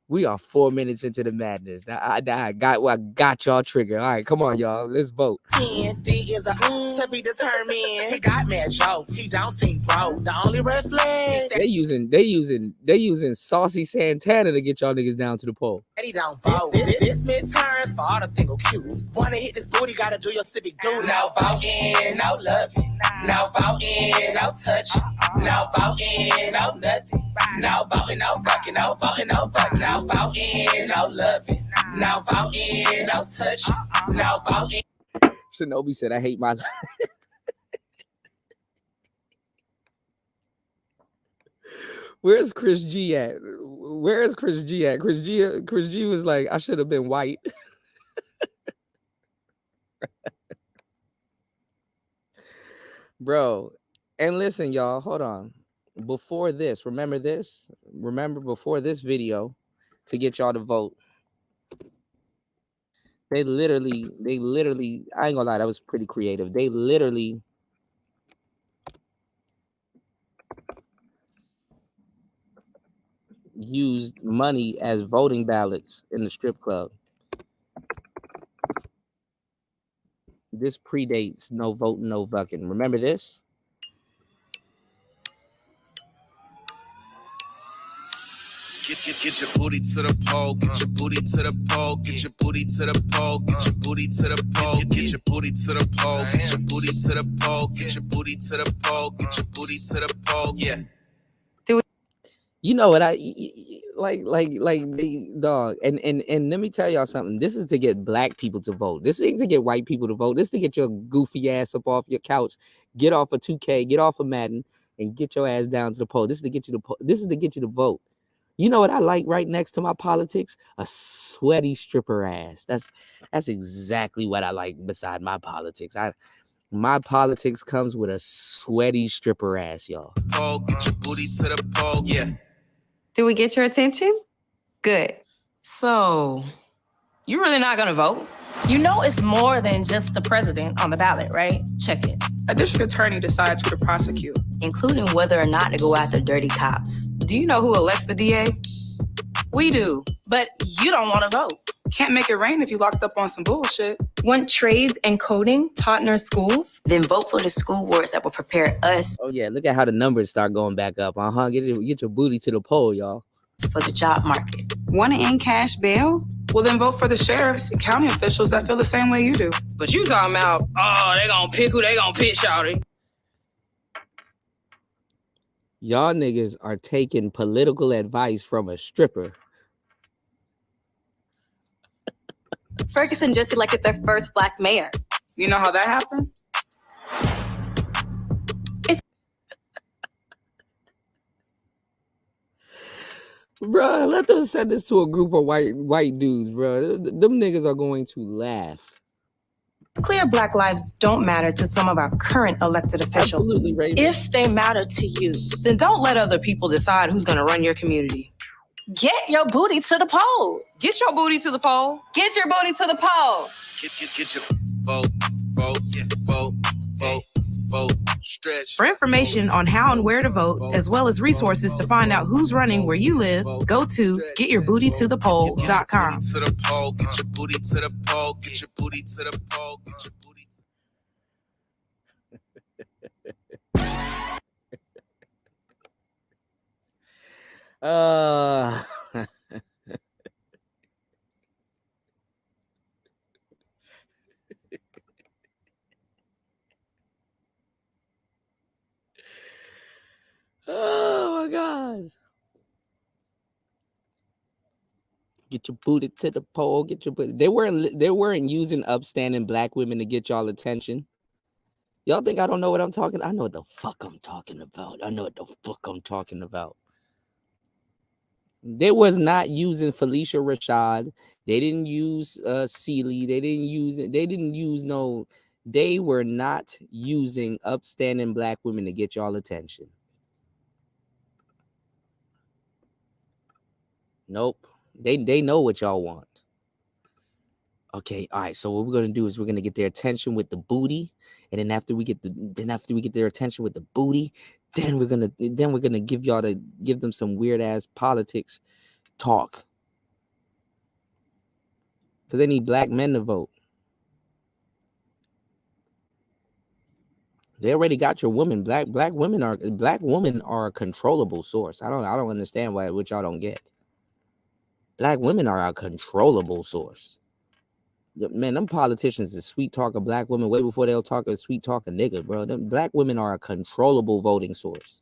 We are 4 minutes into the madness. Now I got y'all triggered. All right, come on, y'all. Let's vote. 10, D is a to be determined. He got mad jokes. He don't seem broke. The only red flag. They using Saucy Santana to get y'all niggas down to the poll. He don't vote. This midterms for all the single cute. Wanna hit this booty, gotta do your civic duty. No voting, no loving. No voting, no touching. No voting, no nothing. No voting, no fucking, no voting, no fucking. No voting, no loving. No voting, no touching. No voting. Shinobi said, I hate my life. Where's Chris G at? Where's Chris G at? Chris G was like, I should have been white. Bro. And listen, y'all, hold on. Before this, remember before this video to get y'all to vote. They literally, I ain't gonna lie, that was pretty creative. They literally used money as voting ballots in the strip club. This predates no voting, no fucking. Remember this? Get your booty to the pole, get your booty to the pole, get your booty to the pole, get your booty to the pole, get your booty to the pole, get your booty to the pole, get your booty to the pole, get your booty to the pole, yeah. You know what I like the dog, and let me tell y'all something. This is to get black people to vote. This ain't to get white people to vote. This is to get your goofy ass up off your couch, get off of 2K, get off of Madden, and get your ass down to the poll. This is to get you to This is to get you to vote. You know what I like right next to my politics? A sweaty stripper ass. That's exactly what I like beside my politics. My politics comes with a sweaty stripper ass, y'all. Pole, get your booty to the pole, yeah. Did we get your attention? Good. So, you really not gonna vote? You know it's more than just the president on the ballot, right? Check it. A district attorney decides who to prosecute, including whether or not to go after dirty cops. Do you know who elects the DA? We do, but you don't want to vote. Can't make it rain if you locked up on some bullshit. Want trades and coding taught in our schools? Then vote for the school boards that will prepare us. Oh yeah, look at how the numbers start going back up. Get your booty to the poll, y'all. For the job market. Want to end cash bail? Well, then vote for the sheriffs and county officials that feel the same way you do. But you talking about, they gonna pick who they gonna pick, shawty. Y'all niggas are taking political advice from a stripper. Ferguson just elected their first black mayor. You know how that happened? Bruh, let them send this to a group of white dudes, bruh. Them niggas are going to laugh. It's clear Black lives don't matter to some of our current elected officials. Absolutely, Raven. If they matter to you, then don't let other people decide who's going to run your community. Get your booty to the poll. Get your booty to the poll. Get your booty to the poll. Get your vote, yeah, vote, stretch. For information on how and where to vote, as well as resources to find out who's running where you live, go to getyourbootytothepoll.com. To the pole, get your booty to the pole, get your booty to the pole, get your booty Oh my God. Get your booty to the pole. Get your booty. They weren't using upstanding black women to get y'all attention. Y'all think I don't know what I'm talking? I know what the fuck I'm talking about. They was not using Felicia Rashad. They didn't use Seeley. They were not using upstanding black women to get y'all attention. Nope. They know what y'all want. Okay, all right. So what we're gonna do is we're gonna get their attention with the booty, and then after we get their attention with the booty, then we're gonna give them some weird ass politics talk. Because they need black men to vote. They already got your woman. Black women are a controllable source. I don't understand what y'all don't get. Black women are a controllable source. Man, them politicians is sweet talk a black women way before they'll talk a sweet talk a nigga, bro. Them black women are a controllable voting source.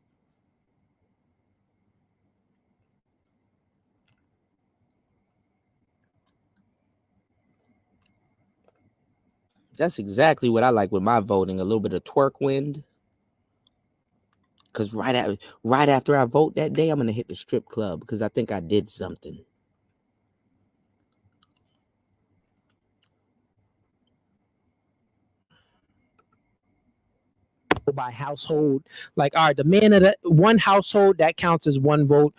That's exactly what I like with my voting. A little bit of twerk wind. Because right after I vote that day, I'm going to hit the strip club because I think I did something. By household, like, all right, the man of the one household, that counts as one vote.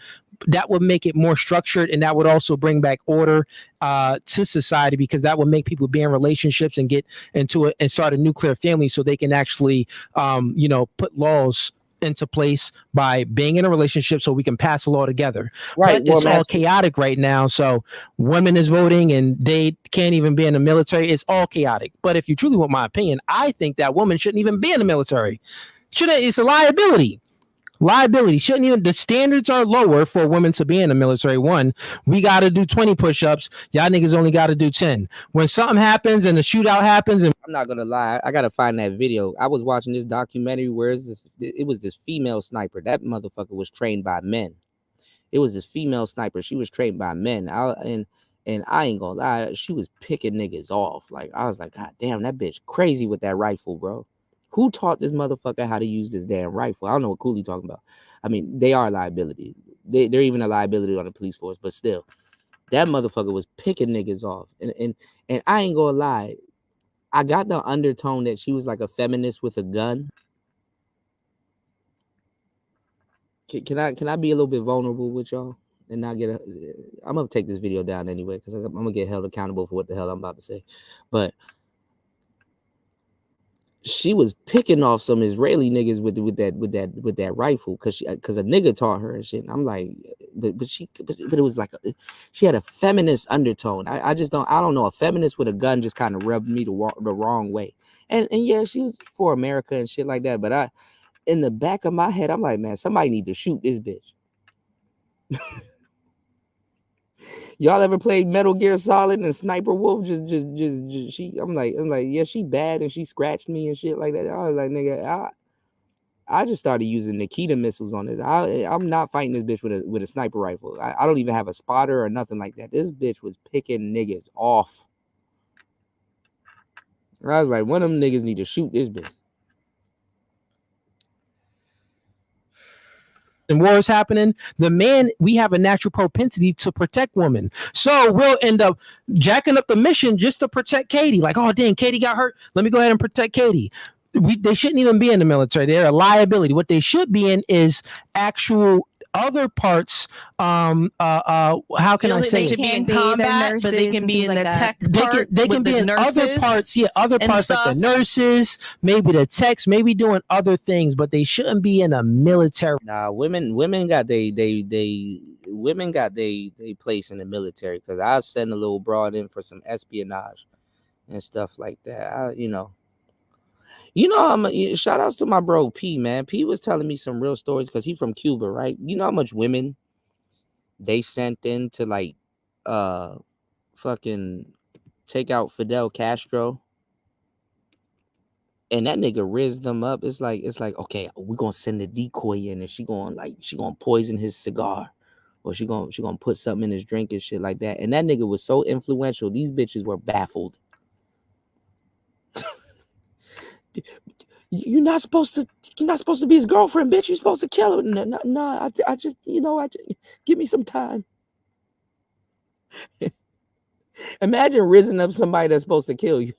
That would make it more structured, and that would also bring back order to society, because that would make people be in relationships and get into it and start a nuclear family, so they can actually put laws into place by being in a relationship so we can pass a law together. Right. But it's all chaotic right now. So women is voting and they can't even be in the military. It's all chaotic. But if you truly want my opinion, I think that woman shouldn't even be in the military. It's a liability. Shouldn't even, the standards are lower for women to be in the military. One, we got to do 20 push-ups. Y'all niggas only got to do 10. When something happens and the shootout happens, and I'm not gonna lie, I gotta find that video. I was watching this documentary where it was this female sniper. That motherfucker was trained by men. It was this female sniper. She was trained by men. And I ain't gonna lie, she was picking niggas off. Like, I was like, God damn, that bitch crazy with that rifle, bro. Who taught this motherfucker how to use this damn rifle? I don't know what Cooley talking about. I mean, they are a liability. They're even a liability on the police force, but still, that motherfucker was picking niggas off. And I ain't gonna lie, I got the undertone that she was like a feminist with a gun. Can I be a little bit vulnerable with y'all and not get I'm gonna take this video down anyway because I'm gonna get held accountable for what the hell I'm about to say, but she was picking off some Israeli niggas with that rifle because a nigga taught her and shit. And I'm like, but it was like she had a feminist undertone. I don't know. A feminist with a gun just kind of rubbed me the wrong way. And yeah, she was for America and shit like that. But in the back of my head, I'm like, man, somebody need to shoot this bitch. Y'all ever played Metal Gear Solid and Sniper Wolf? I'm like, yeah, she bad and she scratched me and shit like that. I was like, nigga, I just started using Nikita missiles on it. I'm not fighting this bitch with a sniper rifle. I don't even have a spotter or nothing like that. This bitch was picking niggas off. I was like, one of them niggas need to shoot this bitch. and wars happening, we have a natural propensity to protect women. So we'll end up jacking up the mission just to protect Katie. Like, oh, dang, Katie got hurt. Let me go ahead and protect Katie. They shouldn't even be in the military. They're a liability. What they should be in is actual other parts. How can I say? They should be in combat, but they can be in the tech part. They can be in other parts. Yeah, other parts like the nurses, maybe the techs, maybe doing other things, but they shouldn't be in a military. Nah, women got they place in the military because I'll send a little broad in for some espionage and stuff like that. Shout outs to my bro P, man. P was telling me some real stories because he's from Cuba, right? You know how much women they sent in to like fucking take out Fidel Castro, and that nigga rizzed them up. It's like okay, we're gonna send a decoy in, and she gonna poison his cigar, or she gonna put something in his drink and shit like that. And that nigga was so influential, these bitches were baffled. You're not supposed to be his girlfriend, bitch. You're supposed to kill her. No, I just give me some time. Imagine rizzing up somebody that's supposed to kill you.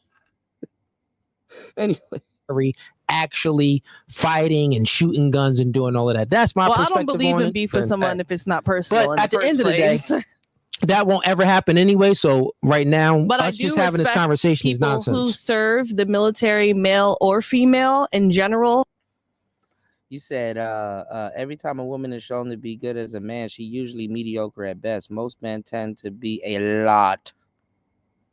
Anyway, actually fighting and shooting guns and doing all of that. That's my perspective. I don't believe in beef with someone if it's not personal. But at the end of the day, that won't ever happen anyway. So right now, us just having this conversation is nonsense. Who serve the military, male or female, in general. You said every time a woman is shown to be good as a man, she usually mediocre at best. Most men tend to be a lot.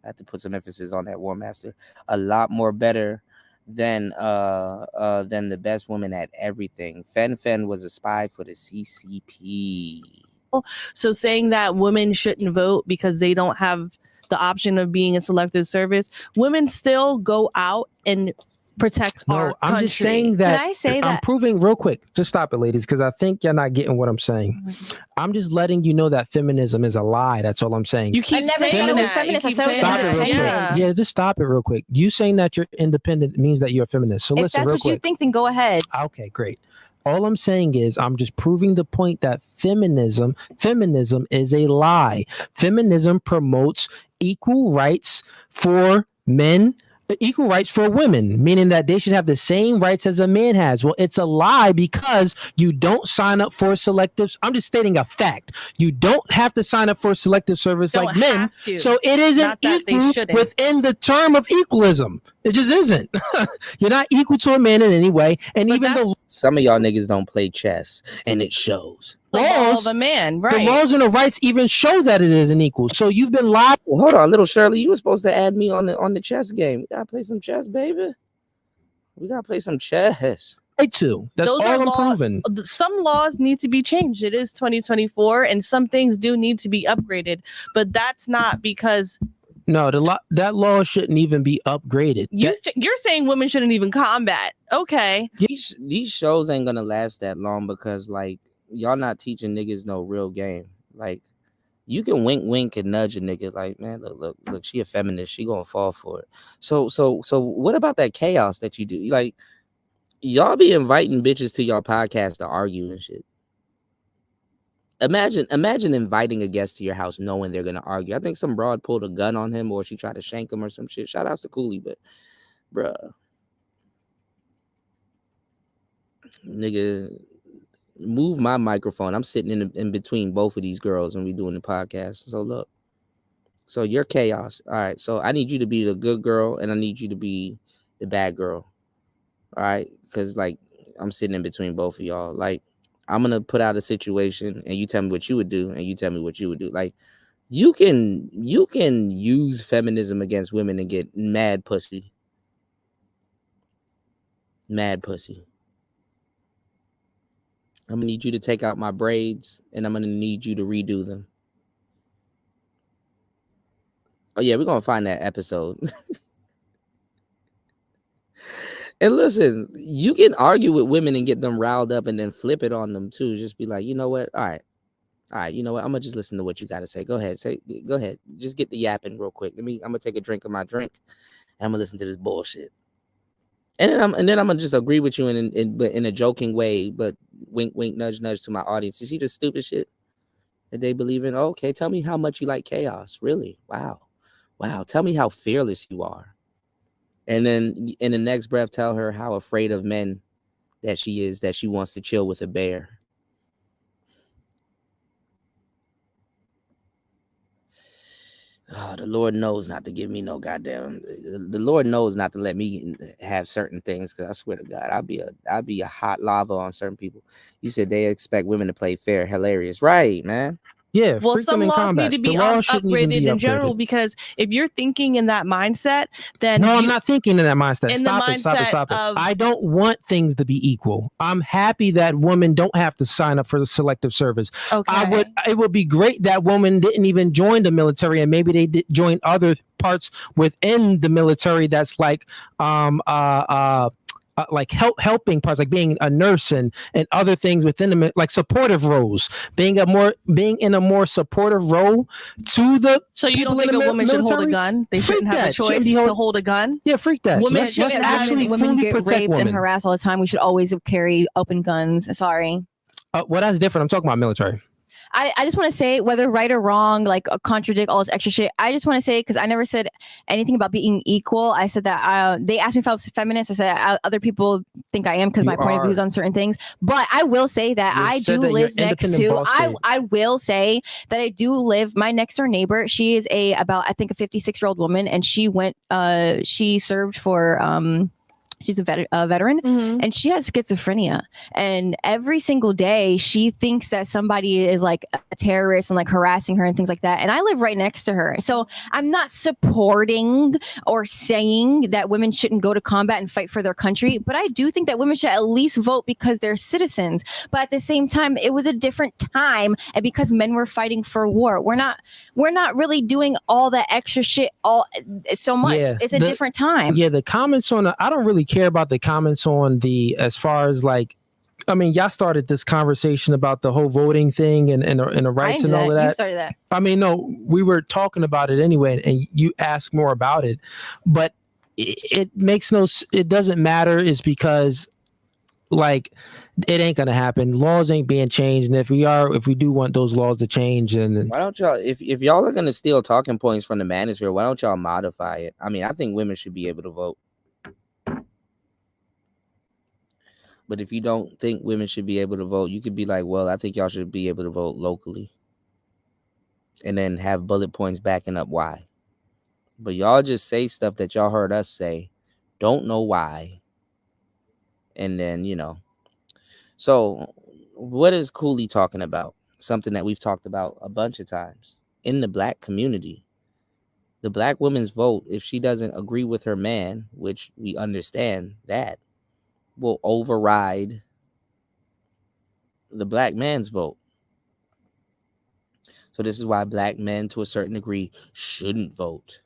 I have to put some emphasis on that, War Master. A lot more better than the best woman at everything. Fen was a spy for the CCP. So saying that women shouldn't vote because they don't have the option of being in selective service, women still go out and protect our country. I'm just saying that. Can I say I'm proving real quick. Just stop it, ladies, because I think you're not getting what I'm saying. I'm just letting you know that feminism is a lie. That's all I'm saying. You keep saying that. Feminist. Stop it real quick. Yeah, just stop it real quick. You saying that you're independent means that you're a feminist. So if listen, that's real what quick. you think, then go ahead. Okay, great. All I'm saying is I'm just proving the point that feminism is a lie. Feminism promotes equal rights for men, equal rights for women, meaning that they should have the same rights as a man has. Well, it's a lie because you don't sign up for selectives. I'm just stating a fact. You don't have to sign up for a selective service Don't like men. have to. So it isn't Not that they equal shouldn't. within the term of equalism. It just isn't. You're not equal to a man in any way. And But even the Some of y'all niggas don't play chess, and it shows. The law of a man, right? The laws and the rights even show that it isn't equal. So you've been lied. Well, hold on, little Shirley. You were supposed to add me on the chess game. We gotta play some chess, baby. We gotta play some chess. Too. That's Those all are I'm laws. proving. Some laws need to be changed. It is 2024, and some things do need to be upgraded. But that's not because No, that law shouldn't even be upgraded. you're saying women shouldn't even combat. Okay. These shows ain't gonna last that long because like y'all not teaching niggas no real game. Like you can wink and nudge a nigga like, man, look, she a feminist, she gonna fall for it. So what about that chaos that you do? Like y'all be inviting bitches to your podcast to argue and shit. Imagine inviting a guest to your house knowing they're gonna argue. I think some broad pulled a gun on him or she tried to shank him or some shit. Shout outs to Cooley, but bruh. Nigga, move my microphone. I'm sitting in between both of these girls when we doing the podcast. So look. So you're chaos. All right. So I need you to be the good girl and I need you to be the bad girl. All right. Because like I'm sitting in between both of y'all. Like I'm gonna put out a situation and you tell me what you would do and you tell me what you would do. Like you can use feminism against women and get mad pussy. Mad pussy. I'm gonna need you to take out my braids and I'm gonna need you to redo them. Oh yeah, we're gonna find that episode. And listen, you can argue with women and get them riled up and then flip it on them too. Just be like, you know what? All right, you know what? I'm gonna just listen to what you gotta say. Go ahead. Go ahead. Just get the yapping real quick. I'm gonna take a drink of my drink and I'm gonna listen to this bullshit. And then I'm gonna just agree with you in a joking way, but wink, nudge to my audience. You see the stupid shit that they believe in? Okay, tell me how much you like chaos. Really? Wow. Tell me how fearless you are. And then in the next breath, tell her how afraid of men that she is, that she wants to chill with a bear. Oh, the Lord knows not to give me no goddamn. The Lord knows not to let me have certain things, because I swear to God, I'll be a hot lava on certain people. You said they expect women to play fair. Hilarious, right, man? Yeah. Well, some laws need to be upgraded in general, because if you're thinking in that mindset, then no, I'm not thinking in that mindset. In Stop the it. Stop mindset it. of- I don't want things to be equal. I'm happy that women don't have to sign up for the selective service. Okay. It would be great that women didn't even join the military and maybe they did join other parts within the military. That's like helping parts, like being a nurse and other things within the, like supportive roles, being in a more supportive role to the. So you don't think a woman should hold a gun? They shouldn't have a choice to hold a gun? Yeah, freak that. Women Women get raped and harassed all the time. We should always carry open guns. Sorry. Well, that's different. I'm talking about military. I just want to say, whether right or wrong, like contradict all this extra shit, I just want to say, because I never said anything about being equal. I said that they asked me if I was feminist. I said other people think I am because my point of view is on certain things. But I will say that I do live next to. I will say that I do live. My next door neighbor, she is a 56-year-old woman, and she went. She served for. She's a veteran, and she has schizophrenia. And every single day, she thinks that somebody is like a terrorist and like harassing her and things like that. And I live right next to her, so I'm not supporting or saying that women shouldn't go to combat and fight for their country. But I do think that women should at least vote because they're citizens. But at the same time, it was a different time, and because men were fighting for war, we're not really doing all that extra shit so much. Yeah, it's a different time. Yeah, the comments on I don't really care about the comments on as far as like, I mean, y'all started this conversation about the whole voting thing and the rights and all of that. You started that. I mean, no, we were talking about it anyway, and you asked more about it, but it makes it doesn't matter, is because like it ain't gonna happen. Laws ain't being changed, and if we do want those laws to change, then why don't y'all, if y'all are gonna steal talking points from the manosphere, why don't y'all modify it? I mean, I think women should be able to vote. But if you don't think women should be able to vote, you could be like, well, I think y'all should be able to vote locally. And then have bullet points backing up why. But y'all just say stuff that y'all heard us say, don't know why. And then, you know. So what is Cooley talking about? Something that we've talked about a bunch of times. In the black community, the black woman's vote, if she doesn't agree with her man, which we understand that, will override the black man's vote. So this is why black men to a certain degree shouldn't vote.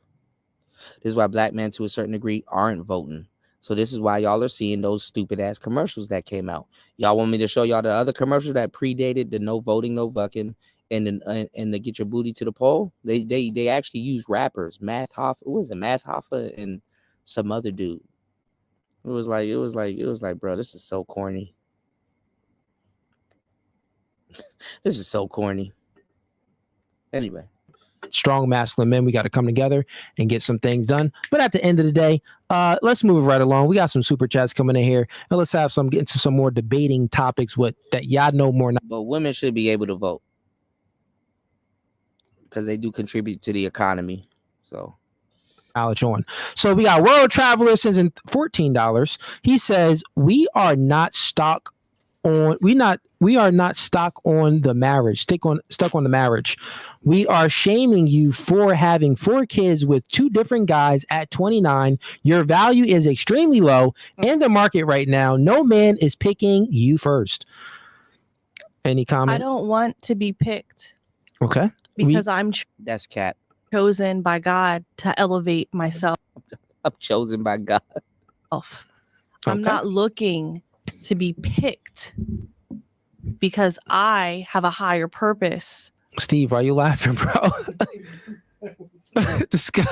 This is why black men to a certain degree aren't voting. So this is why y'all are seeing those stupid ass commercials that came out. Y'all want me to show y'all the other commercials that predated the no voting, no fucking, and the get your booty to the poll? They actually use rappers. Math Hoffa, what was it? Math Hoffa and some other dude. It was like, bro, this is so corny. This is so corny. Anyway. Strong masculine men, we got to come together and get some things done. But at the end of the day, let's move right along. We got some super chats coming in here, and let's get into some more debating topics that y'all know more. But women should be able to vote because they do contribute to the economy. So. On. So we got World Traveler sends in $14. He says we are not stuck on the marriage. Stuck on the marriage. We are shaming you for having 4 kids with 2 different guys at 29. Your value is extremely low in the market right now. No man is picking you first. Any comment? I don't want to be picked. Okay. Because that's cat. Chosen by God to elevate myself. I'm chosen by God. I'm not looking to be picked because I have a higher purpose. Steve, are you laughing, bro? This guy.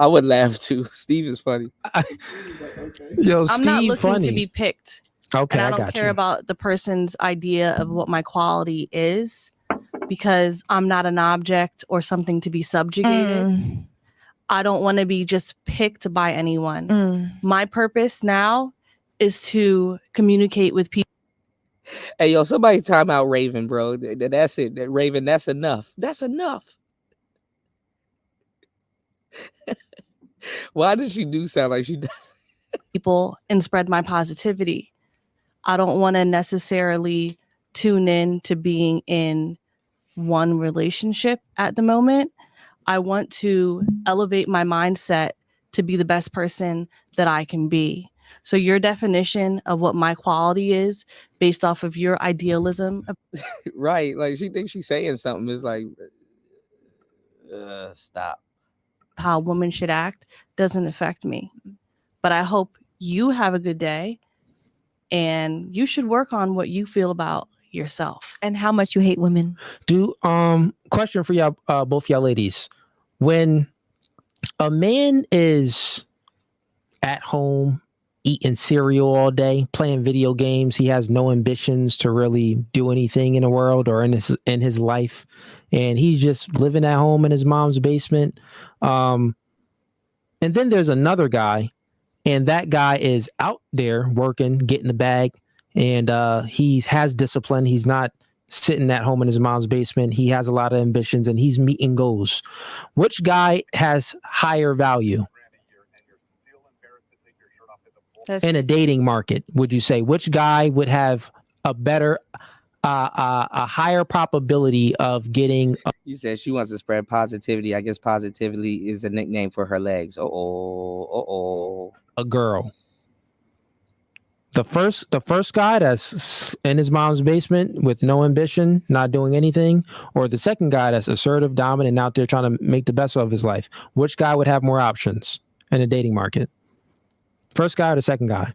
I would laugh too. Steve is funny. Yo, I'm Steve, not looking funny. to be picked. Okay, and I don't care about the person's idea of what my quality is. Because I'm not an object or something to be subjugated. I don't want to be just picked by anyone. My purpose now is to communicate with people. Hey, yo, somebody time out Raven, bro. That's it. Raven, that's enough. That's enough. Why does she do sound like she does? People and spread my positivity. I don't want to necessarily tune in to being in one relationship at the moment. I want to elevate my mindset to be the best person that I can be. So your definition of what my quality is based off of your idealism. Right. Like she thinks she's saying something. It's like, stop. How women should act doesn't affect me. But I hope you have a good day and you should work on what you feel about yourself and how much you hate women. Question for y'all, both y'all ladies. When a man is at home eating cereal all day, playing video games, he has no ambitions to really do anything in the world or in his life, and he's just living at home in his mom's basement. And then there's another guy, and that guy is out there working, getting the bag. And he has discipline. He's not sitting at home in his mom's basement. He has a lot of ambitions and he's meeting goals. Which guy has higher value in a dating market? Would you say which guy would have a better, a higher probability of getting? You said she wants to spread positivity. I guess positivity is a nickname for her legs. A girl. The first guy that's in his mom's basement with no ambition, not doing anything, or the second guy that's assertive, dominant, out there trying to make the best of his life. Which guy would have more options in a dating market? First guy or the second guy?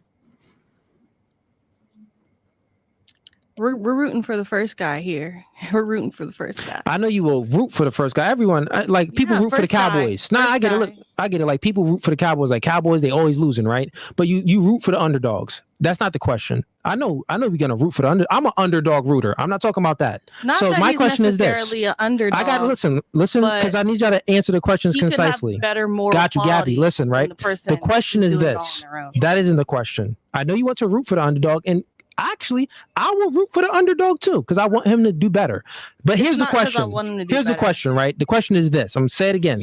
We're rooting for the first guy here. We're rooting for the first guy. I know you will root for the first guy. Everyone, like people root for the Cowboys. Nah, I get it. Look, I get it. Like people root for the Cowboys. Like Cowboys, they always losing, right? But you root for the underdogs. That's not the question. I know we're gonna root for the under. I'm an underdog rooter. I'm not talking about that. Not so that my he's question is this: necessarily an underdog. I got to listen, because I need y'all to answer the questions concisely. Better moral Got you, Gabby. quality Listen, right? The question is this: that isn't the question. I know you want to root for the underdog, and actually, I will root for the underdog too, because I want him to do better. But here's the question. Here's the question, right? The question is this. I'm gonna say it again.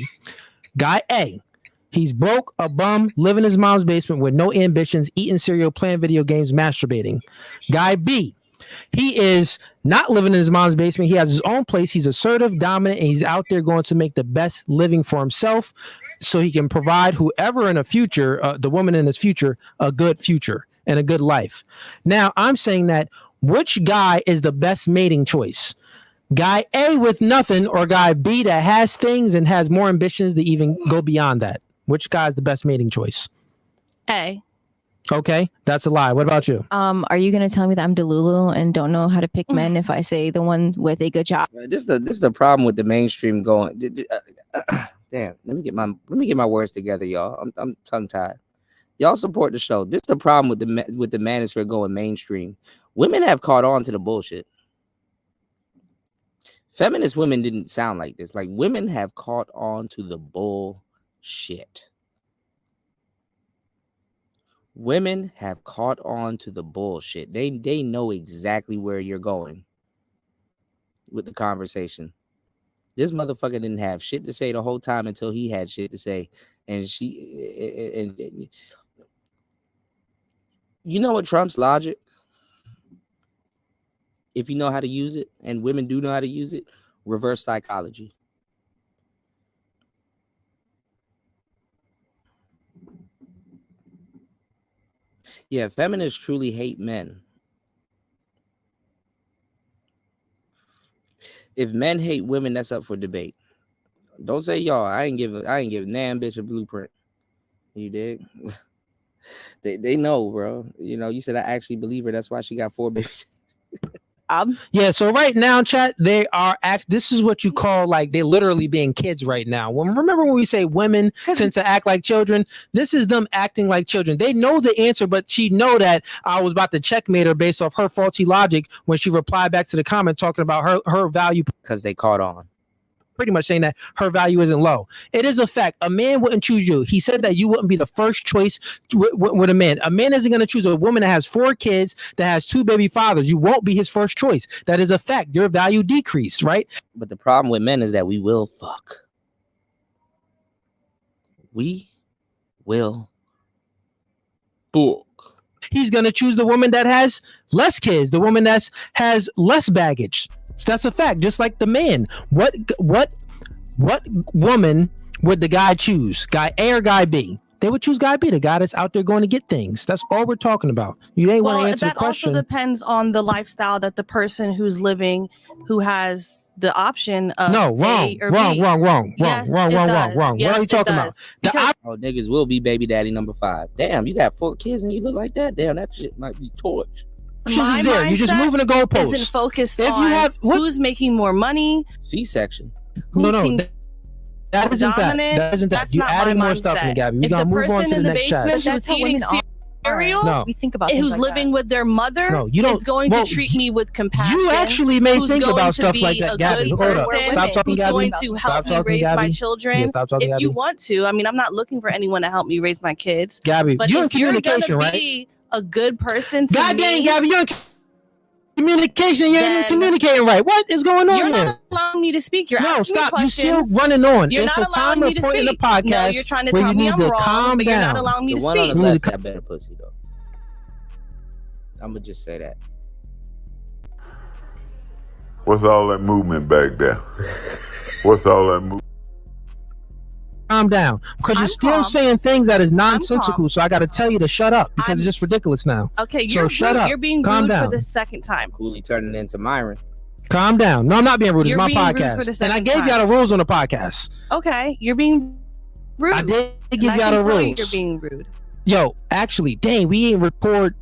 Guy A, he's broke, a bum, living in his mom's basement with no ambitions, eating cereal, playing video games, masturbating. Guy B, he is not living in his mom's basement. He has his own place. He's assertive, dominant, and he's out there going to make the best living for himself so he can provide whoever in the future, the woman in his future, a good future and a good life. Now, I'm saying that which guy is the best mating choice? Guy A with nothing or guy B that has things and has more ambitions to even go beyond that? Which guy is the best mating choice? A. Okay, that's a lie. What about you? Are you gonna tell me that I'm Delulu and don't know how to pick men if I say the one with a good job? This is the problem with the mainstream going. Damn, let me get my words together, y'all. I'm tongue tied. Y'all support the show. This is the problem with the manosphere going mainstream. Women have caught on to the bullshit. Feminist women didn't sound like this. Like, women have caught on to the bullshit. Women have caught on to the bullshit. They know exactly where you're going with the conversation. This motherfucker didn't have shit to say the whole time until he had shit to say. And you know what Trump's logic? If you know how to use it, and women do know how to use it, reverse psychology. Yeah, feminists truly hate men. If men hate women, that's up for debate. Don't say y'all. I ain't give nan bitch a blueprint. You dig? They know, bro. You know, you said I actually believe her. That's why she got 4 babies. Yeah, so right now, chat, they are this is what you call, like, they literally being kids right now. Remember when we say women tend to act like children? This is them acting like children. They know the answer, but she know that I was about to checkmate her based off her faulty logic when she replied back to the comment talking about her value. Because they caught on. Pretty much saying that her value isn't low. It is a fact. A man wouldn't choose you. He said that you wouldn't be the first choice with a man. A man isn't going to choose a woman that has 4 kids, that has 2 baby fathers. You won't be his first choice. That is a fact. Your value decreased, right? But the problem with men is that we will fuck. We will book. He's going to choose the woman that has less kids, the woman that has less baggage. So that's a fact. Just like the man. What woman would the guy choose? Guy A or guy B? They would choose guy B, the guy that's out there going to get things. That's all we're talking about. You ain't want to answer the question. That also depends on the lifestyle that the person who's living, who has the option of wrong. What are you talking about? Niggas will be baby daddy number 5. Damn, you got 4 kids and you look like that. Damn, that shit might be torch. My there. You're just moving the goalposts. Isn't focused on who's making more money. C-section. No. That isn't that. You adding more stuff in, Gabby. We gotta move on to the next chat. That's eating cereal. We think about who's living with their mother. No, you don't. Is going to treat me with compassion. You actually may think about stuff like that, Gabby. Hold up. Stop talking, Gabby. Going to help me raise my children. Stop talking, if you want to, I mean, I'm not looking for anyone to help me raise my kids. Gabby, but you're in if you're communication, gonna right? Be a good person to God me. dang, Gabby, you're in communication. You ain't even communicating right. What is going on You're here? not allowing me to speak. You're asking stop. me You're questions. still running on. You're it's not a time allowing me to point in the speak. podcast. No, you're trying to tell me I'm wrong, but you're not allowing me to speak. The one on the left got better pussy, though. I'm going to just say that. What's all that movement back there? What's all that movement? Calm down, because you're still saying things that is nonsensical. So I got to tell you to shut up because it's just ridiculous now. Okay, so shut up. You're being rude for the second time. Coolly turning into Myron. Calm down. No, I'm not being rude. It's my podcast, rude for the and I gave second y'all the rules on the podcast. Okay, you're being rude. I did give y'all the rules. You're being rude. Yo, actually, dang, we ain't record.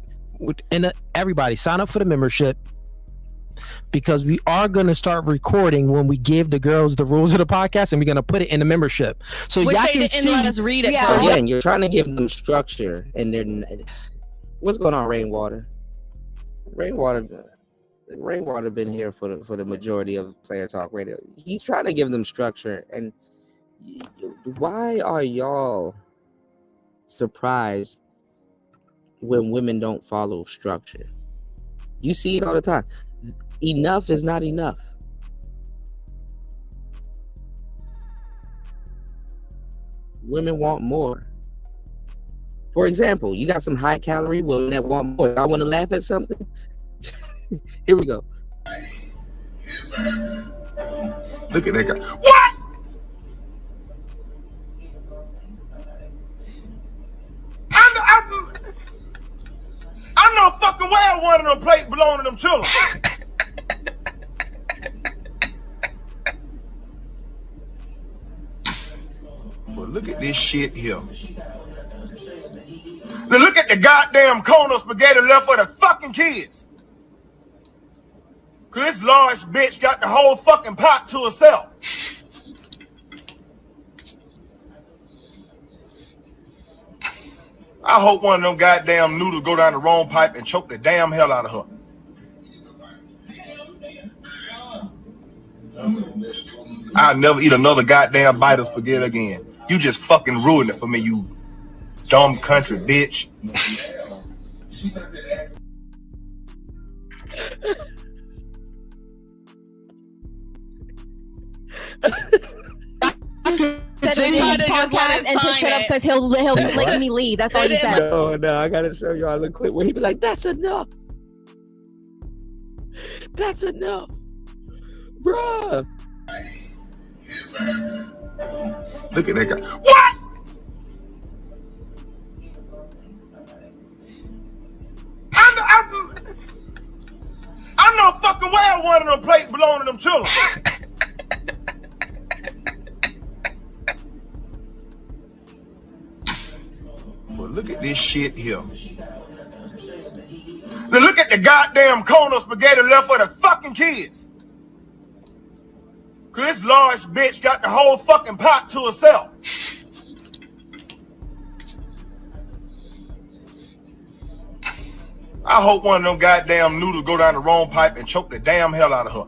Everybody sign up for the membership. because we are going to start recording when we give the girls the rules of the podcast, and we're going to put it in the membership. So Which y'all they can didn't see. let us read it. So again, you're trying to give them structure, and they're what's going on, Rainwater? Rainwater been here for the majority of Player Talk Radio. He's trying to give them structure, and why are y'all surprised when women don't follow structure? You see it all the time. Enough is not enough. Women want more. For example, you got some high calorie women that want more. I want to laugh at something. Here we go. Look at that guy. What? I know fucking well one of them plates belong to them children. Well, look at this shit here. Now look at the goddamn cone of spaghetti left for the fucking kids. Cause this large bitch got the whole fucking pot to herself. I hope one of them goddamn noodles go down the wrong pipe and choke the damn hell out of her. I'll never eat another goddamn bite of spaghetti again. You just fucking ruined it for me, you dumb country bitch. Podcast and to shut up because he'll be making me leave. That's all he said. No, I gotta show y'all the clip where he be like, "That's enough. That's enough, bruh." Look at that guy. What? I know fucking well one of them plates belong to them children. Well, look at this shit here. Now look at the goddamn cone of spaghetti left for the fucking kids. Cause this large bitch got the whole fucking pot to herself. I hope one of them goddamn noodles go down the wrong pipe and choke the damn hell out of her.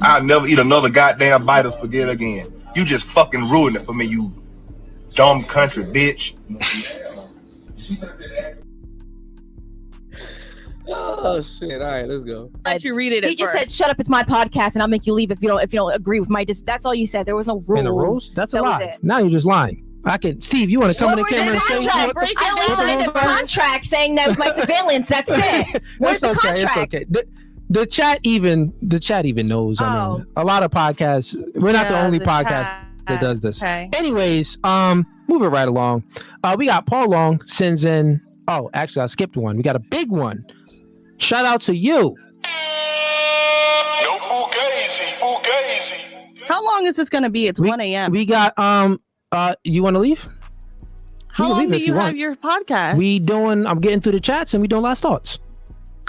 I'll never eat another goddamn bite of spaghetti again. You just fucking ruined it for me, you dumb country bitch. Oh shit! All right, let's go. Let you read it. He just said, "Shut up! It's my podcast, and I'll make you leave if you don't agree with my." That's all you said. There was no rules. And the rules? That's a lie. Now you're just lying. I can. Steve, you want to come in the camera and say what the, I only signed a contract saying that was my surveillance. That's it. Where's the contract? It's okay. The chat even knows. I mean, a lot of podcasts. We're not the only podcast that does this. Okay. Anyways, moving right along. We got Paul Long sends in. Oh, actually, I skipped one. We got a big one. Shout out to you. No fugazi. How long is this going to be? It's 1 a.m. We got you want to leave? How long do you have your podcast? I'm getting through the chats and we doing last thoughts.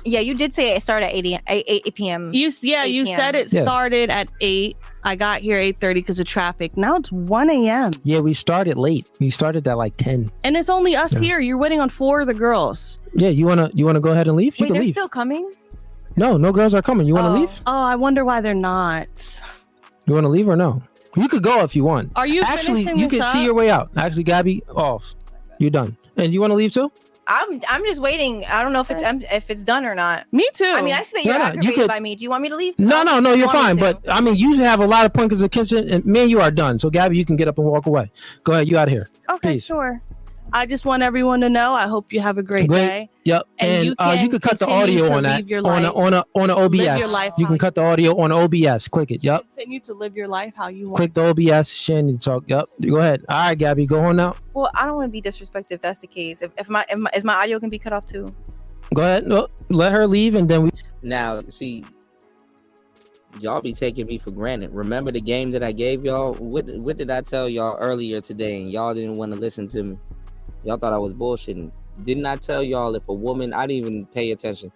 Yeah, you did say it started at 8 p.m. You said it started at 8. I got here 8:30 because of traffic. Now it's 1 a.m. Yeah, we started late. We started at like 10. And it's only us here. You're waiting on 4 of the girls. Yeah, you wanna go ahead and leave? You can they're leave. Still coming? No girls are coming. You wanna leave? Oh, I wonder why they're not. You wanna leave or no? You could go if you want. Are you actually? finishing You this can up? see your way out. Actually, Gabby, off. You're done. And you want to leave too? I'm just waiting. I don't know if it's done or not. Me too. I mean, I see that you're aggravated by me. Do you want me to leave? No, you're fine. But I mean, you have a lot of points of contention, and me and you are done. So Gabby, you can get up and walk away. Go ahead. You out of here. Okay, Peace. sure. I just want everyone to know. I hope you have a great day. Yep. And you could cut the audio on that on a OBS. Live your life You can cut the audio on OBS. Click it. Yep. Continue to live your life how you want. Click the OBS. Shannon talk. Yep. Go ahead. All right, Gabby, go on now. Well, I don't want to be disrespectful if that's the case. If my audio can be cut off too. Go ahead. No, let her leave, and then we. Now, see, y'all be taking me for granted. Remember the game that I gave y'all? What did I tell y'all earlier today? And y'all didn't want to listen to me. Y'all thought I was bullshitting. Didn't I tell y'all if a woman, I didn't even pay attention,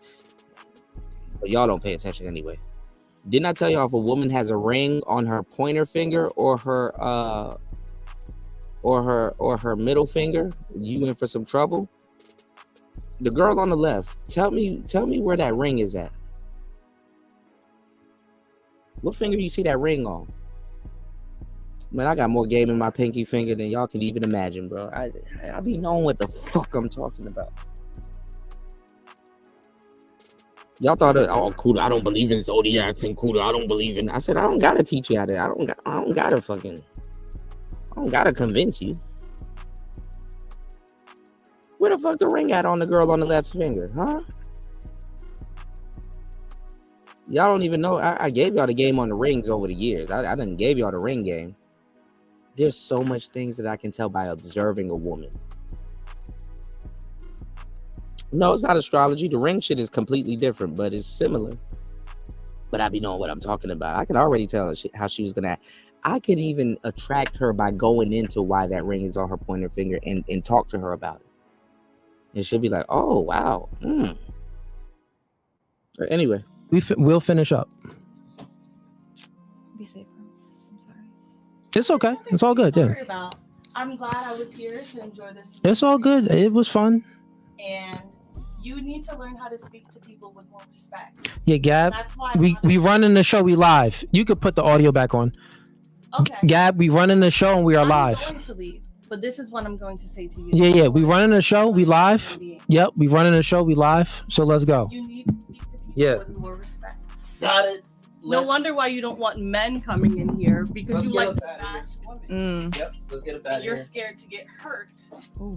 but y'all don't pay attention anyway. Didn't I tell y'all if a woman has a ring on her pointer finger or her middle finger, you in for some trouble? The girl on the left, tell me where that ring is at. What finger do you see that ring on? Man, I got more game in my pinky finger than y'all can even imagine, bro. I be knowing what the fuck I'm talking about. Y'all thought, oh, Kuda, I don't believe in zodiacs and Kuda, I don't believe in. I said, I don't gotta teach you how to. I don't gotta convince you. Where the fuck the ring at on the girl on the left finger, huh? Y'all don't even know. I gave y'all the game on the rings over the years. I done gave y'all the ring game. There's so much things that I can tell by observing a woman. No, it's not astrology. The ring shit is completely different, but it's similar. But I be knowing what I'm talking about. I can already tell how she was gonna act. I could even attract her by going into why that ring is on her pointer finger and talk to her about it. And she'll be like, oh, wow. Anyway. We'll finish up. Be safe. I'm sorry. It's okay. It's all good. Yeah. I'm glad I was here to enjoy this. It's all good. It was fun. And you need to learn how to speak to people with more respect. Yeah, Gab. That's why we running the show. We live. You could put the audio back on. Okay. Gab, we running the show and we are live. I'm going to leave, but this is what I'm going to say to you. Yeah. We running the show. We live. Yep. We running the show. We live. So let's go. You need to speak to people with more respect. Got it. No wonder why you don't want men coming in here, because you like to bash women. Yep. Let's get it back. You're scared to get hurt.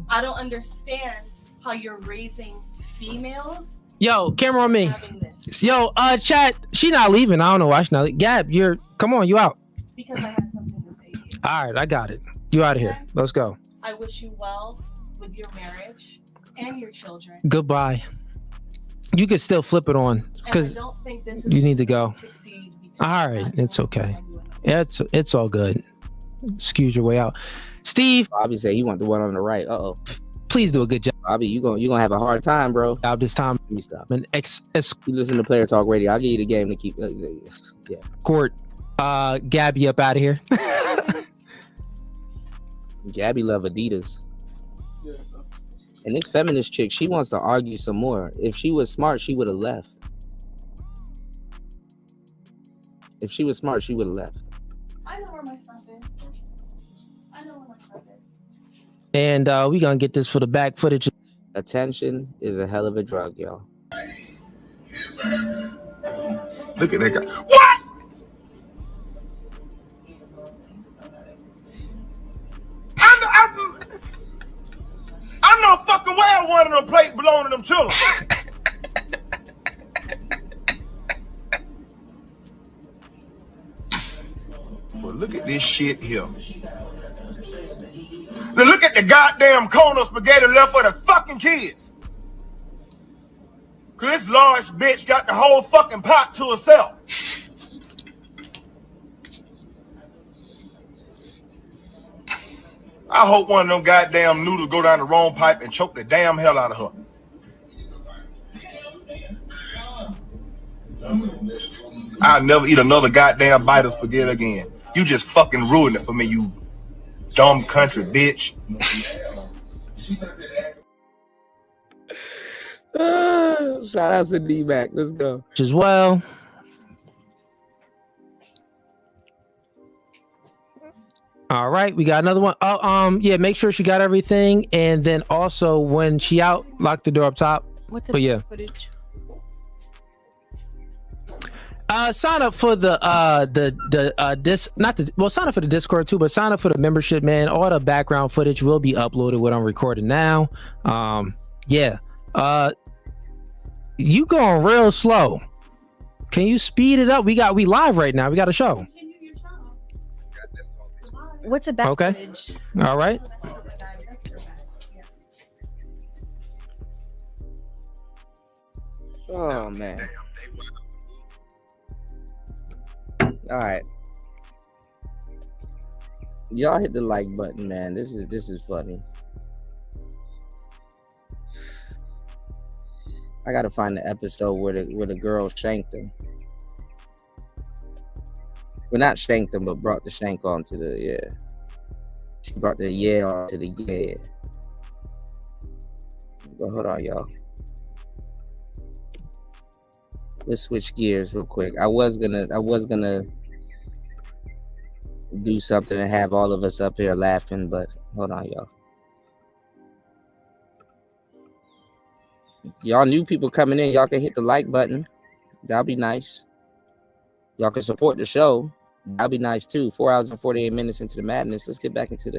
I don't understand how you're raising females. Yo, camera on me. Yo, chat. She not leaving. I don't know why she not leaving. Gab, come on, you out. Because I had something to say to you. All right, I got it. You out of here. Let's go. I wish you well with your marriage and your children. Goodbye. You could still flip it on because you need to go. All right, it's okay. It's all good. Excuse your way out. Steve. Bobby said he want the one on the right. Uh-oh. Please do a good job. Bobby, you gonna have a hard time, bro. Out this time. Let me stop. You listen to Player Talk Radio. I'll give you the game to keep. Yeah. Court. Gabby up out of here. Gabby love Adidas. And this feminist chick, she wants to argue some more. If she was smart, she would have left. If she was smart, she would have left. I know where my stuff is. And we gonna get this for the back footage. Attention is a hell of a drug, y'all. Look at that guy. What? I know fucking well one of them plates belong to them children. Well, look at this shit here. Now look at the goddamn cone of spaghetti left for the fucking kids. Cause this large bitch got the whole fucking pot to herself. I hope one of them goddamn noodles go down the wrong pipe and choke the damn hell out of her. I'll never eat another goddamn bite of spaghetti again. You just fucking ruined it for me, you dumb country bitch. Shout out to D-Mac. Let's go. As well. All right, we got another one. Oh, yeah, make sure she got everything, and then also when she out, lock the door up top. What's but yeah, footage? Sign up for the sign up for the Discord too, but sign up for the membership, man. All the background footage will be uploaded when I'm recording now. Yeah. You going real slow. Can you speed it up? We live right now. We got a show. What's a back okay footage? All right. Oh man. All right. Y'all hit the like button, man. This is funny. I gotta find the episode where the girl shanked him. Well, not shanked him, but brought the shank onto the She brought the onto the But hold on, y'all. Let's switch gears real quick. I was gonna do something and have all of us up here laughing, but hold on, y'all. Y'all new people coming in, y'all can hit the like button. That'll be nice. Y'all can support the show. That'll be nice too. 4 hours and 48 minutes into the madness. Let's get back into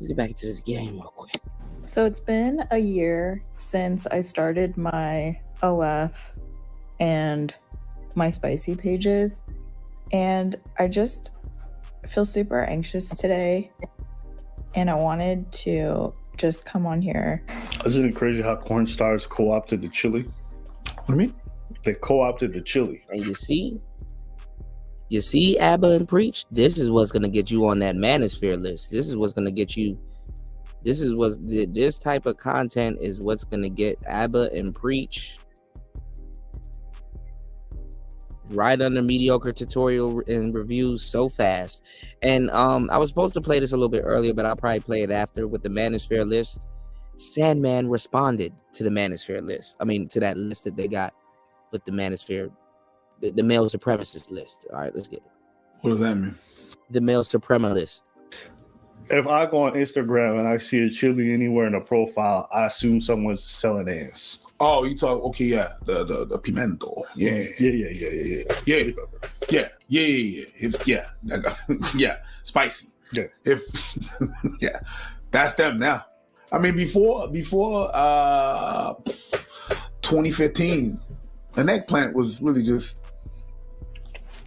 this game real quick. So it's been a year since I started my OF and my spicy pages, and I just feel super anxious today, and I wanted to just come on here. Isn't it crazy how corn stars co-opted the chili? What do you mean? They co-opted the chili. And you see, Abba and Preach, this is what's gonna get you on that manosphere list. This is what's gonna get you. This type of content is what's gonna get Abba and Preach right under mediocre tutorial and reviews so fast. And I was supposed to play this a little bit earlier, but I'll probably play it after with the manosphere list. Sandman responded to the manosphere list. I mean, to that list that they got with the manosphere, the male supremacist list. All right, let's get it. What does that mean? The male supremacist list. If I go on Instagram and I see a chili anywhere in a profile, I assume someone's selling ass. Oh, you talk, okay, yeah, the pimento. Yeah. Yeah, spicy. Yeah. If yeah, that's them now. I mean, before 2015, an eggplant was really just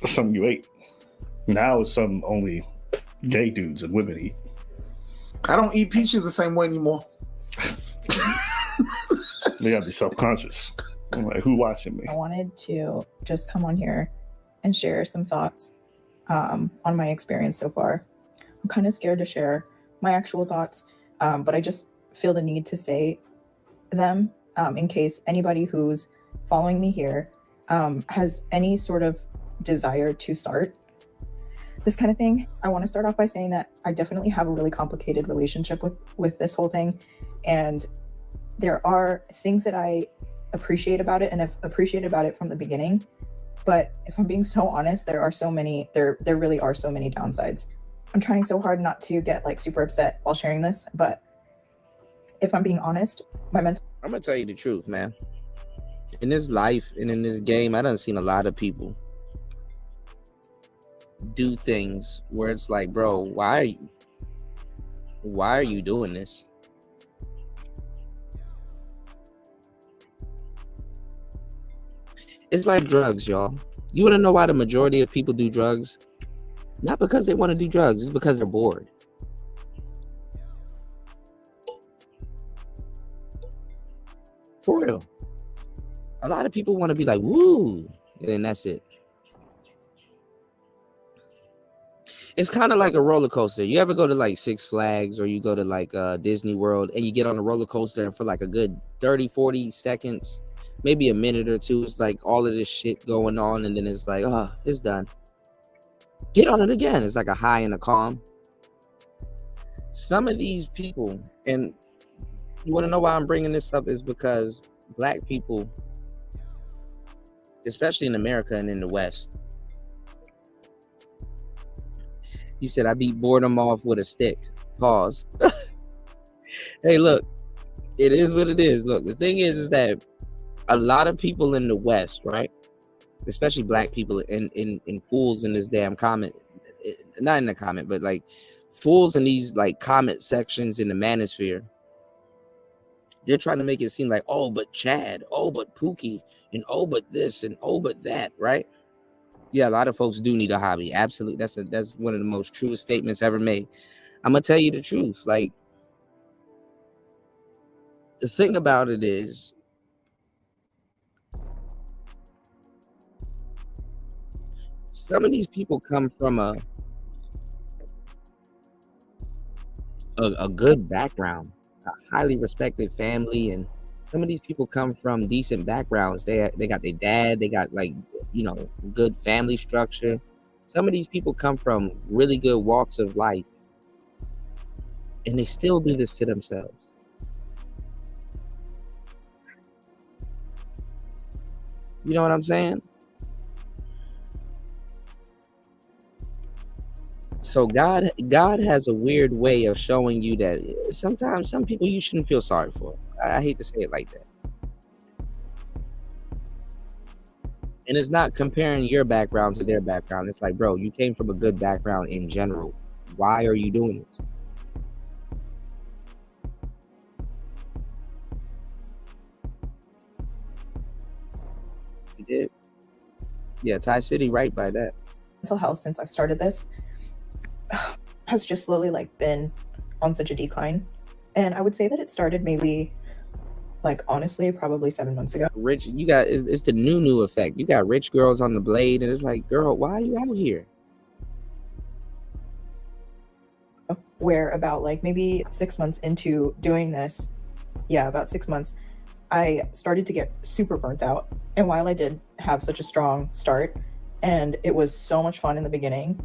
something you ate. Now it's something only gay dudes and women eat. I don't eat peaches the same way anymore. They gotta be self-conscious. I'm like, who watching me? I wanted to just come on here and share some thoughts on my experience so far. I'm kind of scared to share my actual thoughts, but I just feel the need to say them in case anybody who's following me here has any sort of desire to start this kind of thing. I want to start off by saying that I definitely have a really complicated relationship with this whole thing, and there are things that I appreciate about it and have appreciated about it from the beginning, but if I'm being so honest, there really are so many downsides. I'm trying so hard not to get like super upset while sharing this, but if I'm being honest, I'm gonna tell you the truth, man. In this life and in this game, I done seen a lot of people do things where it's like, bro, why are you doing this? It's like drugs, y'all. You want to know why the majority of people do drugs? Not because they want to do drugs, it's because they're bored. For real. A lot of people want to be like, woo, and then that's it. It's kind of like a roller coaster. You ever go to like Six Flags or you go to like Disney World and you get on a roller coaster and for like a good 30, 40 seconds, maybe a minute or two, it's like all of this shit going on and then it's like, oh, it's done. Get on it again. It's like a high and a calm. Some of these people, and you want to know why I'm bringing this up, is because Black people, especially in America and in the West, he said, I beat boredom off with a stick. Pause. Hey, look, it is what it is. Look, the thing is that a lot of people in the West, right, especially Black people in fools in this damn comment, not in the comment, but like fools in these like comment sections in the manosphere, they're trying to make it seem like, oh, but Chad, oh, but Pookie, and oh, but this, and oh, but that, right? Yeah, a lot of folks do need a hobby. Absolutely. That's one of the most truest statements ever made. I'm going to tell you the truth. Like, the thing about it is, some of these people come from a good background, a highly respected family, and Some of these people come from decent backgrounds. They got their dad, they got like, you know, good family structure. Some of these people come from really good walks of life, and they still do this to themselves. You know what I'm saying? So God has a weird way of showing you that sometimes some people you shouldn't feel sorry for. I hate to say it like that. And it's not comparing your background to their background. It's like, bro, you came from a good background in general. Why are you doing it? You did. Yeah, Ty City right by that. Mental health since I've started this has just slowly like been on such a decline. And I would say that it started maybe like honestly probably 7 months ago. Rich, you got it's the new effect. You got rich girls on the blade, and it's like, girl, why are you out here? Where about like maybe 6 months into doing this, about 6 months, I started to get super burnt out. And while I did have such a strong start and it was so much fun in the beginning,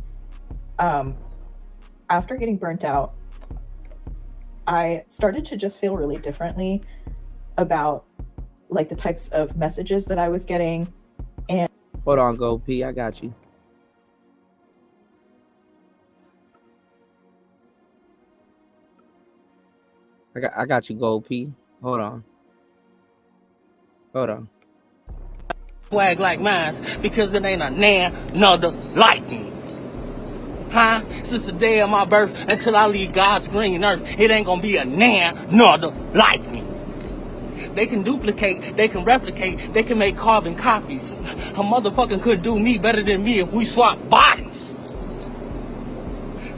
after getting burnt out, I started to just feel really differently about like the types of messages that I was getting. And hold on, Gold P, I got you. I got you, Gold P. Hold on. Swag like mine because it ain't a nother like me. Huh? Since the day of my birth until I leave God's green earth, it ain't gonna be a nother like me. They can duplicate, they can replicate, they can make carbon copies. A motherfucker could do me better than me if we swap bodies.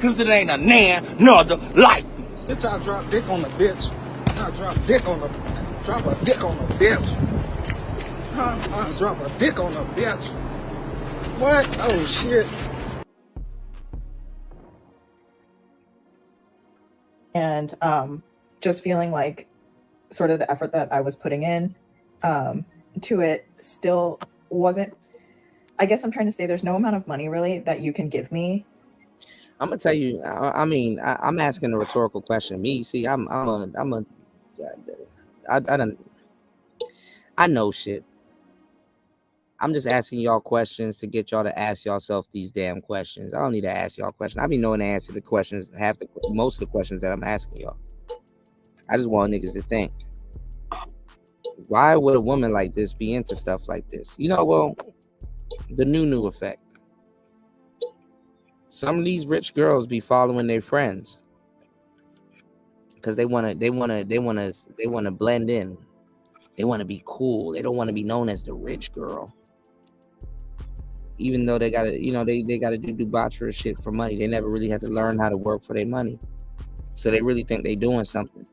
Cause it ain't a nother like me. Bitch, I drop dick on the bitch. I drop a dick on the bitch. I drop a dick on the bitch. What? Oh shit. And just feeling like sort of the effort that I was putting in to it still wasn't, I guess I'm trying to say there's no amount of money really that you can give me. I'm gonna tell you, I'm asking a rhetorical question. Me, see, I know shit. I'm just asking y'all questions to get y'all to ask yourself these damn questions. I don't need to ask y'all questions. I be knowing the answer to the questions, most of the questions that I'm asking y'all. I just want niggas to think. Why would a woman like this be into stuff like this? You know, well, the new effect. Some of these rich girls be following their friends because they wanna blend in. They want to be cool. They don't want to be known as the rich girl. Even though they gotta, they gotta do debaucherous shit for money. They never really had to learn how to work for their money. So they really think they doing something.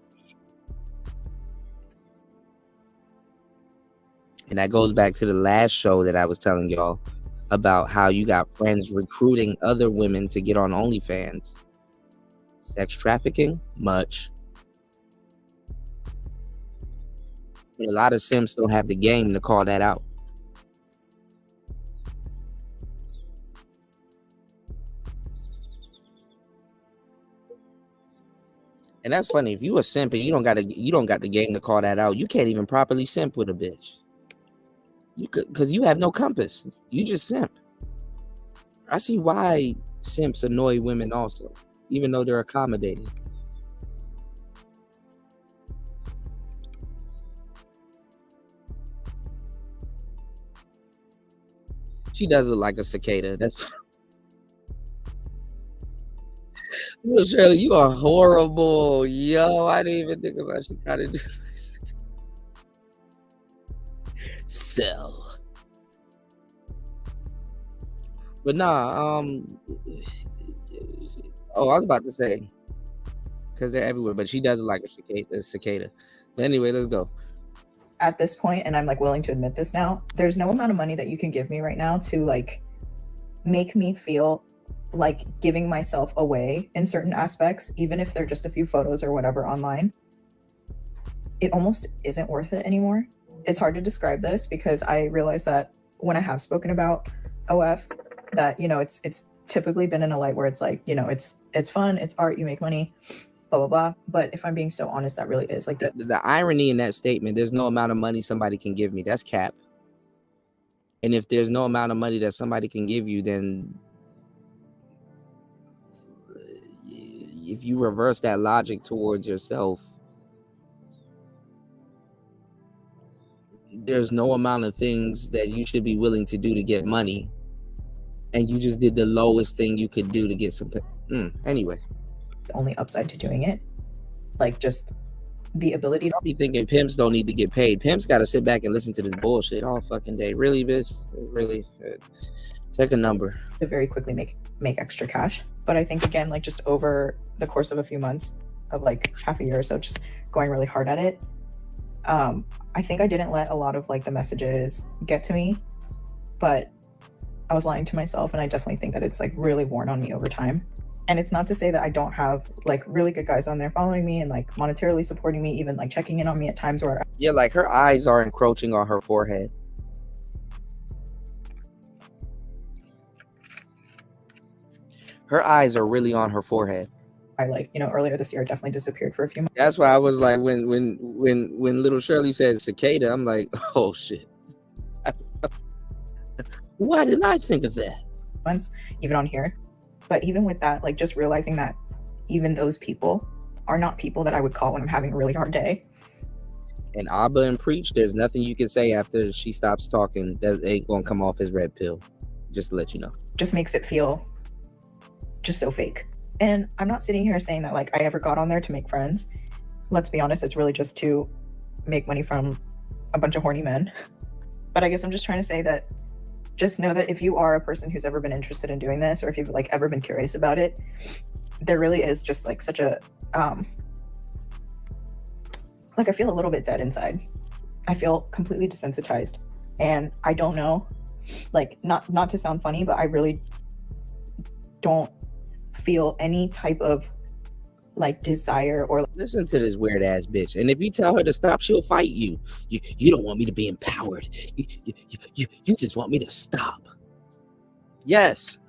And that goes back to the last show that I was telling y'all about how you got friends recruiting other women to get on OnlyFans. Sex trafficking, much. But a lot of Sims don't have the game to call that out. And that's funny. If you a simp and you don't got the game to call that out, you can't even properly simp with a bitch. Because you have no compass. You just simp. I see why simps annoy women also, even though they're accommodating. She does look like a cicada. That's Yo, Shirley, you are horrible. Yo, I didn't even think about she kind of do this. Sell. But nah, I was about to say, because they're everywhere, but she does look like a cicada. But anyway, let's go. At this point, and I'm like willing to admit this now, there's no amount of money that you can give me right now to like make me feel like giving myself away in certain aspects, even if they're just a few photos or whatever online. it almost isn't worth it anymore. It's hard to describe this because I realize that when I have spoken about OF, that, you know, it's typically been in a light where it's like, you know, it's fun, it's art, you make money, blah, blah, blah. But if I'm being so honest, that really is like the irony in that statement, there's no amount of money somebody can give me. That's cap. And if there's no amount of money that somebody can give you, then if you reverse that logic towards yourself, there's no amount of things that you should be willing to do to get money, and you just did the lowest thing you could do to get some anyway. The only upside to doing it, like just the ability to be thinking pimps don't need to get paid. Pimps got to sit back and listen to this bullshit all fucking day. Really, bitch? Really? Take a number. to very quickly make extra cash. But I think, again, like just over the course of a few months, of like half a year or so, just going really hard at it, I think I didn't let a lot of like the messages get to me, but I was lying to myself, and I definitely think that it's like really worn on me over time. And it's not to say that I don't have like really good guys on there following me and like monetarily supporting me, even like checking in on me at times where yeah, like her eyes are encroaching on her forehead. Her eyes are really on her forehead. I like, you know, earlier this year definitely disappeared for a few months. That's why I was like, when little Shirley said cicada, I'm like, oh shit. Why didn't I think of that? Once, even on here. But even with that, like just realizing that even those people are not people that I would call when I'm having a really hard day. And Abba and Preach, there's nothing you can say after she stops talking that ain't gonna come off as red pill. Just to let you know. Just makes it feel just so fake. And I'm not sitting here saying that like I ever got on there to make friends. Let's be honest, it's really just to make money from a bunch of horny men. But I guess I'm just trying to say that just know that if you are a person who's ever been interested in doing this, or if you've like ever been curious about it, there really is just like such a like I feel a little bit dead inside. I feel completely desensitized, and I don't know, like not to sound funny, but I really don't feel any type of like desire or listen to this weird ass bitch. And if you tell her to stop, she'll fight you. You don't want me to be empowered. You just want me to stop. Yes.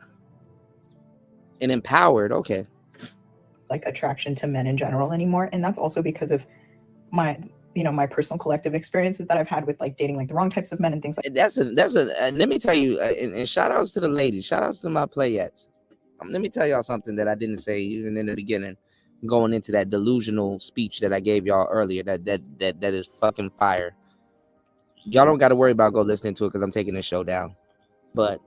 And empowered, okay. Like attraction to men in general anymore. And that's also because of my, you know, my personal collective experiences that I've had with like dating like the wrong types of men and things like that's a let me tell you, and shout outs to the ladies, shout outs to my playettes. Let me tell y'all something that I didn't say even in the beginning, going into that delusional speech that I gave y'all earlier, that is fucking fire. Y'all don't got to worry about go listening to it because I'm taking this show down. But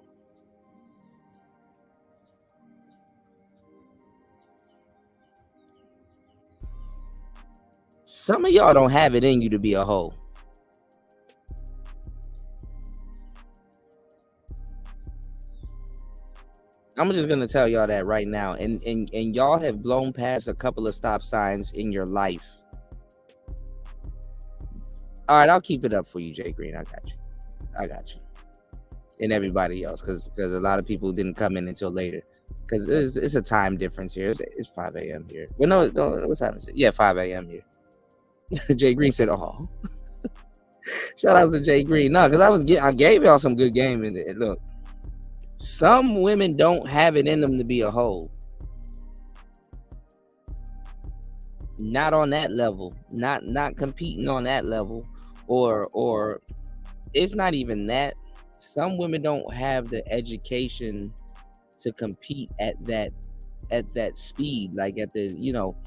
some of y'all don't have it in you to be a hoe. I'm just gonna tell y'all that right now, and y'all have blown past a couple of stop signs in your life. All right, I'll keep it up for you, Jay Green. I got you, and everybody else, because a lot of people didn't come in until later, because it's a time difference here. It's 5 a.m. here. Well, no, what's happening? Yeah, 5 a.m. here. Jay Green said, "Oh, shout out to Jay Green." No, because I gave y'all some good game in it. Look. Some women don't have it in them to be a hoe. Not on that level. Not competing on that level. Or it's not even that. Some women don't have the education to compete at that speed. Like at the, you know,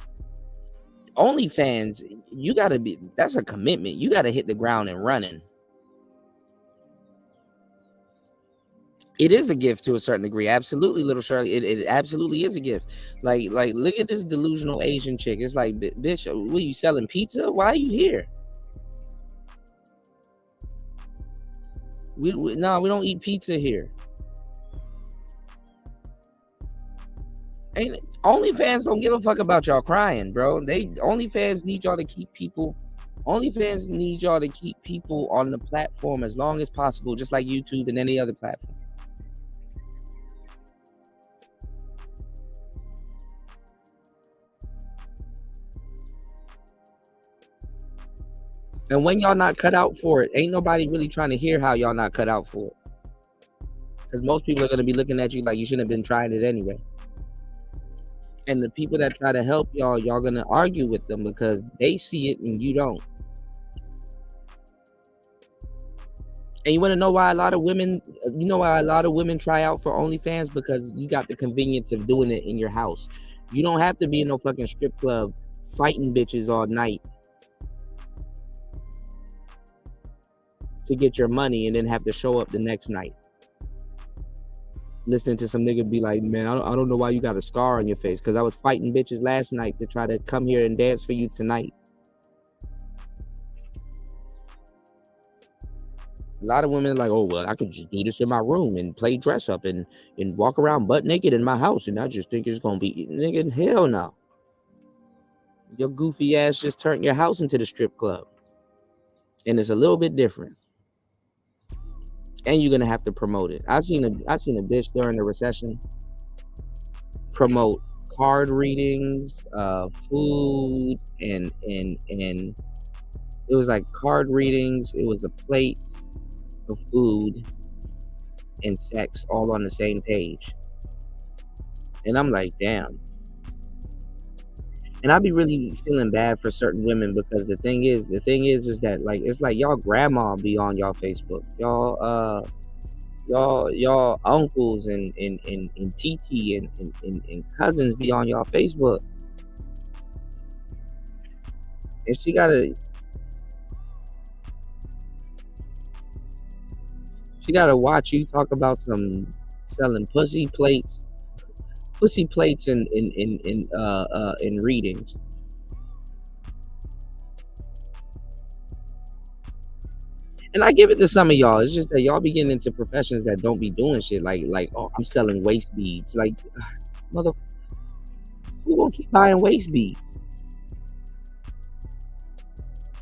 OnlyFans, you gotta be, that's a commitment. You gotta hit the ground and running. It is a gift to a certain degree. Absolutely, little Shirley. It absolutely is a gift. Like, look at this delusional Asian chick. It's like, bitch, what, you selling pizza? Why are you here? We don't eat pizza here. Ain't OnlyFans don't give a fuck about y'all crying, bro. OnlyFans need y'all to keep people. OnlyFans need y'all to keep people on the platform as long as possible, just like YouTube and any other platform. And when y'all not cut out for it, ain't nobody really trying to hear how y'all not cut out for it. Because most people are going to be looking at you like you shouldn't have been trying it anyway. And the people that try to help y'all going to argue with them because they see it and you don't. And you want to know why a lot of women, try out for OnlyFans? Because you got the convenience of doing it in your house. You don't have to be in no fucking strip club fighting bitches all night to get your money and then have to show up the next night. Listening to some nigga be like, man, I don't know why you got a scar on your face, because I was fighting bitches last night to try to come here and dance for you tonight. A lot of women are like, oh, well, I could just do this in my room and play dress up and walk around butt naked in my house, and I just think it's gonna be, nigga, hell no. Your goofy ass just turned your house into the strip club. And it's a little bit different. And you're gonna have to promote it. I seen a bitch during the recession promote card readings, food, and it was like card readings. It was a plate of food and sex all on the same page. And I'm like, damn. And I be really feeling bad for certain women, because the thing is that, like, it's like y'all grandma be on y'all Facebook, y'all uncles and TT and cousins be on y'all Facebook, and she gotta watch you talk about some selling pussy plates in readings. And I give it to some of y'all. It's just that y'all be getting into professions that don't be doing shit like oh, I'm selling waist beads. Like, mother, who gonna keep buying waist beads?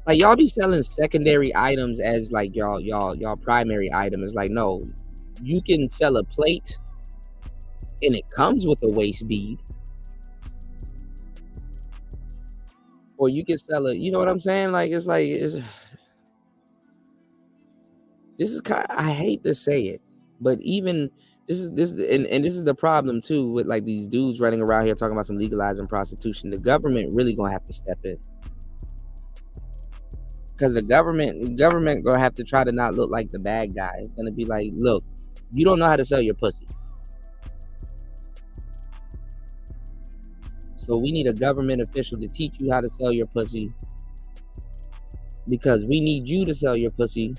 Like, y'all be selling secondary items as like y'all primary item. It's like, no, you can sell a plate and it comes with a waist bead, or you can sell it. You know what I'm saying? Like, this is kind of, I hate to say it, but even this is the problem too with like these dudes running around here talking about some legalizing prostitution. The government really gonna have to step in, because the government gonna have to try to not look like the bad guy. It's gonna be like, look, you don't know how to sell your pussy, so we need a government official to teach you how to sell your pussy, because we need you to sell your pussy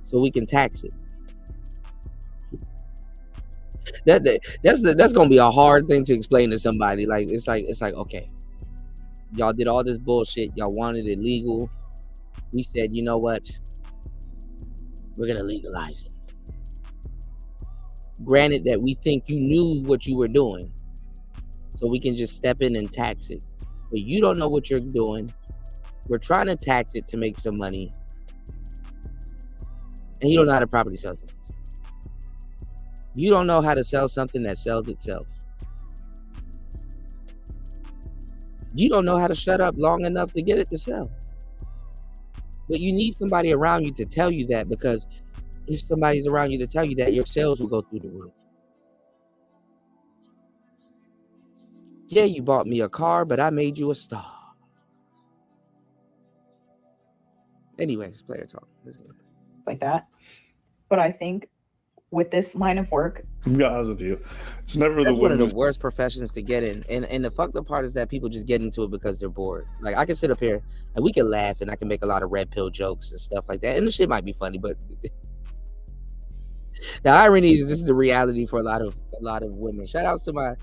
so we can tax it. That's gonna be a hard thing to explain to somebody. Like, it's like okay, y'all did all this bullshit, y'all wanted it legal. We said, you know what, we're gonna legalize it. Granted that we think you knew what you were doing, so we can just step in and tax it. But you don't know what you're doing. We're trying to tax it to make some money. And you don't know how to properly sell something. You don't know how to sell something that sells itself. You don't know how to shut up long enough to get it to sell. But you need somebody around you to tell you that, because if somebody's around you to tell you that, your sales will go through the roof. Yeah, you bought me a car, but I made you a star. Anyways, player talk. Like that. But I think with this line of work, honest with you, it's never that's one of the worst professions to get in. And the fucked up part is that people just get into it because they're bored. Like, I can sit up here and we can laugh and I can make a lot of red pill jokes and stuff like that, and the shit might be funny, but the irony is this is the reality for a lot of women. Shout outs to my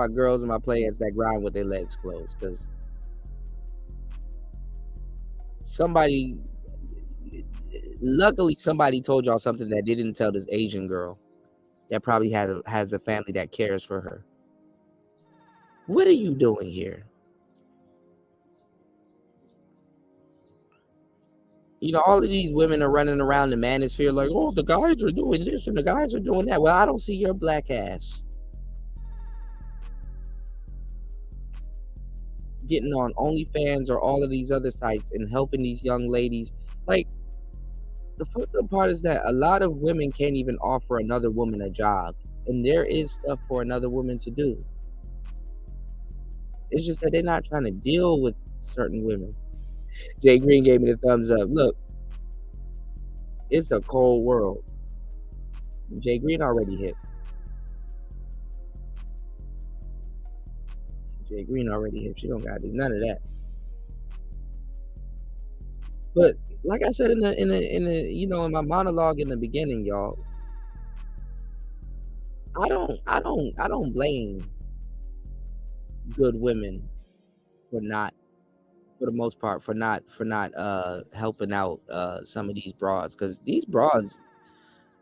girls and my players that grind with their legs closed, because luckily somebody told y'all something that they didn't tell this Asian girl that probably has a family that cares for her. What are you doing here? You know, all of these women are running around the manosphere like, oh, the guys are doing this and the guys are doing that. Well, I don't see your black ass. getting on OnlyFans or all of these other sites and helping these young ladies. Like, the fucked up part is that a lot of women can't even offer another woman a job, and there is stuff for another woman to do. It's just that they're not trying to deal with certain women. Jay Green gave me the thumbs up. Look, it's a cold world. Jay Green already hit. Jay Green already hit. She don't gotta do none of that. But like I said in my monologue in the beginning, y'all, I don't blame good women for the most part for not helping out some of these broads, because these broads,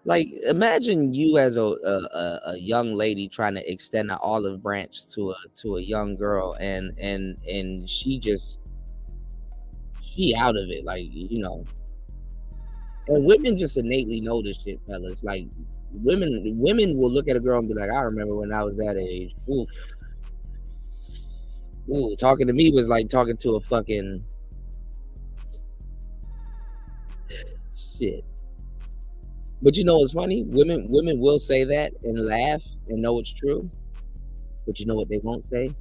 like, imagine you as a young lady trying to extend an olive branch to a young girl, and she out of it, like, and women just innately know this shit, fellas. Like, women will look at a girl and be like, I remember when I was that age. Ooh, talking to me was like talking to a fucking shit. But you know what's funny? Women will say that and laugh and know it's true. But you know what they won't say?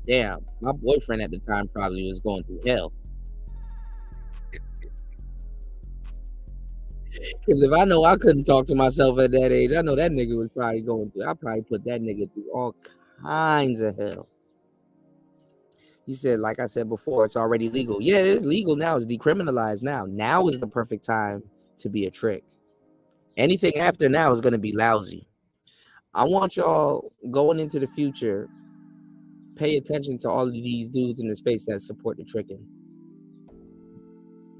Damn, my boyfriend at the time probably was going through hell. Because if I know I couldn't talk to myself at that age, I know that nigga was probably going through. I probably put that nigga through all kinds of hell. He said, like I said before, it's already legal. Yeah, it is legal now. It's decriminalized now. Now is the perfect time to be a trick. Anything after now is going to be lousy. I want y'all going into the future, pay attention to all of these dudes in the space that support the tricking.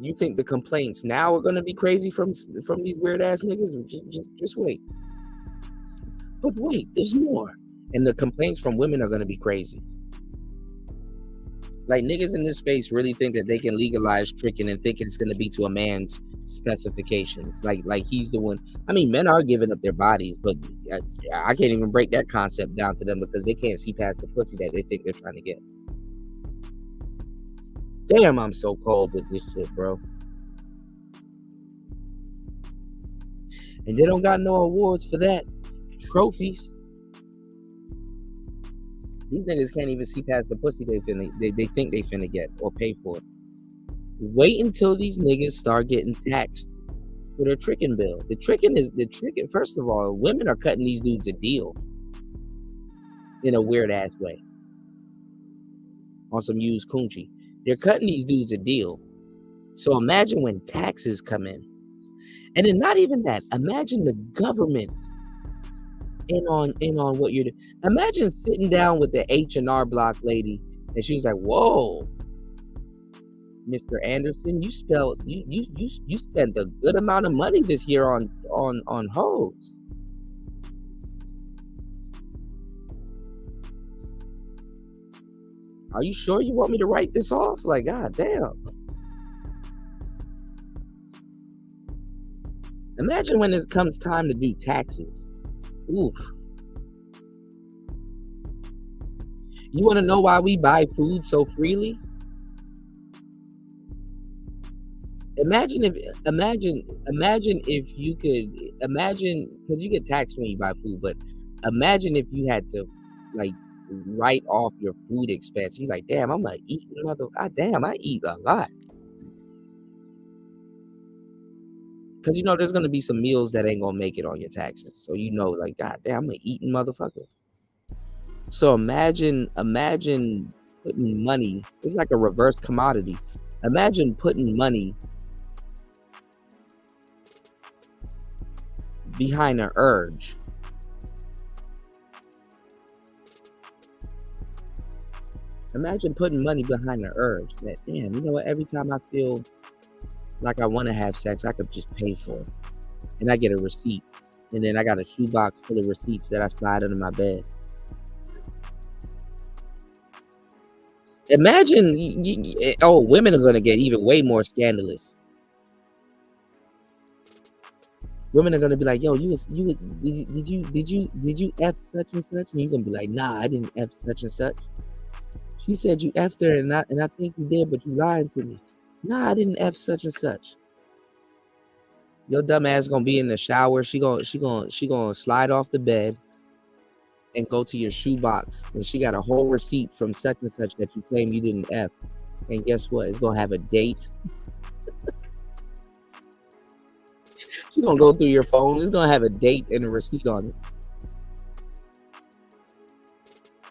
You think the complaints now are going to be crazy from these weird ass niggas? Just wait. But wait, there's more. And the complaints from women are going to be crazy. Like, niggas in this space really think that they can legalize tricking and think it's going to be to a man's specifications. Like he's the one. I mean, men are giving up their bodies, but I can't even break that concept down to them because they can't see past the pussy that they think they're trying to get. Damn, I'm so cold with this shit, bro. And they don't got no awards for that. Trophies. These niggas can't even see past the pussy they think they finna get or pay for it. Wait until these niggas start getting taxed for their tricking bill. The tricking, first of all, women are cutting these dudes a deal in a weird ass way. On some used coochie. They're cutting these dudes a deal. So imagine when taxes come in. And then not even that. Imagine the government in on what you're doing. Imagine sitting down with the H&R Block lady and she was like, whoa, Mr. Anderson, you spent a good amount of money this year on hoes. Are you sure you want me to write this off? Like, god damn. Imagine when it comes time to do taxes. Oof. You want to know why we buy food so freely? Imagine if you could imagine, because you get taxed when you buy food, but imagine if you had to like write off your food expense. You're like, damn, I'm like eating damn, I eat a lot. Because there's gonna be some meals that ain't gonna make it on your taxes. So like, god damn, I'm an eating motherfucker. So imagine putting money. It's like a reverse commodity. Imagine putting money behind an urge. Imagine putting money behind the urge. That, damn, you know what? Every time I feel like I want to have sex, I could just pay for it. And I get a receipt. And then I got a shoebox full of receipts that I slide under my bed. Imagine, women are going to get even way more scandalous. Women are going to be like, yo, did you F such and such? And you're going to be like, nah, I didn't F such and such. She said you effed her, and I think you did, but you lied to me. Nah, I didn't F such and such. Your dumb ass gonna be in the shower. She gonna slide off the bed and go to your shoebox, and she got a whole receipt from such and such that you claim you didn't F. And guess what? It's gonna have a date. She's gonna go through your phone. It's gonna have a date and a receipt on it.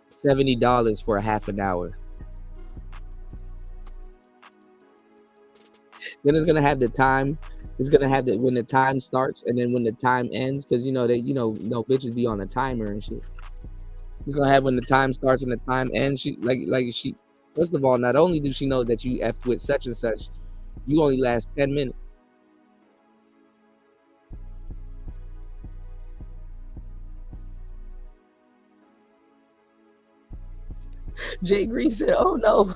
$70 for a half an hour. Then it's gonna have the time. It's gonna have the when the time starts and then when the time ends, because bitches be on a timer and shit. It's gonna have when the time starts and the time ends. She she. First of all, not only do she know that you effed with such and such, you only last 10 minutes. Jay Green said, "Oh no."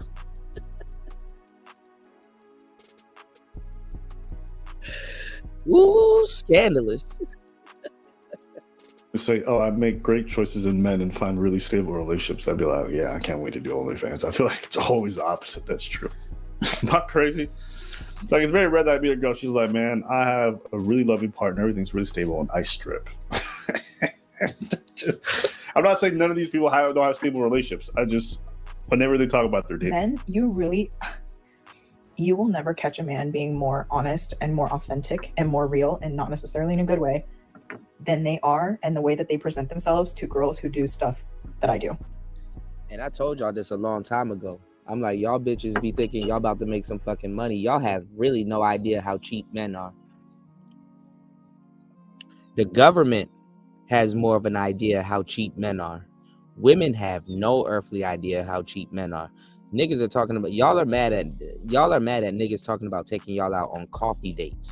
Woo, scandalous. Say, oh, I make great choices in men and find really stable relationships. I'd be like, yeah, I can't wait to do OnlyFans. I feel like it's always the opposite. That's true. Not crazy. Like, it's very rare that I'd be a girl. She's like, man, I have a really loving partner. Everything's really stable, and I strip. I'm not saying none of these people don't have stable relationships. Whenever they talk about their dating. Men, you will never catch a man being more honest and more authentic and more real, and not necessarily in a good way, than they are, and the way that they present themselves to girls who do stuff that I do. And I told y'all this a long time ago. I'm like, y'all bitches be thinking y'all about to make some fucking money. Y'all have really no idea how cheap men are. The government has more of an idea how cheap men are. Women have no earthly idea how cheap men are. Niggas are talking about, y'all are mad at niggas talking about taking y'all out on coffee dates.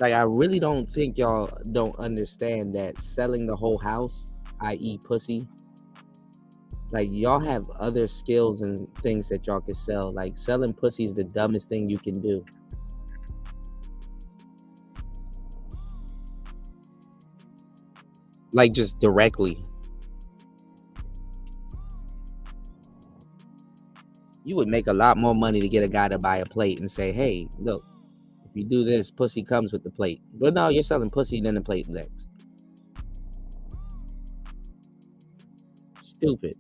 Like, I really don't think y'all don't understand that selling the whole house, i.e. pussy, like, y'all have other skills and things that y'all can sell. Like, selling pussy is the dumbest thing you can do. Like, just directly. You would make a lot more money to get a guy to buy a plate and say, hey, look, if you do this, pussy comes with the plate. But no, you're selling pussy, then the plate next. Stupid.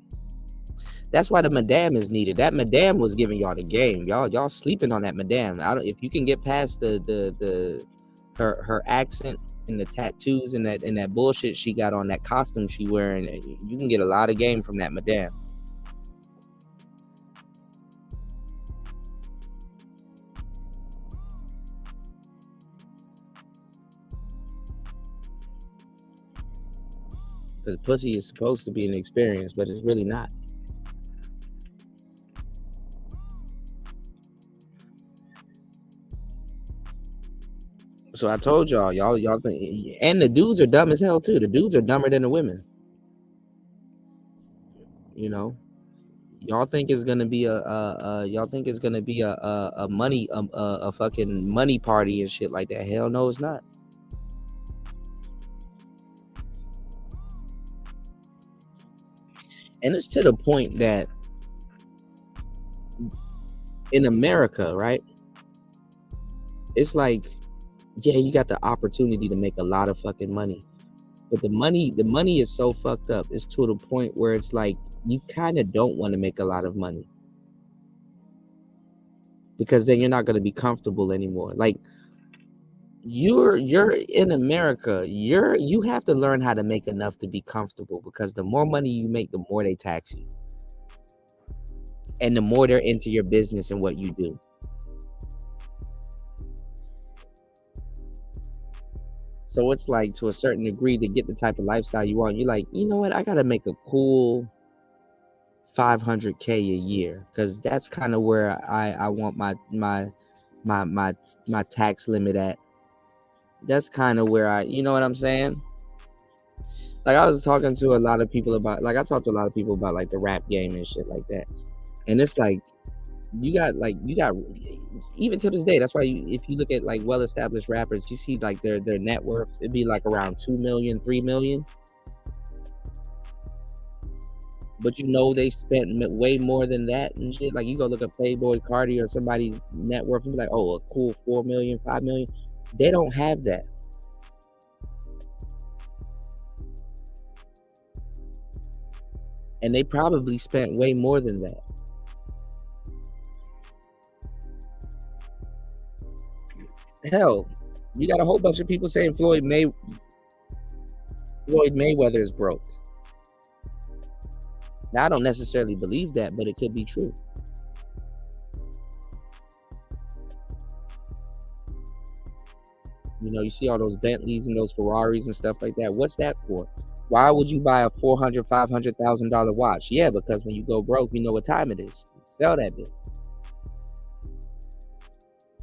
That's why the madame is needed. That madame was giving y'all the game. Y'all sleeping on that madame. If you can get past her accent and the tattoos and that bullshit she got on, that costume she wearing, you can get a lot of game from that madame. Because pussy is supposed to be an experience, but it's really not. So I told y'all think, and the dudes are dumb as hell too. The dudes are dumber than the women. You know, y'all think it's gonna be a money a fucking money party and shit like that. Hell no, it's not. And it's to the point that in America, right? It's like, yeah, you got the opportunity to make a lot of fucking money. But the money is so fucked up. It's to the point where it's like, you kind of don't want to make a lot of money. Because then you're not going to be comfortable anymore. Like, you're in America, you have to learn how to make enough to be comfortable, because the more money you make, the more they tax you. And the more they're into your business and what you do. So it's like, to a certain degree, to get the type of lifestyle you want, you're like, you know what, I gotta make a cool $500K a year, because that's kind of where I want my tax limit at. That's kind of where you know what I'm saying? Like, I was talking to a lot of people about, like, I talked to a lot of people about, like, the rap game and shit like that. And it's like, you got even to this day, that's why if you look at, like, well-established rappers, you see, like, their net worth, it'd be like around 2 million, 3 million. But you know they spent way more than that and shit. Like you go look at Playboy Cardi or somebody's net worth and be like, oh, a cool 4 million, 5 million. They don't have that. And they probably spent way more than that. Hell, you got a whole bunch of people saying Floyd Mayweather is broke. Now, I don't necessarily believe that, but it could be true. You know, you see all those Bentleys and those Ferraris and stuff like that. What's that for? Why would you buy a $400,000, $500,000 watch? Yeah, because when you go broke, you know what time it is. Sell that bitch.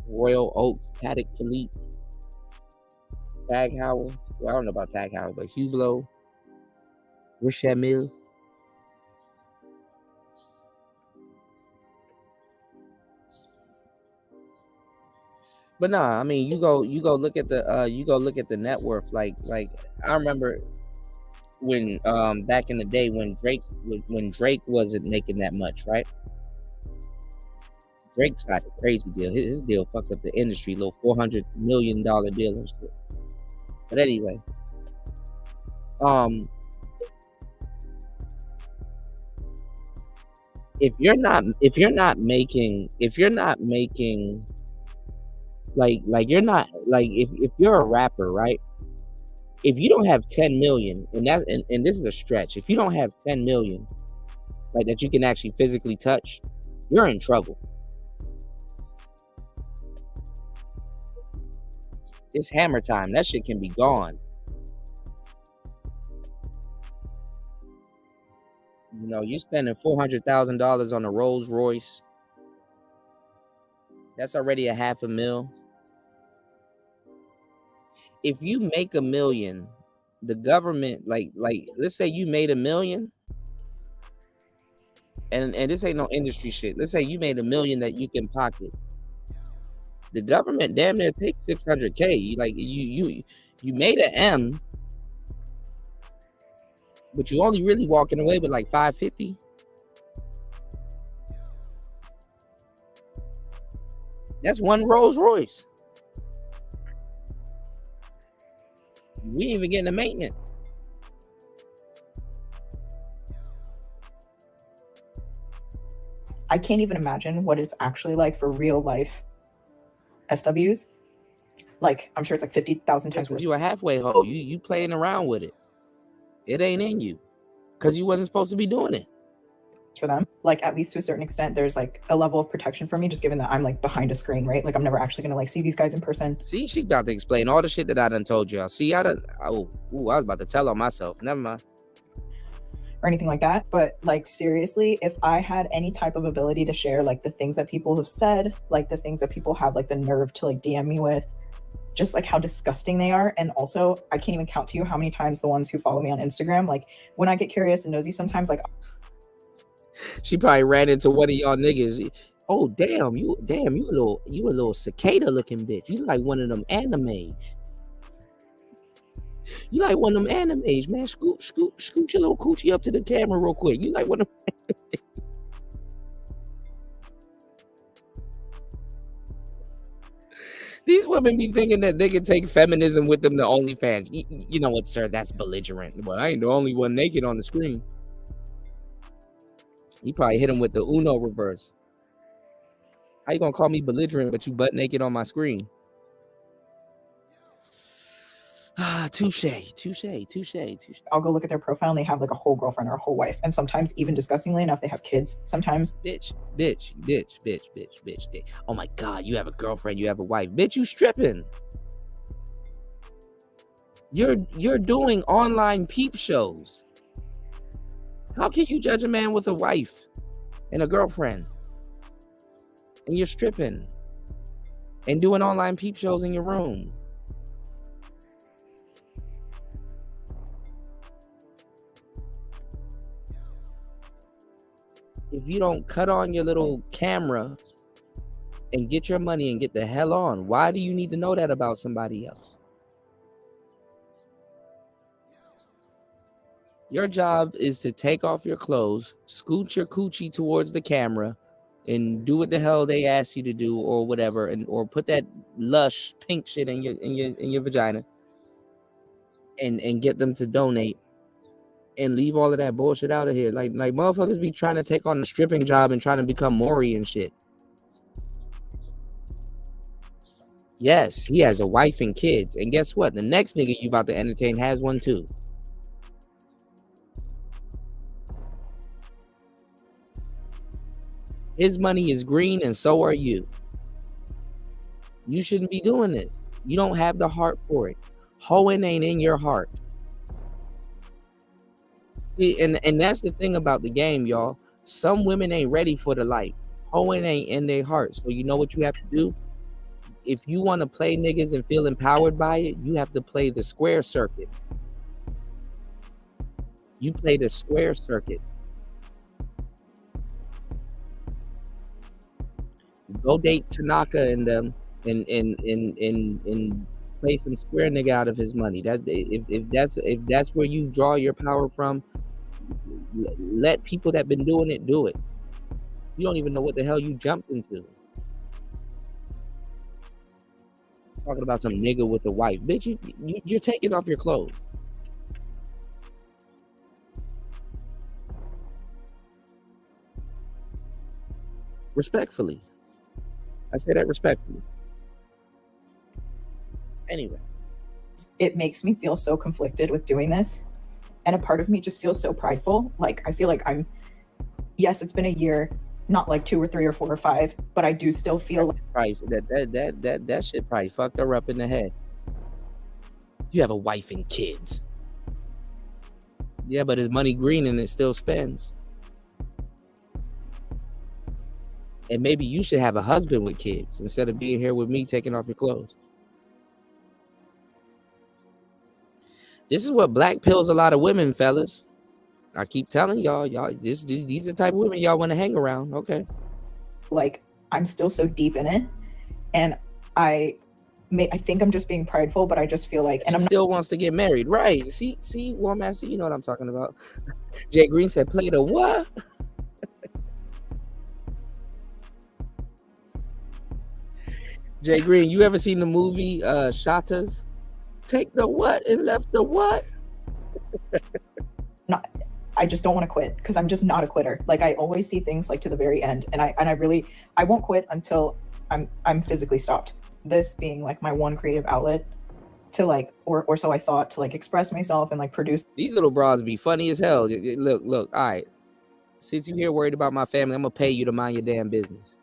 Royal Oaks, Patek Philippe, Tag Heuer. Well, I don't know about Tag Heuer, but Hublot, Richard Mille. But nah, I mean, you go look at the net worth. Like I remember when back in the day when Drake wasn't making that much, right? Drake's got a crazy deal. His deal fucked up the industry, little $400 million deal and shit. But anyway, if you're not making if you're a rapper, right? If you don't have 10 million, and this is a stretch, if you don't have 10 million, like that you can actually physically touch, you're in trouble. It's hammer time. That shit can be gone. You know, you're spending $400,000 on a Rolls Royce. That's already a $500,000. If you make $1 million, the government, like let's say you made $1 million, and this ain't no industry shit. Let's say you made $1 million that you can pocket. The government damn near takes $600K. Like you made an M, but you only really walking away with like $550. That's one Rolls Royce. We ain't even getting the maintenance. I can't even imagine what it's actually like for real life SWs. Like, I'm sure it's like 50,000 times worse. You a halfway hoe. You playing around with it. It ain't in you. Because you wasn't supposed to be doing it. For them, like, at least to a certain extent, there's like a level of protection for me, just given that I'm like behind a screen, right? Like, I'm never actually gonna like see these guys in person. See, she about to explain all the shit that I done told y'all. See, I was about to tell on myself. Never mind. Or anything like that. But like, seriously, if I had any type of ability to share like the things that people have said, like the things that people have like the nerve to like DM me with, just like how disgusting they are. And also, I can't even count to you how many times the ones who follow me on Instagram, like when I get curious and nosy sometimes, like, she probably ran into one of y'all niggas. Oh, damn, you a little cicada looking bitch. You like one of them animes. You like one of them animes, man. Scoot your little coochie up to the camera real quick. You like one of them. These women be thinking that they can take feminism with them to OnlyFans. You know what, sir? That's belligerent. Well, I ain't the only one naked on the screen. You probably hit him with the Uno reverse. How you gonna call me belligerent, but you butt naked on my screen? Touche. I'll go look at their profile and they have like a whole girlfriend or a whole wife. And sometimes, even disgustingly enough, they have kids. Sometimes. Bitch. Oh my God, you have a girlfriend, you have a wife. Bitch, you stripping. You're doing online peep shows. How can you judge a man with a wife and a girlfriend? And you're stripping and doing online peep shows in your room. If you don't cut on your little camera and get your money and get the hell on, why do you need to know that about somebody else? Your job is to take off your clothes, scoot your coochie towards the camera, and do what the hell they ask you to do, or whatever, and or put that lush pink shit in your vagina, and get them to donate, and leave all of that bullshit out of here. Like motherfuckers be trying to take on the stripping job and trying to become Maury and shit. Yes, he has a wife and kids, and guess what? The next nigga you about to entertain has one too. His money is green, and so are you. You shouldn't be doing this. You don't have the heart for it. Hoeing ain't in your heart. See, and that's the thing about the game, y'all. Some women ain't ready for the life. Hoeing ain't in their heart. So you know what you have to do? If you want to play niggas and feel empowered by it, you have to play the square circuit. You play the square circuit. Go date Tanaka and them, and play some square nigga out of his money. That if that's where you draw your power from, let people that been doing it do it. You don't even know what the hell you jumped into. Talking about some nigga with a wife, bitch. You're taking off your clothes. Respectfully. I say that respectfully. Anyway. It makes me feel so conflicted with doing this. And a part of me just feels so prideful. Like, I feel like yes, it's been a year, not like 2 or 3 or 4 or 5, but I do still feel like that shit probably fucked her up in the head. You have a wife and kids. Yeah, but his money green and it still spends. And maybe you should have a husband with kids instead of being here with me taking off your clothes. This is what black pills a lot of women, fellas. I keep telling y'all, these are the type of women y'all want to hang around. Okay. Like, I'm still so deep in it. And I think I'm just being prideful, but I just feel like, and she still wants to get married. Right. See, War Master, you know what I'm talking about. Jay Green said, play the what? Jay Green, you ever seen the movie Shatas? Take the what and left the what? I just don't want to quit because I'm just not a quitter. Like, I always see things like to the very end, and I won't quit until I'm physically stopped. This being like my one creative outlet to like, or so I thought, to like express myself and like produce. These little bras be funny as hell. Look. All right, since you're here worried about my family, I'm gonna pay you to mind your damn business.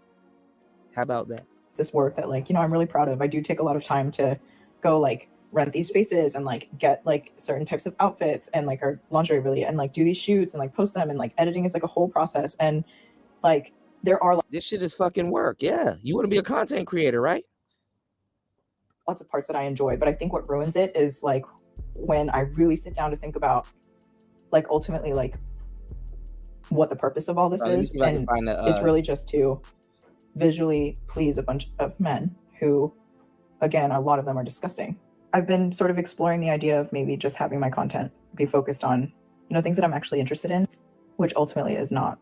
How about that? This work that, like, you know, I'm really proud of. I do take a lot of time to go like rent these spaces and like get like certain types of outfits and like our lingerie really, and like do these shoots and like post them, and like editing is like a whole process. And like there are this shit is fucking work. Yeah, you want to be a content creator, right? Lots of parts that I enjoy, but I think what ruins it is like when I really sit down to think about like ultimately like what the purpose of all this is, and it's really just to visually please a bunch of men who, again, a lot of them are disgusting. I've been sort of exploring the idea of maybe just having my content be focused on, you know, things that I'm actually interested in, which ultimately is not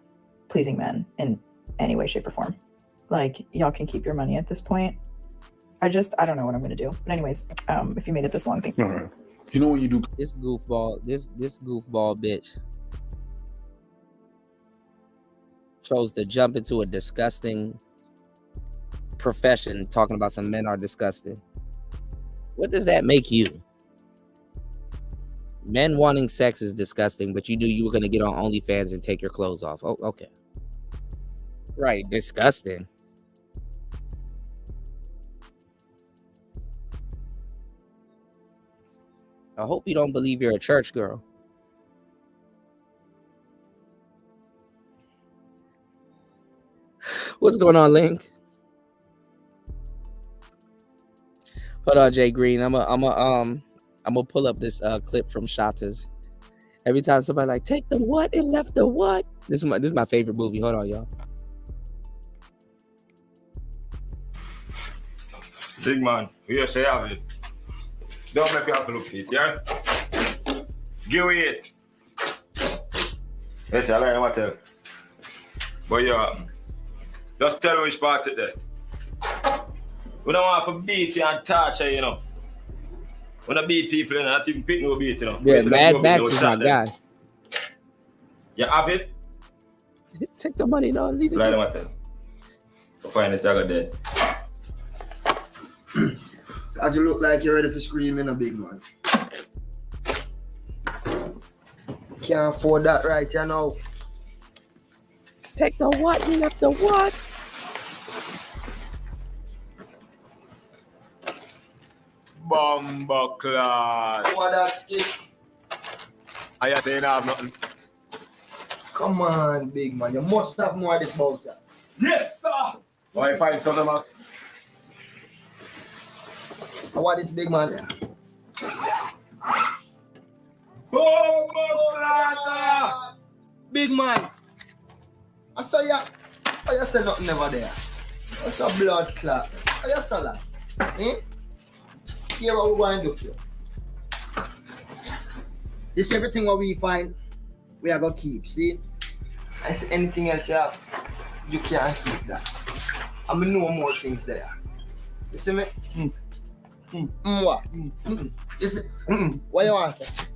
pleasing men in any way, shape, or form. Like, y'all can keep your money at this point. I don't know what I'm gonna do. But anyways, if you made it this long, thank you. All right. You know when you do this goofball bitch chose to jump into a disgusting profession talking about some men are disgusting. What does that make you? Men wanting sex is disgusting, but you were gonna get on OnlyFans and take your clothes off. Oh, okay. Right, disgusting. I hope you don't believe you're a church girl. What's going on, Link? Hold on, Jay Green. I'm gonna pull up this clip from Shatas. Every time somebody like take the what and left the what. This is my favorite movie. Hold on, y'all. Big man, you say have it. Don't make you have to look it, yeah? Give it. Yes, I like what tell. But yeah, just tell me which part it there. We don't want to beat you and torture, you know. We don't beat people, you know. Not even people no beat, you know. Yeah, Mad Max is my guy. You have it? Take the money, no, leave it. Like what tell. Find it, I got dead. As you look like you're ready for screaming, a big man. Can't afford that right, you know. Take the what? You left the what? Bumbleclad. What that skip? I just ain't have nothing. Come on, big man. You must have more of this about you. Yes, sir. Why you find something, Max? What this big man? Bumbleclad. Big man. I saw ya. Oh, you said nothing never there. What's a blood clot? Oh, you saw that? Eh? See what we're going to do for you. This everything what we find, we are going to keep. See? I see anything else you have, you can't keep that. I'm going to know more things there. You see me? What? You see? What you want to say?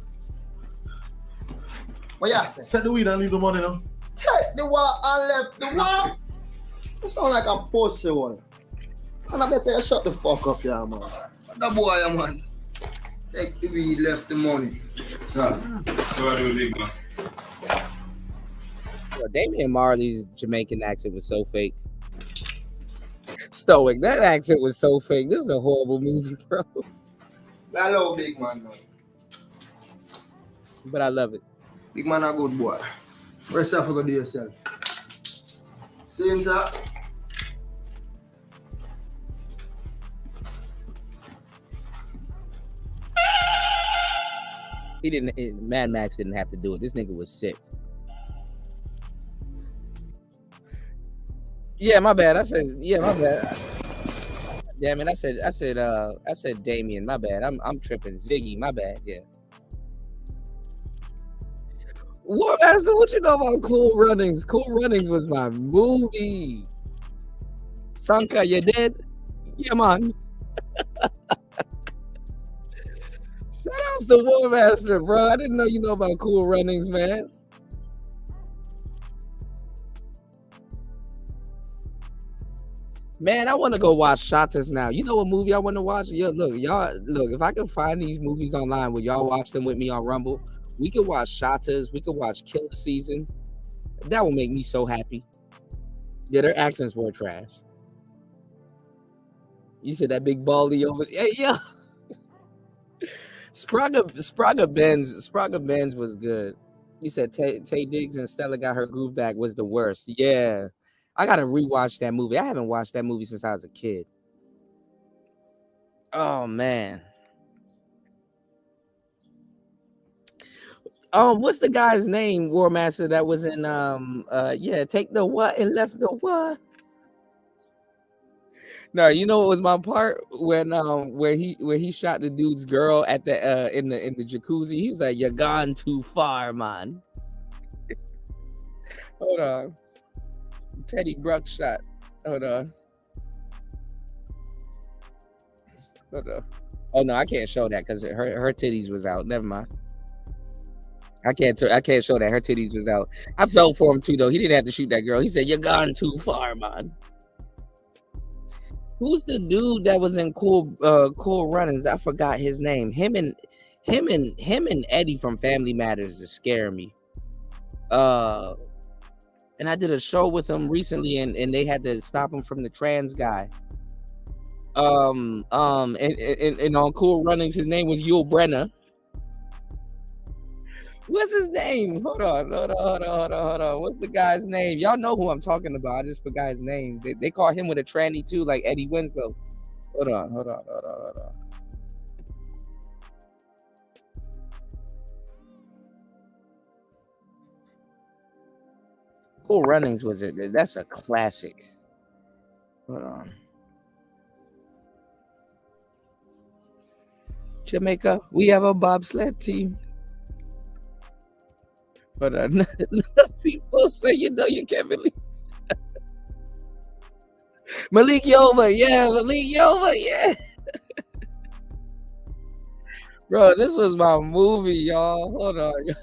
What you say? Take the weed and leave the money now. Take the wall and left the wall. You sound like a pussy one. And I better you shut the fuck up, yeah, man. That boy, man. Take the weed, left the money. Sir, so I do big man. Well, Damian Marley's Jamaican accent was so fake. Stoic, that accent was so fake. This is a horrible movie, bro. Hello, big man. But I love it. Big man, a good boy. Where's yourself go do yourself? See you, sir. He didn't. Mad Max didn't have to do it. This nigga was sick. Yeah, my bad. I said, yeah, my bad. Damn it, I said Damien. My bad. I'm tripping. Ziggy. My bad. Yeah. What, Master? What you know about Cool Runnings? Cool Runnings was my movie. Sanka, you dead? Yeah, man. Shout out to War Master, bro. I didn't know you know about Cool Runnings, man. Man, I want to go watch Shatas now. You know what movie I want to watch? Yeah, look, y'all, look, if I can find these movies online where y'all watch them with me on Rumble, we could watch Shatas, we could watch Killer Season. That will make me so happy. Yeah, their accents were trash. You said that big baldy over there. Yeah. Spraga Benz was good. You said Tay Diggs and Stella got her groove back was the worst. Yeah. I gotta rewatch that movie. I haven't watched that movie since I was a kid. Oh man. What's the guy's name, War Master, that was in take the what and left the what? No, you know what was my part when where he shot the dude's girl at the in the jacuzzi. He was like, "You're gone too far, man." Hold on. Teddy Bruck shot. Hold on. Oh no, I can't show that because her titties was out. Never mind. I can't show that her titties was out. I felt for him too though. He didn't have to shoot that girl. He said, "You're gone too far, man." Who's the dude that was in Cool Runnings? I forgot his name. Him and Eddie from Family Matters is scaring me. And I did a show with him recently, and they had to stop him from the trans guy. And on Cool Runnings, his name was Yul Brenner. What's his name? Hold on. What's the guy's name? Y'all know who I'm talking about. I just forgot his name. They call him with a tranny too, like Eddie Winslow. Hold on. Cool Runnings was it? That's a classic. Hold on. Jamaica, we have a bobsled team. But people say you can't believe. Malik Yova, yeah. Bro, this was my movie, y'all. Hold on.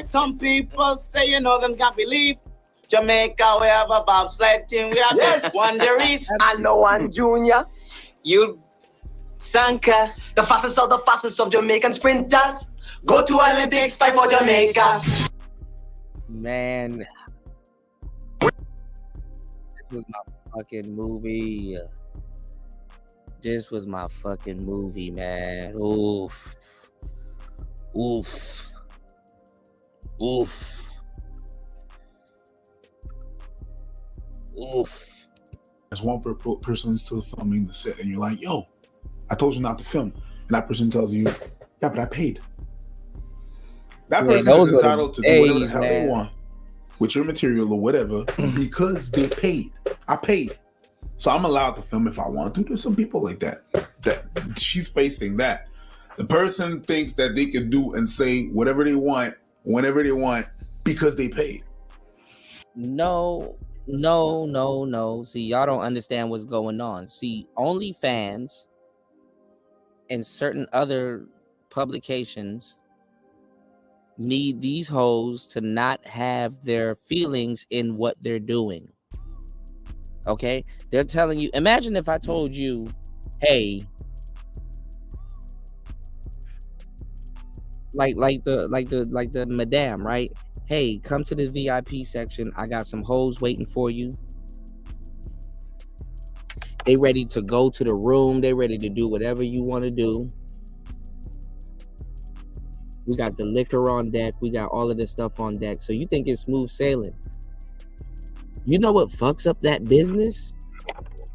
Some people say them can't believe. Jamaica, we have a bobsled team. We have Wanderers and Noah Junior. You Sanka, the fastest of Jamaican sprinters. Go to Olympics, fight for Jamaica. Man, this was my fucking movie. This was my fucking movie, man. Oof. As one person is still filming the set, and you're like, yo, I told you not to film. And that person tells you, yeah, but I paid. That person is entitled to do whatever the hell they want with your material or whatever because they paid. I paid. So I'm allowed to film if I want to. There's some people like that. That she's facing that. The person thinks that they can do and say whatever they want, whenever they want, because they paid. No. See, y'all don't understand what's going on. See, OnlyFans and certain other publications need these hoes to not have their feelings in what they're doing. Okay? They're telling you, imagine if I told you, hey, like the madame, right? Hey, come to the VIP section. I got some hoes waiting for you. They ready to go to the room. They ready to do whatever you want to do. We got the liquor on deck. We got all of this stuff on deck. So you think it's smooth sailing. You know what fucks up that business?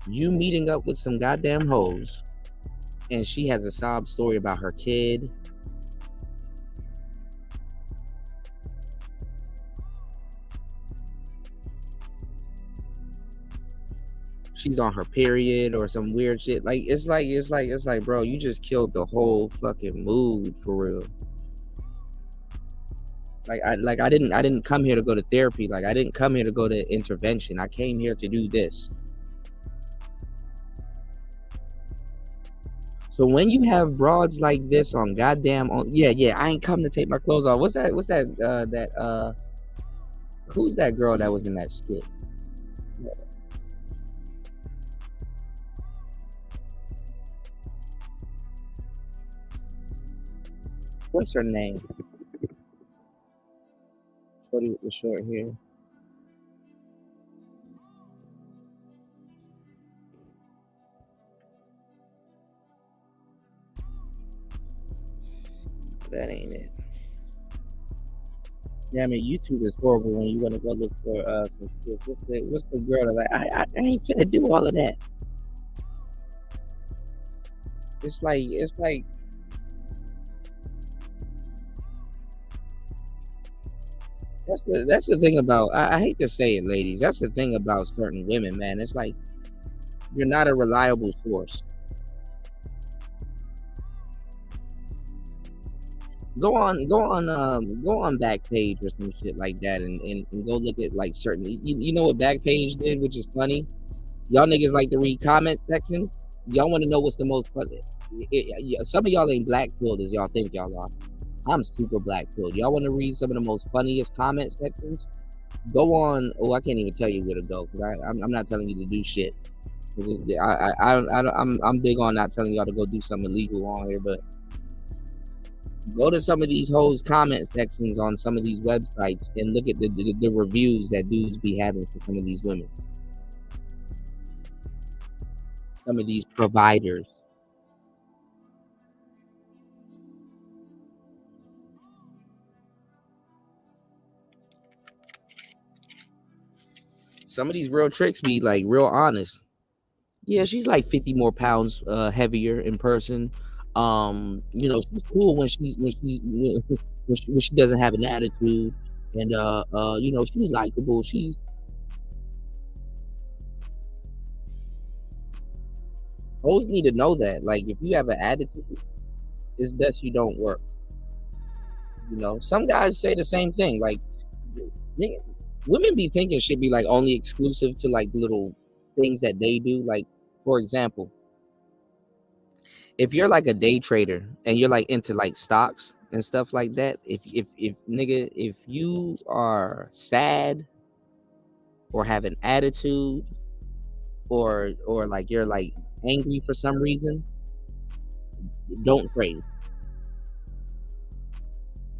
You meeting up with some goddamn hoes, and she has a sob story about her kid. She's on her period or some weird shit. Like it's like, bro, you just killed the whole fucking mood for real. I didn't come here to go to therapy. Like I didn't come here to go to intervention. I came here to do this. So when you have broads like this on goddamn, I ain't come to take my clothes off. Who's that girl that was in that skit? What's her name? Shorty with the short hair. That ain't it. Yeah, I mean, YouTube is horrible when you want to go look for some skills. What's the girl that I ain't finna do all of that. It's like that's the thing about, I hate to say it, ladies. That's the thing about certain women, man. It's like you're not a reliable source. Go on Backpage or some shit like that, and go look at like certain. You know what Backpage did, which is funny. Y'all niggas like to read comment sections. Y'all want to know what's the most funny. Some of y'all ain't black-pilled as y'all think y'all are. I'm super black-pilled. Y'all want to read some of the most funniest comment sections? Go on. Oh, I can't even tell you where to go because I'm not telling you to do shit. I'm big on not telling y'all to go do something illegal on here, but go to some of these hoes comment sections on some of these websites and look at the reviews that dudes be having for some of these women. Some of these providers. Some of these real tricks be like real honest. Yeah, she's like 50 more pounds heavier in person. She's cool when she doesn't have an attitude, and she's likable. Hoes need to know that. Like, if you have an attitude, it's best you don't work. You know, some guys say the same thing. Like, nigga, women be thinking shit be like only exclusive to like little things that they do. Like, for example, if you're like a day trader and you're like into like stocks and stuff like that, if nigga, if you are sad or have an attitude or like you're like angry for some reason, don't trade.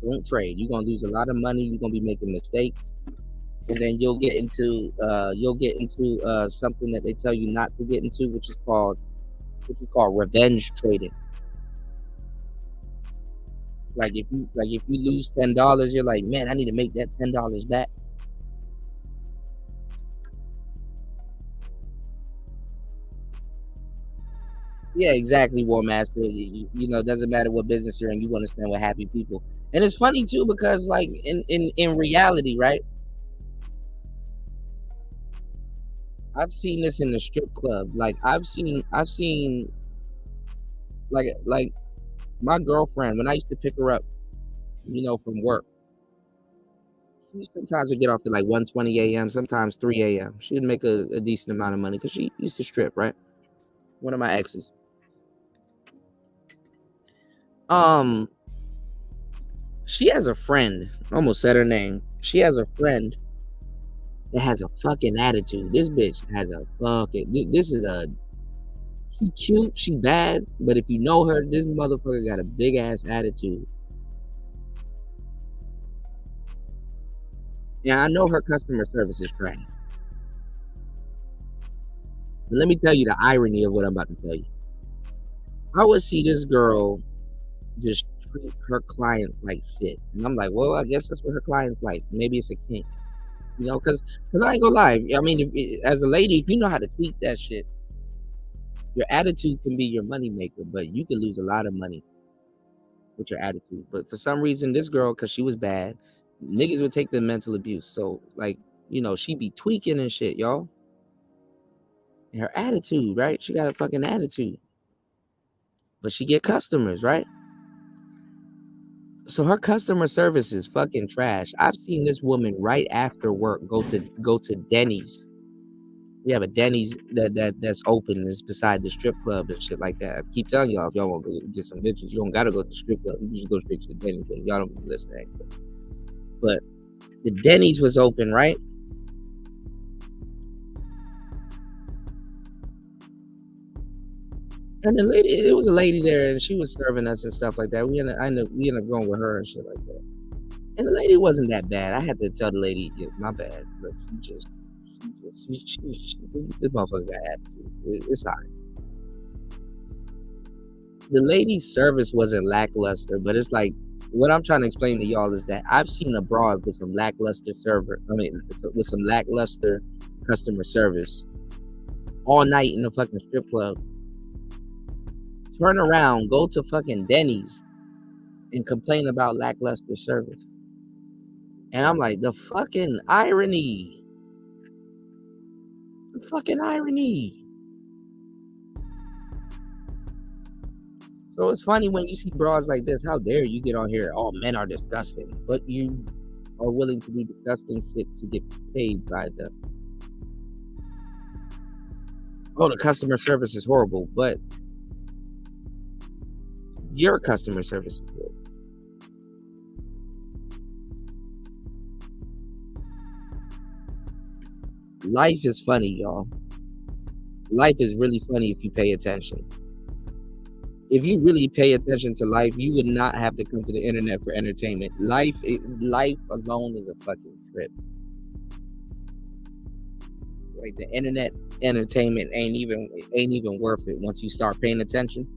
Don't trade. You're gonna lose a lot of money. You're gonna be making mistakes, and then you'll get into something that they tell you not to get into, which is called revenge trading. Like if you lose $10, you're like, man, I need to make that $10 back. Yeah, exactly, War Master. You know, it doesn't matter what business you're in, you want to spend with happy people. And it's funny too, because like in reality, right? I've seen this in the strip club. Like I've seen like my girlfriend, when I used to pick her up, you know, from work, she sometimes would get off at like 1:20 a.m., sometimes 3 a.m. She would make a decent amount of money because she used to strip, right? One of my exes. She has a friend, almost said her name. She has a friend that has a fucking attitude. This bitch has a fucking, she cute, she bad, but if you know her, this motherfucker got a big ass attitude. Yeah, I know her customer service is trash. But let me tell you the irony of what I'm about to tell you. I would see this girl just treat her clients like shit. And I'm like, well, I guess that's what her clients like. Maybe it's a kink. You know, because I ain't gonna lie. I mean, as a lady, if you know how to tweak that shit, your attitude can be your moneymaker, but you can lose a lot of money with your attitude. But for some reason, this girl, because she was bad, niggas would take the mental abuse. So, like, you know, she be tweaking and shit, y'all. And her attitude, right? She got a fucking attitude. But she get customers, right? So her customer service is fucking trash. I've seen this woman right after work go to Denny's. We have a Denny's that's open. It's beside the strip club and shit like that. I keep telling y'all, if y'all want to get some bitches, you don't gotta go to the strip club. You just go straight to the Denny's. Y'all don't be listening. But the Denny's was open, right? And the lady, it was a lady there, and she was serving us and stuff like that. We ended up going with her and shit like that. And the lady wasn't that bad. I had to tell the lady, yeah, my bad, but this motherfucker got attitude. It's all right. The lady's service wasn't lackluster, but it's like, what I'm trying to explain to y'all is that I've seen abroad with some lackluster with some lackluster customer service all night in the fucking strip club. Turn around, go to fucking Denny's and complain about lackluster service. And I'm like, the fucking irony. The fucking irony. So it's funny when you see broads like this, how dare you get on here, all men are disgusting, but you are willing to do disgusting shit to get paid by them. Oh, the customer service is horrible, but your customer service is good. Life is funny, y'all. Life is really funny if you pay attention. If you really pay attention to life, you would not have to come to the internet for entertainment. Life alone is a fucking trip. Like the internet entertainment ain't even worth it once you start paying attention.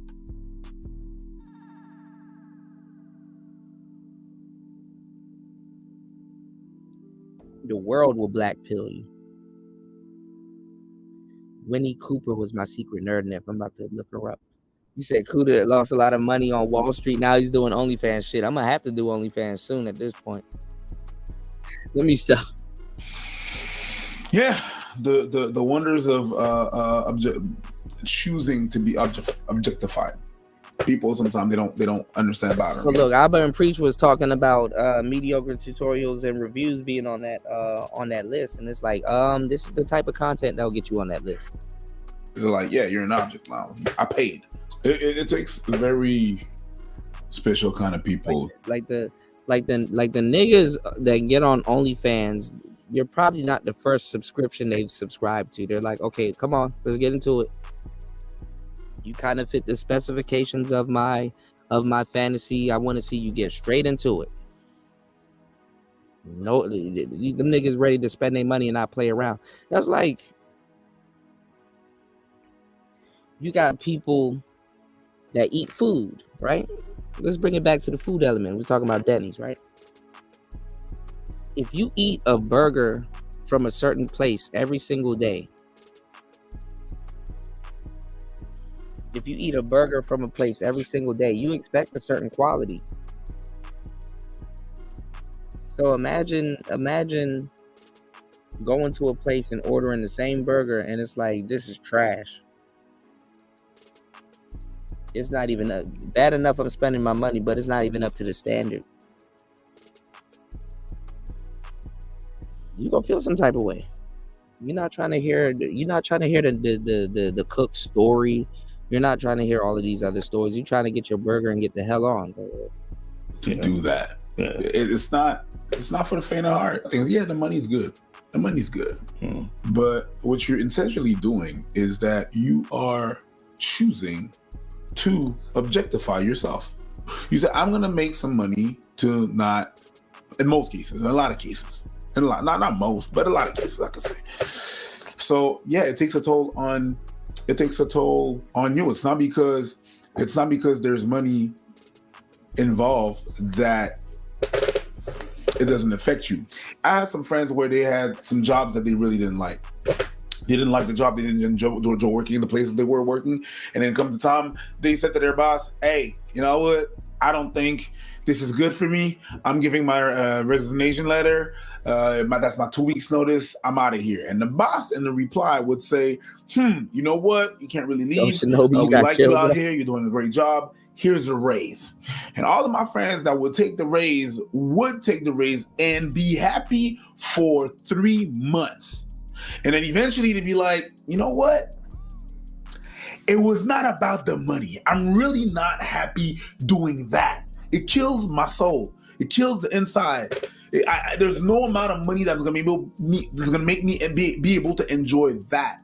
The world will black pill you. Winnie Cooper was my secret nerd nymph. I'm about to look her up. You said Kuda lost a lot of money on Wall Street. Now he's doing OnlyFans shit. I'm gonna have to do OnlyFans soon at this point. Let me stop. Yeah, the wonders of choosing to be objectified. people sometimes they don't understand about them. Well, look, Abba and Preach was talking about mediocre tutorials and reviews being on that list, and it's like, this is the type of content that'll get you on that list. They're like, yeah, you're an object now. I paid. It takes very special kind of people. Like the niggas that get on OnlyFans. You're probably not the first subscription they've subscribed to. They're like, okay, come on, let's get into it. You kind of fit the specifications of my fantasy. I want to see you get straight into it. No, them niggas ready to spend their money and not play around. That's like, you got people that eat food, right? Let's bring it back to the food element. We're talking about Denny's, right? If you eat a burger from a certain place every single day, you expect a certain quality. So imagine going to a place and ordering the same burger and it's like, this is trash. It's not even bad enough I'm spending my money, but it's not even up to the standard. You're gonna feel some type of way. You're not trying to hear the cook's story. You're not trying to hear all of these other stories. You're trying to get your burger and get the hell on. To do that. Yeah. It's not for the faint of heart. Things, yeah, the money's good. The money's good. But what you're essentially doing is that you are choosing to objectify yourself. You say, I'm gonna make some money to not, in most cases, in a lot of cases. Not most, but a lot of cases, I could say. So yeah, it takes a toll on you. It's not because there's money involved that it doesn't affect you. I had some friends where they had some jobs that they really didn't like. They didn't like the job. They didn't enjoy working in the places they were working. And then come the time, they said to their boss, hey, you know what? I don't think this is good for me. I'm giving my resignation letter. That's my 2 weeks notice. I'm out of here. And the boss in the reply would say, you know what? You can't really leave. We like you out here. You're doing a great job. Here's a raise. And all of my friends that would take the raise and be happy for 3 months. And then eventually to be like, you know what? It was not about the money. I'm really not happy doing that. It kills my soul. It kills the inside. There's no amount of money that's gonna make me be able to enjoy that.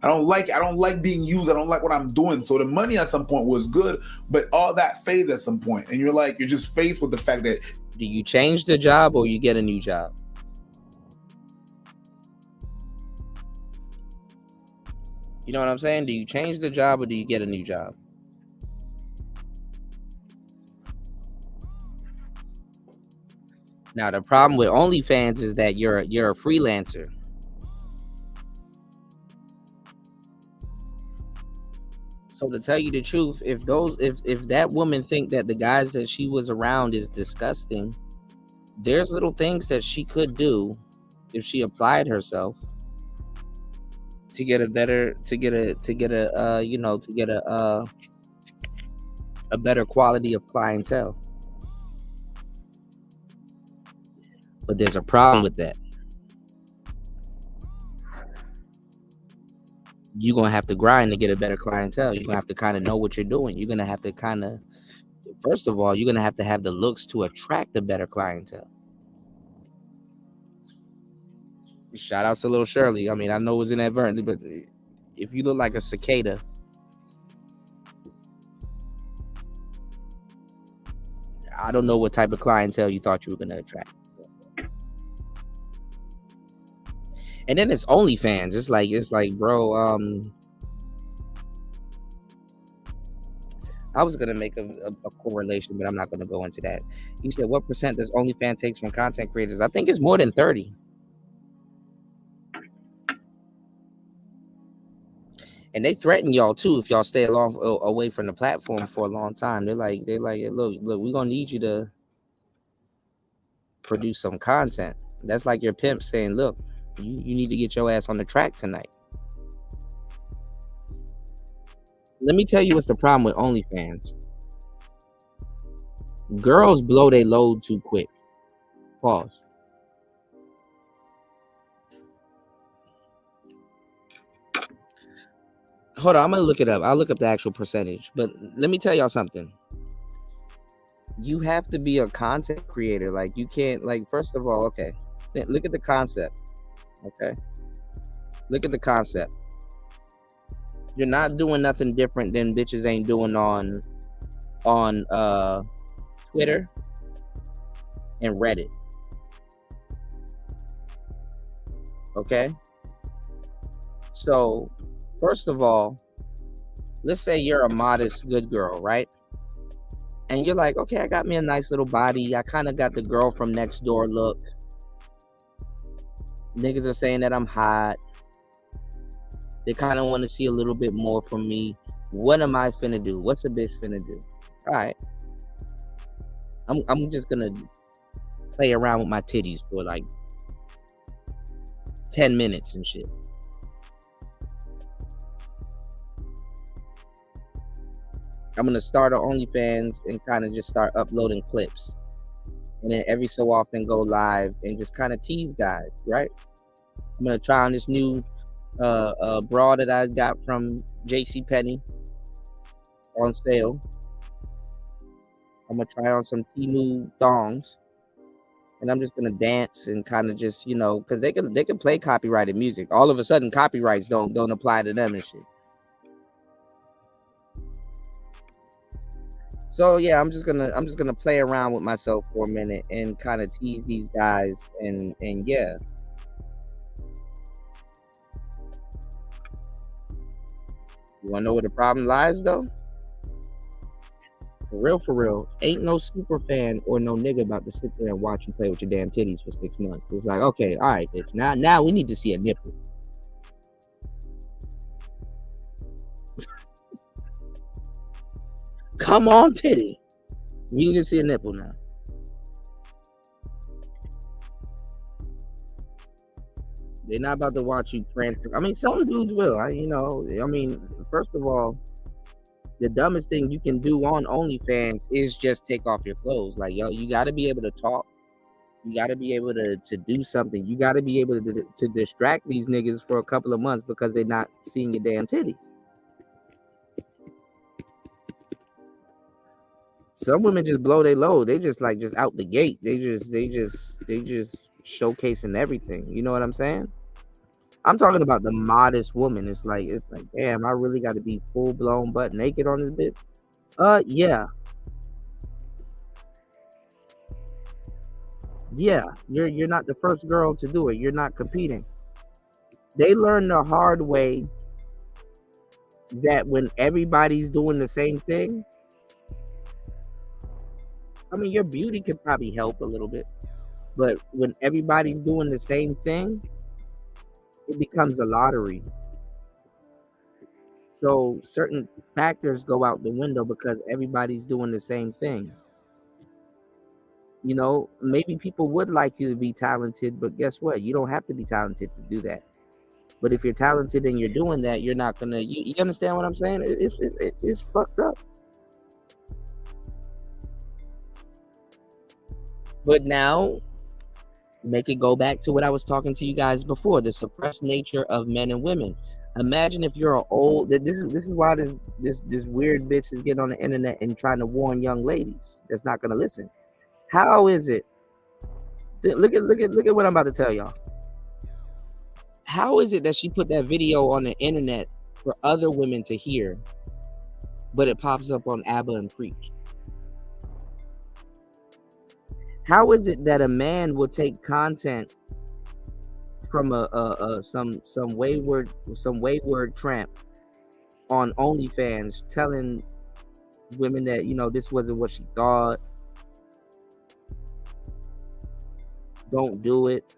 I don't like being used. I don't like what I'm doing. So the money at some point was good, but all that fades at some point. And you're just faced with the fact that, do you change the job or you get a new job? You know what I'm saying? Do you change the job or do you get a new job? Now, the problem with OnlyFans is that you're a freelancer. So to tell you the truth, if that woman think that the guys that she was around is disgusting, there's little things that she could do if she applied herself to get a better quality of clientele. But there's a problem with that. You're going to have to grind to get a better clientele. You're going to have to kind of know what you're doing. You're going to have to first of all, you're going to have the looks to attract a better clientele. Shout out to little Shirley. I mean, I know it was inadvertently, but if you look like a cicada, I don't know what type of clientele you thought you were going to attract. And then it's OnlyFans. It's like, bro, I was going to make a correlation, but I'm not going to go into that. You said, what percent does OnlyFans take from content creators? I think it's more than 30. And they threaten y'all too if y'all stay away from the platform for a long time. They're like, look, we're gonna need you to produce some content. That's like your pimp saying, look, you need to get your ass on the track tonight. Let me tell you what's the problem with OnlyFans. Girls blow their load too quick. Pause. Hold on, I'm gonna look it up. I'll look up the actual percentage. But let me tell y'all something. You have to be a content creator. Like, you can't, like, first of all, okay, look at the concept. Okay, look at the concept. You're not doing nothing different than bitches ain't doing on Twitter and Reddit. Okay, so first of all, let's say you're a modest good girl, right? And you're like, okay, I got me a nice little body. I kind of got the girl from next door look. Niggas are saying that I'm hot. They kind of want to see a little bit more from me. What am I finna do? What's a bitch finna do? All right. I'm just gonna play around with my titties for like 10 minutes and shit. I'm gonna start an OnlyFans and kind of just start uploading clips, and then every so often go live and just kind of tease guys, right? I'm gonna try on this new bra that I got from JCPenney on sale. I'm gonna try on some Temu thongs, and I'm just gonna dance and kind of just, you know, because they can play copyrighted music. All of a sudden, copyrights don't apply to them and shit. So yeah, I'm just gonna play around with myself for a minute and kind of tease these guys and yeah. You wanna know where the problem lies though? For real, ain't no super fan or no nigga about to sit there and watch you play with your damn titties for 6 months. It's like, okay, all right, bitch. Now we need to see a nipple. Come on, titty. You need to see a nipple now. They're not about to watch you prance. I mean, some dudes will. First of all, the dumbest thing you can do on OnlyFans is just take off your clothes. Like, yo, you got to be able to talk. You got to be able to do something. You got to be able to distract these niggas for a couple of months because they're not seeing your damn titties. Some women just blow their load. They just out the gate. They just showcasing everything. You know what I'm saying? I'm talking about the modest woman. It's like, damn, I really got to be full blown butt naked on this bitch. Yeah. Yeah, you're not the first girl to do it. You're not competing. They learn the hard way that when everybody's doing the same thing, I mean, your beauty could probably help a little bit, but when everybody's doing the same thing, it becomes a lottery. So certain factors go out the window because everybody's doing the same thing. You know, maybe people would like you to be talented, but guess what? You don't have to be talented to do that. But if you're talented and you're doing that, you're not gonna. You understand what I'm saying? It's fucked up. But now, make it go back to what I was talking to you guys before: the suppressed nature of men and women. Imagine if you're an old. This is why this weird bitch is getting on the internet and trying to warn young ladies that's not gonna listen. How is it? Look at what I'm about to tell y'all. How is it that she put that video on the internet for other women to hear, but it pops up on ABBA and Preach? How is it that a man will take content from some wayward tramp on OnlyFans telling women that, you know, this wasn't what she thought, don't do it,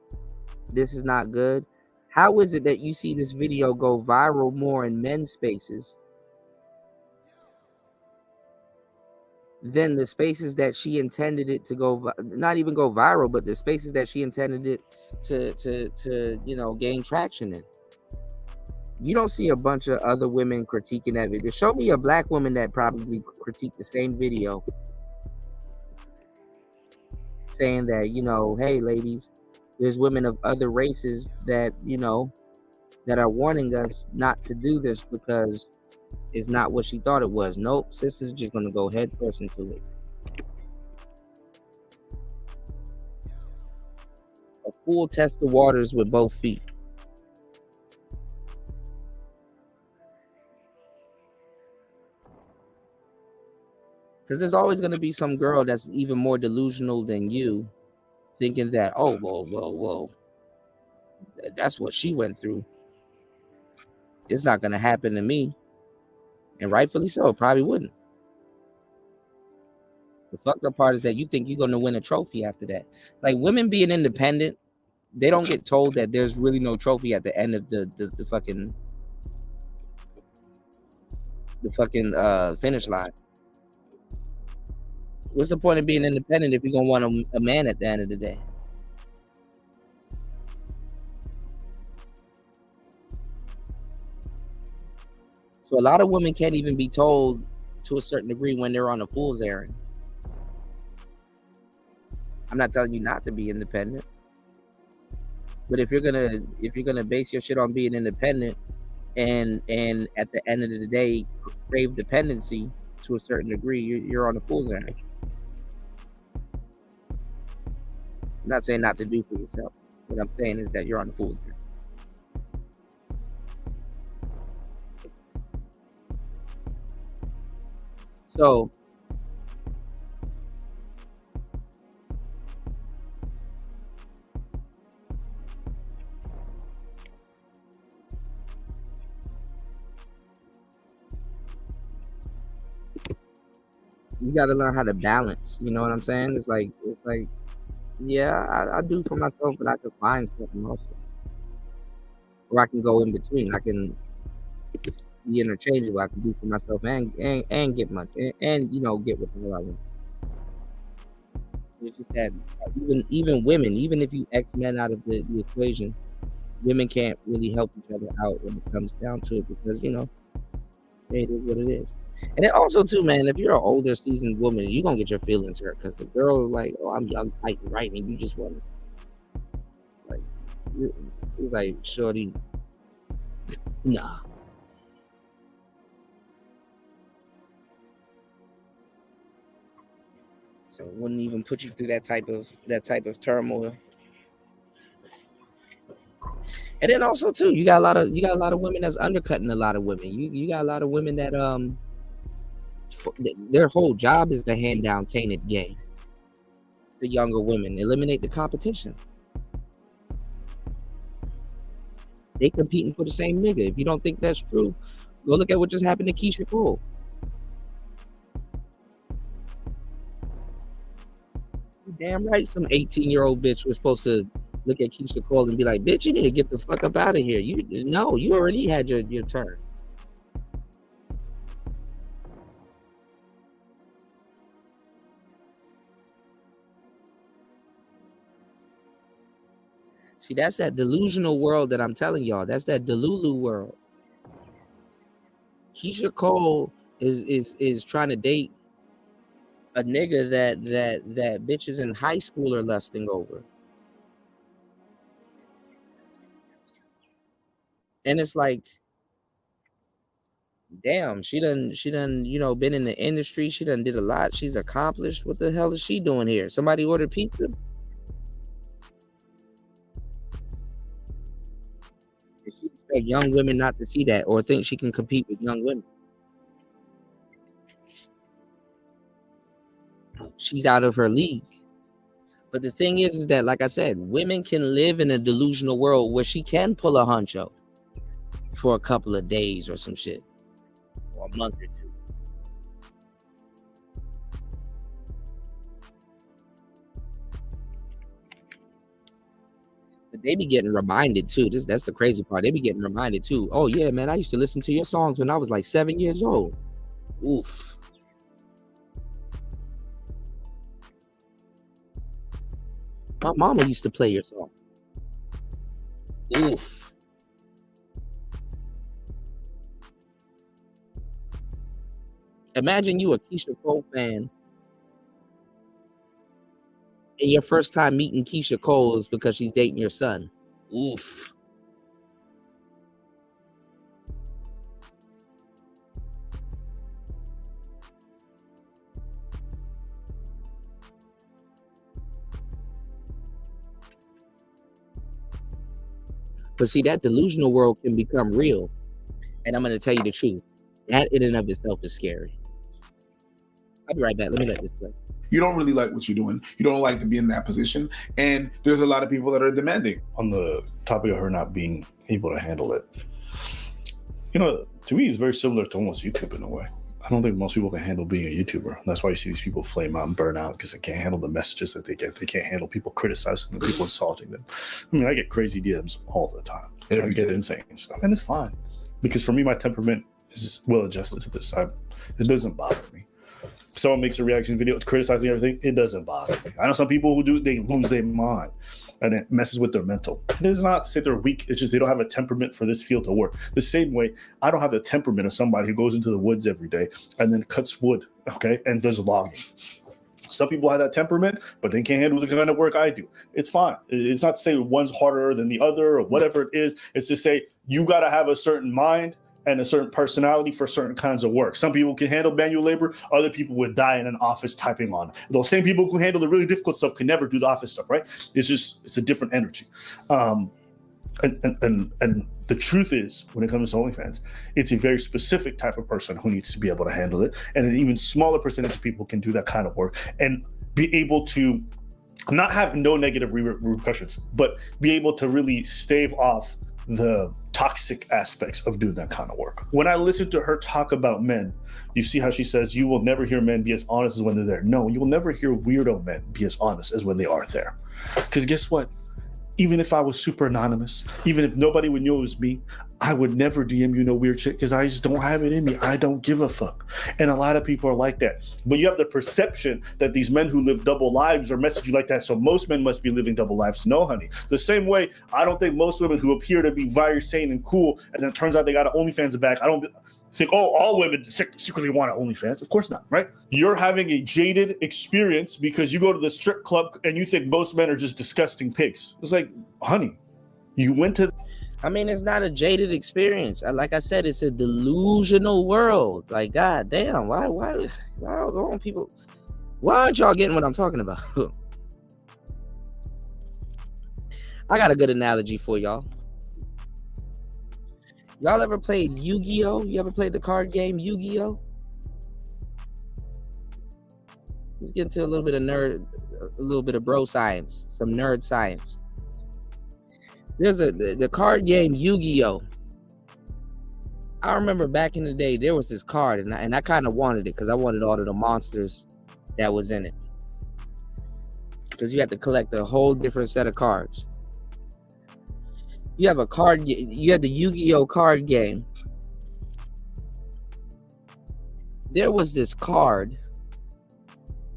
this is not good? How is it that you see this video go viral more in men's spaces than the spaces that she intended it to go, not even go viral, but the spaces that she intended it to you know, gain traction in? You don't see a bunch of other women critiquing that video. Show me a black woman that probably critiqued the same video saying that, hey, ladies, there's women of other races that, that are warning us not to do this because it's not what she thought it was. Nope, sis is just going to go head first into it. A fool test the waters with both feet. Because there's always going to be some girl that's even more delusional than you, thinking that, oh, whoa, that's what she went through. It's not going to happen to me. And rightfully so, it probably wouldn't. The fucked up part is that you think you're going to win a trophy after that. Like, women being independent, they don't get told that there's really no trophy at the end of the fucking finish line. What's the point of being independent if you're going to want a man at the end of the day? So a lot of women can't even be told to a certain degree when they're on a fool's errand. I'm not telling you not to be independent, but if you're gonna base your shit on being independent and at the end of the day crave dependency to a certain degree, you're on a fool's errand. I'm not saying not to do for yourself. What I'm saying is that you're on a fool's errand. So you got to learn how to balance. You know what I'm saying? It's like, yeah, I do for myself, but I can find something also, or I can go in between. I can be interchangeable. I can do for myself and get much and get what the hell I want. It's just that even women, even if you X men out of the equation, women can't really help each other out when it comes down to it because it is what it is. And then also too, man, if you're an older seasoned woman, you're gonna get your feelings hurt because the girl like, oh, I'm young, tight, and right, and you just want like, it's like, shorty, nah. So it wouldn't even put you through that type of turmoil. And then also too, you got a lot of women that's undercutting a lot of women. You got a lot of women that their whole job is to hand down tainted game to younger women, eliminate the competition. They competing for the same nigga. If you don't think that's true, go look at what just happened to Keisha Cole. Damn right, some 18-year-old bitch was supposed to look at Keisha Cole and be like, bitch, you need to get the fuck up out of here. You already had your turn. See, that's that delusional world that I'm telling y'all. That's that Delulu world. Keisha Cole is trying to date a nigga that bitches in high school are lusting over. And it's like, damn, she done, been in the industry. She done did a lot. She's accomplished. What the hell is she doing here? Somebody ordered pizza? She expect young women not to see that or think she can compete with young women. She's out of her league. But the thing is that, like I said, women can live in a delusional world where she can pull a huncho for a couple of days or some shit, or a month or two. But they be getting reminded too. That's the crazy part. They be getting reminded too. Oh yeah, man, I used to listen to your songs when I was like 7 years old. Oof. My mama used to play your song. Oof. Imagine you a Keisha Cole fan And your first time meeting Keisha Cole is because she's dating your son. Oof. But see, that delusional world can become real. And I'm going to tell you the truth. That in and of itself is scary. I'll be right back. Let me let this play. You don't really like what you're doing. You don't like to be in that position. And there's a lot of people that are demanding. On the topic of her not being able to handle it, you know, to me, it's very similar to almost YouTube in a way. I don't think most people can handle being a YouTuber. That's why you see these people flame out and burn out because they can't handle the messages that they get. They can't handle people criticizing them, people insulting them. I mean, I get crazy DMs all the time. I get insane stuff, and it's fine because for me, my temperament is just well adjusted to this. It doesn't bother me. Someone makes a reaction video criticizing everything, it doesn't bother me. I know some people who do, they lose their mind and it messes with their mental. It is not to say they're weak, it's just they don't have a temperament for this field to work. The same way, I don't have the temperament of somebody who goes into the woods every day and then cuts wood, okay, and does logging. Some people have that temperament, but they can't handle the kind of work I do. It's fine. It's not to say one's harder than the other or whatever it is. It's to say you got to have a certain mind and a certain personality for certain kinds of work. Some people can handle manual labor. Other people would die in an office typing on. Those same people who handle the really difficult stuff can never do the office stuff, right? It's a different energy. And the truth is, when it comes to OnlyFans, it's a very specific type of person who needs to be able to handle it. And an even smaller percentage of people can do that kind of work and be able to not have no negative repercussions, but be able to really stave off the toxic aspects of doing that kind of work. When I listen to her talk about men, you see how she says, you will never hear men be as honest as when they're there. No, you will never hear weirdo men be as honest as when they are there. Because guess what? Even if I was super anonymous, even if nobody would know it was me, I would never DM you no weird shit because I just don't have it in me. I don't give a fuck. And a lot of people are like that. But you have the perception that these men who live double lives are message you like that. So most men must be living double lives. No, honey. The same way, I don't think most women who appear to be very sane and cool, and then it turns out they got an OnlyFans back, I don't think, oh, all women secretly want an OnlyFans. Of course not, right? You're having a jaded experience because you go to the strip club and you think most men are just disgusting pigs. It's like, honey, you went to... I mean, it's not a jaded experience. Like I said, it's a delusional world. Like, god damn, why don't people... Why aren't y'all getting what I'm talking about? I got a good analogy for y'all. Y'all ever played Yu-Gi-Oh? You ever played the card game Yu-Gi-Oh? Let's get into a little bit of nerd, a little bit of bro science, some nerd science. There's the card game Yu-Gi-Oh. I remember back in the day, there was this card, and I kind of wanted it because I wanted all of the monsters that was in it. Because you had to collect a whole different set of cards. You have you have the Yu-Gi-Oh card game. There was this card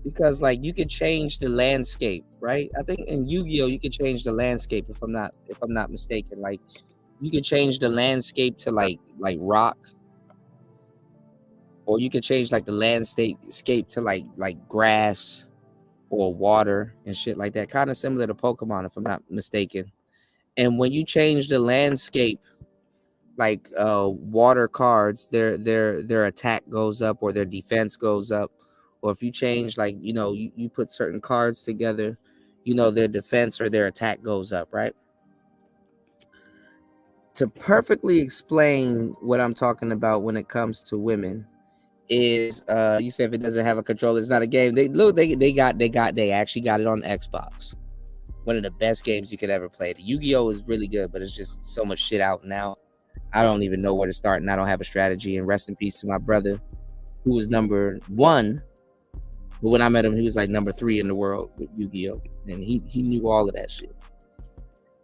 because like you could change the landscape, right? I think in Yu-Gi-Oh you could change the landscape if I'm not mistaken. Like you could change the landscape to like rock, or you could change like the landscape to like grass or water and shit like that. Kind of similar to Pokemon, if I'm not mistaken. And when you change the landscape, like water cards, their attack goes up or their defense goes up. Or if you change, like, you know, you put certain cards together, you know, their defense or their attack goes up, right? To perfectly explain what I'm talking about when it comes to women is, you say if it doesn't have a controller, it's not a game. They actually got it on Xbox. One of the best games you could ever play. The Yu-Gi-Oh is really good, but it's just so much shit out now. I don't even know where to start, and I don't have a strategy. And rest in peace to my brother, who was number 1. But when I met him, he was like number 3 in the world with Yu-Gi-Oh, and he knew all of that shit.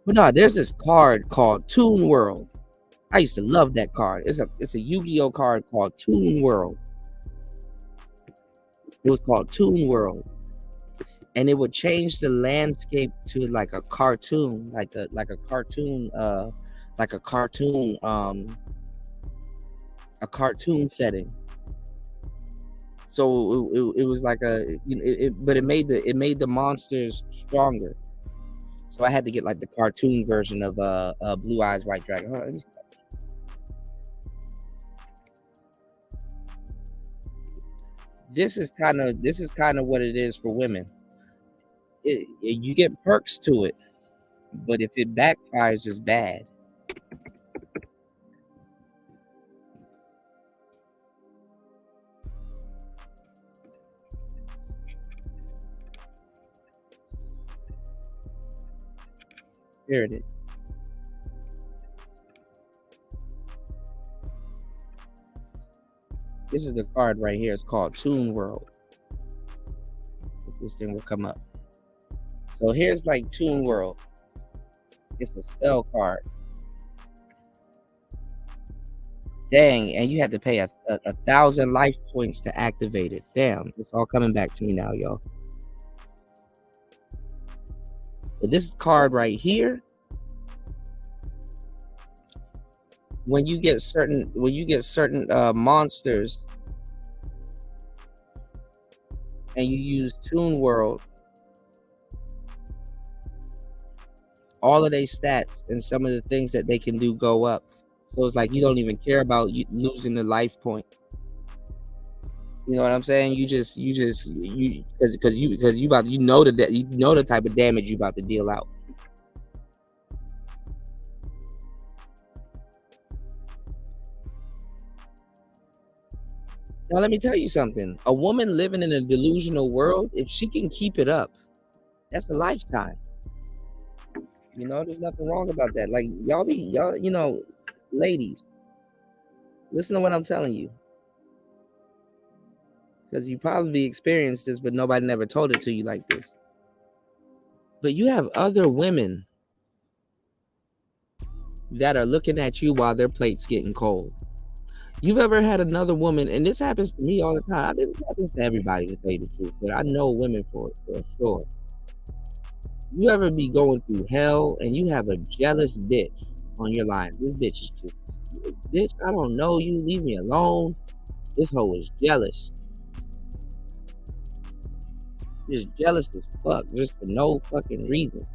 But no, there's this card called Toon World. I used to love that card. It's a Yu-Gi-Oh card called Toon World. It was called Toon World. And it would change the landscape to like a cartoon, like a cartoon setting. So it was like but it made the monsters stronger. So I had to get like the cartoon version of Blue Eyes White Dragon. Hold on, this is kind of what it is for women. You get perks to it, but if it backfires, it's bad. Here it is. This is the card right here. It's called Toon World. This thing will come up. So here's like Toon World. It's a spell card. Dang, and you had to pay a 1,000 life points to activate it. Damn, it's all coming back to me now, y'all. But this card right here, when you get certain monsters and you use Toon World, all of their stats and some of the things that they can do go up. So it's like you don't even care about you losing the life point. You know what I'm saying? Because you know the type of damage you about to deal out. Now let me tell you something. A woman living in a delusional world, if she can keep it up, that's a lifetime. You know, there's nothing wrong about that. Like y'all, you know, ladies, listen to what I'm telling you. Because you probably experienced this, but nobody never told it to you like this. But you have other women that are looking at you while their plate's getting cold. You've ever had another woman, and this happens to me all the time. This happens to everybody, to tell you the truth, but I know women for sure. You ever be going through hell and you have a jealous bitch on your line? This bitch is just, bitch, I don't know you, leave me alone. This hoe is jealous. Just jealous as fuck, just for no fucking reason.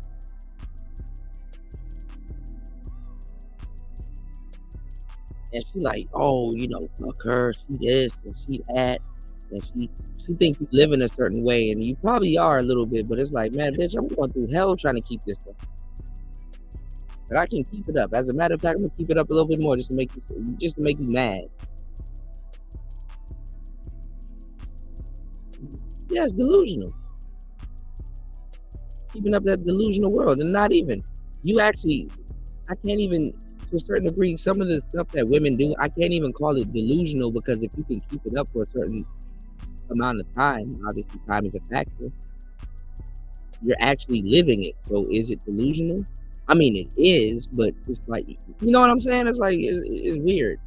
And she like, oh, you know, fuck her, she this and she that, and she thinks you live in a certain way, and you probably are a little bit, but it's like, man, bitch, I'm going through hell trying to keep this up. But I can keep it up. As a matter of fact, I'm gonna keep it up a little bit more just to make you mad. Yeah, it's delusional. Keeping up that delusional world, and not even you actually. I can't even, to a certain degree, some of the stuff that women do, I can't even call it delusional, because if you can keep it up for a certain amount of time, obviously time is a factor, you're actually living it. So is it delusional? I mean, it is, but it's like, you know what I'm saying? It's like, it's weird.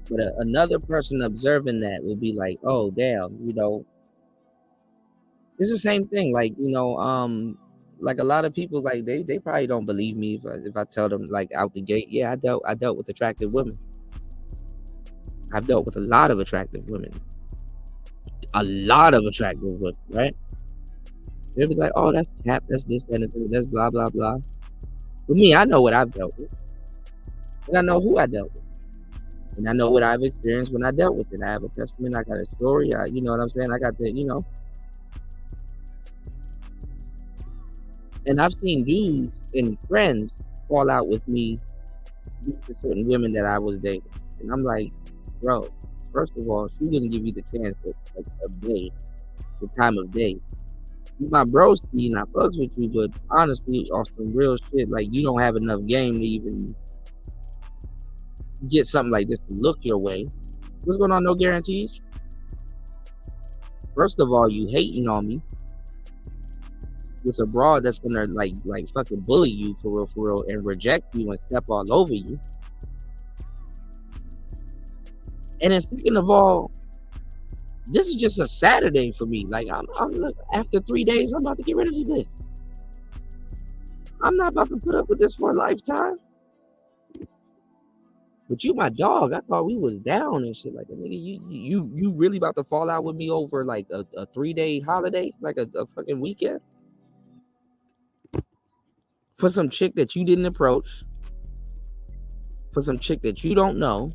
But another person observing that would be like, oh, damn, you know, it's the same thing. Like, you know, like a lot of people, like they probably don't believe me if I tell them, like, out the gate, yeah, I dealt with attractive women. I've dealt with a lot of attractive women. A lot of attractive women, right? They'll be like, oh, that's cap, that's this, that, and that's blah, blah, blah. With me, I know what I've dealt with. And I know who I dealt with. And I know what I've experienced when I dealt with it. I have a testament, I got a story, you know what I'm saying? I got the, you know. And I've seen dudes and friends fall out with me due to certain women that I was dating. And I'm like, bro, first of all, she didn't give you the chance of day, the time of day. You my broski and I fucks with you, but honestly, off some real shit, like, you don't have enough game to even get something like this to look your way. What's going on? No guarantees. First of all, you hating on me. With a broad that's gonna like fucking bully you for real, and reject you and step all over you. And then second of all, this is just a Saturday for me. Like I'm after 3 days, I'm about to get rid of this bitch. I'm not about to put up with this for a lifetime. But you my dog. I thought we was down and shit. Like, nigga, you really about to fall out with me over like a 3-day holiday, like a fucking weekend? For some chick that you didn't approach, for some chick that you don't know.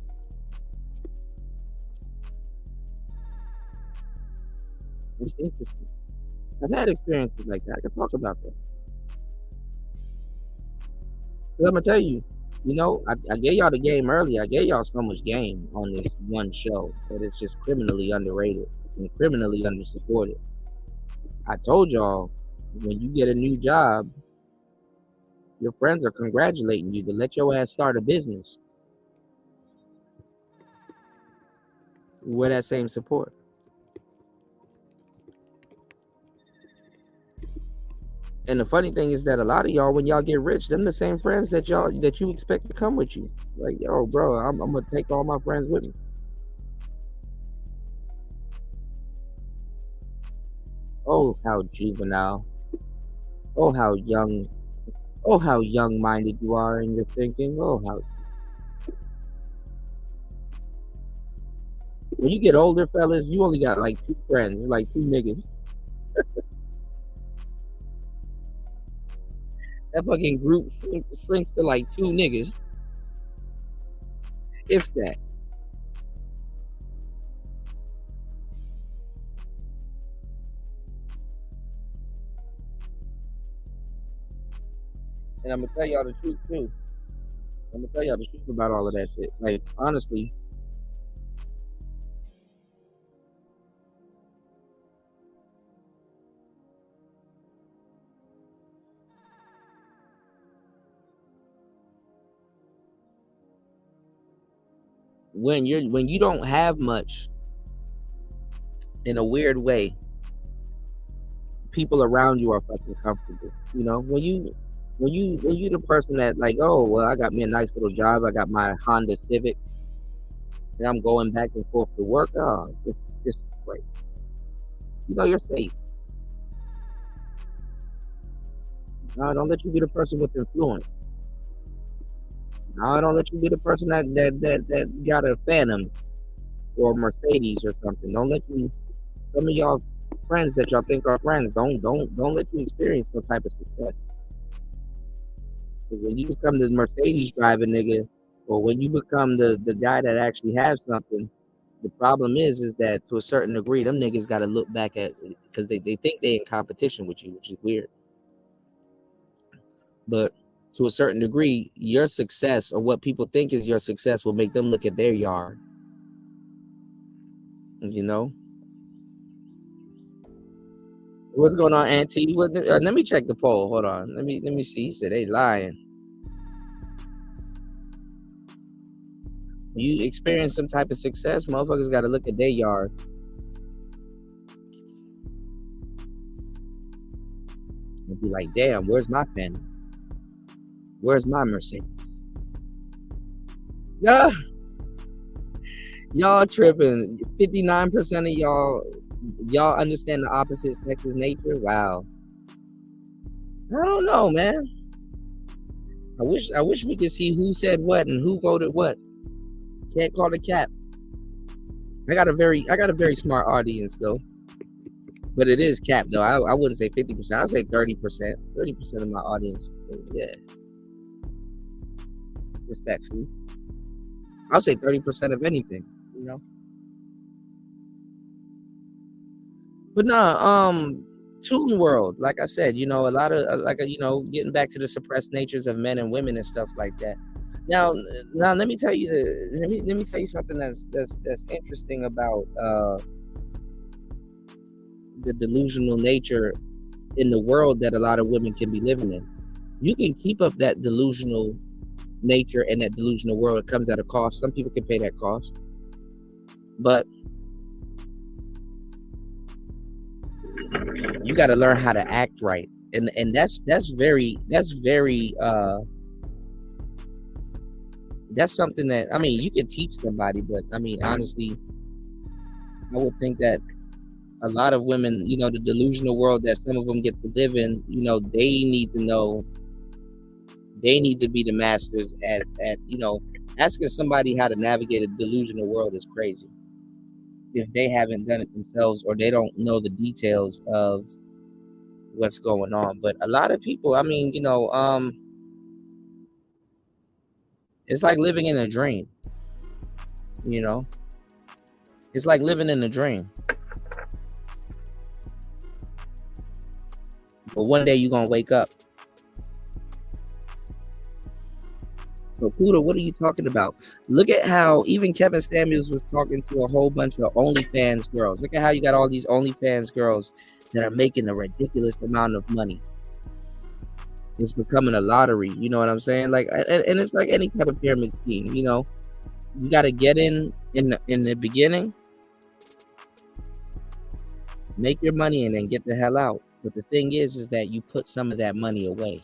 It's interesting. I've had experiences like that. I can talk about that. But I'm gonna tell you, you know, I gave y'all the game earlier. I gave y'all so much game on this one show that it's just criminally underrated and criminally undersupported. I told y'all, when you get a new job, your friends are congratulating you to let your ass start a business. Where that same support. And the funny thing is that a lot of y'all, when y'all get rich, them the same friends that you expect to come with you. Like, yo, bro, I'm gonna take all my friends with me. Oh, how juvenile. Oh, how young. Oh, how young-minded you are in your thinking. Oh, how. When you get older, fellas, you only got like 2 friends, like 2 niggas. That fucking group shrinks to like 2 niggas. If that. And I'm gonna tell y'all the truth too. I'm gonna tell y'all the truth about all of that shit. Like, honestly, when you don't have much, in a weird way, people around you are fucking comfortable. You know, when you the person that like, oh well, I got me a nice little job, I got my Honda Civic, and I'm going back and forth to work. Oh, this is great. You know, you're safe. No, don't let you be the person with influence. No, don't let you be the person that got a Phantom or a Mercedes or something. Don't let you. Some of y'all friends that y'all think are friends, don't let you experience no type of success. When you become the Mercedes driving nigga, or when you become the guy that actually has something, the problem is that to a certain degree, them niggas got to look back at it because they think they in competition with you, which is weird. But to a certain degree, your success or what people think is your success will make them look at their yard. You know? What's going on, Auntie? Let me check the poll. Hold on. Let me see. He said they lying. You experience some type of success, motherfuckers got to look at their yard. And be like, damn, where's my Phantom? Where's my Mercedes? Yeah. Y'all tripping. 59% of y'all understand the opposite sex's nature. Wow. I don't know, man. I wish we could see who said what and who voted what. Can't call the cap. I got a very smart audience though. But it is cap though. I wouldn't say 50%. I'd say 30%. 30% of my audience. Yeah. Respectfully. I'll say 30% of anything, you know. But Toon World, like I said, you know, a lot of getting back to the suppressed natures of men and women and stuff like that. Now let me tell you let me tell you something that's interesting about the delusional nature in the world that a lot of women can be living in. You can keep up that delusional nature and that delusional world. It comes at a cost. Some people can pay that cost, but you got to learn how to act right, and that's something that, I mean, you can teach somebody, but I mean, honestly, I would think that a lot of women, you know, the delusional world that some of them get to live in, you know, they need to know, they need to be the masters at you know, Asking somebody how to navigate a delusional world is crazy if they haven't done it themselves or they don't know the details of what's going on. But a lot of people, I mean, it's like living in a dream. It's like living in a dream. But one day you're gonna wake up. So Kuda, what are you talking about? Look at how even Kevin Samuels was talking to a whole bunch of OnlyFans girls. Look at how you got all these OnlyFans girls that are making a ridiculous amount of money. It's becoming a lottery, you know what I'm saying? Like, and it's like any type of pyramid scheme, you got to get in the beginning, make your money, and then get the hell out. But the thing is that you put some of that money away.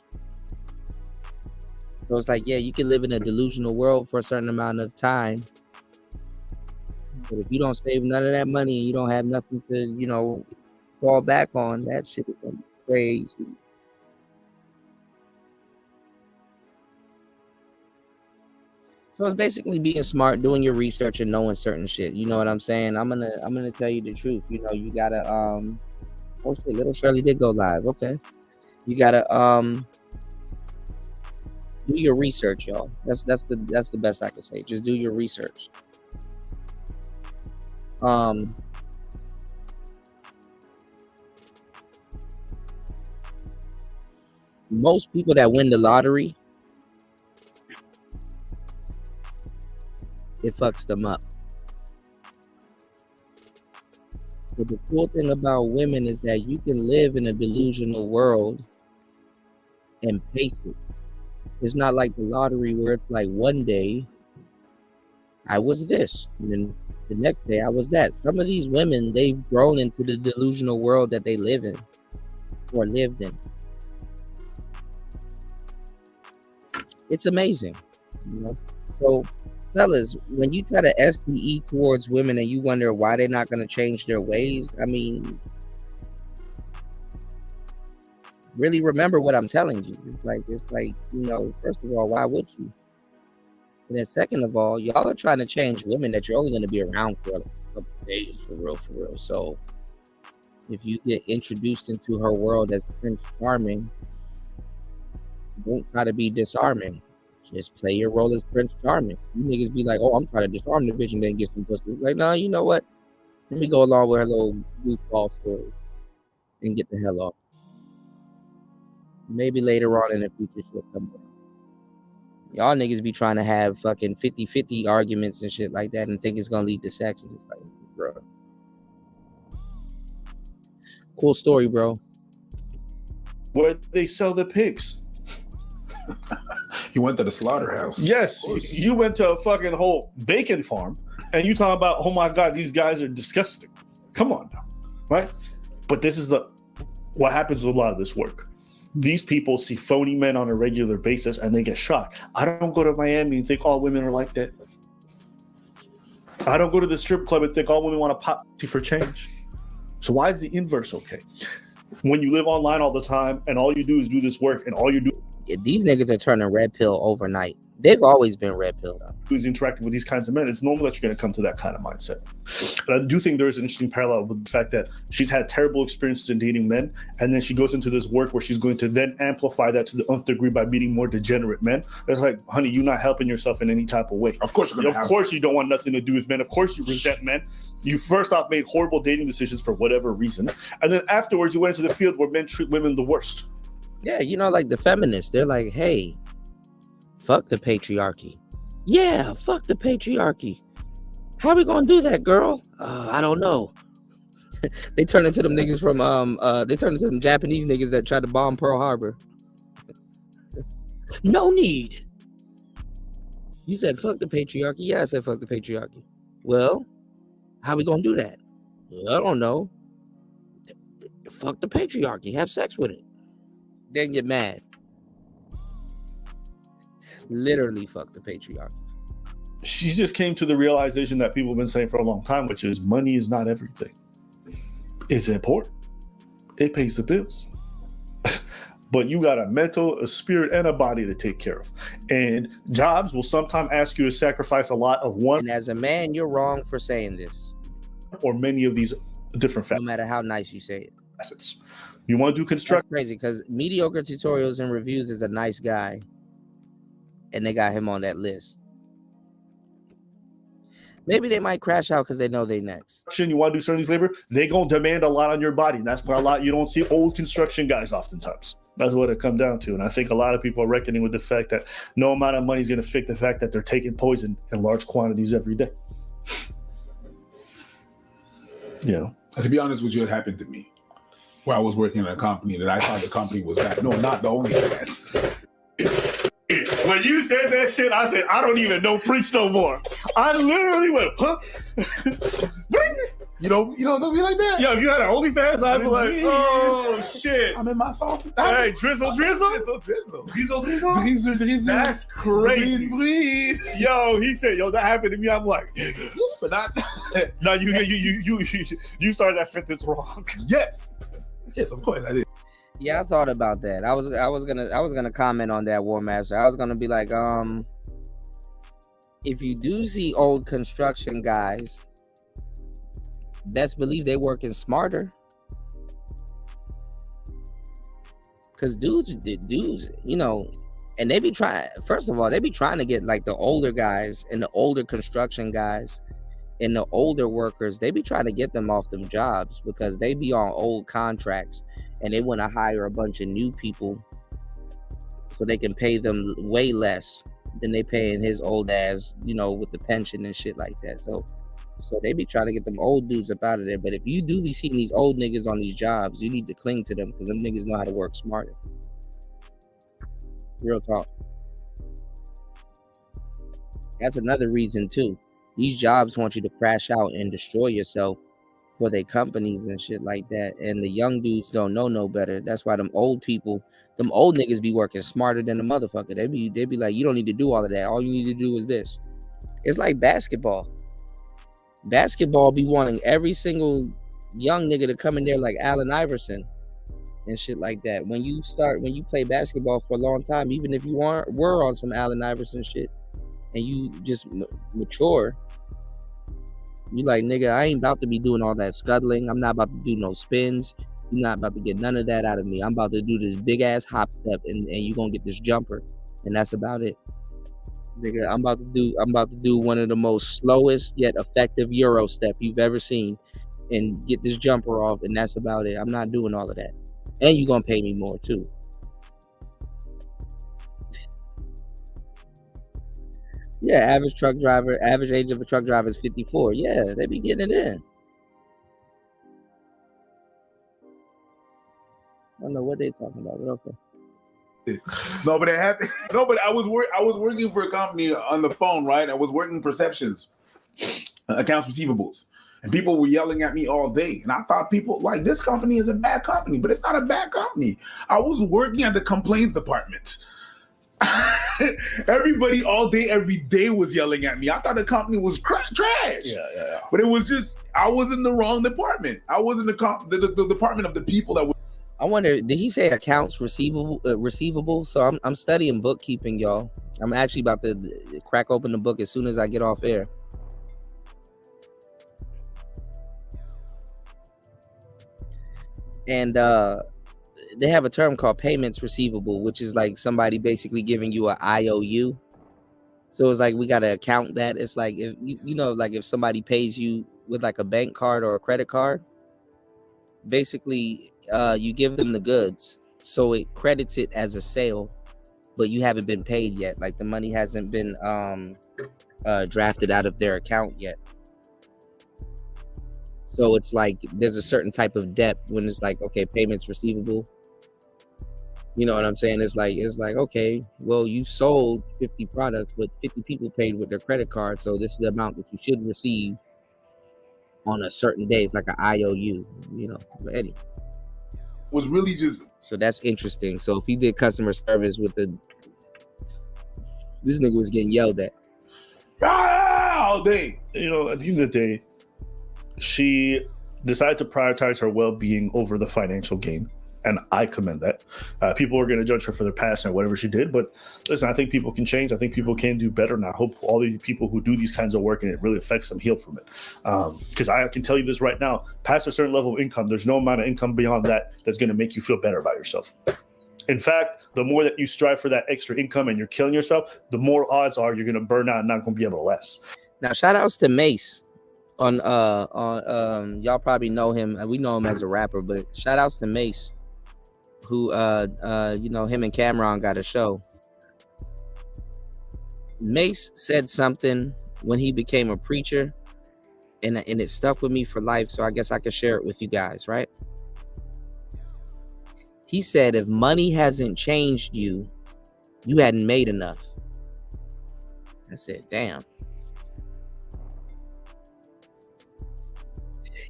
So it's like, yeah, you can live in a delusional world for a certain amount of time. But if you don't save none of that money and you don't have nothing to, fall back on, that shit is gonna be crazy. So it's basically being smart, doing your research and knowing certain shit. You know what I'm saying? I'm gonna tell you the truth. You gotta oh shit, little Shirley did go live. Okay. You gotta do your research, y'all. That's the best I can say. Just do your research. Most people that win the lottery, it fucks them up. But the cool thing about women is that you can live in a delusional world and pace it. It's not like the lottery where it's like one day I was this, and then the next day I was that. Some of these women, they've grown into the delusional world that they live in or lived in. It's amazing, So, fellas, when you try to SPE towards women and you wonder why they're not going to change their ways, I mean, really remember what I'm telling you. It's like, first of all, why would you? And then second of all, y'all are trying to change women that you're only going to be around for a couple of days, for real. So if you get introduced into her world as Prince Charming, don't try to be disarming. Just play your role as Prince Charming. You niggas be like, oh, I'm trying to disarm the bitch and then get some pussy. Like, no, you know what? Let me go along with her little goofball story and get the hell off. Maybe later on in the future she'll come back. Y'all niggas be trying to have fucking 50-50 arguments and shit like that and think it's gonna lead to sex. And it's like, bro. Cool story, bro. Where they sell the pigs. You went to the slaughterhouse. Yes, you went to a fucking whole bacon farm, and you talking about, oh my god, these guys are disgusting. Come on, now, right? But this is what happens with a lot of this work. These people see phony men on a regular basis, and they get shocked. I don't go to Miami and think all women are like that. I don't go to the strip club and think all women want to pop for change. So why is the inverse okay? When you live online all the time, and all you do is do this work, and all you do. These niggas are turning red pill overnight. They've always been red pill though. Who's interacting with these kinds of men, it's normal that you're going to come to that kind of mindset. But I do think there is an interesting parallel with the fact that she's had terrible experiences in dating men, and then she goes into this work where she's going to then amplify that to the nth degree by meeting more degenerate men. It's like, honey, you're not helping yourself in any type of way. Of course you don't want nothing to do with men. Of course you resent men. You first off made horrible dating decisions for whatever reason, and then afterwards you went into the field where men treat women the worst. Yeah, like the feminists, they're like, hey, fuck the patriarchy. Yeah, fuck the patriarchy. How we gonna do that, girl? I don't know. They turn into them niggas from they turn into them Japanese niggas that tried to bomb Pearl Harbor. No need. You said fuck the patriarchy. Yeah, I said fuck the patriarchy. Well, how we gonna do that? I don't know. Fuck the patriarchy. Have sex with it. Then get mad. Literally fuck the patriarchy. She just came to the realization that people have been saying for a long time, which is money is not everything. It's important. It pays the bills. but you got a mental, a spirit, and a body to take care of. And jobs will sometimes ask you to sacrifice a lot of one. And as a man, you're wrong for saying this. Or many of these different factors. No matter how nice you say it. Assets. You want to do construction? That's crazy because mediocre tutorials and reviews is a nice guy. And they got him on that list. Maybe they might crash out because they know they next. You want to do certain labor, they gonna demand a lot on your body. And that's why you don't see old construction guys oftentimes. That's what it comes down to. And I think a lot of people are reckoning with the fact that no amount of money is going to fix the fact that they're taking poison in large quantities every day. Yeah. To be honest with you, it happened to me. Where I was working in a company that I thought the company was bad. No, not the only fans. When you said that shit, I said, I don't even know preach no more. I literally went, huh? You don't be like that? Yo, if you had an OnlyFans, I'd be like, oh shit. I'm in my soft. Hey, drizzle. That's crazy. Breathe. Yo, he said, yo, that happened to me. I'm like, but not. No, you started that sentence wrong. Yes, of course I did. Yeah, I thought about that. I was gonna comment on that, War Master. I was gonna be like, if you do see old construction guys, best believe they working smarter. Cause dudes, you know, and they be trying. First of all, they be trying to get like the older guys and the older construction guys and the older workers. They be trying to get them off them jobs because they be on old contracts. And they want to hire a bunch of new people so they can pay them way less than they paying his old ass, you know, with the pension and shit like that. So they be trying to get them old dudes up out of there. But if you do be seeing these old niggas on these jobs, you need to cling to them because them niggas know how to work smarter. Real talk. That's another reason too. These jobs want you to crash out and destroy yourself for their companies and shit like that. And the young dudes don't know no better. That's why them old niggas be working smarter than the motherfucker. They be like, you don't need to do all of that. All you need to do is this. It's like basketball. Basketball be wanting every single young nigga to come in there like Allen Iverson and shit like that. When you play basketball for a long time, even if you were on some Allen Iverson shit and you just mature, you like, nigga, I ain't about to be doing all that scuttling. I'm not about to do no spins. You're not about to get none of that out of me. I'm about to do this big ass hop step and you gonna get this jumper. And that's about it. Nigga, I'm about to do one of the most slowest yet effective Euro step you've ever seen and get this jumper off, and that's about it. I'm not doing all of that. And you're gonna pay me more too. Yeah, average age of a truck driver is 54. Yeah, they be getting it in. I don't know what they talking about, but okay. No, but it happened. No, but I was working for a company on the phone, right? I was working perceptions, accounts receivables, and people were yelling at me all day. And I thought people like, this company is a bad company, but it's not a bad company. I was working at the complaints department. Everybody all day, every day was yelling at me. I thought the company was trash. Yeah. But it was just, I was in the wrong department. I was in the department of the people that were. I wonder, did he say accounts receivable? So I'm studying bookkeeping, y'all. I'm actually about to crack open the book as soon as I get off air. And they have a term called payments receivable, which is like somebody basically giving you an IOU. So it's like, we got to account that. It's like, if you know, like if somebody pays you with like a bank card or a credit card, basically you give them the goods. So it credits it as a sale, but you haven't been paid yet. Like the money hasn't been drafted out of their account yet. So it's like, there's a certain type of debt when it's like, okay, payments receivable. You know what I'm saying? It's like, okay, well, you sold 50 products, but 50 people paid with their credit card. So this is the amount that you should receive on a certain day. It's like an IOU, you know. But anyway, was really just. So that's interesting. So if he did customer service with this nigga was getting yelled at all day. You know, at the end of the day, she decided to prioritize her well-being over the financial gain. And I commend that. People are going to judge her for their past and whatever she did. But listen, I think people can change. I think people can do better. And I hope all these people who do these kinds of work and it really affects them heal from it. Because I can tell you this right now, past a certain level of income, there's no amount of income beyond that that's going to make you feel better about yourself. In fact, the more that you strive for that extra income and you're killing yourself, the more odds are you're going to burn out and not going to be able to last. Now, shout outs to Mace. On y'all probably know him. We know him as a rapper, but shout outs to Mace, who him and Cameron got a show. Mace said something when he became a preacher, and it stuck with me for life, so I guess I could share it with you guys, right? He said, if money hasn't changed you, you hadn't made enough. I said, damn.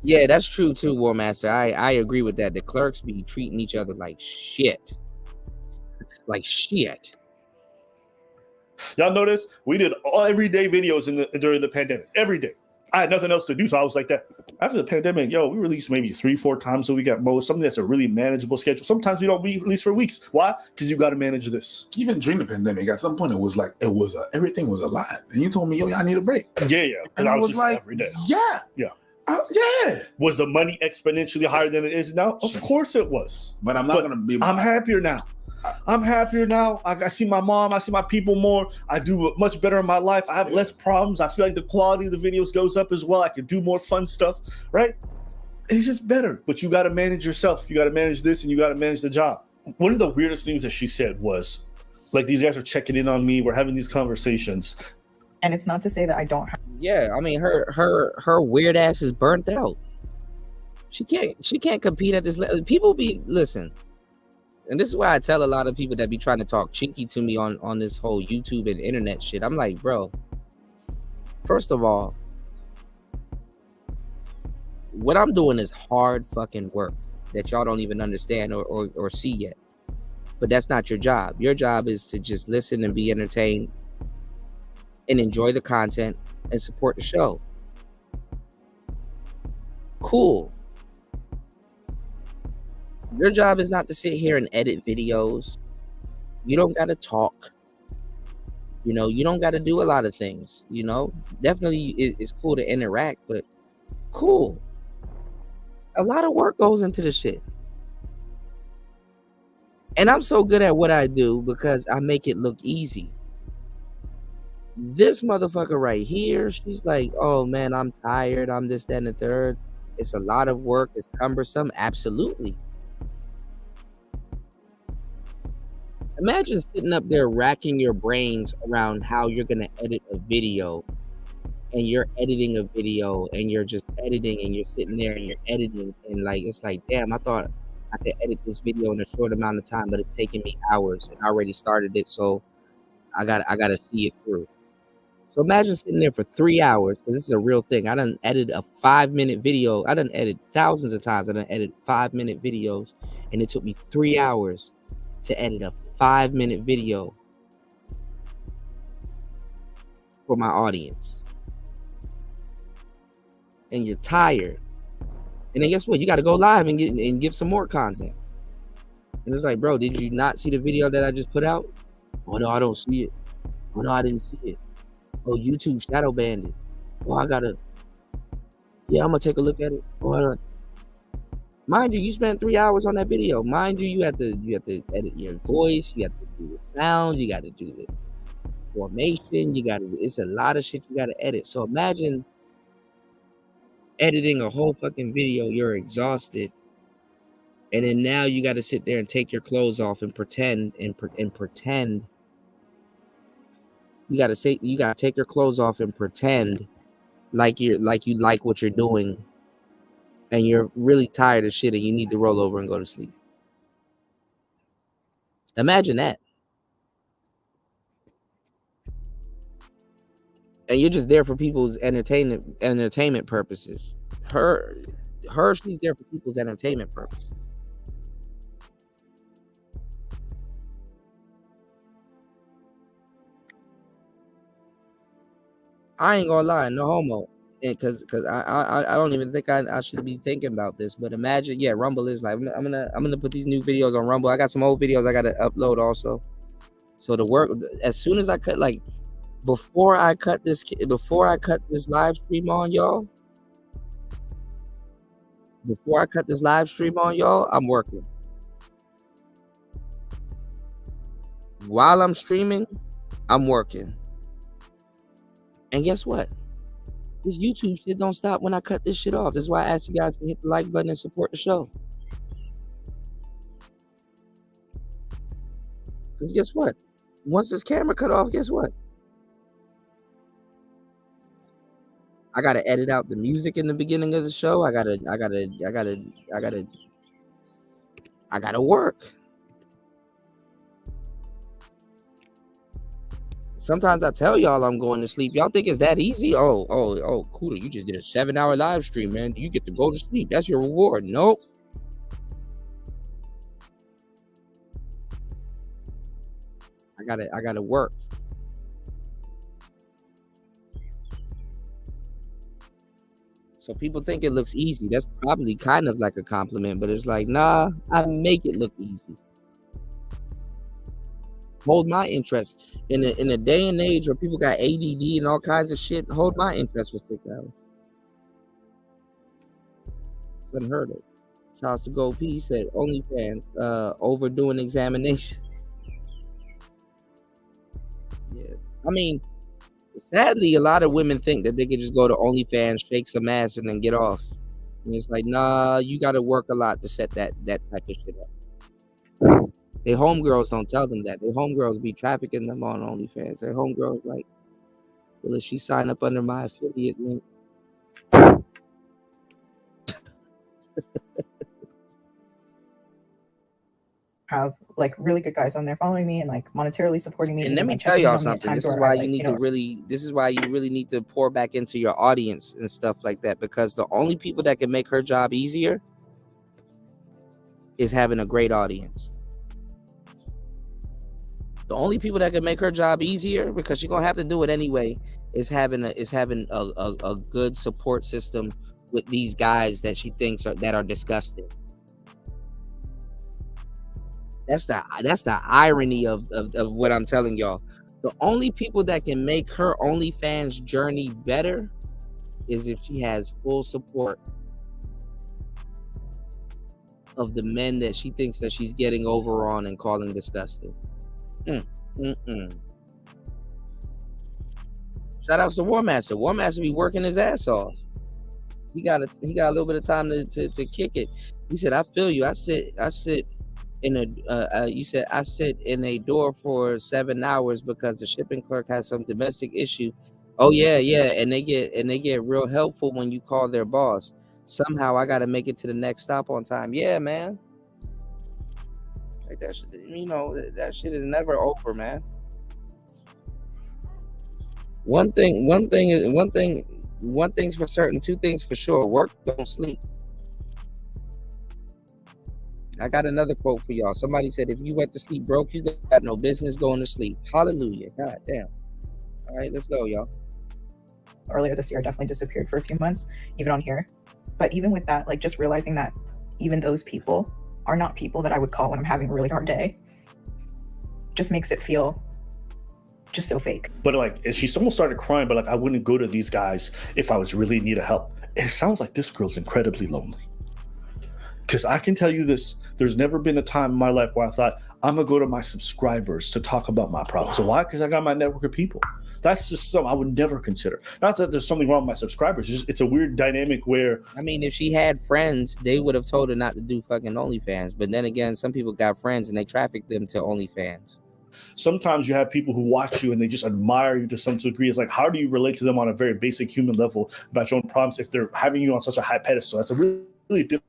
Yeah, that's true too, War Master. I agree with that. The clerks be treating each other like shit. Like shit. Y'all notice we did everyday videos during the pandemic. Every day. I had nothing else to do, so I was like that. After the pandemic, we release maybe 3-4 times a week at most. Something that's a really manageable schedule. Sometimes we don't release for weeks. Why? Because you got to manage this. Even during the pandemic, at some point it was like everything was a lot, and you told me, "Yo, I need a break." Yeah. And I was just like, every day. Yeah. Yeah. Was the money exponentially higher than it is now? Of course it was. But I'm not going to be. I'm happier now. I see my mom. I see my people more. I do much better in my life. I have less problems. I feel like the quality of the videos goes up as well. I can do more fun stuff, right? It's just better. But you got to manage yourself. You got to manage this and you got to manage the job. One of the weirdest things that she said was, like, these guys are checking in on me. We're having these conversations. And it's not to say that I don't have. Yeah, I mean, her weird ass is burnt out. She can't compete at this level. People listen, and this is why I tell a lot of people that be trying to talk cheeky to me on this whole YouTube and internet shit. I'm like, bro, first of all, what I'm doing is hard fucking work that y'all don't even understand or see yet. But that's not your job. Your job is to just listen and be entertained and enjoy the content and support the show. Cool. Your job is not to sit here and edit videos. You don't got to talk. You don't got to do a lot of things. Definitely it's cool to interact, but cool. A lot of work goes into the shit. And I'm so good at what I do because I make it look easy. This motherfucker right here, she's like, oh man, I'm tired. I'm this, that, and the third. It's a lot of work. It's cumbersome. Absolutely. Imagine sitting up there racking your brains around how you're going to edit a video, and you're editing a video and you're just editing and you're sitting there and you're editing and like, it's like, damn, I thought I could edit this video in a short amount of time, but it's taking me hours and I already started it. So I got to see it through. So imagine sitting there for 3 hours, because this is a real thing. I done edited a 5-minute video. I done edited thousands of times. I done edited 5-minute videos, and it took me 3 hours to edit a 5-minute video for my audience. And you're tired. And then guess what? You got to go live and give some more content. And it's like, bro, did you not see the video that I just put out? Oh, no, I don't see it. Oh, no, I didn't see it. Oh, YouTube shadow banned it. Oh, I'm going to take a look at it. Oh, mind you, you spent 3 hours on that video. Mind you, you have to edit your voice. You have to do the sound. You got to do the formation. It's a lot of shit you got to edit. So imagine editing a whole fucking video. You're exhausted. And then now you got to sit there and take your clothes off and pretend and pretend. You gotta take your clothes off and pretend like you like what you're doing, and you're really tired of shit and you need to roll over and go to sleep. Imagine that. And you're just there for people's entertainment purposes. She's there for people's entertainment purposes. I ain't gonna lie, no homo. because I don't even think I should be thinking about this, but imagine, yeah, Rumble is like, I'm gonna put these new videos on Rumble. I got some old videos I gotta upload also. So the work, as soon as I cut, like before I cut this live stream on y'all, I'm working. While I'm streaming, I'm working. And guess what? This YouTube shit don't stop when I cut this shit off. That's why I asked you guys to hit the like button and support the show. Because guess what? Once this camera cut off, guess what? I gotta edit out the music in the beginning of the show. I gotta work. Sometimes I tell y'all I'm going to sleep. Y'all think it's that easy? Oh, cool. You just did a 7-hour live stream, man. You get to go to sleep. That's your reward. Nope. I gotta work. So people think it looks easy. That's probably kind of like a compliment, but it's like, nah, I make it look easy. Hold my interest. In a day and age where people got ADD and all kinds of shit, hold my interest for 6 hours. Unheard of. Charles to Go P said OnlyFans overdoing examination. Yeah. I mean, sadly, a lot of women think that they can just go to OnlyFans, shake some ass, and then get off. And it's like, nah, you got to work a lot to set that type of shit up. Their homegirls don't tell them that. Their homegirls be trafficking them on OnlyFans. Their homegirls like, well, if she sign up under my affiliate link. Have like really good guys on there following me and like monetarily supporting me. And let me tell y'all something. This is why you need to really. This is why you really need to pour back into your audience and stuff like that. Because the only people that can make her job easier is having a great audience. The only people that can make her job easier, because she's gonna have to do it anyway, is having a good support system with these guys that she thinks that are disgusting. That's the irony of what I'm telling y'all. The only people that can make her OnlyFans journey better is if she has full support of the men that she thinks that she's getting over on and calling disgusting. Shout outs to War Master. War Master be working his ass off. He got a little bit of time to kick it. He said, "I feel you. I sit in a you said I sit in a door for 7 hours because the shipping clerk has some domestic issue. Oh yeah, and they get real helpful when you call their boss. Somehow I got to make it to the next stop on time. Yeah, man. Like that shit, you know, that shit is never over, man. One thing's for certain, two things for sure. Work, don't sleep. I got another quote for y'all. Somebody said, if you went to sleep broke, you got no business going to sleep. Hallelujah. God damn. All right, let's go, y'all. Earlier this year, I definitely disappeared for a few months, even on here. But even with that, like just realizing that even those people are not people that I would call when I'm having a really hard day, just makes it feel just so fake. But like, she's almost started crying, but like, I wouldn't go to these guys if I was really in need of help. It sounds like this girl's incredibly lonely. Because I can tell you this, there's never been a time in my life where I thought, I'm going to go to my subscribers to talk about my problems. So why? Because I got my network of people. That's just something I would never consider. Not that there's something wrong with my subscribers. It's a weird dynamic where... I mean, if she had friends, they would have told her not to do fucking OnlyFans. But then again, some people got friends and they traffic them to OnlyFans. Sometimes you have people who watch you and they just admire you to some degree. It's like, how do you relate to them on a very basic human level about your own problems if they're having you on such a high pedestal? That's a really difficult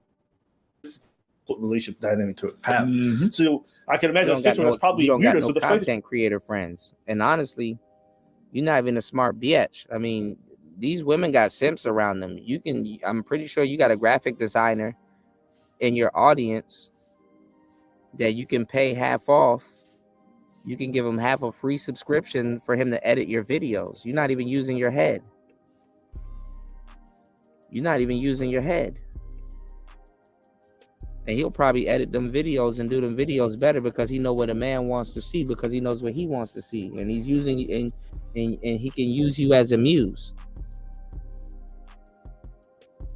relationship dynamic to have. Mm-hmm. So I can imagine that's probably weirder. So the content creator friends, and honestly, you're not even a smart bitch. I mean, these women got simps around them. I'm pretty sure you got a graphic designer in your audience that you can pay half off. You can give him half a free subscription for him to edit your videos. You're not even using your head. You're not even using your head. And he'll probably edit them videos and do them videos better because he know what a man wants to see, because he knows what he wants to see. And he's using and he can use you as a muse.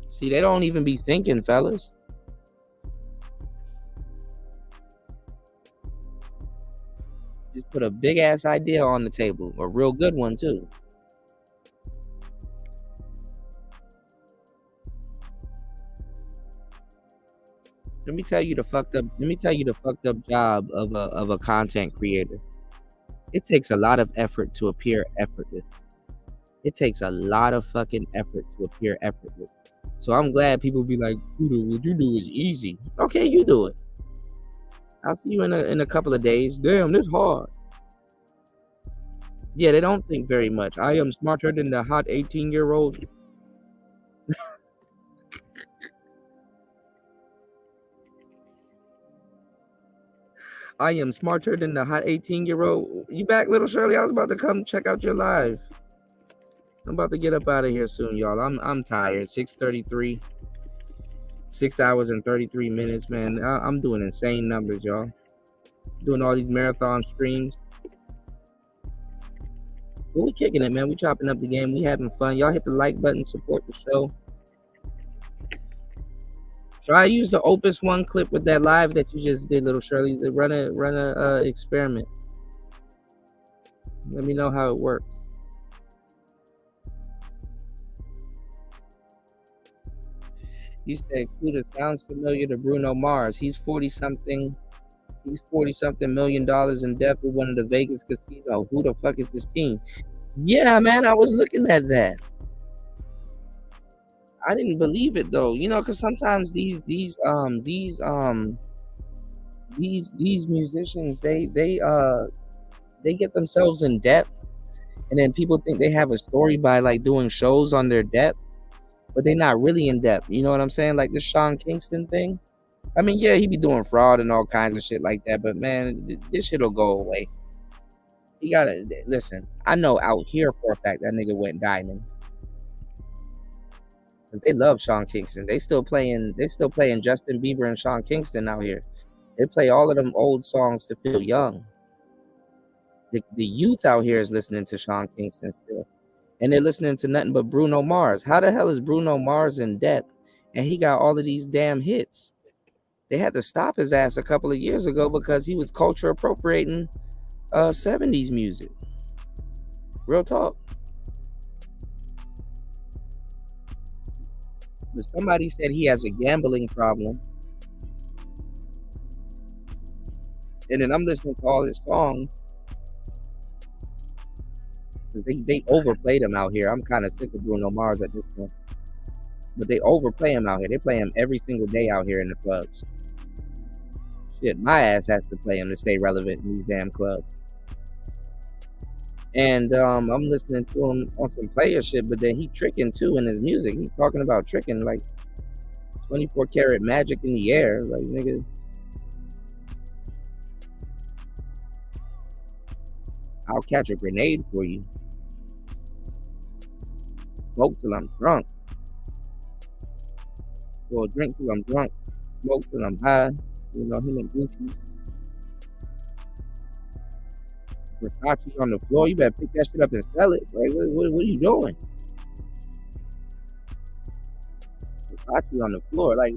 See, they don't even be thinking, fellas. Just put a big ass idea on the table, a real good one too. Let me tell you the fucked up job of a content creator. It takes a lot of effort to appear effortless. It takes a lot of fucking effort to appear effortless. So I'm glad people be like, what you do is easy. Okay, you do it. I'll see you in a couple of days. Damn, this hard. Yeah, they don't think very much. I am smarter than the hot 18-year-old. I am smarter than the hot 18-year-old. You back, little Shirley? I was about to come check out your live. I'm about to get up out of here soon, y'all. I'm tired. 6:33. 6 hours and 33 minutes, man. I'm doing insane numbers, y'all. Doing all these marathon streams. But we kicking it, man. We chopping up the game. We having fun. Y'all hit the like button. Support the show. Try to use the Opus One clip with that live that you just did, little Shirley. Run a experiment. Let me know how it works. You said Kuda sounds familiar to Bruno Mars. He's 40-something. He's $40-something million in debt with one of the Vegas casinos. Who the fuck is this team? Yeah, man, I was looking at that. I didn't believe it though, you know, because sometimes these musicians they get themselves in debt, and then people think they have a story by like doing shows on their debt, but they're not really in debt. You know what I'm saying? Like this Sean Kingston thing. I mean, yeah, he be doing fraud and all kinds of shit like that, but man, this shit'll go away. You gotta listen. I know out here for a fact that nigga went diamond. They love Sean Kingston. They still playing Justin Bieber and Sean Kingston out here. They play all of them old songs to feel young. The youth out here is listening to Sean Kingston still. And they're listening to nothing but Bruno Mars. How the hell is Bruno Mars in debt? And he got all of these damn hits. They had to stop his ass a couple of years ago because he was culture appropriating 70s music. Real talk. But somebody said he has a gambling problem. And then I'm listening to all his songs. They overplayed him out here. I'm kind of sick of Bruno Mars at this point. But they overplay him out here. They play him every single day out here in the clubs. Shit, my ass has to play him to stay relevant in these damn clubs. And I'm listening to him on some player shit, but then he tricking too in his music. He's talking about tricking like 24 karat magic in the air. Like, nigga. I'll catch a grenade for you. Smoke till I'm drunk. Or drink till I'm drunk. Smoke till I'm high. You know, him and Gucci. Versace on the floor. You better pick that shit up and sell it. Right? What are you doing? Versace on the floor, like.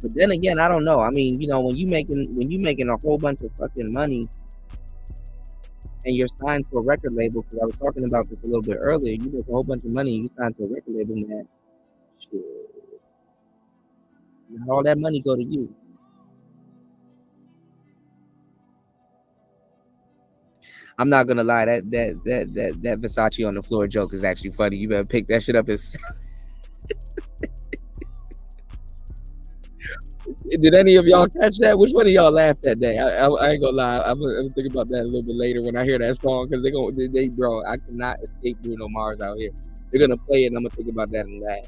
But then again, I don't know. I mean, you know, when you making a whole bunch of fucking money, and you're signed to a record label, because I was talking about this a little bit earlier. You make a whole bunch of money, and you signed to a record label, man. Shit. Not all that money go to you. I'm not gonna lie, that Versace on the floor joke is actually funny. You better pick that shit up as. Did any of y'all catch that? Which one of y'all laughed that day? I ain't gonna lie. I'm gonna think about that a little bit later when I hear that song, because bro, I cannot escape Bruno Mars out here. They're gonna play it, and I'm gonna think about that and laugh.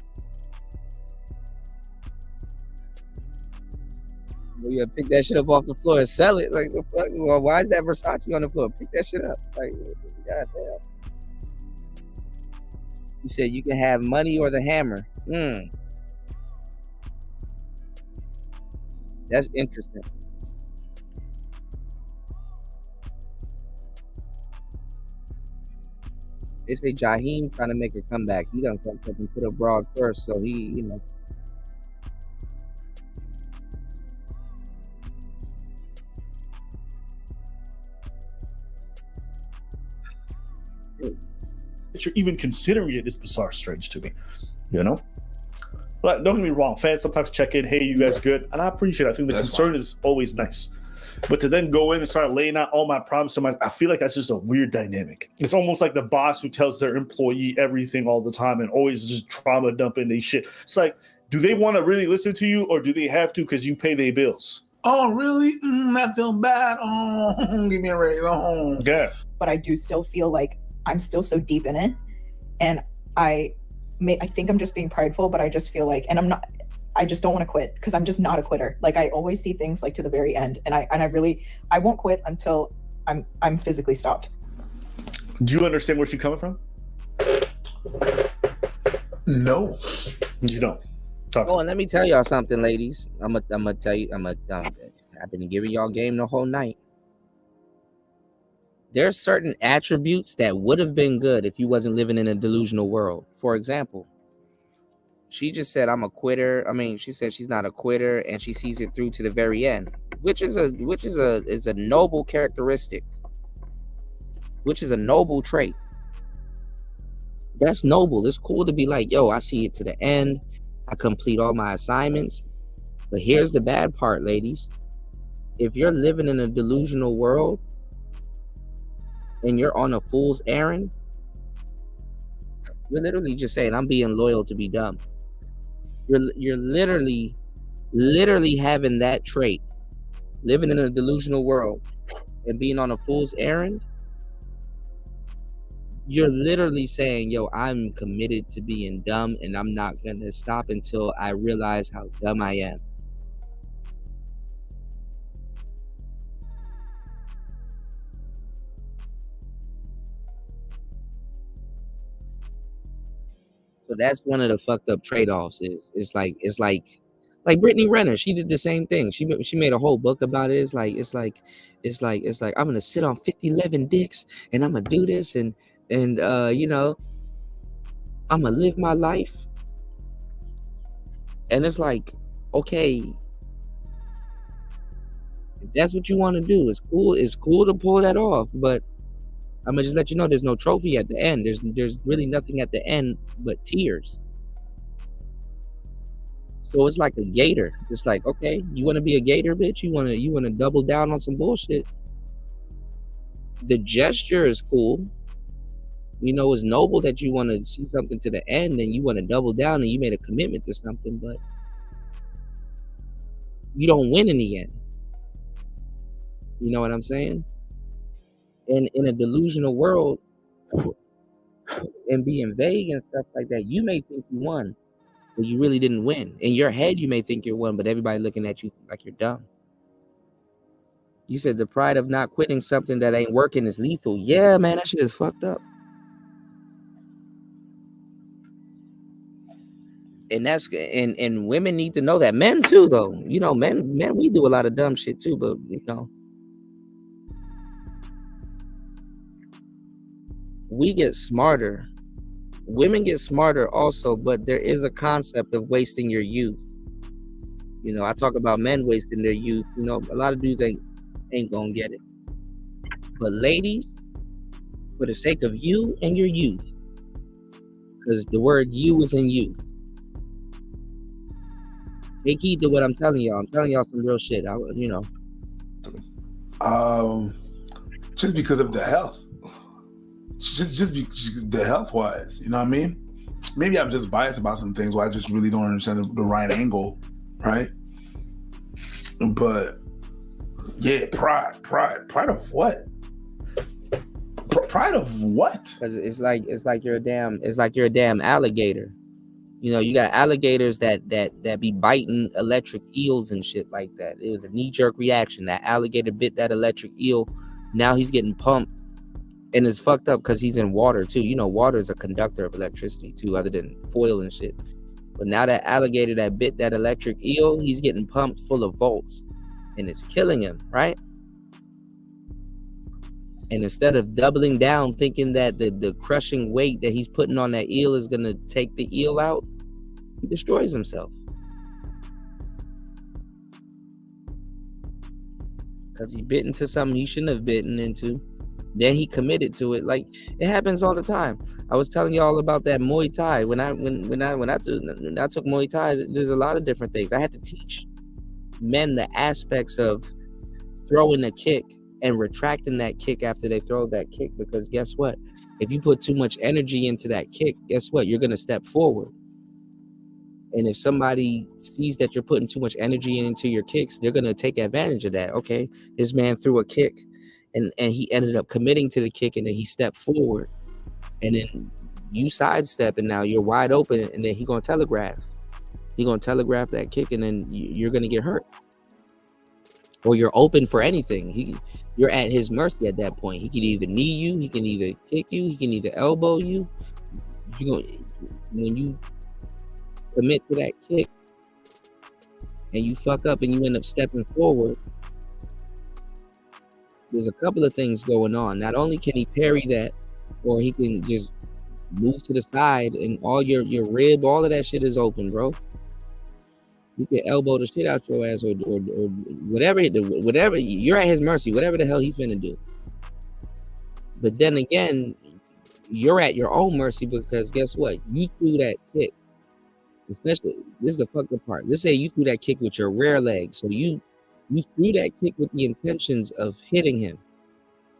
Well, you gotta pick that shit up off the floor and sell it. Like, the fuck? Well, why is that Versace on the floor? Pick that shit up. Like, goddamn. You said you can have money or the hammer. That's interesting. They say Jaheim trying to make a comeback. He done fucked up and put abroad first, so he, you know. That you're even considering it is bizarre, strange to me, you know. But don't get me wrong, fans sometimes check in, hey, you guys good, and I appreciate it. I think the concern is always nice, but to then go in and start laying out all my problems to I feel like that's just a weird dynamic. It's almost like the boss who tells their employee everything all the time and always just trauma dumping their shit. It's like, do they want to really listen to you, or do they have to because you pay their bills? Oh, really? I feel bad. Oh, give me a raise. Oh, yeah. But I do still feel like I'm still so deep in it, and I think I'm just being prideful, but I just feel like, and I just don't want to quit because I'm just not a quitter. Like I always see things like to the very end, and I won't quit until I'm physically stopped. Do you understand where she's coming from? No, you don't. Oh, and let me tell y'all something, ladies. I'm gonna tell you. I've been giving y'all game the whole night. There's certain attributes that would have been good if you wasn't living in a delusional world. For example, she just said I'm a quitter. I mean, she said she's not a quitter, and she sees it through to the very end, which is a noble characteristic, which is a noble trait. That's noble. It's cool to be like, yo, I see it to the end. I complete all my assignments. But here's the bad part, ladies. If you're living in a delusional world and you're on a fool's errand, you're literally just saying, I'm being loyal to be dumb. You're literally having that trait, living in a delusional world and being on a fool's errand. You're literally saying, yo, I'm committed to being dumb, and I'm not going to stop until I realize how dumb I am. So that's one of the fucked up trade-offs. It's like Brittany Renner. She did the same thing. She made a whole book about it. It's like I'm gonna sit on 50 dicks and I'm gonna do this and you know, I'm gonna live my life. And it's like, okay, if that's what you want to do, it's cool. It's cool to pull that off, but I'm gonna just let you know there's no trophy at the end. There's really nothing at the end but tears. So it's like a gator. It's like, okay, you want to be a gator, bitch? You want to double down on some bullshit? The gesture is cool. You know, it's noble that you want to see something to the end and you want to double down and you made a commitment to something, but you don't win in the end. You know what I'm saying? And in a delusional world and being vague and stuff like that, you may think you won, but you really didn't win. In your head, you may think you won, but everybody looking at you like you're dumb. You said the pride of not quitting something that ain't working is lethal. Yeah, man, that shit is fucked up. And that's and women need to know that. Men too, though. You know, men, we do a lot of dumb shit too, but you know, we get smarter. Women get smarter also, but there is a concept of wasting your youth. You know, I talk about men wasting their youth. You know, a lot of dudes ain't gonna get it. But ladies, for the sake of you and your youth, because the word you is in youth, take heed to what I'm telling y'all. I'm telling y'all some real shit. You know. Just because of the health. Just the health wise, you know what I mean? Maybe I'm just biased about some things where I just really don't understand the right angle, right? But yeah, pride of what? Pride of what? Because it's like you're a damn alligator. You know, you got alligators that be biting electric eels and shit like that. It was a knee-jerk reaction. That alligator bit that electric eel. Now he's getting pumped And it's fucked up because he's in water too. You know, water is a conductor of electricity too, other than foil and shit. But now that alligator that bit that electric eel, he's getting pumped full of volts and it's killing him, right? And instead of doubling down, thinking that the crushing weight that he's putting on that eel is going to take the eel out, he destroys himself. Because he bit into something he shouldn't have bitten into. Then he committed to it. Like, it happens all the time. I was telling y'all about that Muay Thai. When I took Muay Thai, there's a lot of different things. I had to teach men the aspects of throwing a kick and retracting that kick after they throw that kick. Because guess what? If you put too much energy into that kick, guess what? You're going to step forward. And if somebody sees that you're putting too much energy into your kicks, they're going to take advantage of that. Okay, this man threw a kick. And he ended up committing to the kick, and then he stepped forward, and then you sidestep, and now you're wide open, and then he's gonna telegraph that kick, and then you're gonna get hurt, or you're open for anything. You're at his mercy at that point. He can either knee you, he can either kick you, he can either elbow you. When you commit to that kick and you fuck up and you end up stepping forward, there's a couple of things going on. Not only can he parry that, or he can just move to the side and all your rib, all of that shit is open, bro. You can elbow the shit out your ass or whatever, you're at his mercy, whatever the hell he finna do. But then again, you're at your own mercy, because guess what? You threw that kick. Especially, this is the fucked up part. Let's say you threw that kick with your rear leg. So you threw that kick with the intentions of hitting him.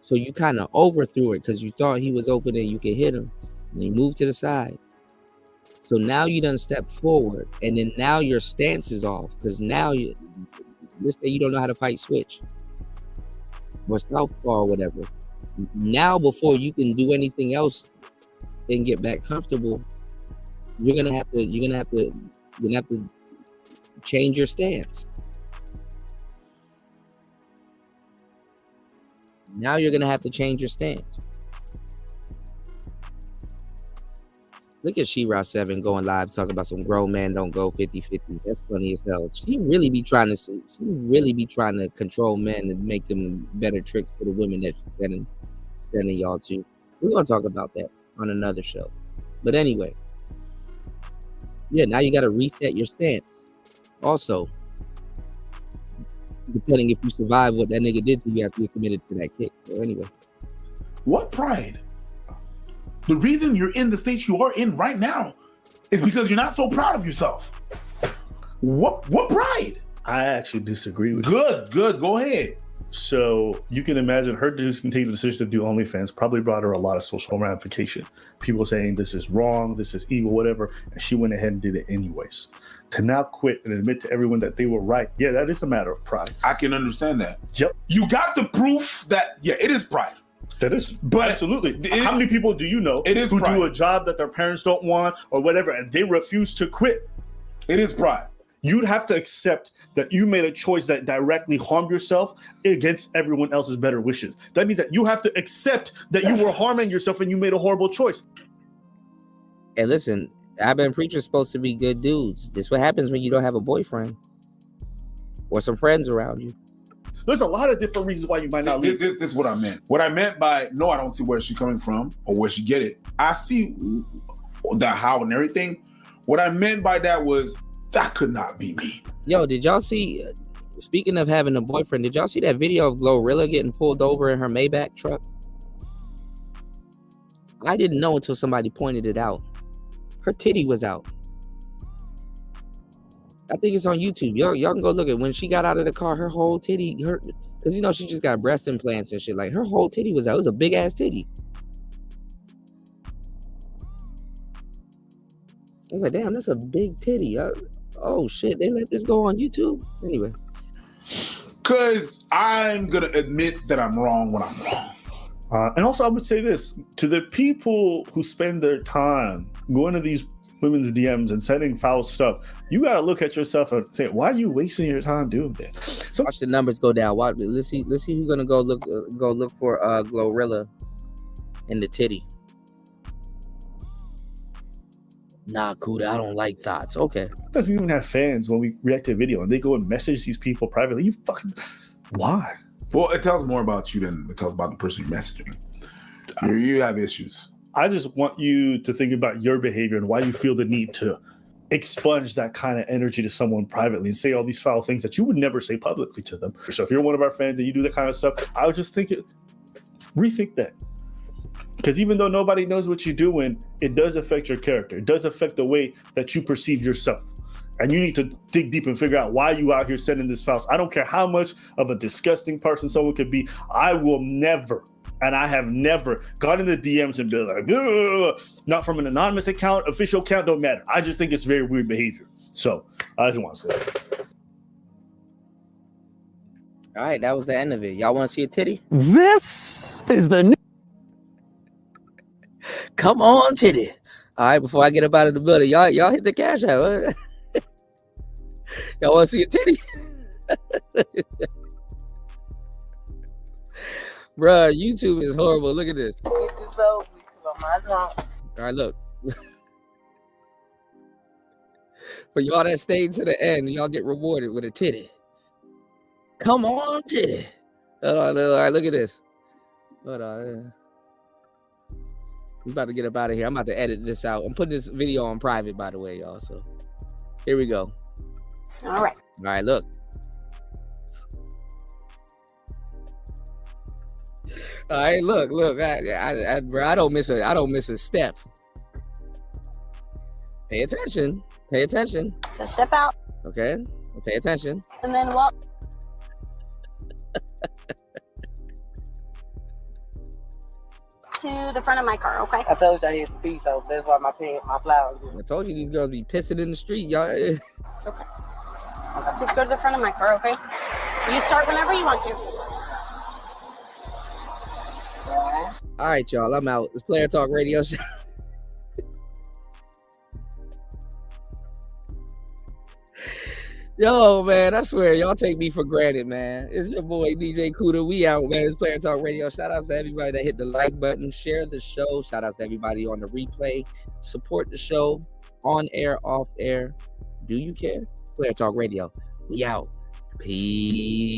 So you kind of overthrew it because you thought he was open and you could hit him. And he moved to the side. So now you done step forward. And then now your stance is off. Because now, let's say you don't know how to fight switch. Or southpaw or whatever. Now before you can do anything else and get back comfortable, you're gonna have to change your stance. Now you're going to have to change your stance. Look at She-Ra 7 going live talking about some grown man don't go 50-50. That's funny as hell. She really be trying to control men and make them better tricks for the women that she's sending y'all to. We're going to talk about that on another show. But anyway, yeah, now you got to reset your stance. Also, depending if you survive what that nigga did to you after you committed to that kick. So anyway. What pride? The reason you're in the state you are in right now is because you're not so proud of yourself. What pride? I actually disagree with you. Good. Go ahead. So you can imagine her taking the decision to do OnlyFans probably brought her a lot of social ramification. People saying this is wrong, this is evil, whatever. And she went ahead and did it anyways. To now quit and admit to everyone that they were right, yeah, that is a matter of pride. I can understand that. Yep. You got the proof that, yeah, it is pride. That is, but absolutely. How many people do you know who do a job that their parents don't want or whatever, and they refuse to quit? It is pride. You'd have to accept that you made a choice that directly harmed yourself against everyone else's better wishes. That means that you have to accept that you were harming yourself and you made a horrible choice. And listen, Abba and Preacher's supposed to be good dudes. This is what happens when you don't have a boyfriend or some friends around you. There's a lot of different reasons why you might not leave. This is what I meant. What I meant by, no, I don't see where she's coming from or where she get it. I see the how and everything. What I meant by that was, that could not be me. Yo, did y'all see, speaking of having a boyfriend, did y'all see that video of Glorilla getting pulled over in her Maybach truck? I didn't know until somebody pointed it out. Her titty was out. I think it's on YouTube. Y'all can go look at when she got out of the car, her whole titty, because you know she just got breast implants and shit. Like her whole titty was out. It was a big ass titty. I was like, damn, that's a big titty. Oh shit, they let this go on YouTube? Anyway. Because I'm going to admit that I'm wrong when I'm wrong. And also I would say this, to the people who spend their time going to these women's DMs and sending foul stuff, you got to look at yourself and say, why are you wasting your time doing that? So watch the numbers go down. Let's see who's going to go look for Glorilla. and the titty. Nah, Kuda, I don't like thoughts. Okay. Because we even have fans when we react to a video and they go and message these people privately. You fucking why? Well, it tells more about you than it tells about the person you're messaging. You have issues. I just want you to think about your behavior and why you feel the need to expunge that kind of energy to someone privately and say all these foul things that you would never say publicly to them. So if you're one of our fans and you do that kind of stuff, I would just rethink that. Because even though nobody knows what you're doing, it does affect your character. It does affect the way that you perceive yourself. And you need to dig deep and figure out why you out here sending this files. I don't care how much of a disgusting person someone could be. I will never, and I have never gone in the DMs and been like, ugh. Not from an anonymous account, official account, don't matter. I just think it's very weird behavior. So I just want to say that. All right, that was the end of it. Y'all want to see a titty? This is the new. Come on, titty. All right, before I get up out of the building, y'all hit the cash out. Y'all want to see a titty? Bruh, YouTube is horrible. Look at this. All right, look. For y'all that stayed to the end, y'all get rewarded with a titty. Come on, titty. All right, look at this. Hold on. I'm about to get up out of here. I'm about to edit this out. I'm putting this video on private, by the way, y'all. So here we go. All right. All right, look. All right, look. Bro, I don't miss a step. Pay attention. So step out Okay. Pay attention. and then walk. To the front of my car, okay? I told you I hit the pee, so that's why my flowers. I told you these girls be pissing in the street, y'all. It's okay. Just go to the front of my car, okay? You start whenever you want to. All right, y'all. I'm out. It's Player Talk Radio Show. Yo, man, I swear, y'all take me for granted, man. It's your boy, DJ Kuda. We out, man. It's Player Talk Radio. Shout out to everybody that hit the like button. Share the show. Shout out to everybody on the replay. Support the show. On air, off air. Do you care? Player Talk Radio. We out. Peace.